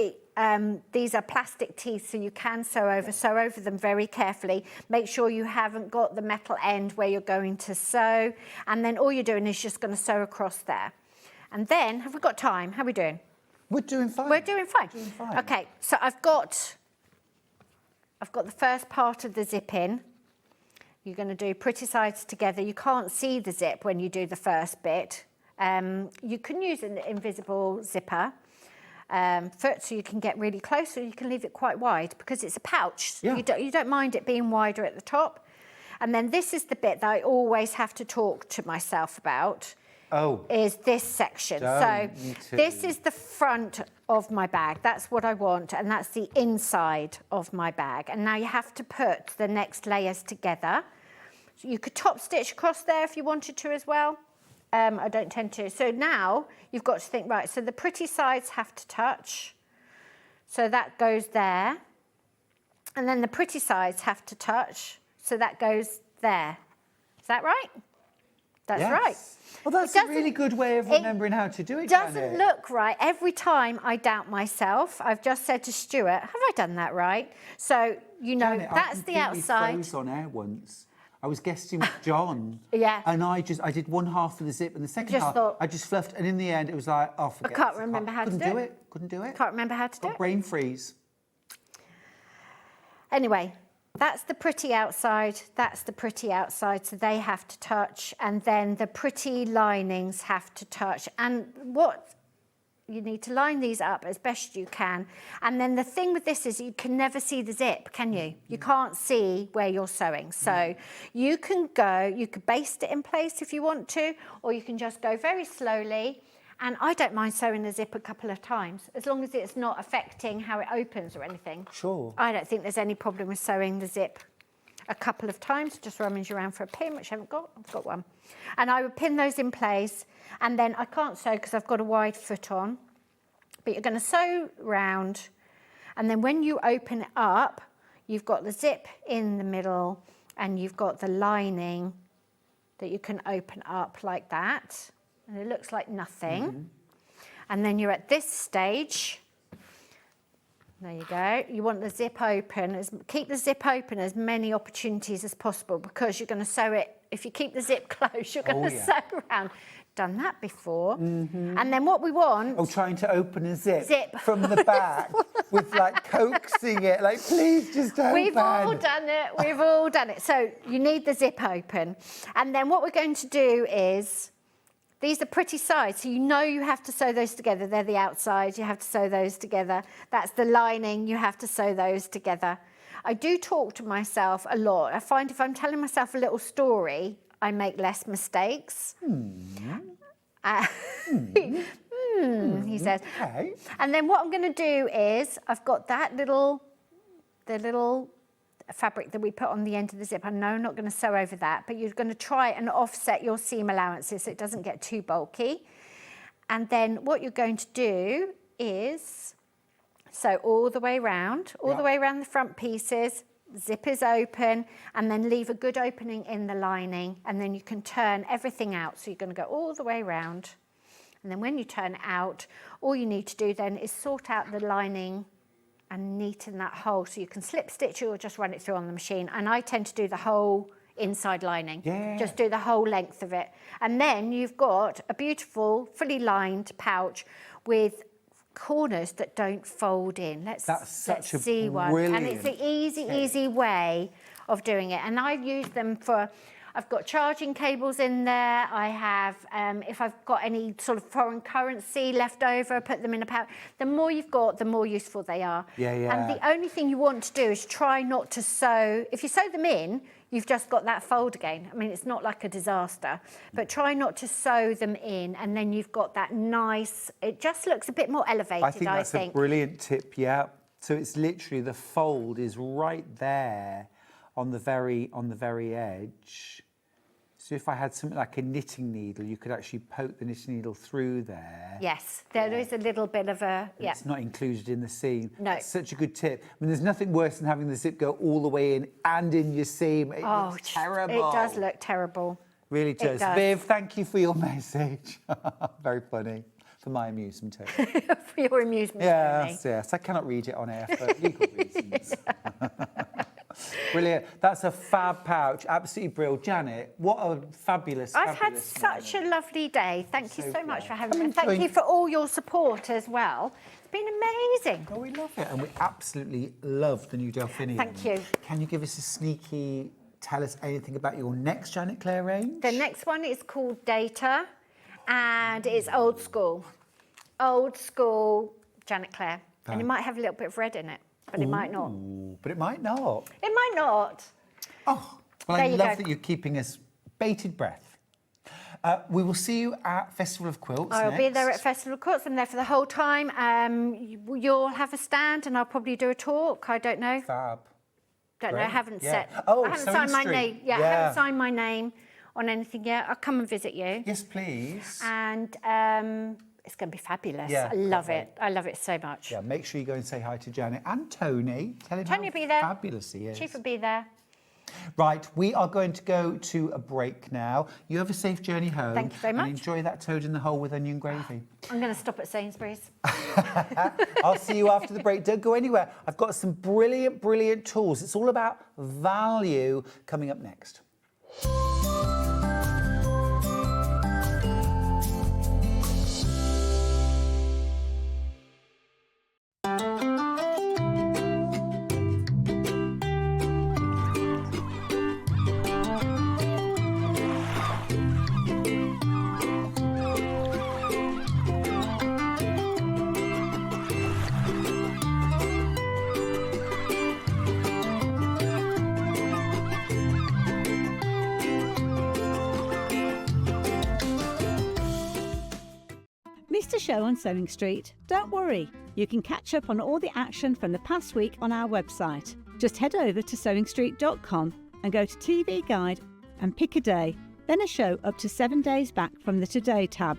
These are plastic teeth, so you can sew over them very carefully. Make sure you haven't got the metal end where you're going to sew. And then all you're doing is just going to sew across there. And then, have we got time? How are we doing? We're doing fine. We're doing fine. Okay, so I've got the first part of the zip in. You're going to do pretty sides together. You can't see the zip when you do the first bit. You can use an invisible zipper foot so you can get really close, or you can leave it quite wide because it's a pouch. Yeah. You don't mind it being wider at the top. And then this is the bit that I always have to talk to myself about. Oh. Is this section. So this is the front of my bag. That's what I want, and that's the inside of my bag. And now you have to put the next layers together. So you could top stitch across there if you wanted to as well. I don't tend to. So now you've got to think, right, so the pretty sides have to touch. So that goes there. And then the pretty sides have to touch. So that goes there. Is that right? That's right. Well, that's a really good way of remembering how to do it, It doesn't look right. Every time I doubt myself, I've just said to Stuart, have I done that right? So, you know, Janet, that's the outside. I froze on air once. I was guesting with John. Yeah. And I did one half of the zip, and the second half, I just fluffed. And in the end, it was like, oh, forget it. I can't remember how to do it. Couldn't do it. Can't remember how to do it. Brain freeze. Anyway, that's the pretty outside, that's the pretty outside, so they have to touch, and then the pretty linings have to touch. And what you need to line these up as best you can. And then the thing with this is you can never see the zip, can you? You can't see where you're sewing. So you can baste it in place if you want to, or you can just go very slowly And I don't mind sewing the zip a couple of times, as long as it's not affecting how it opens or anything. Sure. I don't think there's any problem with sewing the zip a couple of times. Just rummage around for a pin, which I haven't got. I've got one. And I would pin those in place. And then I can't sew because I've got a wide foot on. But you're going to sew round. And then when you open it up, you've got the zip in the middle and you've got the lining that you can open up like that. And it looks like nothing. And then you're at this stage. There you go. You want the zip open. Keep the zip open as many opportunities as possible because you're going to sew it. If you keep the zip closed, you're going to sew around. Done that before. And then what we want... Oh, trying to open a zip from the back with like coaxing it, like, please just open. We've all done it. We've all done it. So you need the zip open. And then what we're going to do is... These are pretty sides, so you know you have to sew those together. They're the outsides, you have to sew those together. That's the lining, you have to sew those together. I do talk to myself a lot. I find if I'm telling myself a little story, I make less mistakes. He says. Okay. And then what I'm going to do is, I've got the little fabric that we put on the end of the zip. I know I'm not going to sew over that, but you're going to try and offset your seam allowances so it doesn't get too bulky. And then what you're going to do is sew all the way around, the way around the front pieces, zip is open, and then leave a good opening in the lining, and then you can turn everything out. So you're going to go all the way around. And then when you turn it out, all you need to do then is sort out the lining and neaten that hole, so you can slip stitch it or just run it through on the machine. And I tend to do the whole inside lining, just do the whole length of it. And then you've got a beautiful, fully lined pouch with corners that don't fold in. Let's see one. And it's an easy way of doing it. And I use them for... I've got charging cables in there. I have, if I've got any sort of foreign currency left over, put them in a pouch. The more you've got, the more useful they are. And the only thing you want to do is try not to sew. If you sew them in, you've just got that fold again. I mean, it's not like a disaster, but try not to sew them in, and then you've got that nice, it just looks a bit more elevated, I think. That's a brilliant tip, So it's literally, the fold is right there on the very edge. So if I had something like a knitting needle, you could actually poke the knitting needle through there. Yes, there is a little bit of a... It's not included in the seam. No. It's such a good tip. I mean, there's nothing worse than having the zip go all the way in and in your seam. It looks terrible. It does look terrible. Really does. Viv, thank you for your message. Very funny. For my amusement too. For your amusement. Yes. I cannot read it on air for legal reasons. Brilliant. That's a fab pouch. Absolutely brilliant. Janet, what a fabulous I've had such a lovely day. Thank you so much for having me. And thank you for all your support as well. It's been amazing. Oh, we love it. And we absolutely love the new Delphinium. Thank you. Can you give us a sneaky, tell us anything about your next Janet Clare range? The next one is called Data, and it's old school. Old school Janet Clare. And it might have a little bit of red in it. But it might not. But it might not. It might not. Oh, well, I love that you're keeping us bated breath. We will see you at Festival of Quilts I'll be there at Festival of Quilts. I'm there for the whole time. You'll have a stand and I'll probably do a talk. I don't know. Fab. Don't know. I haven't set. Oh, I haven't signed my name. I haven't signed my name on anything yet. I'll come and visit you. Yes, please. And it's going to be fabulous. I love it. I love it so much. Yeah, make sure you go and say hi to Janet and Tony. Tell him Tony how will be there. Fabulous he is. Chief will be there. Right, we are going to go to a break now. You have a safe journey home. Thank you very much. And enjoy that toad in the hole with onion gravy. I'm going to stop at Sainsbury's. I'll see you after the break. Don't go anywhere. I've got some brilliant, brilliant tools. It's all about value coming up next. Missed a show on Sewing Street? Don't worry, you can catch up on all the action from the past week on our website. Just head over to SewingStreet.com and go to TV Guide and pick a day, then a show up to 7 days back from the Today tab.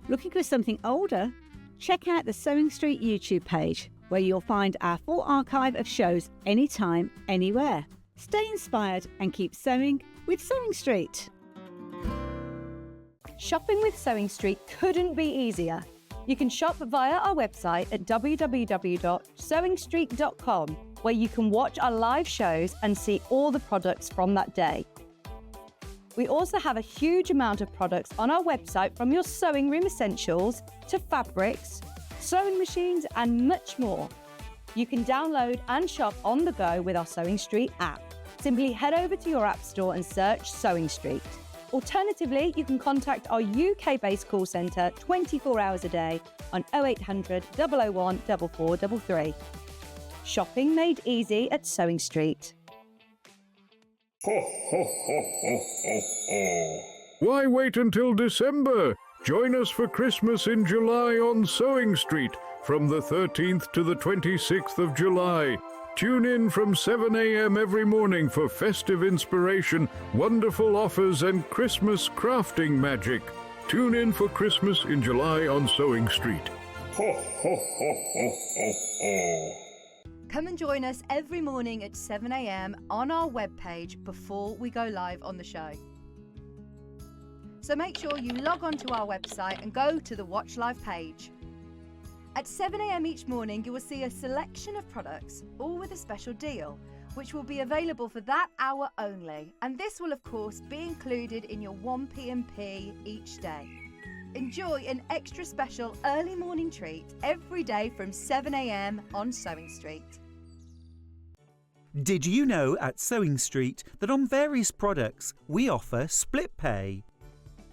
Looking for something older? Check out the Sewing Street YouTube page, where you'll find our full archive of shows anytime, anywhere. Stay inspired and keep sewing with Sewing Street. Shopping with Sewing Street couldn't be easier. You can shop via our website at www.SewingStreet.com, where you can watch our live shows and see all the products from that day. We also have a huge amount of products on our website, from your sewing room essentials to fabrics, sewing machines and much more. You can download and shop on the go with our Sewing Street app. Simply head over to your app store and search Sewing Street. Alternatively, you can contact our UK-based call centre 24 hours a day on 0800 001 4433. Shopping made easy at Sewing Street. Why wait until December? Join us for Christmas in July on Sewing Street from the 13th to the 26th of July. Tune in from 7 a.m. every morning for festive inspiration, wonderful offers and Christmas crafting magic. Tune in for Christmas in July on Sewing Street. Come and join us every morning at 7 a.m. on our webpage before we go live on the show. So make sure you log on to our website and go to the Watch Live page. At 7 a.m. each morning, you will see a selection of products, all with a special deal, which will be available for that hour only. And this will, of course, be included in your 1p&p each day. Enjoy an extra special early morning treat every day from 7 a.m. on Sewing Street. Did you know at Sewing Street that on various products we offer split pay?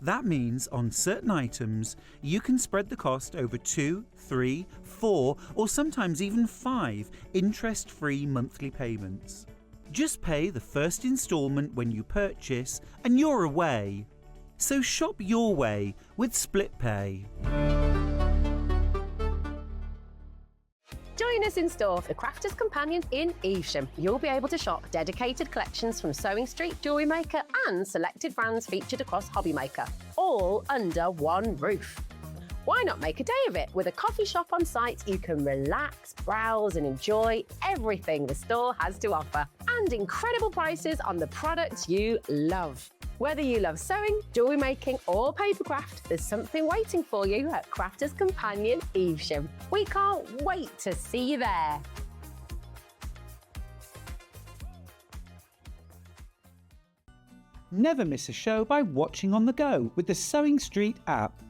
That means on certain items you can spread the cost over 2, 3, 4 or sometimes even 5 interest-free monthly payments. Just pay the first instalment when you purchase and you're away. So shop your way with split pay. Join us in store for the Crafter's Companion in Evesham. You'll be able to shop dedicated collections from Sewing Street, Jewellery Maker and selected brands featured across Hobby Maker, all under one roof. Why not make a day of it? With a coffee shop on site, you can relax, browse and enjoy everything the store has to offer, and incredible prices on the products you love. Whether you love sewing, jewellery making or papercraft, there's something waiting for you at Crafter's Companion Evesham. We can't wait to see you there. Never miss a show by watching on the go with the Sewing Street app.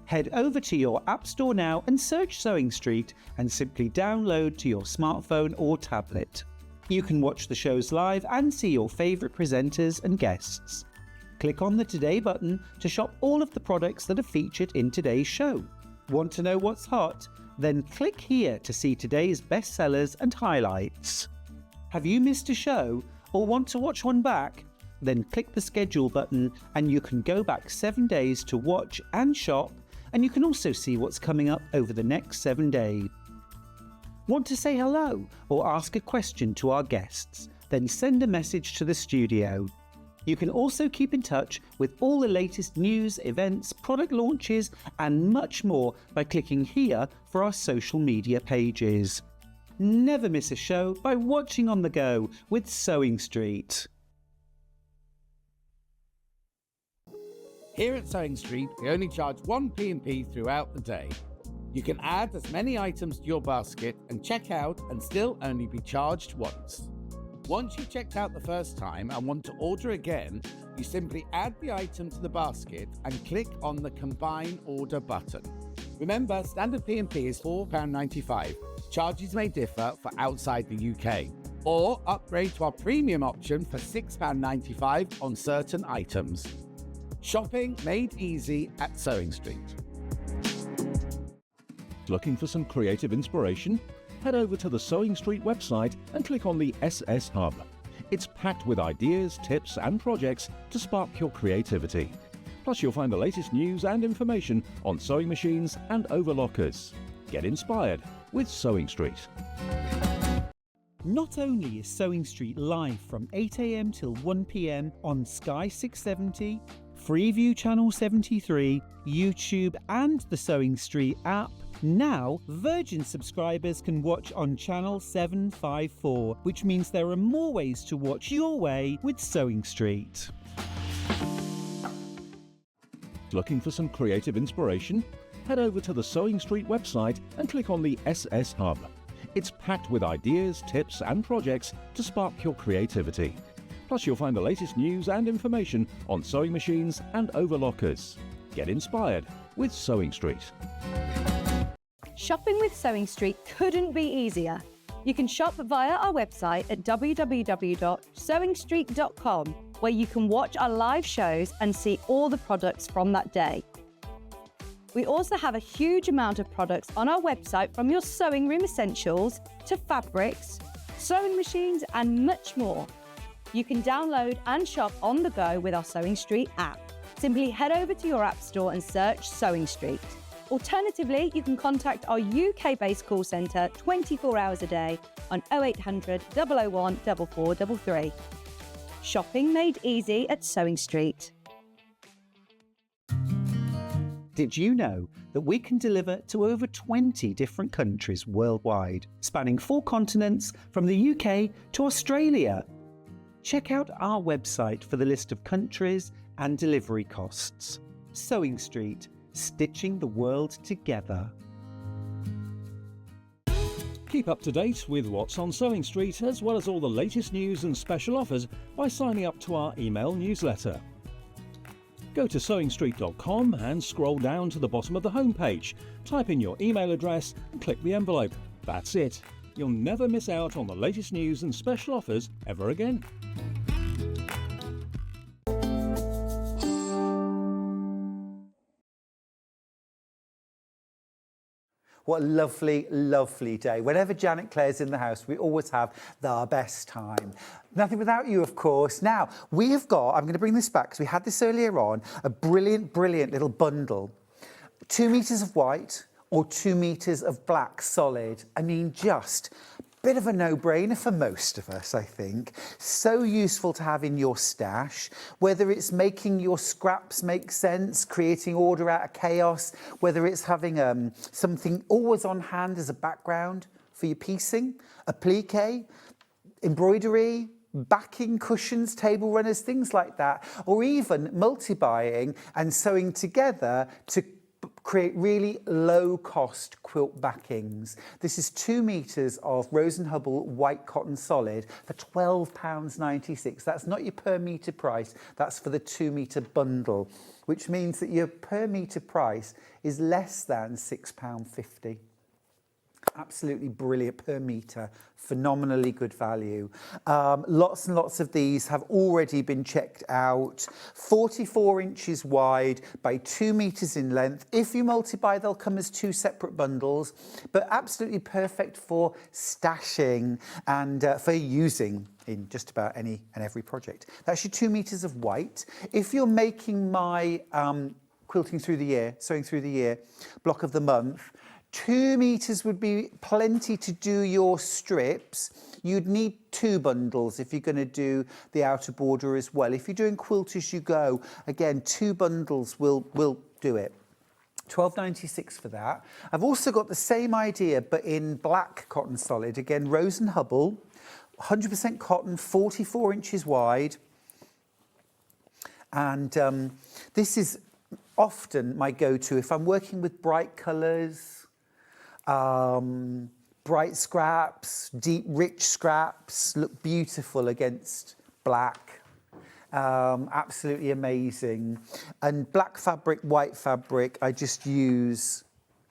Head over to your app store now and search Sewing Street and simply download to your smartphone or tablet. You can watch the shows live and see your favourite presenters and guests. Click on the Today button to shop all of the products that are featured in today's show. Want to know what's hot? Then click here to see today's bestsellers and highlights. Have you missed a show or want to watch one back? Then click the schedule button and you can go back 7 days to watch and shop, and you can also see what's coming up over the next 7 days. Want to say hello or ask a question to our guests? Then send a message to the studio. You can also keep in touch with all the latest news, events, product launches and much more by clicking here for our social media pages. Never miss a show by watching on the go with Sewing Street. Here at Sewing Street, we only charge 1p&p throughout the day. You can add as many items to your basket and check out and still only be charged once. Once you've checked out the first time and want to order again, you simply add the item to the basket and click on the Combine Order button. Remember, standard P&P is £4.95. Charges may differ for outside the UK. Or upgrade to our premium option for £6.95 on certain items. Shopping made easy at Sewing Street. Looking for some creative inspiration? Head over to the Sewing Street website and click on the SS Hub. It's packed with ideas, tips and projects to spark your creativity. Plus, you'll find the latest news and information on sewing machines and overlockers. Get inspired with SewingStreet. Not only is SewingStreet live from 8 a.m. till 1 p.m. on Sky 670, Freeview Channel 73, YouTube and the SewingStreet app, now Virgin subscribers can watch on Channel 754, which means there are more ways to watch your way with SewingStreet. Looking for some creative inspiration? Head over to the SewingStreet website and click on the SS Hub. It's packed with ideas, tips and projects to spark your creativity. Plus, you'll find the latest news and information on sewing machines and overlockers. Get inspired with SewingStreet. Shopping with SewingStreet couldn't be easier. You can shop via our website at www.sewingstreet.com, where you can watch our live shows and see all the products from that day. We also have a huge amount of products on our website, from your sewing room essentials to fabrics, sewing machines and much more. You can download and shop on the go with our SewingStreet app. Simply head over to your app store and search SewingStreet. Alternatively, you can contact our UK-based call centre 24 hours a day on 0800 001 4433. Shopping made easy at SewingStreet. Did you know that we can deliver to over 20 different countries worldwide, spanning 4 continents from the UK to Australia? Check out our website for the list of countries and delivery costs. SewingStreet, stitching the world together. Keep up to date with what's on SewingStreet, as well as all the latest news and special offers by signing up to our email newsletter. Go to SewingStreet.com and scroll down to the bottom of the homepage. Type in your email address and click the envelope. That's it. You'll never miss out on the latest news and special offers ever again. What a lovely, lovely day. Whenever Janet Clare's in the house, we always have the best time. Nothing without you, of course. Now, we have got, I'm going to bring this back because we had this earlier on, a brilliant, brilliant little bundle. 2 meters of white or 2 meters of black solid. I mean, just bit of a no-brainer for most of us, I think. So useful to have in your stash, whether it's making your scraps make sense, creating order out of chaos, whether it's having something always on hand as a background for your piecing, applique, embroidery, backing, cushions, table runners, things like that, or even multi-buying and sewing together to create really low-cost quilt backings. This is 2 meters of Rose & Hubble white cotton solid for £12.96. That's not your per meter price, that's for the 2 meter bundle, which means that your per meter price is less than £6.50. Absolutely brilliant per metre, phenomenally good value. Lots and lots of these have already been checked out. 44 inches wide by 2 meters in length. If you multi-buy, they'll come as 2 separate bundles, but absolutely perfect for stashing and for using in just about any and every project. That's your 2 meters of white. If you're making my quilting through the year, sewing through the year, block of the month, 2 meters would be plenty to do your strips. You'd need 2 bundles if you're going to do the outer border as well. If you're doing quilt as you go, again, 2 bundles will do it. £12.96 for that. I've also got the same idea, but in black cotton solid. Again, Rose & Hubble, 100% cotton, 44 inches wide. And this is often my go-to if I'm working with bright colours, bright scraps, deep, rich scraps, look beautiful against black. Absolutely amazing. And black fabric, white fabric, I just use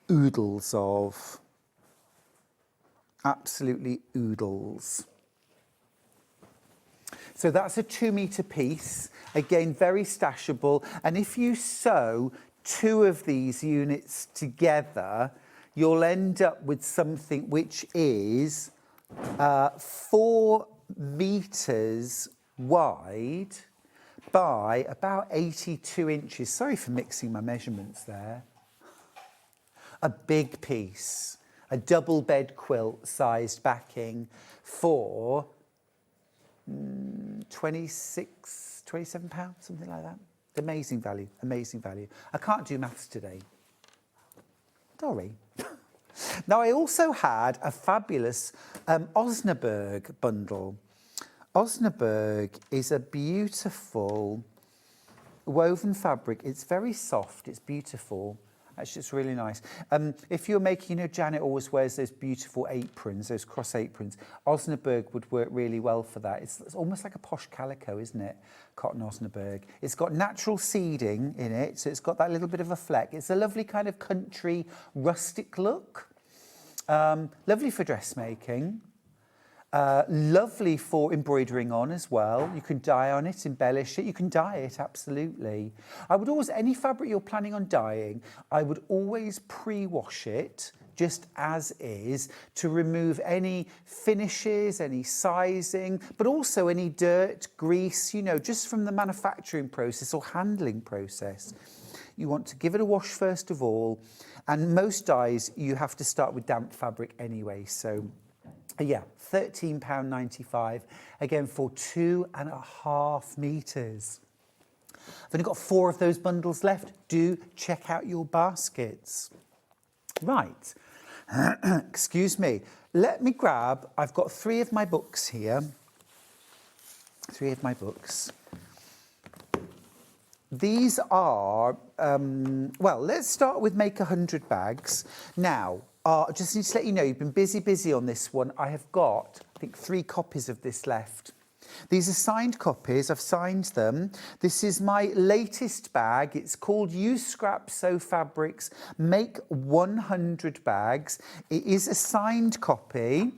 oodles of. Absolutely oodles. So that's a 2 meter piece. Again, very stashable. And if you sew 2 of these units together, you'll end up with something which is 4 meters wide by about 82 inches. Sorry for mixing my measurements there. A big piece, a double bed quilt sized backing for 26, 27 pounds, something like that. Amazing value, amazing value. I can't do maths today. Sorry. Now, I also had a fabulous Osnaburg bundle. Osnaburg is a beautiful woven fabric. It's very soft, it's beautiful. Actually, it's really nice. If you're making, you know, Janet always wears those beautiful aprons, those cross aprons. Osnaburg would work really well for that. It's almost like a posh calico, isn't it? Cotton Osnaburg. It's got natural seeding in it, so it's got that little bit of a fleck. It's a lovely kind of country rustic look. Lovely for dressmaking. Lovely for embroidering on as well. You can dye on it, embellish it. You can dye it, absolutely. I would always, any fabric you're planning on dyeing, I would always pre-wash it just as is to remove any finishes, any sizing, but also any dirt, grease, you know, just from the manufacturing process or handling process. You want to give it a wash first of all. And most dyes, you have to start with damp fabric anyway. So yeah, £13.95, again for 2.5 metres. I've only got 4 of those bundles left. Do check out your baskets. Right, excuse me. Let me grab, I've got 3 of my books here. 3 of my books. These are, well, let's start with Make 100 Bags. Now, just need to let you know, you've been busy on this one. I have got, I think, 3 copies of this left. These are signed copies. I've signed them. This is my latest bag. It's called Use Scrap Sew Fabrics, Make 100 Bags. It is a signed copy.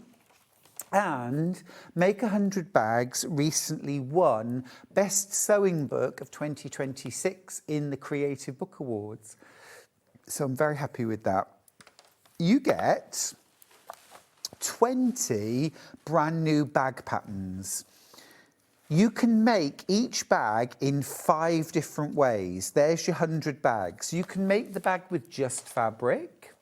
And Make 100 Bags recently won Best Sewing Book of 2026 in the Creative Book Awards. So I'm very happy with that. You get 20 brand new bag patterns. You can make each bag in 5 different ways. There's your 100 bags. You can make the bag with just fabric.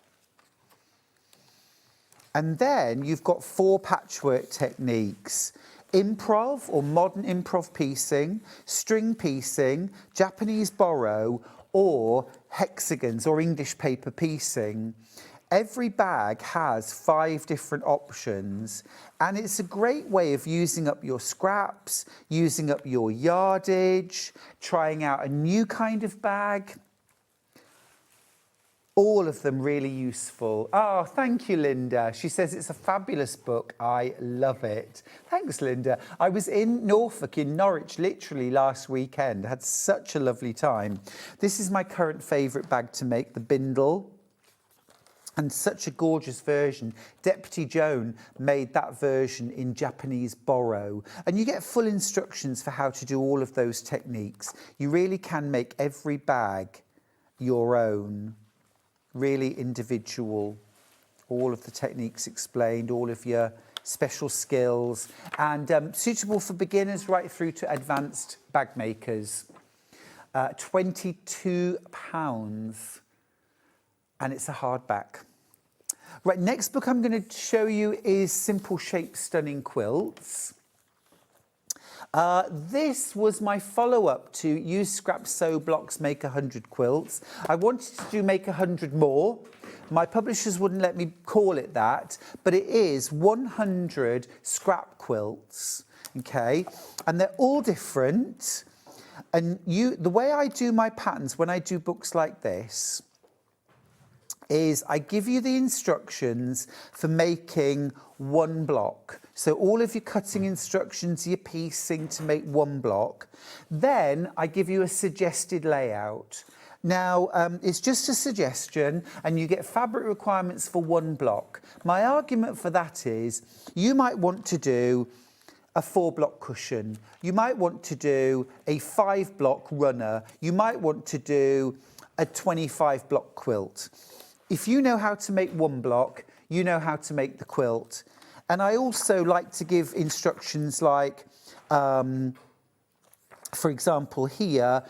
And then you've got 4 patchwork techniques: improv or modern improv piecing, string piecing, Japanese borrow, or hexagons or English paper piecing. Every bag has 5 different options, and it's a great way of using up your scraps, using up your yardage, trying out a new kind of bag. All of them really useful. Oh, thank you, Linda. She says it's a fabulous book. I love it. Thanks, Linda. I was in Norfolk, in Norwich, literally last weekend. I had such a lovely time. This is my current favourite bag to make, the bindle. And such a gorgeous version. Deputy Joan made that version in Japanese borrow. And you get full instructions for how to do all of those techniques. You really can make every bag your own. Really individual, all of the techniques explained, all of your special skills, and suitable for beginners right through to advanced bag makers. £22, and it's a hardback. Right, next book I'm going to show you is Simple Shape Stunning Quilts. This was my follow-up to Use Scrap Sew Blocks, Make 100 Quilts. I wanted to do Make 100 more. My publishers wouldn't let me call it that, but it is 100 scrap quilts, okay? And they're all different. And the way I do my patterns when I do books like this is I give you the instructions for making 1 block. So all of your cutting instructions, your piecing to make 1 block. Then I give you a suggested layout. Now, it's just a suggestion, and you get fabric requirements for 1 block. My argument for that is you might want to do a 4-block cushion. You might want to do a 5-block runner. You might want to do a 25-block quilt. If you know how to make 1 block, you know how to make the quilt. And I also like to give instructions like for example, here,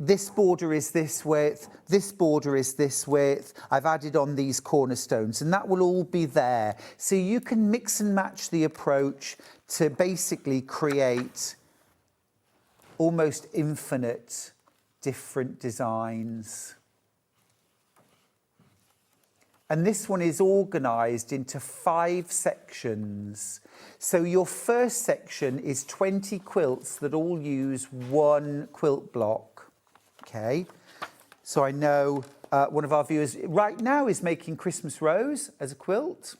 this border is this width, this border is this width. I've added on these cornerstones, and that will all be there. So you can mix and match the approach to basically create almost infinite different designs. And this one is organised into 5 sections. So your first section is 20 quilts that all use one quilt block. Okay, so I know one of our viewers right now is making Christmas Rose as a quilt,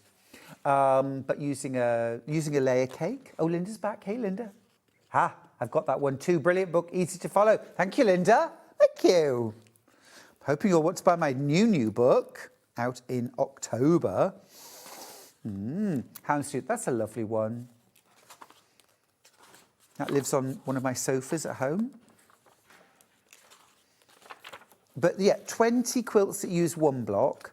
but using a layer cake. Oh, Linda's back. Hey, Linda. I've got that one too. Brilliant book, easy to follow. Thank you, Linda. Thank you. Hoping you'll want to buy my new book out in October. Houndstooth, that's a lovely one. That lives on one of my sofas at home. But yeah, 20 quilts that use one block,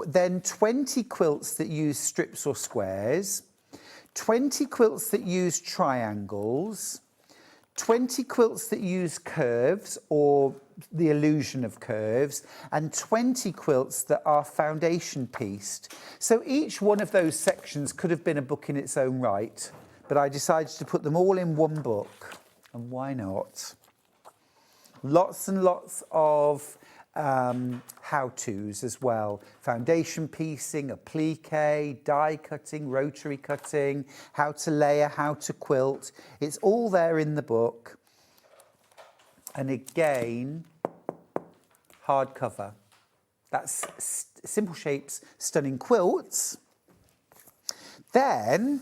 then 20 quilts that use strips or squares, 20 quilts that use triangles, 20 quilts that use curves or the illusion of curves, and 20 quilts that are foundation pieced. So each one of those sections could have been a book in its own right, but I decided to put them all in one book. And why not? Lots and lots of how-tos as well. Foundation piecing, applique, die cutting, rotary cutting, how to layer, how to quilt. It's all there in the book. And again, hardcover. That's Simple Shapes, Stunning Quilts. Then,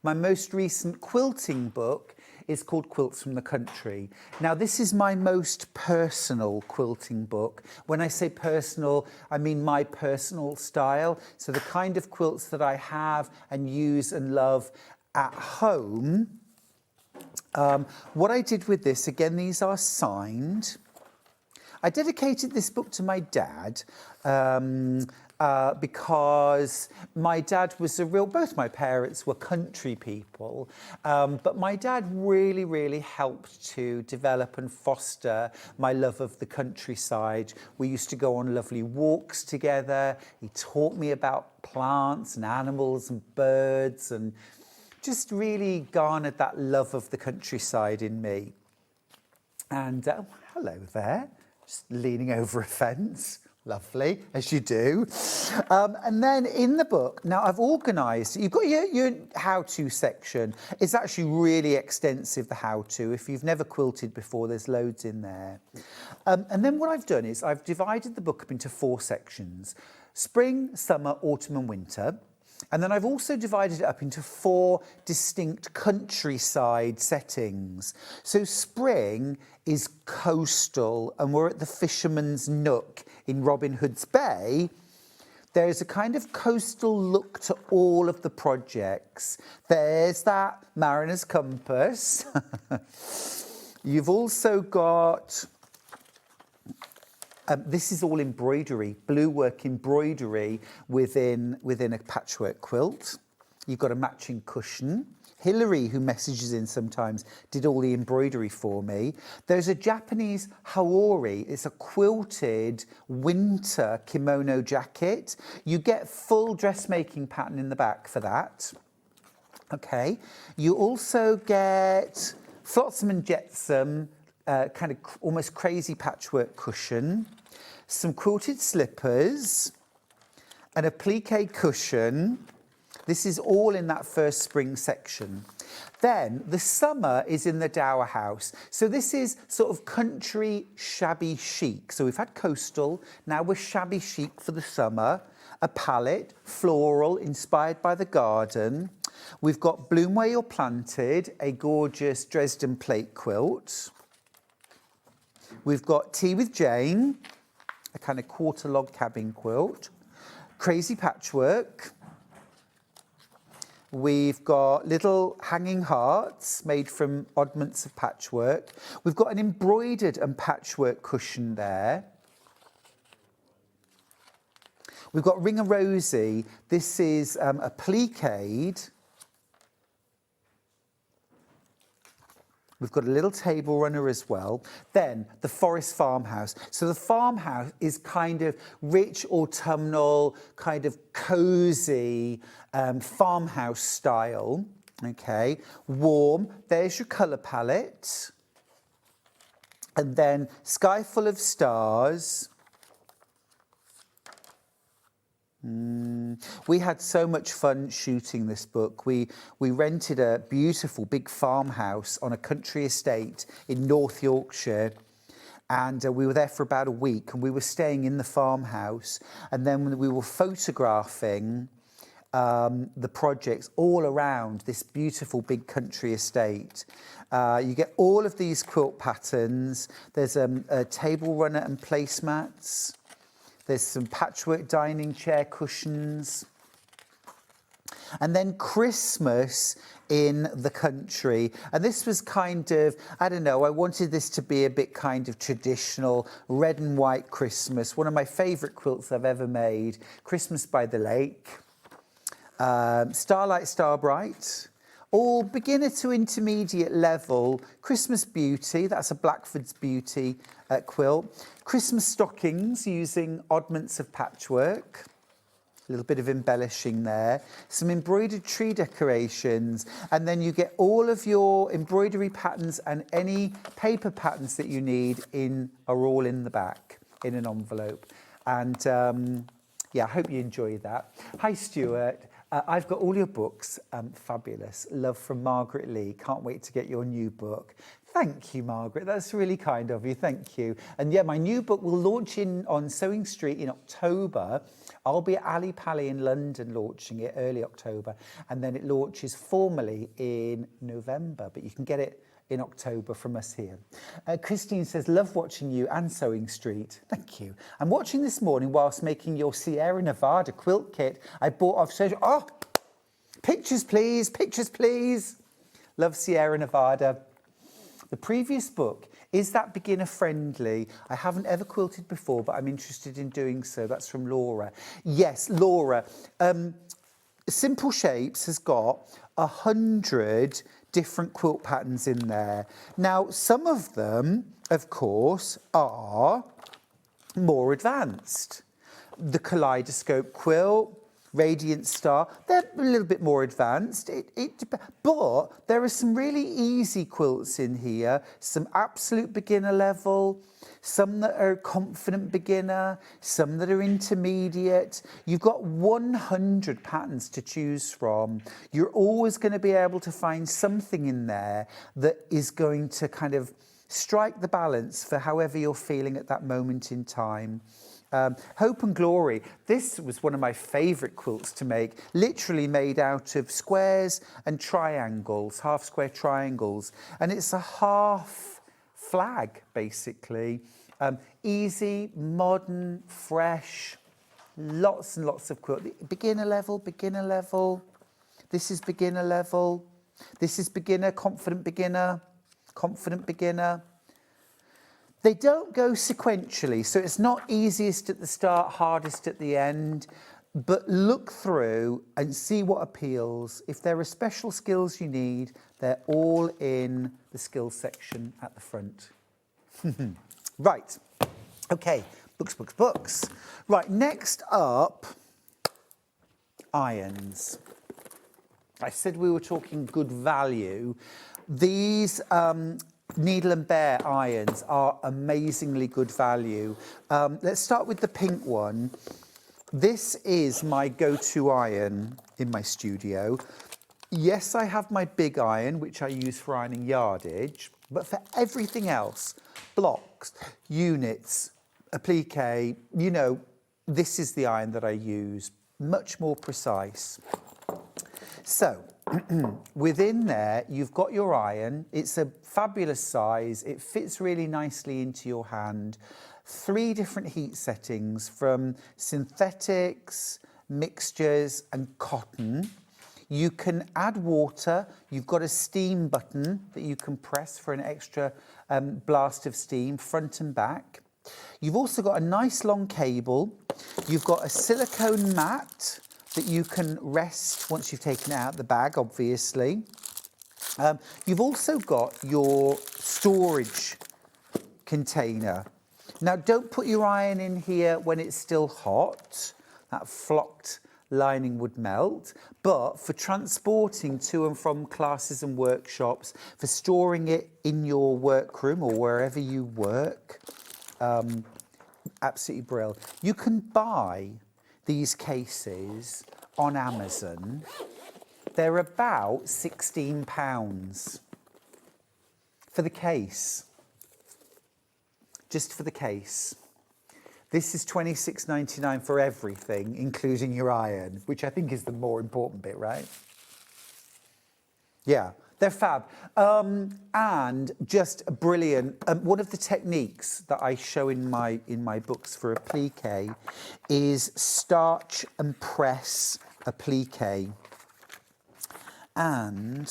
my most recent quilting book is called Quilts from the Country. Now, this is my most personal quilting book. When I say personal, I mean my personal style. So the kind of quilts that I have and use and love at home. What I did with this, again, these are signed. I dedicated this book to my dad because my dad was both my parents were country people, but my dad really helped to develop and foster my love of the countryside. We used to go on lovely walks together. He taught me about plants and animals and birds, and just really garnered that love of the countryside in me. And hello there, just leaning over a fence. Lovely, as you do. And then in the book, now I've organised, you've got your how-to section. It's actually really extensive, the how-to. If you've never quilted before, there's loads in there. And then what I've done is I've divided the book up into 4 sections. Spring, summer, autumn and winter. And then I've also divided it up into 4 distinct countryside settings. So spring is coastal, and we're at the Fisherman's Nook in Robin Hood's Bay. There's a kind of coastal look to all of the projects. There's that Mariner's Compass. You've also got... this is all embroidery, blue work embroidery within a patchwork quilt. You've got a matching cushion. Hilary, who messages in sometimes, did all the embroidery for me. There's a Japanese haori. It's a quilted winter kimono jacket. You get full dressmaking pattern in the back for that. Okay. You also get Flotsam and Jetsam, kind of almost crazy patchwork cushion, some quilted slippers, an applique cushion. This is all in that first spring section. Then the summer is in the Dower House. So this is sort of country shabby chic. So we've had coastal, now we're shabby chic for the summer. A palette, floral, inspired by the garden. We've got Bloom Where You're Planted, a gorgeous Dresden plate quilt. We've got Tea with Jane, a kind of quarter log cabin quilt. Crazy Patchwork. We've got little hanging hearts made from oddments of patchwork. We've got an embroidered and patchwork cushion there. We've got Ring a Rosy. This is a pliqued We've got a little table runner as well. Then the forest farmhouse. So the farmhouse is kind of rich, autumnal, kind of cosy farmhouse style. Okay, warm. There's your colour palette. And then Sky Full of Stars. We had so much fun shooting this book. We rented a beautiful big farmhouse on a country estate in North Yorkshire, and we were there for about a week, and we were staying in the farmhouse, and then we were photographing the projects all around this beautiful big country estate. You get all of these quilt patterns. There's a table runner and placemats. There's some patchwork dining chair cushions. And then Christmas in the country. And this was kind of, I don't know, I wanted this to be a bit kind of traditional, red and white Christmas. One of my favourite quilts I've ever made, Christmas by the Lake. Starlight Starbright. All beginner to intermediate level. Christmas Beauty, that's a Blackford's Beauty quilt. Christmas stockings using oddments of patchwork. A little bit of embellishing there. Some embroidered tree decorations. And then you get all of your embroidery patterns and any paper patterns that you need are all in the back in an envelope. And yeah, I hope you enjoy that. Hi, Stuart. I've got all your books. Fabulous. Love from Margaret Lee. Can't wait to get your new book. Thank you, Margaret. That's really kind of you. Thank you. And yeah, my new book will launch on Sewing Street in October. I'll be at Ali Pali in London launching it early October. And then it launches formally in November. But you can get it in October from us here. Christine says, love watching you and Sewing Street. Thank you. I'm watching this morning whilst making your Sierra Nevada quilt kit I bought off social. Oh, pictures please, pictures please. Love Sierra Nevada. The previous book, is that beginner friendly? I haven't ever quilted before, but I'm interested in doing so. That's from Laura. Yes, Laura. Simple Shapes has got 100 different quilt patterns in there. Now, some of them, of course, are more advanced. The Kaleidoscope quilt, Radiant Star, they're a little bit more advanced. But there are some really easy quilts in here, some absolute beginner level, some that are confident beginner, some that are intermediate. You've got 100 patterns to choose from. You're always going to be able to find something in there that is going to kind of strike the balance for however you're feeling at that moment in time. Hope and Glory. This was one of my favourite quilts to make, literally made out of squares and triangles, half square triangles. And it's a half flag, basically. Easy, modern, fresh, lots and lots of quilt. Beginner level, beginner level. This is beginner level. This is beginner, confident beginner, confident beginner. They don't go sequentially, so it's not easiest at the start, hardest at the end, but look through and see what appeals. If there are special skills you need, they're all in the skills section at the front. Right, okay, books, books, books. Right, next up, irons. I said we were talking good value. These Needle and Bear irons are amazingly good value. Let's start with the pink one. This is my go-to iron in my studio. Yes, I have my big iron, which I use for ironing yardage, but for everything else, blocks, units, applique, you know, this is the iron that I use, much more precise. So, within there, you've got your iron. It's a fabulous size. It fits really nicely into your hand. 3 different heat settings from synthetics, mixtures, and cotton. You can add water. You've got a steam button that you can press for an extra blast of steam, front and back. You've also got a nice long cable. You've got a silicone mat that you can rest once you've taken it out of the bag, obviously. You've also got your storage container. Now, don't put your iron in here when it's still hot. That flocked lining would melt. But for transporting to and from classes and workshops, for storing it in your workroom or wherever you work, absolutely brilliant. You can buy these cases on Amazon. They're about £16 for the case. Just for the case. This is £26.99 for everything, including your iron, which I think is the more important bit, right? Yeah, they're fab. And just brilliant. One of the techniques that I show in my books for applique is starch and press applique. And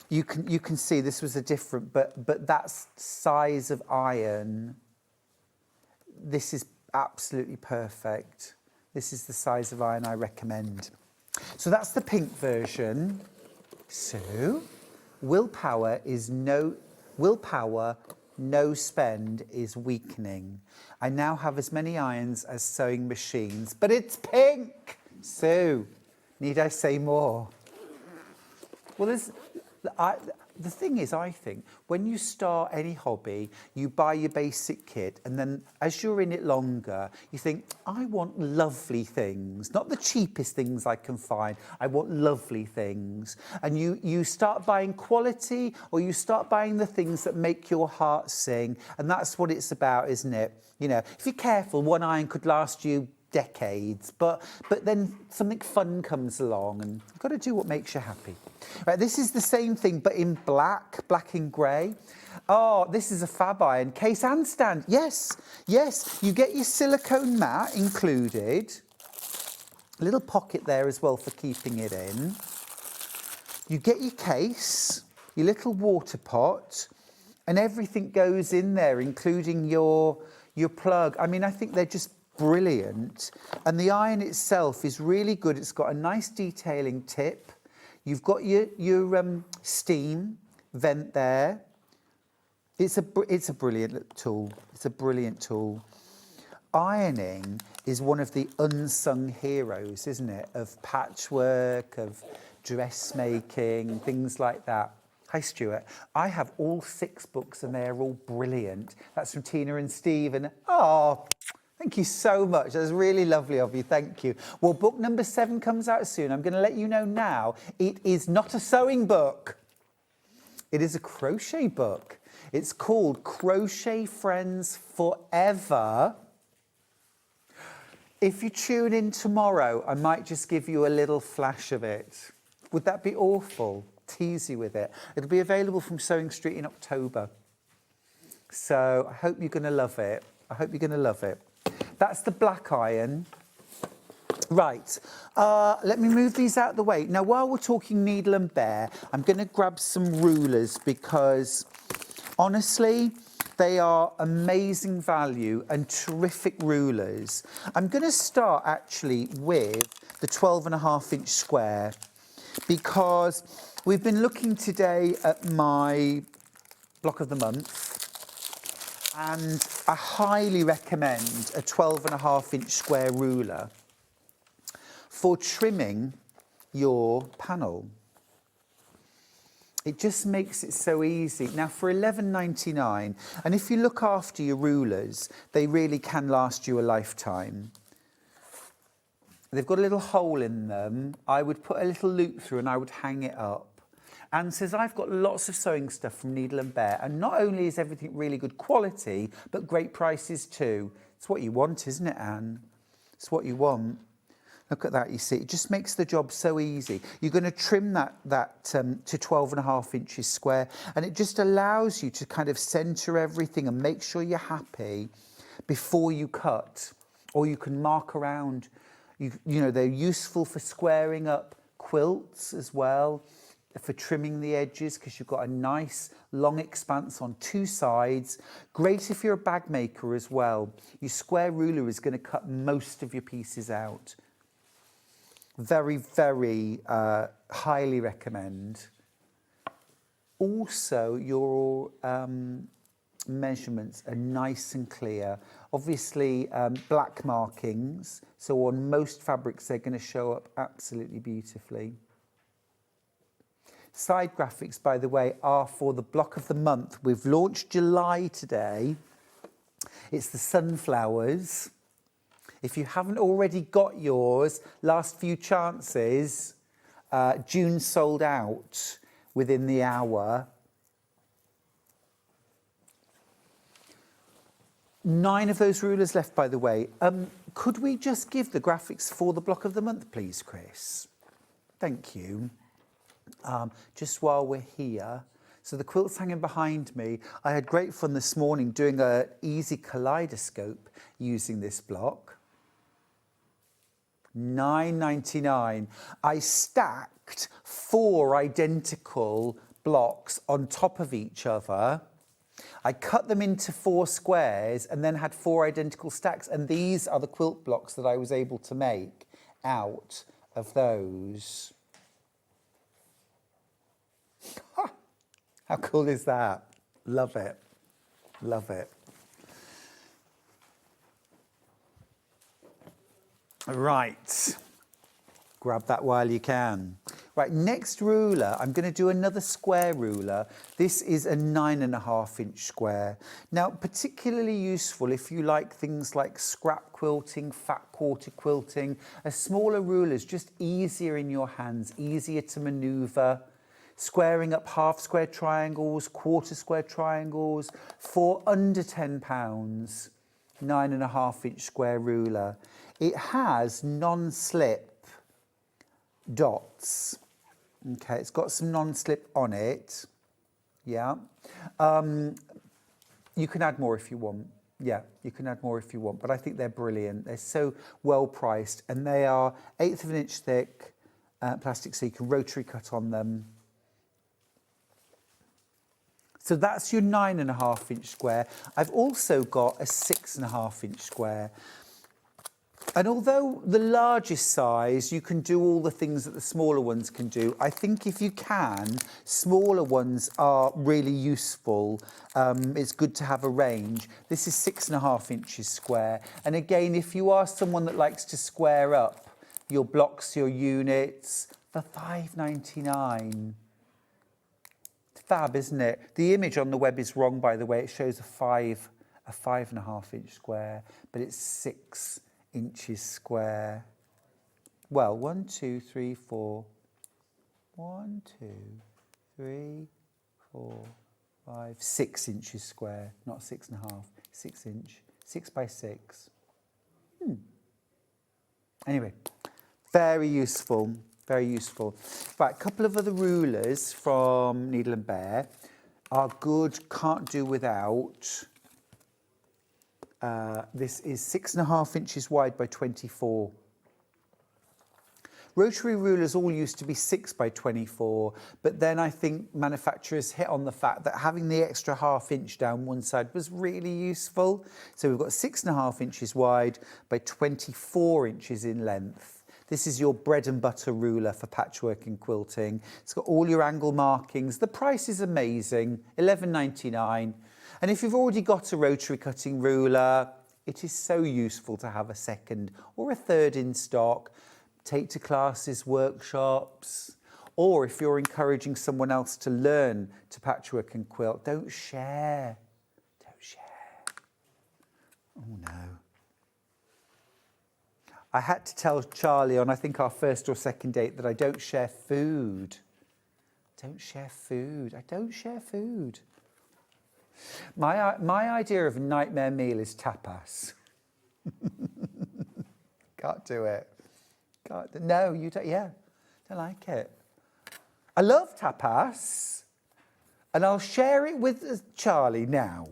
you can see this was a different, but that size of iron, this is absolutely perfect. This is the size of iron I recommend. So that's the pink version. So willpower, no spend is weakening. I now have as many irons as sewing machines, but it's pink. So need I say more? Well, the thing is, I think, when you start any hobby, you buy your basic kit, and then as you're in it longer, you think, I want lovely things, not the cheapest things I can find. I want lovely things. And you start buying quality, or you start buying the things that make your heart sing, and that's what it's about, isn't it? You know, if you're careful, one iron could last you decades, but then something fun comes along, and you've got to do what makes you happy. Right, this is the same thing, but in black and grey. Oh, this is a fab iron, case and stand. Yes, you get your silicone mat included. A little pocket there as well for keeping it in. You get your case, your little water pot, and everything goes in there, including your plug. I mean, I think they're just brilliant. And the iron itself is really good. It's got a nice detailing tip. You've got your steam vent there. It's a brilliant tool. It's a brilliant tool. Ironing is one of the unsung heroes, isn't it? Of patchwork, of dressmaking, things like that. Hi, Stuart. I have all 6 books and they're all brilliant. That's from Tina and Steve. And thank you so much. That's really lovely of you. Thank you. Well, book number 7 comes out soon. I'm going to let you know now. It is not a sewing book. It is a crochet book. It's called Crochet Friends Forever. If you tune in tomorrow, I might just give you a little flash of it. Would that be awful? Tease you with it. It'll be available from SewingStreet in October. So I hope you're going to love it. I hope you're going to love it. That's the black iron. Right, let me move these out of the way. Now, while we're talking needle and bear, I'm going to grab some rulers because, honestly, they are amazing value and terrific rulers. I'm going to start, actually, with the 12.5-inch square because we've been looking today at my block of the month. And I highly recommend a 12.5-inch square ruler for trimming your panel. It just makes it so easy. Now, for £11.99, and if you look after your rulers, they really can last you a lifetime. They've got a little hole in them. I would put a little loop through and I would hang it up. Anne says, I've got lots of sewing stuff from Needle and Bear, and not only is everything really good quality, but great prices too. It's what you want, isn't it, Anne? It's what you want. Look at that, you see, it just makes the job so easy. You're going to trim that to 12.5 inches square, and it just allows you to kind of centre everything and make sure you're happy before you cut. Or you can mark around. You know, they're useful for squaring up quilts as well, for trimming the edges, because you've got a nice long expanse on 2 sides. Great if you're a bag maker as well. Your square ruler is going to cut most of your pieces out. Very, very highly recommend. also your measurements are nice and clear. Obviously, black markings, so on most fabrics they're going to show up absolutely beautifully. Side graphics, by the way, are for the block of the month. We've launched July today. It's the sunflowers. If you haven't already got yours, last few chances. June sold out within the hour. 9 of those rulers left, by the way. Could we just give the graphics for the block of the month, please, Chris? Thank you. Just while we're here. So the quilt's hanging behind me. I had great fun this morning doing an easy kaleidoscope using this block. $9.99. I stacked 4 identical blocks on top of each other. I cut them into 4 squares and then had 4 identical stacks, and these are the quilt blocks that I was able to make out of those. How cool is that? Love it. Love it. Right. Grab that while you can. Right, next ruler, I'm going to do another square ruler. This is a 9.5 inch square. Now, particularly useful if you like things like scrap quilting, fat quarter quilting. A smaller ruler is just easier in your hands, easier to maneuver. Squaring up half square triangles, quarter square triangles for under £10. 9.5 inch square ruler. It has non-slip dots. Okay, it's got some non-slip on it. Yeah. You can add more if you want. Yeah, you can add more if you want, but I think they're brilliant. They're so well priced, and they are 1/8 of an inch thick plastic, so you can rotary cut on them. So that's your 9.5 inch square. I've also got a 6.5 inch square. And although the largest size, you can do all the things that the smaller ones can do, I think if you can, smaller ones are really useful. It's good to have a range. This is 6.5 inches square. And again, if you are someone that likes to square up your blocks, your units, for $5.99. Fab, isn't it? The image on the web is wrong, by the way. It shows a 5.5 inch square, but it's 6 inches square. Well, 1, 2, 3, 4. 1, 2, 3, 4, 5, 6 inches square, not 6.5, 6 inch, 6 by 6. Anyway, very useful. Very useful. Right, a couple of other rulers from Needle and Bear are good, can't do without. This is 6.5 inches wide by 24. Rotary rulers all used to be 6 by 24, but then I think manufacturers hit on the fact that having the extra ½ inch down one side was really useful. So we've got 6.5 inches wide by 24 inches in length. This is your bread and butter ruler for patchwork and quilting. It's got all your angle markings. The price is amazing, $11.99. And if you've already got a rotary cutting ruler, it is so useful to have a second or a third in stock. Take to classes, workshops, or if you're encouraging someone else to learn to patchwork and quilt, don't share. Don't share. Oh no. I had to tell Charlie on, I think, our first or second date that I don't share food. Don't share food. I don't share food. My idea of a nightmare meal is tapas. Can't do it. No, you don't. Yeah, don't like it. I love tapas, and I'll share it with Charlie now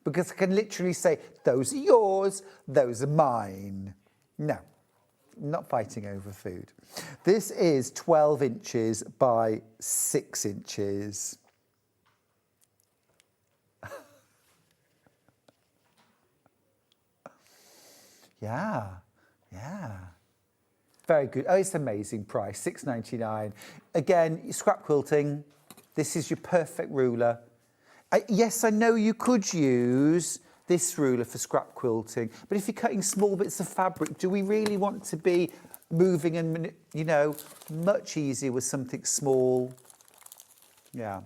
because I can literally say, those are yours, those are mine. No. Not fighting over food. This is 12 inches by 6 inches. Yeah. Very good. Oh, it's an amazing price, $6.99. Again, scrap quilting, This is your perfect ruler. Yes, I know you could use this ruler for scrap quilting, but if you're cutting small bits of fabric, do we really want to be moving and, you know, much easier with something small? Yeah.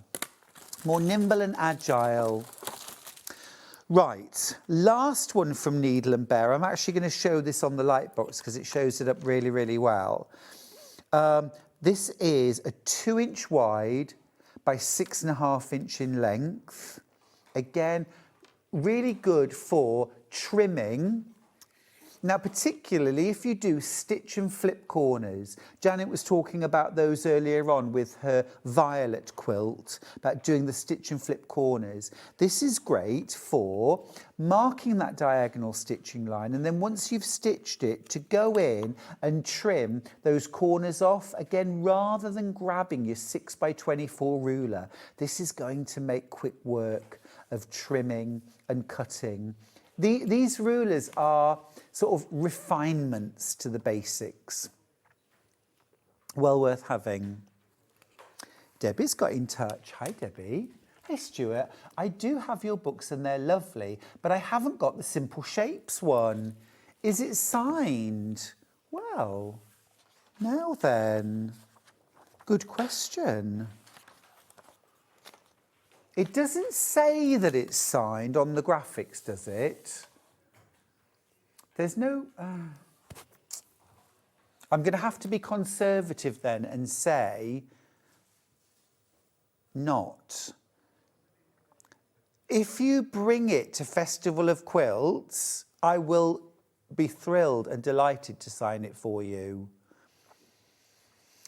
More nimble and agile. Right, last one from Needle and Bear. I'm actually going to show this on the light box because it shows it up really, really well. This is a 2-inch wide by 6.5 inch in length. Again, really good for trimming. Now, particularly if you do stitch and flip corners. Janet was talking about those earlier on with her violet quilt, about doing the stitch and flip corners. This is great for marking that diagonal stitching line, and then once you've stitched it, to go in and trim those corners off, again, rather than grabbing your 6x24 ruler. This is going to make quick work of trimming and cutting. These rulers are sort of refinements to the basics. Well worth having. Debbie's got in touch. Hi, Debbie. Hey, Stuart. I do have your books and they're lovely, but I haven't got the Simple Shapes one. Is it signed? Well, now then. Good question. It doesn't say that it's signed on the graphics, does it? There's no... I'm going to have to be conservative then and say not. If you bring it to Festival of Quilts, I will be thrilled and delighted to sign it for you.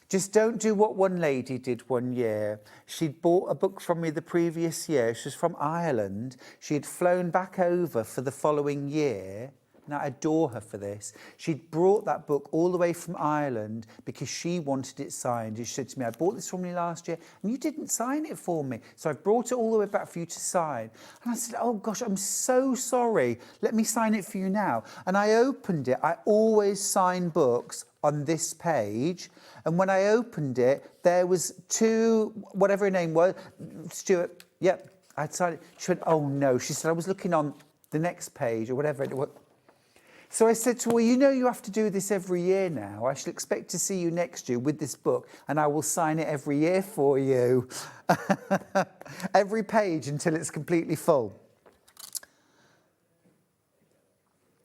Just don't do what one lady did one year. She'd bought a book from me the previous year. She was from Ireland. She had flown back over for the following year. And I adore her for this. She'd brought that book all the way from Ireland because she wanted it signed. She said to me, I bought this from you last year and you didn't sign it for me. So I brought it all the way back for you to sign. And I said, oh gosh, I'm so sorry. Let me sign it for you now. And I opened it. I always sign books on this page. And when I opened it, there was whatever her name was, Stuart, yep, I'd signed it. She went, oh no. She said, I was looking on the next page or whatever it was. So I said to her, well, you know you have to do this every year now. I shall expect to see you next year with this book and I will sign it every year for you. Every page until it's completely full.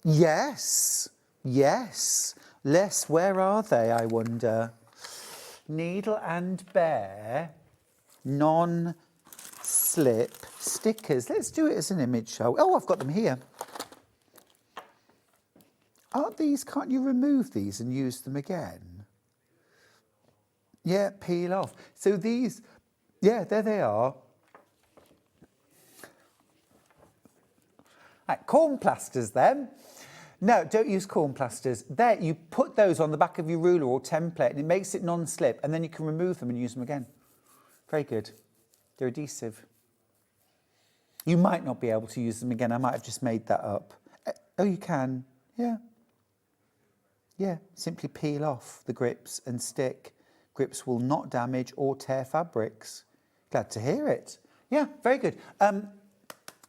Yes, yes. Les, where are they, I wonder? Needle and Bear, non-slip stickers. Let's do it as an image show. Oh, I've got them here. Aren't these, can't you remove these and use them again? Yeah, peel off. So these, yeah, there they are. Right, corn plasters then. No, don't use corn plasters. There, you put those on the back of your ruler or template and it makes it non-slip and then you can remove them and use them again. Very good. They're adhesive. You might not be able to use them again. I might have just made that up. Oh, you can. Yeah. Yeah, simply peel off the grips and stick. Grips will not damage or tear fabrics. Glad to hear it. Yeah, very good.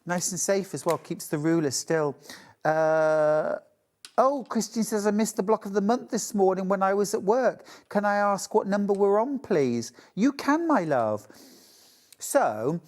Nice and safe as well, keeps the ruler still. Oh, Christine says, I missed the block of the month this morning when I was at work. Can I ask what number we're on, please? You can, my love. So,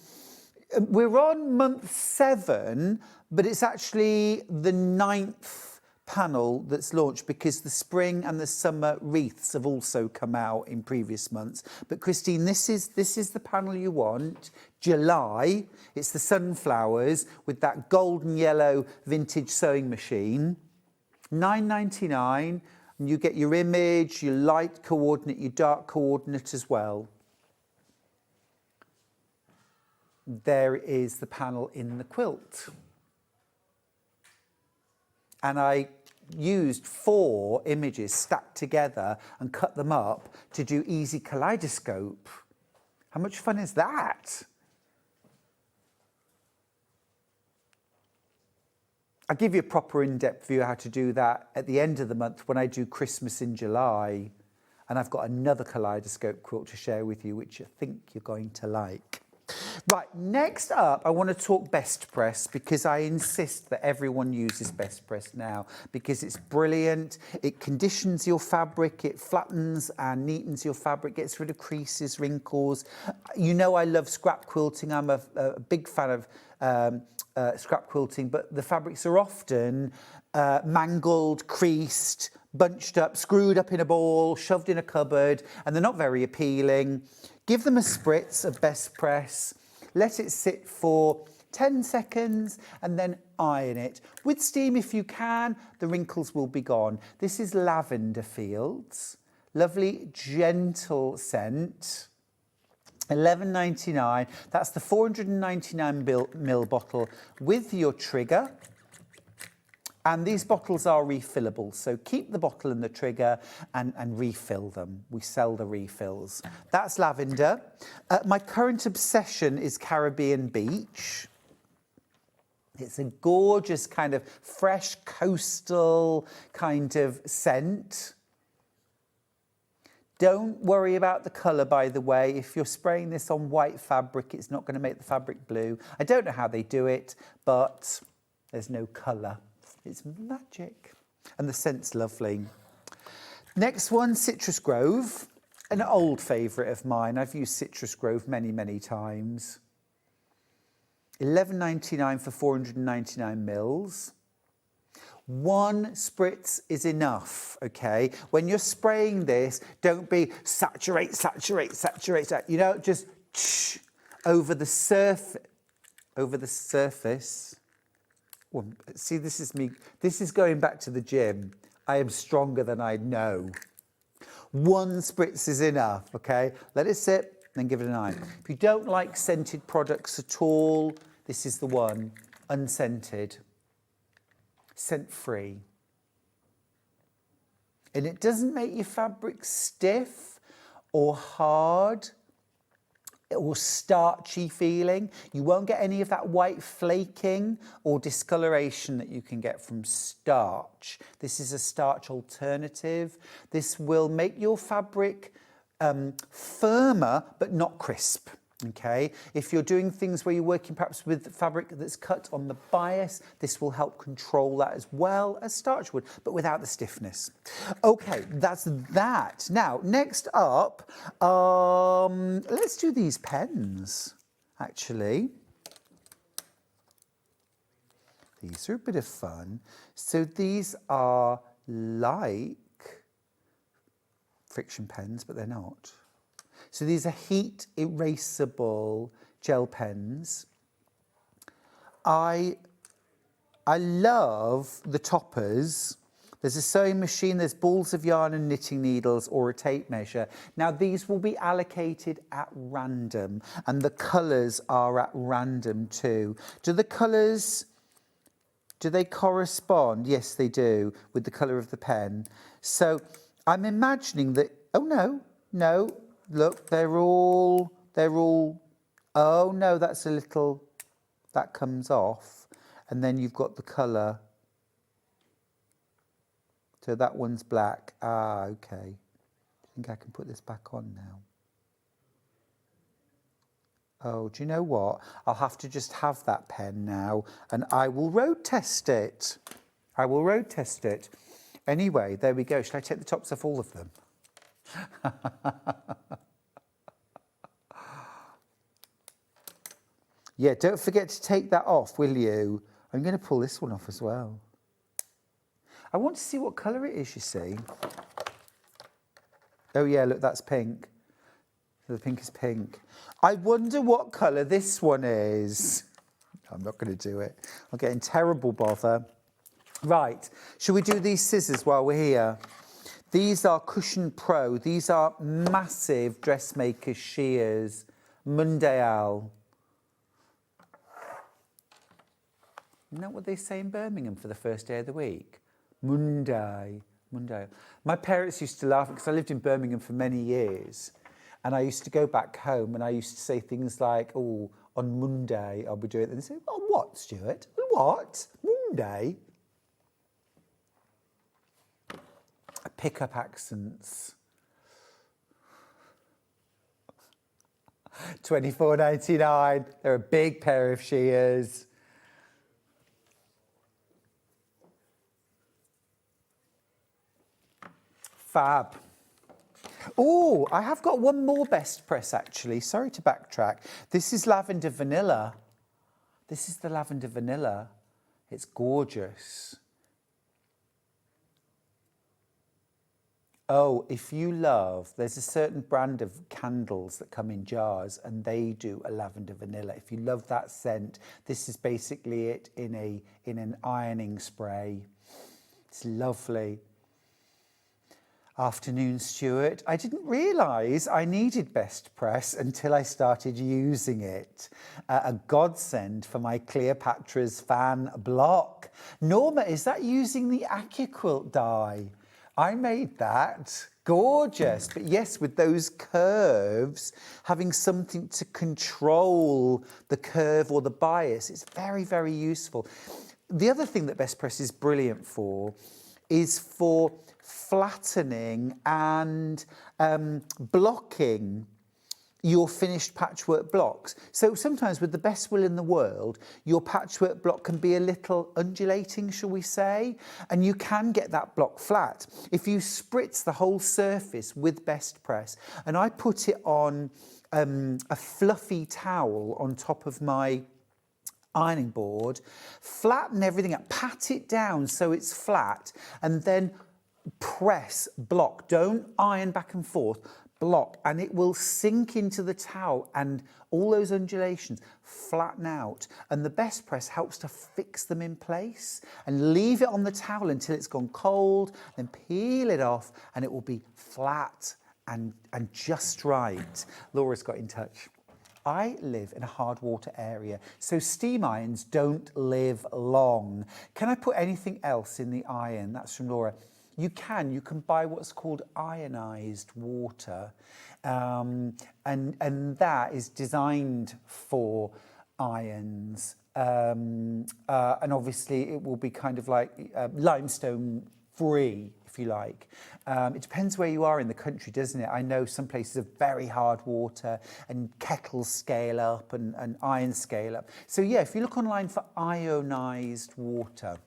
we're on month 7, but it's actually the 9th panel that's launched because the spring and the summer wreaths have also come out in previous months. But Christine, this is the panel you want. July, it's the sunflowers with that golden yellow vintage sewing machine. $9.99, and you get your image, your light coordinate, your dark coordinate as well. There is the panel in the quilt. And I used 4 images stacked together and cut them up to do easy kaleidoscope. How much fun is that? I'll give you a proper in-depth view of how to do that at the end of the month when I do Christmas in July. And I've got another kaleidoscope quilt to share with you, which I think you're going to like. Right, next up, I want to talk Best Press, because I insist that everyone uses Best Press now, because it's brilliant. It conditions your fabric, it flattens and neatens your fabric, gets rid of creases, wrinkles. You know I love scrap quilting. I'm a big fan of scrap quilting, but the fabrics are often mangled, creased, bunched up, screwed up in a ball, shoved in a cupboard, and they're not very appealing. Give them a spritz of Best Press, let it sit for 10 seconds and then iron it. With steam if you can, the wrinkles will be gone. This is Lavender Fields, lovely gentle scent. $11.99, that's the 499ml bottle with your trigger. And these bottles are refillable, so keep the bottle and the trigger and refill them. We sell the refills. That's lavender. My current obsession is Caribbean Beach. It's a gorgeous kind of fresh coastal kind of scent. Don't worry about the colour, by the way. If you're spraying this on white fabric, it's not going to make the fabric blue. I don't know how they do it, but there's no colour. It's magic. And the scent's lovely. Next one, Citrus Grove. An old favourite of mine. I've used Citrus Grove many, many times. $11.99 for 499ml. One spritz is enough, okay? When you're spraying this, don't be saturate, saturate, saturate, saturate. You know, just over the surface. Well, see, this is me. This is going back to the gym. I am stronger than I know. One spritz is enough, okay? Let it sit, then give it an eye. If you don't like scented products at all, this is the one, unscented, scent-free. And it doesn't make your fabric stiff or hard or starchy feeling. You won't get any of that white flaking or discoloration that you can get from starch. This is a starch alternative. This will make your fabric firmer but not crisp. Okay, if you're doing things where you're working perhaps with fabric that's cut on the bias, this will help control that as well as starch would, but without the stiffness. Okay, that's that. Now, next up, let's do these pens, actually. These are a bit of fun. So these are like friction pens, but they're not. So these are heat erasable gel pens. I love the toppers. There's a sewing machine, there's balls of yarn and knitting needles or a tape measure. Now these will be allocated at random and the colours are at random too. Do the colours, do they correspond? Yes, they do, with the colour of the pen. So I'm imagining that, oh no, look, they're all, oh no, that's a little, that comes off. And then you've got the colour. So that one's black. Ah, okay. I think I can put this back on now. Oh, do you know what? I'll have to just have that pen now and I will road test it. I will road test it. Anyway, there we go. Shall I take the tops off all of them? Yeah, don't forget to take that off, will you? I'm going to pull this one off as well. I want to see what colour it is, you see. Oh yeah, look, that's pink. The pink is pink. I wonder what colour this one is. I'm not going to do it. I'm getting terrible bother. Right, shall we do these scissors while we're here? These are Cushion Pro. These are massive dressmaker shears. Mondial. Isn't that what they say in Birmingham for the first day of the week? Monday. My parents used to laugh because I lived in Birmingham for many years and I used to go back home and I used to say things like, oh, on Monday I'll be doing it. And they say, oh, what, Stuart? What? Monday? I pick up accents. £24.99. They're a big pair of shears. Fab. Oh, I have got one more best press actually. Sorry to backtrack. This is lavender vanilla. This is the lavender vanilla. It's gorgeous. Oh, if you love, there's a certain brand of candles that come in jars and they do a lavender vanilla. If you love that scent, this is basically it in an ironing spray. It's lovely. Afternoon, Stuart. I didn't realise I needed Best Press until I started using it. A godsend for my Cleopatra's fan block. Norma, is that using the AccuQuilt die? I made that. Gorgeous. But yes, with those curves, having something to control the curve or the bias, it's very, very useful. The other thing that Best Press is brilliant for is for flattening and blocking your finished patchwork blocks. So sometimes with the best will in the world, your patchwork block can be a little undulating, shall we say, and you can get that block flat. If you spritz the whole surface with Best Press, and I put it on a fluffy towel on top of my ironing board, flatten everything up, pat it down so it's flat, and then press, block. Don't iron back and forth, block, and it will sink into the towel and all those undulations flatten out. And the Best Press helps to fix them in place, and leave it on the towel until it's gone cold, then peel it off and it will be flat and just right. Laura's got in touch. I live in a hard water area, so steam irons don't live long. Can I put anything else in the iron? That's from Laura. You can buy what's called ionized water, and that is designed for irons, and obviously it will be kind of like limestone free, if you like. It depends where you are in the country, doesn't it? I know some places are very hard water and kettles scale up and irons scale up. So yeah, if you look online for ionized water.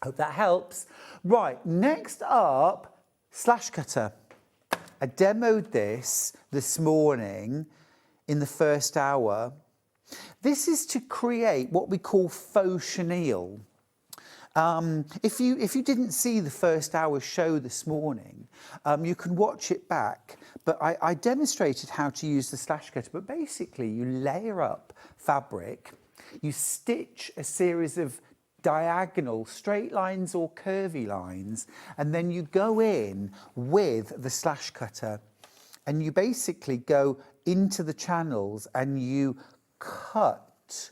Hope that helps. Right, next up, slash cutter. I demoed this morning in the first hour. This is to create what we call faux chenille. If you didn't see the first hour show this morning, you can watch it back. But I demonstrated how to use the slash cutter. But basically, you layer up fabric, you stitch a series of diagonal straight lines or curvy lines, and then you go in with the slash cutter and you basically go into the channels and you cut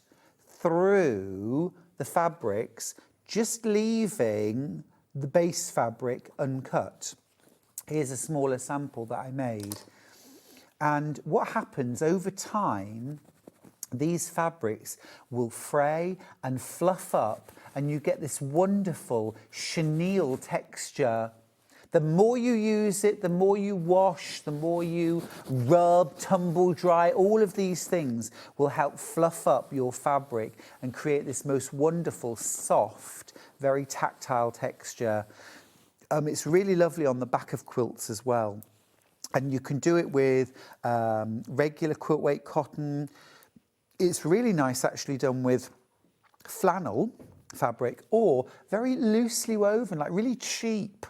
through the fabrics, just leaving the base fabric uncut. Here's a smaller sample that I made. And what happens over time, these fabrics will fray and fluff up, and you get this wonderful chenille texture. The more you use it, the more you wash, the more you rub, tumble dry, all of these things will help fluff up your fabric and create this most wonderful, soft, very tactile texture. It's really lovely on the back of quilts as well. And you can do it with regular quilt weight cotton. It's really nice actually done with flannel fabric or very loosely woven, like really cheap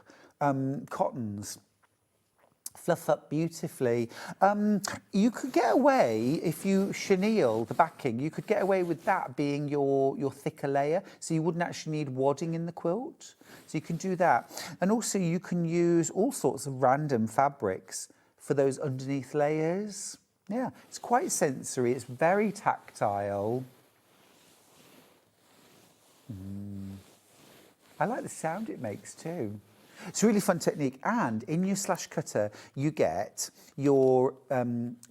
cottons. Fluff up beautifully. You could get away, if you chenille the backing, you could get away with that being your thicker layer, so you wouldn't actually need wadding in the quilt. So you can do that. And also you can use all sorts of random fabrics for those underneath layers. Yeah, it's quite sensory, it's very tactile. I like the sound it makes too. It's a really fun technique, and in your slash cutter you get your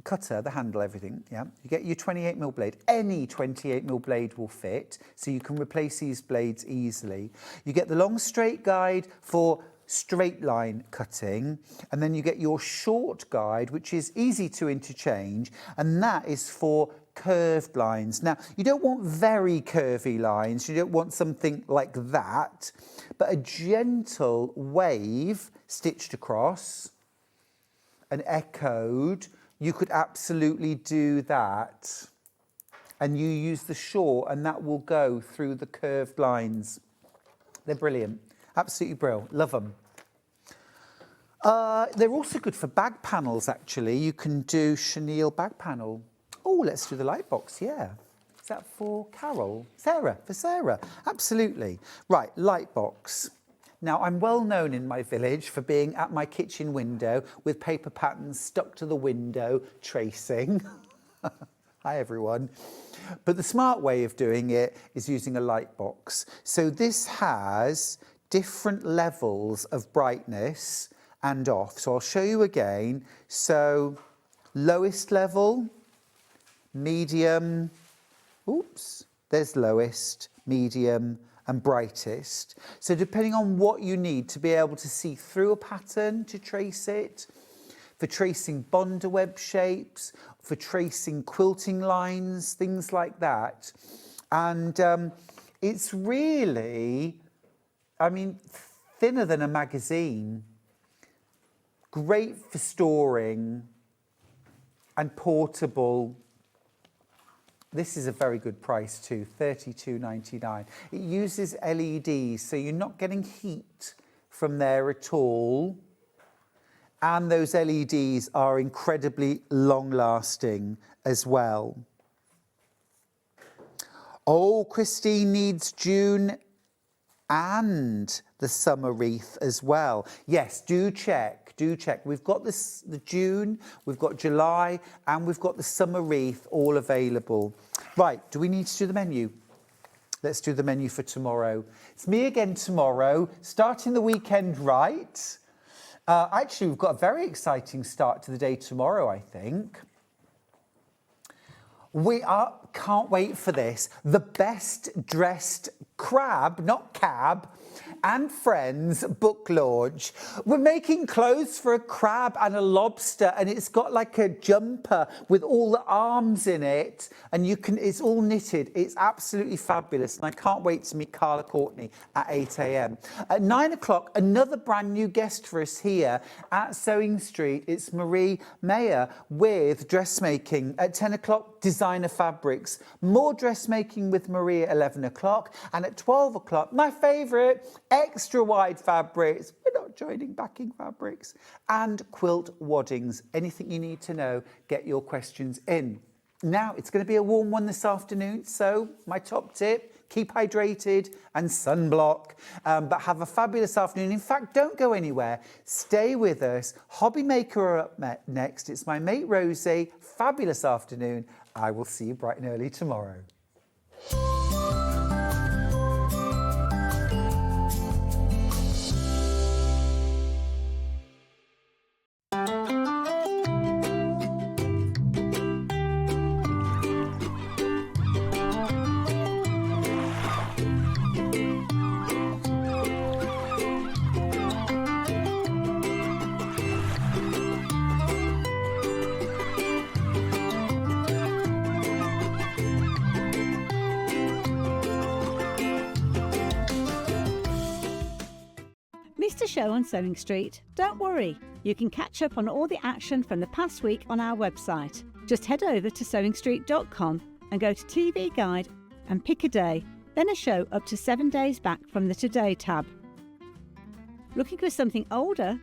cutter, the handle, everything, yeah? You get your 28mm blade. Any 28mm blade will fit, so you can replace these blades easily. You get the long straight guide for straight line cutting, and then you get your short guide, which is easy to interchange, and that is for curved lines. Now, you don't want very curvy lines, you don't want something like that, but a gentle wave stitched across and echoed, you could absolutely do that. And you use the short, and that will go through the curved lines. They're brilliant, absolutely brilliant, love them. They're also good for bag panels, actually. You can do chenille bag panel. Oh, let's do the light box, yeah. Is that for Carol? Sarah, for Sarah, absolutely. Right, light box. Now, I'm well known in my village for being at my kitchen window with paper patterns stuck to the window, tracing. Hi, everyone. But the smart way of doing it is using a light box. So this has different levels of brightness and off. So I'll show you again. So lowest level, medium, oops, there's lowest, medium, and brightest. So depending on what you need to be able to see through a pattern to trace it, for tracing bonder web shapes, for tracing quilting lines, things like that. And it's really, I mean, thinner than a magazine. Great for storing and portable. This is a very good price too, $32.99. It uses LEDs, so you're not getting heat from there at all. And those LEDs are incredibly long-lasting as well. Oh, Christine needs June and the summer wreath as well. Yes, do check, do check. We've got this, the June, we've got July, and we've got the summer wreath all available. Right, do we need to do the menu? Let's do the menu for tomorrow. It's me again tomorrow, starting the weekend right. Actually, we've got a very exciting start to the day tomorrow, I think. Can't wait for this. The best dressed crab, not cab, and friends book launch. We're making clothes for a crab and a lobster, and it's got like a jumper with all the arms in it, and it's all knitted. It's absolutely fabulous, and I can't wait to meet Carla Courtney at 8 a.m. At 9 o'clock, another brand new guest for us here at SewingStreet. It's Marie Mayer with dressmaking. At 10 o'clock, designer fabrics. More dressmaking with Marie at 11 o'clock, and at 12 o'clock, my favourite, extra wide fabrics. We're not joining backing fabrics. And quilt waddings. Anything you need to know, get your questions in. Now, it's going to be a warm one this afternoon, so my top tip, keep hydrated and sunblock, but have a fabulous afternoon. In fact, don't go anywhere. Stay with us. Hobby Maker are up next. It's my mate Rosie. Fabulous afternoon. I will see you bright and early tomorrow. Missed a show on Sewing Street? Don't worry, you can catch up on all the action from the past week on our website. Just head over to SewingStreet.com and go to TV Guide and pick a day, then a show up to 7 days back from the Today tab. Looking for something older